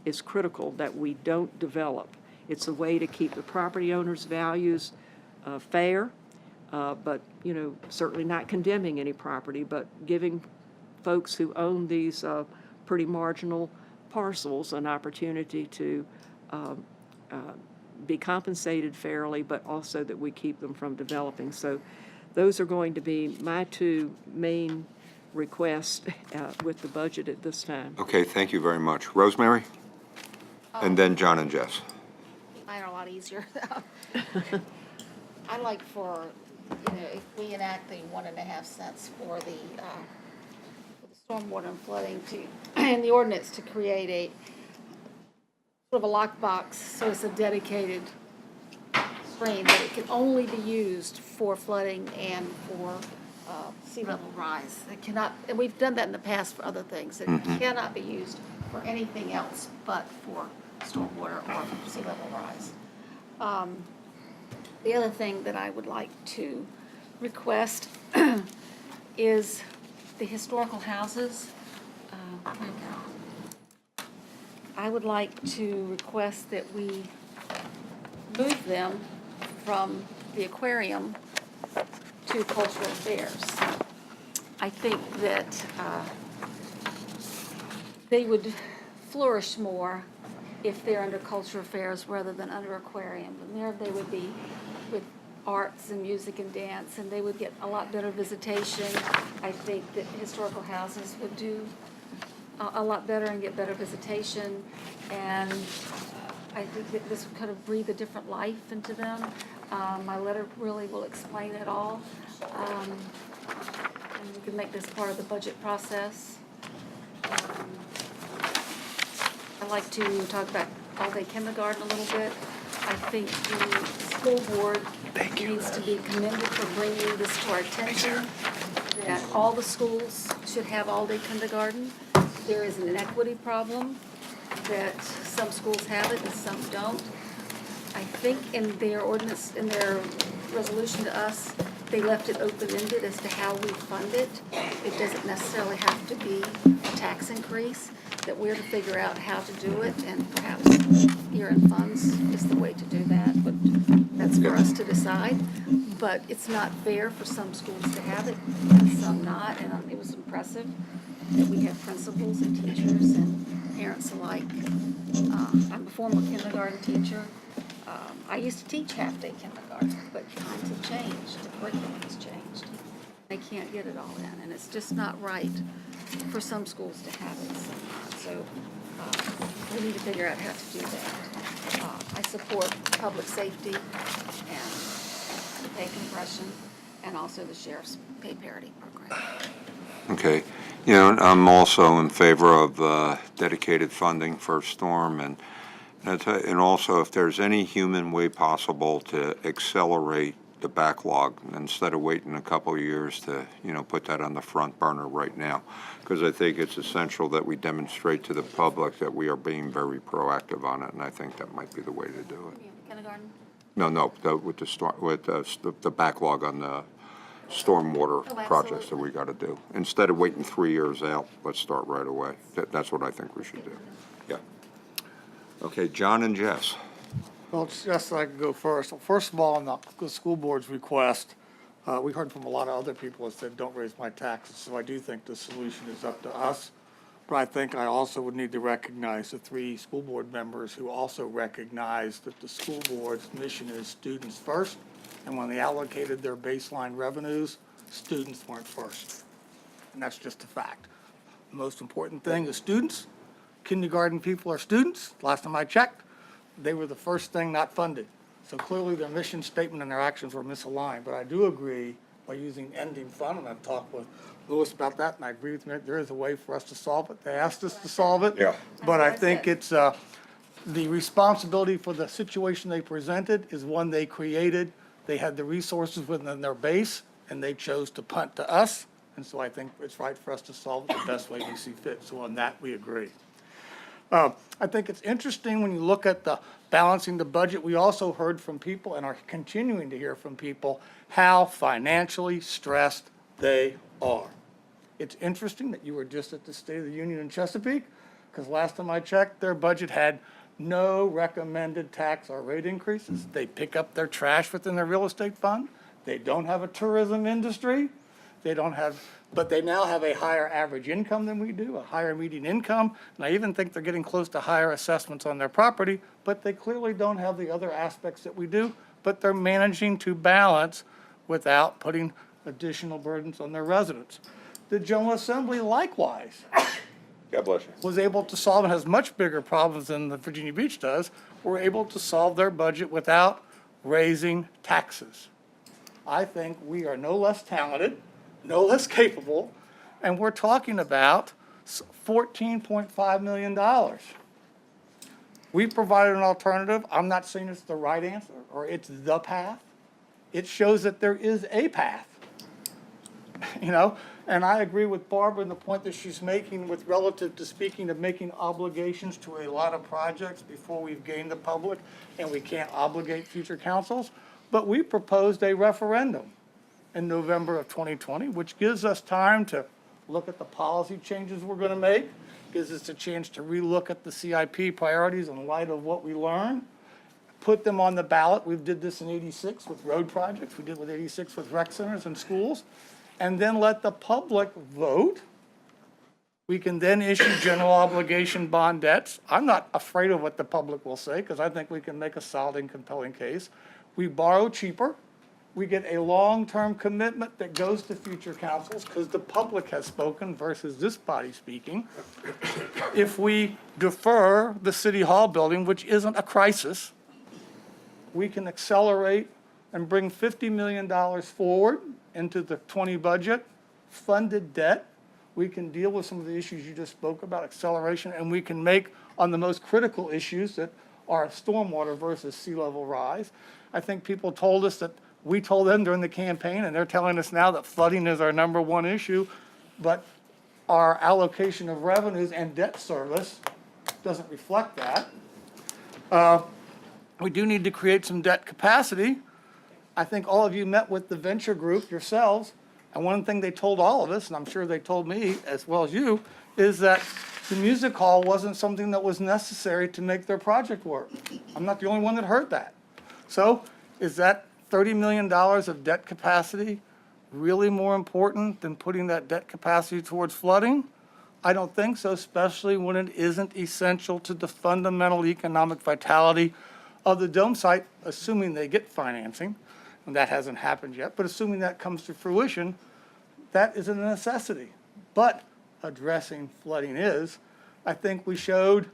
is critical that we don't develop. It's a way to keep the property owners' values fair, but, you know, certainly not condemning any property, but giving folks who own these pretty marginal parcels an opportunity to be compensated fairly, but also that we keep them from developing. So those are going to be my two main requests with the budget at this time. Okay, thank you very much. Rosemary? And then John and Jess. Mine are a lot easier. I'd like for, you know, if we enact the 1.5 cents for the stormwater and flooding and the ordinance to create a sort of a lockbox, so it's a dedicated stream, that it can only be used for flooding and for sea level rise. It cannot, and we've done that in the past for other things. It cannot be used for anything else but for stormwater or sea level rise. The other thing that I would like to request is the historical houses. I would like to request that we move them from the aquarium to cultural affairs. I think that they would flourish more if they're under cultural affairs rather than under aquarium. And there they would be with arts and music and dance, and they would get a lot better visitation. I think that historical houses would do a lot better and get better visitation, and I think that this would kind of breathe a different life into them. My letter really will explain it all, and we can make this part of the budget process. I'd like to talk about all-day kindergarten a little bit. I think the school board needs to be commended for bringing this to our attention, that all the schools should have all-day kindergarten. There is an inequity problem, that some schools have it and some don't. I think in their ordinance, in their resolution to us, they left it open-ended as to how we fund it. It doesn't necessarily have to be a tax increase, that we're to figure out how to do it, and perhaps year-end funds is the way to do that, but that's for us to decide. But it's not fair for some schools to have it and some not, and it was impressive that we have principals and teachers and parents alike. I'm a former kindergarten teacher. I used to teach half-day kindergarten, but times have changed, the curriculum has changed. They can't get it all in, and it's just not right for some schools to have it and some not. So we need to figure out how to do that. I support public safety and pay compression, and also the sheriff's pay parity program. Okay. You know, I'm also in favor of dedicated funding for storm, and also if there's any human way possible to accelerate the backlog instead of waiting a couple of years to, put that on the front burner right now. Because I think it's essential that we demonstrate to the public that we are being very proactive on it, and I think that might be the way to do it. Kindergarten? No, with the backlog on the stormwater projects that we got to do. Instead of waiting 3 years out, let's start right away. That's what I think we should do. Yeah. Okay, John and Jess. Well, just so I can go first. First of all, on the school board's request, we heard from a lot of other people that said, don't raise my taxes. So I do think the solution is up to us. But I think I also would need to recognize the 3 school board members who also recognize that the school board's mission is students first. And when they allocated their baseline revenues, students weren't first. And that's just a fact. The most important thing is students. Kindergarten people are students. Last time I checked, they were the first thing not funded. So clearly their mission statement and their actions were misaligned. But I do agree by using ending fund, and I've talked with Louis about that, and I agree with him, there is a way for us to solve it. They asked us to solve it. Yeah. But I think it's the responsibility for the situation they presented is one they created. They had the resources within their base, and they chose to punt to us. And so I think it's right for us to solve it the best way we see fit. So on that, we agree. I think it's interesting when you look at the balancing the budget. We also heard from people and are continuing to hear from people how financially stressed they are. It's interesting that you were just at the State of the Union in Chesapeake, because last time I checked, their budget had no recommended tax or rate increases. They pick up their trash within their real estate fund. They don't have a tourism industry. But they now have a higher average income than we do, a higher median income. And I even think they're getting close to higher assessments on their property, but they clearly don't have the other aspects that we do. But they're managing to balance without putting additional burdens on their residents. The General Assembly likewise God bless you. was able to solve, and has much bigger problems than the Virginia Beach does, were able to solve their budget without raising taxes. I think we are no less talented, no less capable, and we're talking about $14.5 million. We provided an alternative. I'm not saying it's the right answer or it's the path. It shows that there is a path. you know? And I agree with Barbara in the point that she's making with relative to speaking of making obligations to a lot of projects before we've gained the public, and we can't obligate future councils. But we proposed a referendum in November of 2020, which gives us time to look at the policy changes we're gonna make, gives us a chance to relook at the CIP priorities in light of what we learned, put them on the ballot. We did this in '86 with road projects, we did with '86 with rec centers and schools, and then let the public vote. We can then issue general obligation bond debts. I'm not afraid of what the public will say, because I think we can make a solid and compelling case. We borrow cheaper. We get a long-term commitment that goes to future councils, because the public has spoken versus this body speaking. If we defer the city hall building, which isn't a crisis, we can accelerate and bring $50 million forward into the 20 budget, funded debt. We can deal with some of the issues you just spoke about, acceleration, and we can make on the most critical issues that are stormwater versus sea level rise. I think people told us that we told them during the campaign, and they're telling us now that flooding is our #1 issue, but our allocation of revenues and debt service doesn't reflect that. We do need to create some debt capacity. I think all of you met with the venture group yourselves, and one thing they told all of us, and I'm sure they told me as well as you, is that the music hall wasn't something that was necessary to make their project work. I'm not the only one that heard that. So is that $30 million of debt capacity really more important than putting that debt capacity towards flooding? I don't think so, especially when it isn't essential to the fundamental economic vitality of the dome site, assuming they get financing, and that hasn't happened yet, but assuming that comes to fruition, that is a necessity. But addressing flooding is, I think we showed,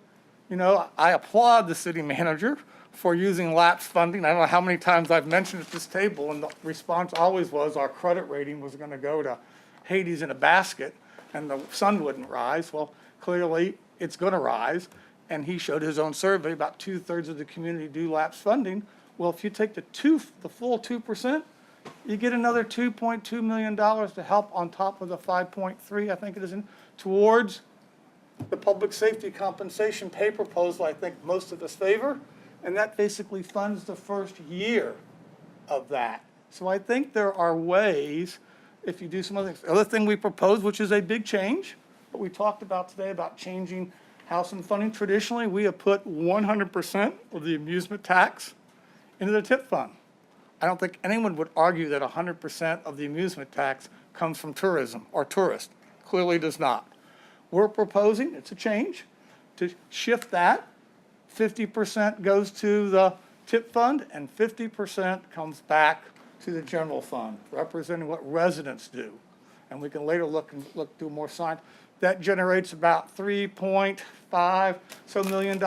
you know, I applaud the city manager for using lapse funding. I don't know how many times I've mentioned at this table, and the response always was our credit rating was gonna go to Hades in a basket and the sun wouldn't rise. Well, clearly it's gonna rise. And he showed his own survey, about 2/3 of the community do lapse funding. Well, if you take the full 2%, you get another $2.2 million to help on top of the 5.3, I think it is, towards the public safety compensation pay proposal I think most of us favor. And that basically funds the first year of that. So I think there are ways, if you do some other things. The other thing we proposed, which is a big change, but we talked about today about changing housing funding. Traditionally, we have put 100% of the amusement tax into the tip fund. I don't think anyone would argue that 100% of the amusement tax comes from tourism or tourists. Clearly does not. We're proposing, it's a change, to shift that. 50% goes to the tip fund and 50% comes back to the general fund, representing what residents do. And we can later look do more science. That generates about $3.5 million.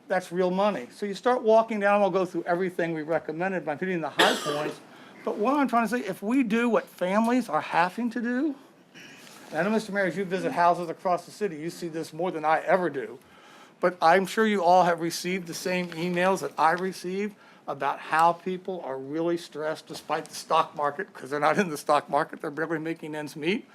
That's real money. So you start walking down, I'll go through everything we recommended by hitting the high points. But what I'm trying to say, if we do what families are having to do, and I know, Mr. Mayor, as you visit houses across the city, you see this more than I ever do. But I'm sure you all have received the same emails that I received about how people are really stressed despite the stock market, because they're not in the stock market, they're barely making ends meet.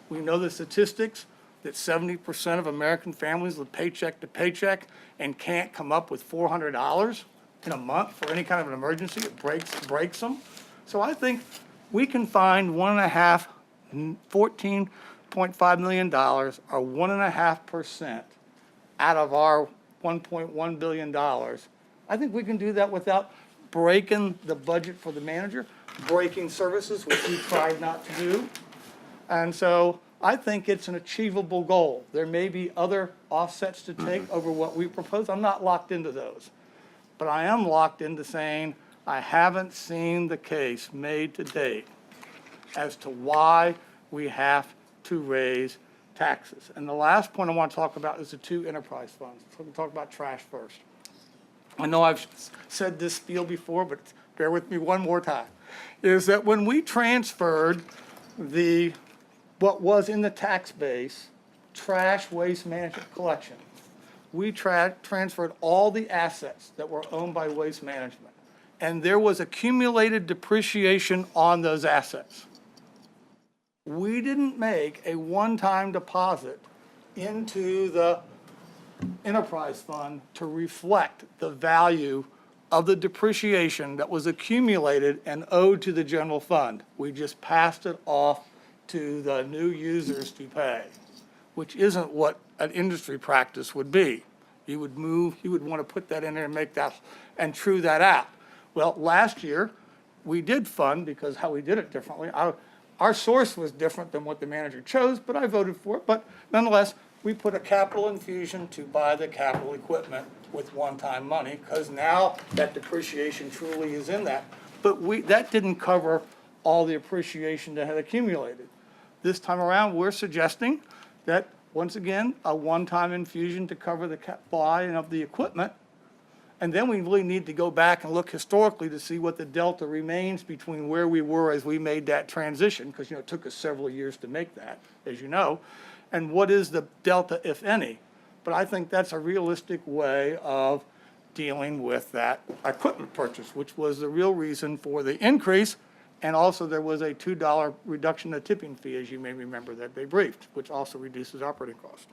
We know the statistics that 70% of American families live paycheck to paycheck and can't come up with $400 in a month for any kind of an emergency. It breaks them. So I think we can find $14.5 million, or 1.5% out of our $1.1 billion. I think we can do that without breaking the budget for the manager, breaking services, which we tried not to do. And so I think it's an achievable goal. There may be other offsets to take over what we propose. I'm not locked into those. But I am locked into saying I haven't seen the case made to date as to why we have to raise taxes. And the last point I want to talk about is the two enterprise funds. So we can talk about trash first. I know I've said this spiel before, but bear with me one more time. Is that when we transferred what was in the tax base, trash waste management collection, we transferred all the assets that were owned by Waste Management. And there was accumulated depreciation on those assets. we didn't make a one-time deposit into the enterprise fund to reflect the value of the depreciation that was accumulated and owed to the general fund. We just passed it off to the new users to pay, which isn't what an industry practice would be. You would want to put that in there and make that, and true that out. Well, last year, we did fund, because how we did it differently. Our source was different than what the manager chose, but I voted for it. But nonetheless, we put a capital infusion to buy the capital equipment with one-time money, because now that depreciation truly is in that. But that didn't cover all the appreciation that had accumulated. This time around, we're suggesting that, once again, a one-time infusion to cover the buying of the equipment. And then we really need to go back and look historically to see what the delta remains between where we were as we made that transition, because, it took us several years to make that, as you know, and what is the delta, if any. But I think that's a realistic way of dealing with that equipment purchase, which was the real reason for the increase. And also there was a $2 reduction in the tipping fee, as you may remember, that they briefed, which also reduces operating costs.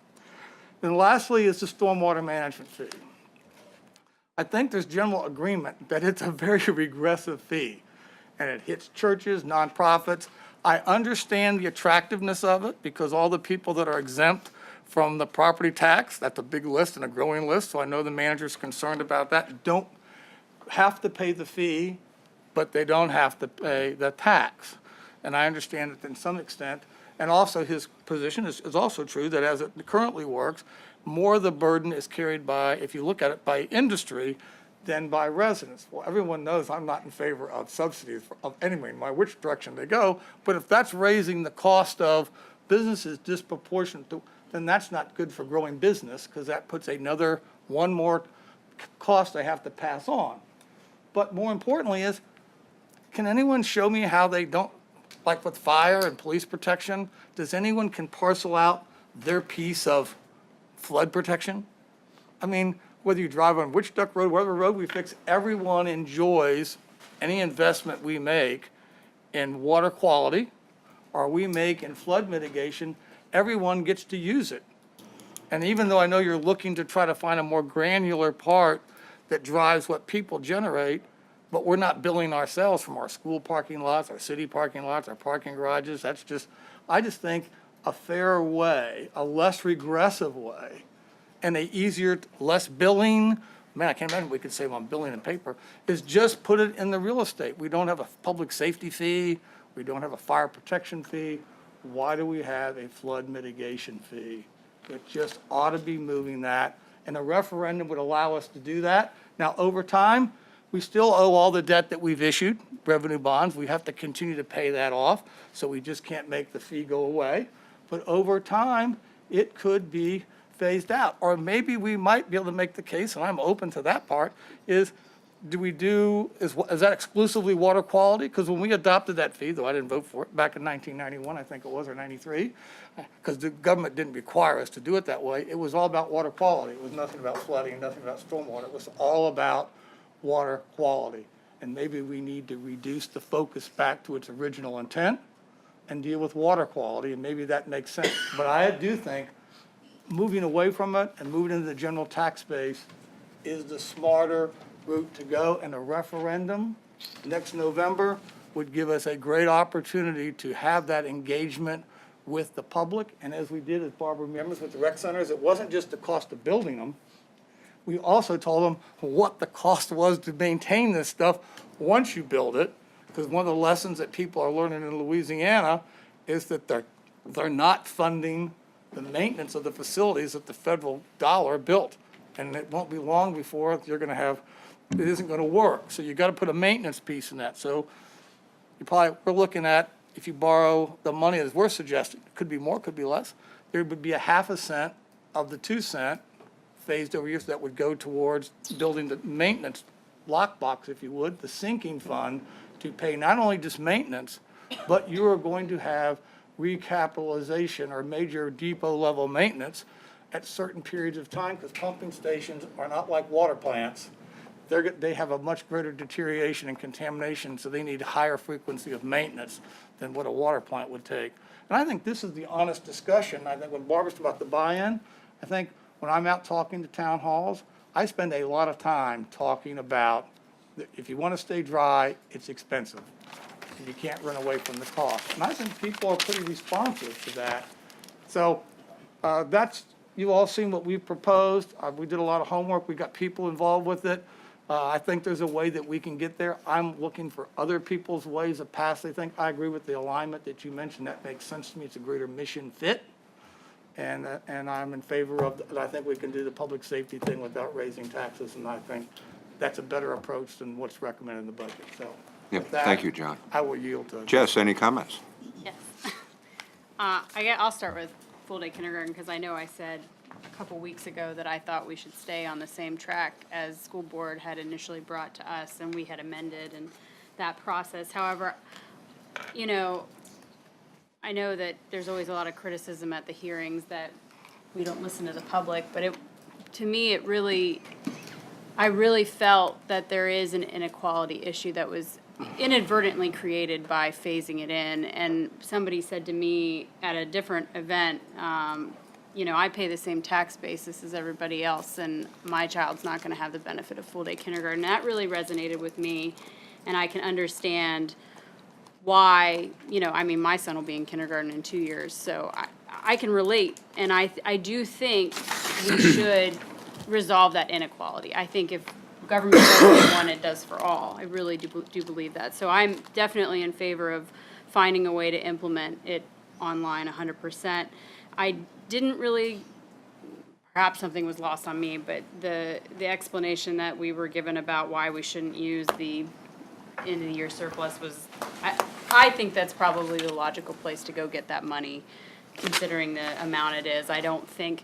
Then lastly is the stormwater management fee. I think there's general agreement that it's a very regressive fee, and it hits churches, nonprofits. I understand the attractiveness of it, because all the people that are exempt from the property tax, that's a big list and a growing list, so I know the manager's concerned about that, don't have to pay the fee, but they don't have to pay the tax. And I understand it in some extent. And also his position is also true, that as it currently works, more of the burden is carried by, if you look at it, by industry than by residents. Well, everyone knows I'm not in favor of subsidies of anyway, no matter which direction they go, but if that's raising the cost of businesses disproportionate to, then that's not good for growing business, because that puts one more cost they have to pass on. But more importantly is, can anyone show me how they don't, like with fire and police protection, does anyone can parcel out their piece of flood protection? I mean, whether you drive on Witch Duck Road, whatever road we fix, everyone enjoys any investment we make in water quality or we make in flood mitigation, everyone gets to use it. And even though I know you're looking to try to find a more granular part that drives what people generate, but we're not billing ourselves from our school parking lots, our city parking lots, our parking garages. I just think a fair way, a less regressive way, and a easier, less billing, man, I can't imagine we could save on billing and paper, is just put it in the real estate. We don't have a public safety fee. We don't have a fire protection fee. Why do we have a flood mitigation fee? It just ought to be moving that, and a referendum would allow us to do that. Now, over time, we still owe all the debt that we've issued, revenue bonds. We have to continue to pay that off, so we just can't make the fee go away. But over time, it could be phased out. Or maybe we might be able to make the case, and I'm open to that part, is that exclusively water quality? Because when we adopted that fee, though I didn't vote for it, back in 1991, I think it was, or 93, because the government didn't require us to do it that way, it was all about water quality. It was nothing about flooding, nothing about stormwater. It was all about water quality. And maybe we need to reduce the focus back to its original intent and deal with water quality, and maybe that makes sense. But I do think moving away from it and moving into the general tax base is the smarter route to go, and a referendum next November would give us a great opportunity to have that engagement with the public. And as we did, as Barbara remembers, with the rec centers, it wasn't just the cost of building them. We also told them what the cost was to maintain this stuff once you build it, because one of the lessons that people are learning in Louisiana is that they're not funding the maintenance of the facilities that the federal dollar built. And it won't be long before it isn't going to work. So you got to put a maintenance piece in that. So we're looking at, if you borrow the money as we're suggesting, it could be more, could be less, there would be a half a cent of the 2 cent phased over years that would go towards building the maintenance lockbox, if you would, the sinking fund, to pay not only just maintenance, but you are going to have recapitalization or major depot level maintenance at certain periods of time, because pumping stations are not like water plants. They have a much greater deterioration and contamination, so they need higher frequency of maintenance than what a water plant would take. And I think this is the honest discussion. I think when Barbara's about the buy-in, I think when I'm out talking to town halls, I spend a lot of time talking about that if you want to stay dry, it's expensive. And you can't run away from the cost. And I think people are pretty responsive to that. So you've all seen what we've proposed. We did a lot of homework. We got people involved with it. I think there's a way that we can get there. I'm looking for other people's ways of passing. I agree with the alignment that you mentioned. That makes sense to me. It's a greater mission fit. And I'm in favor of, I think we can do the public safety thing without raising taxes. And I think that's a better approach than what's recommended in the budget. So Yep, with that, thank you, John. I will yield to Jess, any comments? Yes. I'll start with full-day kindergarten, because I know I said a couple weeks ago that I thought we should stay on the same track as school board had initially brought to us, and we had amended and that process. However, you know, I know that there's always a lot of criticism at the hearings that we don't listen to the public, but to me, I really felt that there is an inequality issue that was inadvertently created by phasing it in. And somebody said to me at a different event, you know, I pay the same tax basis as everybody else, and my child's not going to have the benefit of full-day kindergarten. That really resonated with me, and I can understand why, you know, I mean, my son will be in kindergarten in 2 years, so I can relate, and I do think we should resolve that inequality. I think if government does for one, it does for all. I really do believe that. So I'm definitely in favor of finding a way to implement it online 100%. I didn't really, perhaps something was lost on me, but the explanation that we were given about why we shouldn't use the end of the year surplus was, I think that's probably the logical place to go get that money, considering the amount it is. I don't think,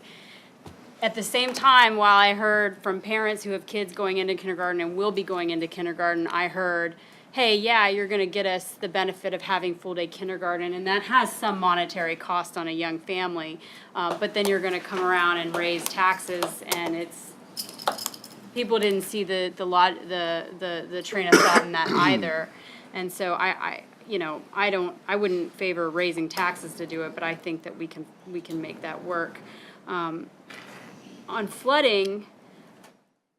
at the same time, while I heard from parents who have kids going into kindergarten and will be going into kindergarten, I heard, hey, yeah, you're going to get us the benefit of having full-day kindergarten, and that has some monetary cost on a young family, but then you're going to come around and raise taxes, and it's, people didn't see the train of thought in that either. And so I wouldn't favor raising taxes to do it, but I think that we can make that work. On flooding,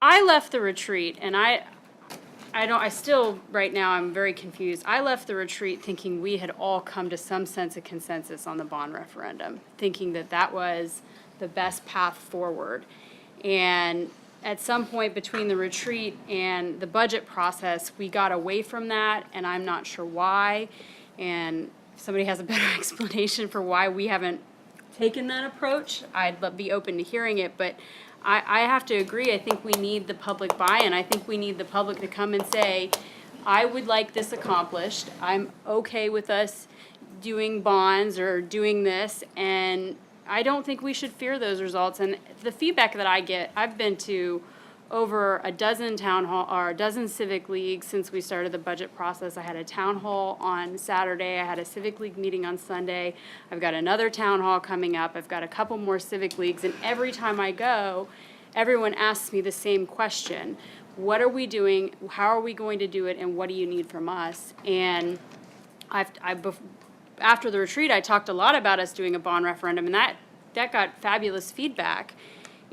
I left the retreat, and I still, right now, I'm very confused. I left the retreat thinking we had all come to some sense of consensus on the bond referendum, thinking that that was the best path forward. And at some point between the retreat and the budget process, we got away from that, and I'm not sure why. And if somebody has a better explanation for why we haven't taken that approach, I'd be open to hearing it, but I have to agree. I think we need the public buy-in. I think we need the public to come and say, I would like this accomplished. I'm okay with us doing bonds or doing this, and I don't think we should fear those results. And the feedback that I get, I've been to over a dozen town hall or a dozen civic leagues since we started the budget process. I had a town hall on Saturday. I had a civic league meeting on Sunday. I've got another town hall coming up. I've got a couple more civic leagues, and every time I go, everyone asks me the same question. What are we doing? How are we going to do it? And what do you need from us? And after the retreat, I talked a lot about us doing a bond referendum, and that got fabulous feedback.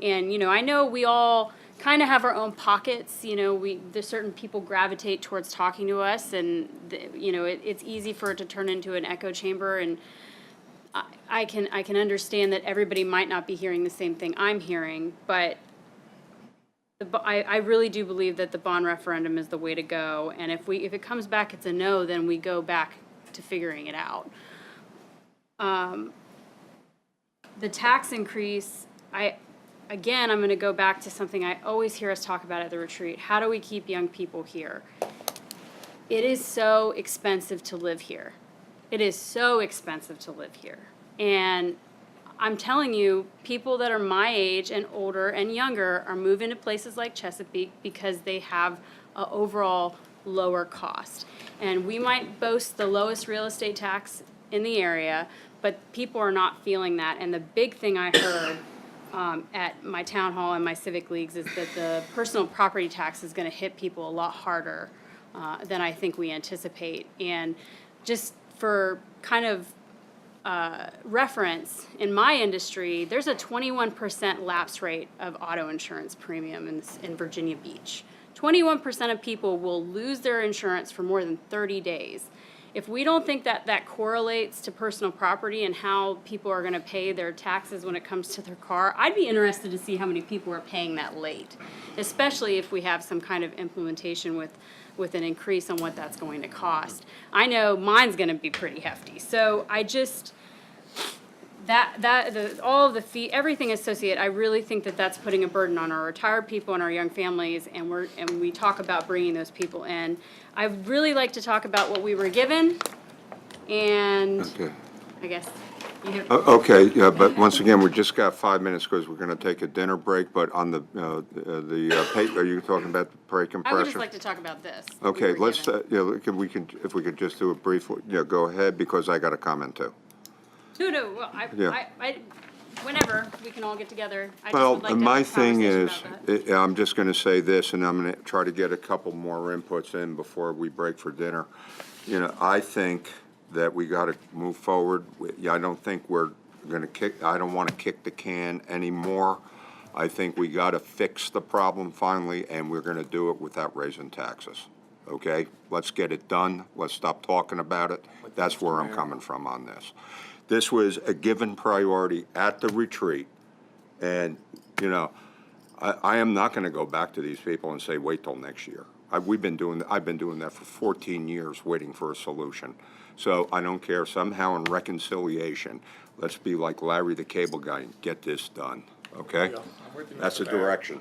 And, you know, I know we all kind of have our own pockets. You know, there's certain people gravitate towards talking to us, and you know, it's easy for it to turn into an echo chamber. And I can understand that everybody might not be hearing the same thing I'm hearing, but I really do believe that the bond referendum is the way to go. And if it comes back it's a no, then we go back to figuring it out. The tax increase, Again, I'm going to go back to something I always hear us talk about at the retreat. How do we keep young people here? It is so expensive to live here. It is so expensive to live here. And I'm telling you, people that are my age and older and younger are moving to places like Chesapeake because they have an overall lower cost. And we might boast the lowest real estate tax in the area, but people are not feeling that. And the big thing I heard at my town hall and my civic leagues is that the personal property tax is going to hit people a lot harder than I think we anticipate. And just for kind of reference, in my industry, there's a 21% lapse rate of auto insurance premium in Virginia Beach. 21% of people will lose their insurance for more than 30 days. If we don't think that that correlates to personal property and how people are going to pay their taxes when it comes to their car, I'd be interested to see how many people are paying that late, especially if we have some kind of implementation with an increase on what that's going to cost. I know mine's going to be pretty hefty. So I just, all of the fee, everything associated, I really think that that's putting a burden on our retired people and our young families, and we talk about bringing those people in. I'd really like to talk about what we were given, and Okay. I guess you have. Okay, yeah, but once again, we just got 5 minutes because we're going to take a dinner break, but on the are you talking about the pay I would compression? just like to talk about this. Okay, let's, if we could just do a brief, go ahead, because I got a comment too. No, well, Yeah. whenever we can all get together. I just Well, would like to have my a thing is, conversation about that. I'm just going to say this, and I'm going to try to get a couple more inputs in before we break for dinner. I think that we got to move forward. I don't think we're going to I don't want to kick the can anymore. I think we got to fix the problem finally, and we're going to do it without raising taxes. Okay? Let's get it done. Let's stop talking about it. That's where I'm coming from on this. This was a given priority at the retreat, and, I am not going to go back to these people and say, wait till next year. I've been doing that for 14 years, waiting for a solution. So I don't care, somehow in reconciliation, let's be like Larry the Cable Guy and get this done, okay? That's the direction.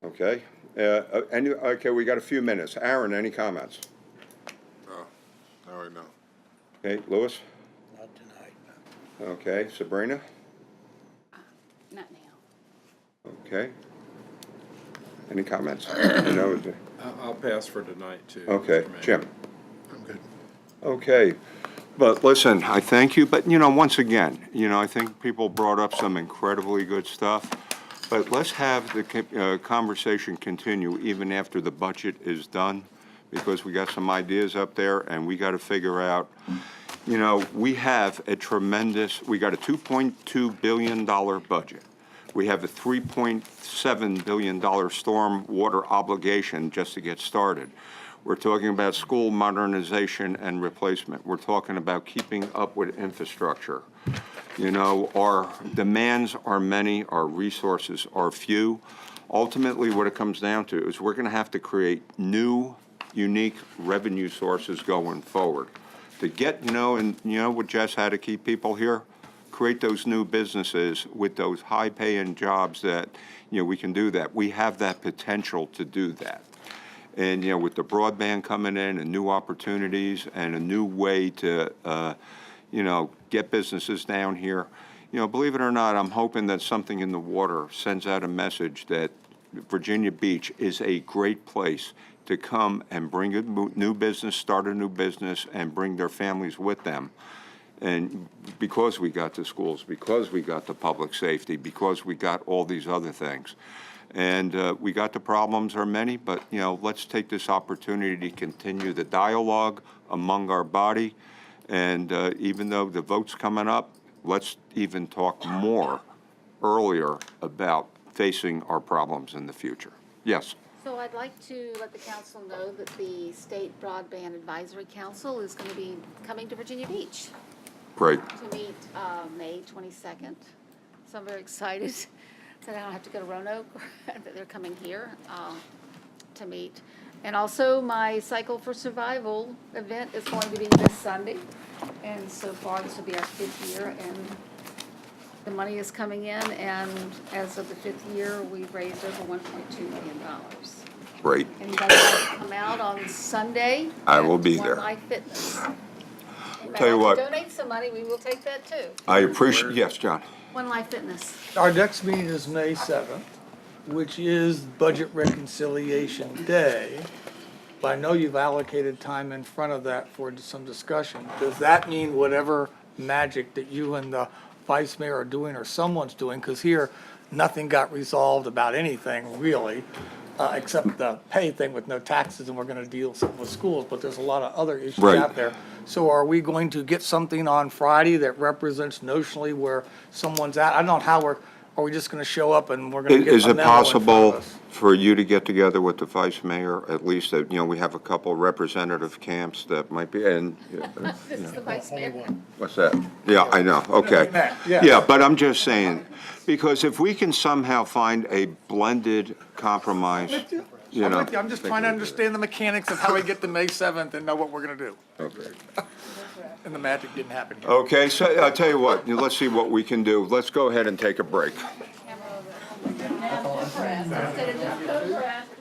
Okay, okay, we got a few minutes. Aaron, any comments? All right, now. Okay, Louis? Not tonight. Okay, Sabrina? Not now. Okay. Any comments? I'll pass for tonight, too. Okay, Mr. Mayor. Jim? I'm good. Okay, but listen, I thank you, but, once again, I think people brought up some incredibly good stuff, but let's have the conversation continue even after the budget is done, because we got some ideas up there, and we got to figure out, we have we got a $2.2 billion budget. We have a $3.7 billion storm water obligation just to get started. We're talking about school modernization and replacement. We're talking about keeping up with infrastructure. Our demands are many, our resources are few. Ultimately, what it comes down to is we're going to have to create new, unique revenue sources going forward. To get, what Jess had to keep people here? Create those new businesses with those high-paying jobs that, we can do that. We have that potential to do that. And, with the broadband coming in and new opportunities and a new way to, get businesses down here, believe it or not, I'm hoping that something in the water sends out a message that Virginia Beach is a great place to come and bring a new business, start a new business, and bring their families with them. And because we got the schools, because we got the public safety, because we got all these other things. And we got the problems are many, but, let's take this opportunity to continue the dialogue among our body. And even though the vote's coming up, let's even talk more earlier about facing our problems in the future. Yes. So I'd like to let the council know that the State Broadband Advisory Council is going to be coming to Virginia Beach Great. to meet May 22nd. So I'm very excited that I don't have to go to Roanoke, that they're coming here to meet. And also my Cycle for Survival event is going to be this Sunday. And so far, this will be our 5th year, and the money is coming in, and as of the 5th year, we've raised over $1.2 million. Great. And you guys have to come out on Sunday. I will be at there. One Life Fitness. Tell you what. Donate some money, we will take that too. I appreciate, yes, John. One Life Fitness. Our next meeting is May 7th, which is Budget Reconciliation Day. But I know you've allocated time in front of that for some discussion. Does that mean whatever magic that you and the vice mayor are doing or someone's doing, because here, nothing got resolved about anything really, except the pay thing with no taxes, and we're gonna deal some with schools, but there's a lot of other issues Right. out there. So are we going to get something on Friday that represents notionally where someone's at? I don't know how are we just gonna show up and we're gonna get Is a it memo in front of possible us? for you to get together with the vice mayor, at least, that, we have a couple representative camps that might be, and, This is the vice mayor. what's that? Yeah, I know, okay. Yeah. Yeah, but I'm just saying, because if we can somehow find a blended compromise, I'm with you. I'm just trying to understand the mechanics of how we get to May 7th and know what we're gonna do. Okay. And the magic didn't happen here. Okay, so I'll tell you what, let's see what we can do. Let's go ahead and take a break. Instead of just code for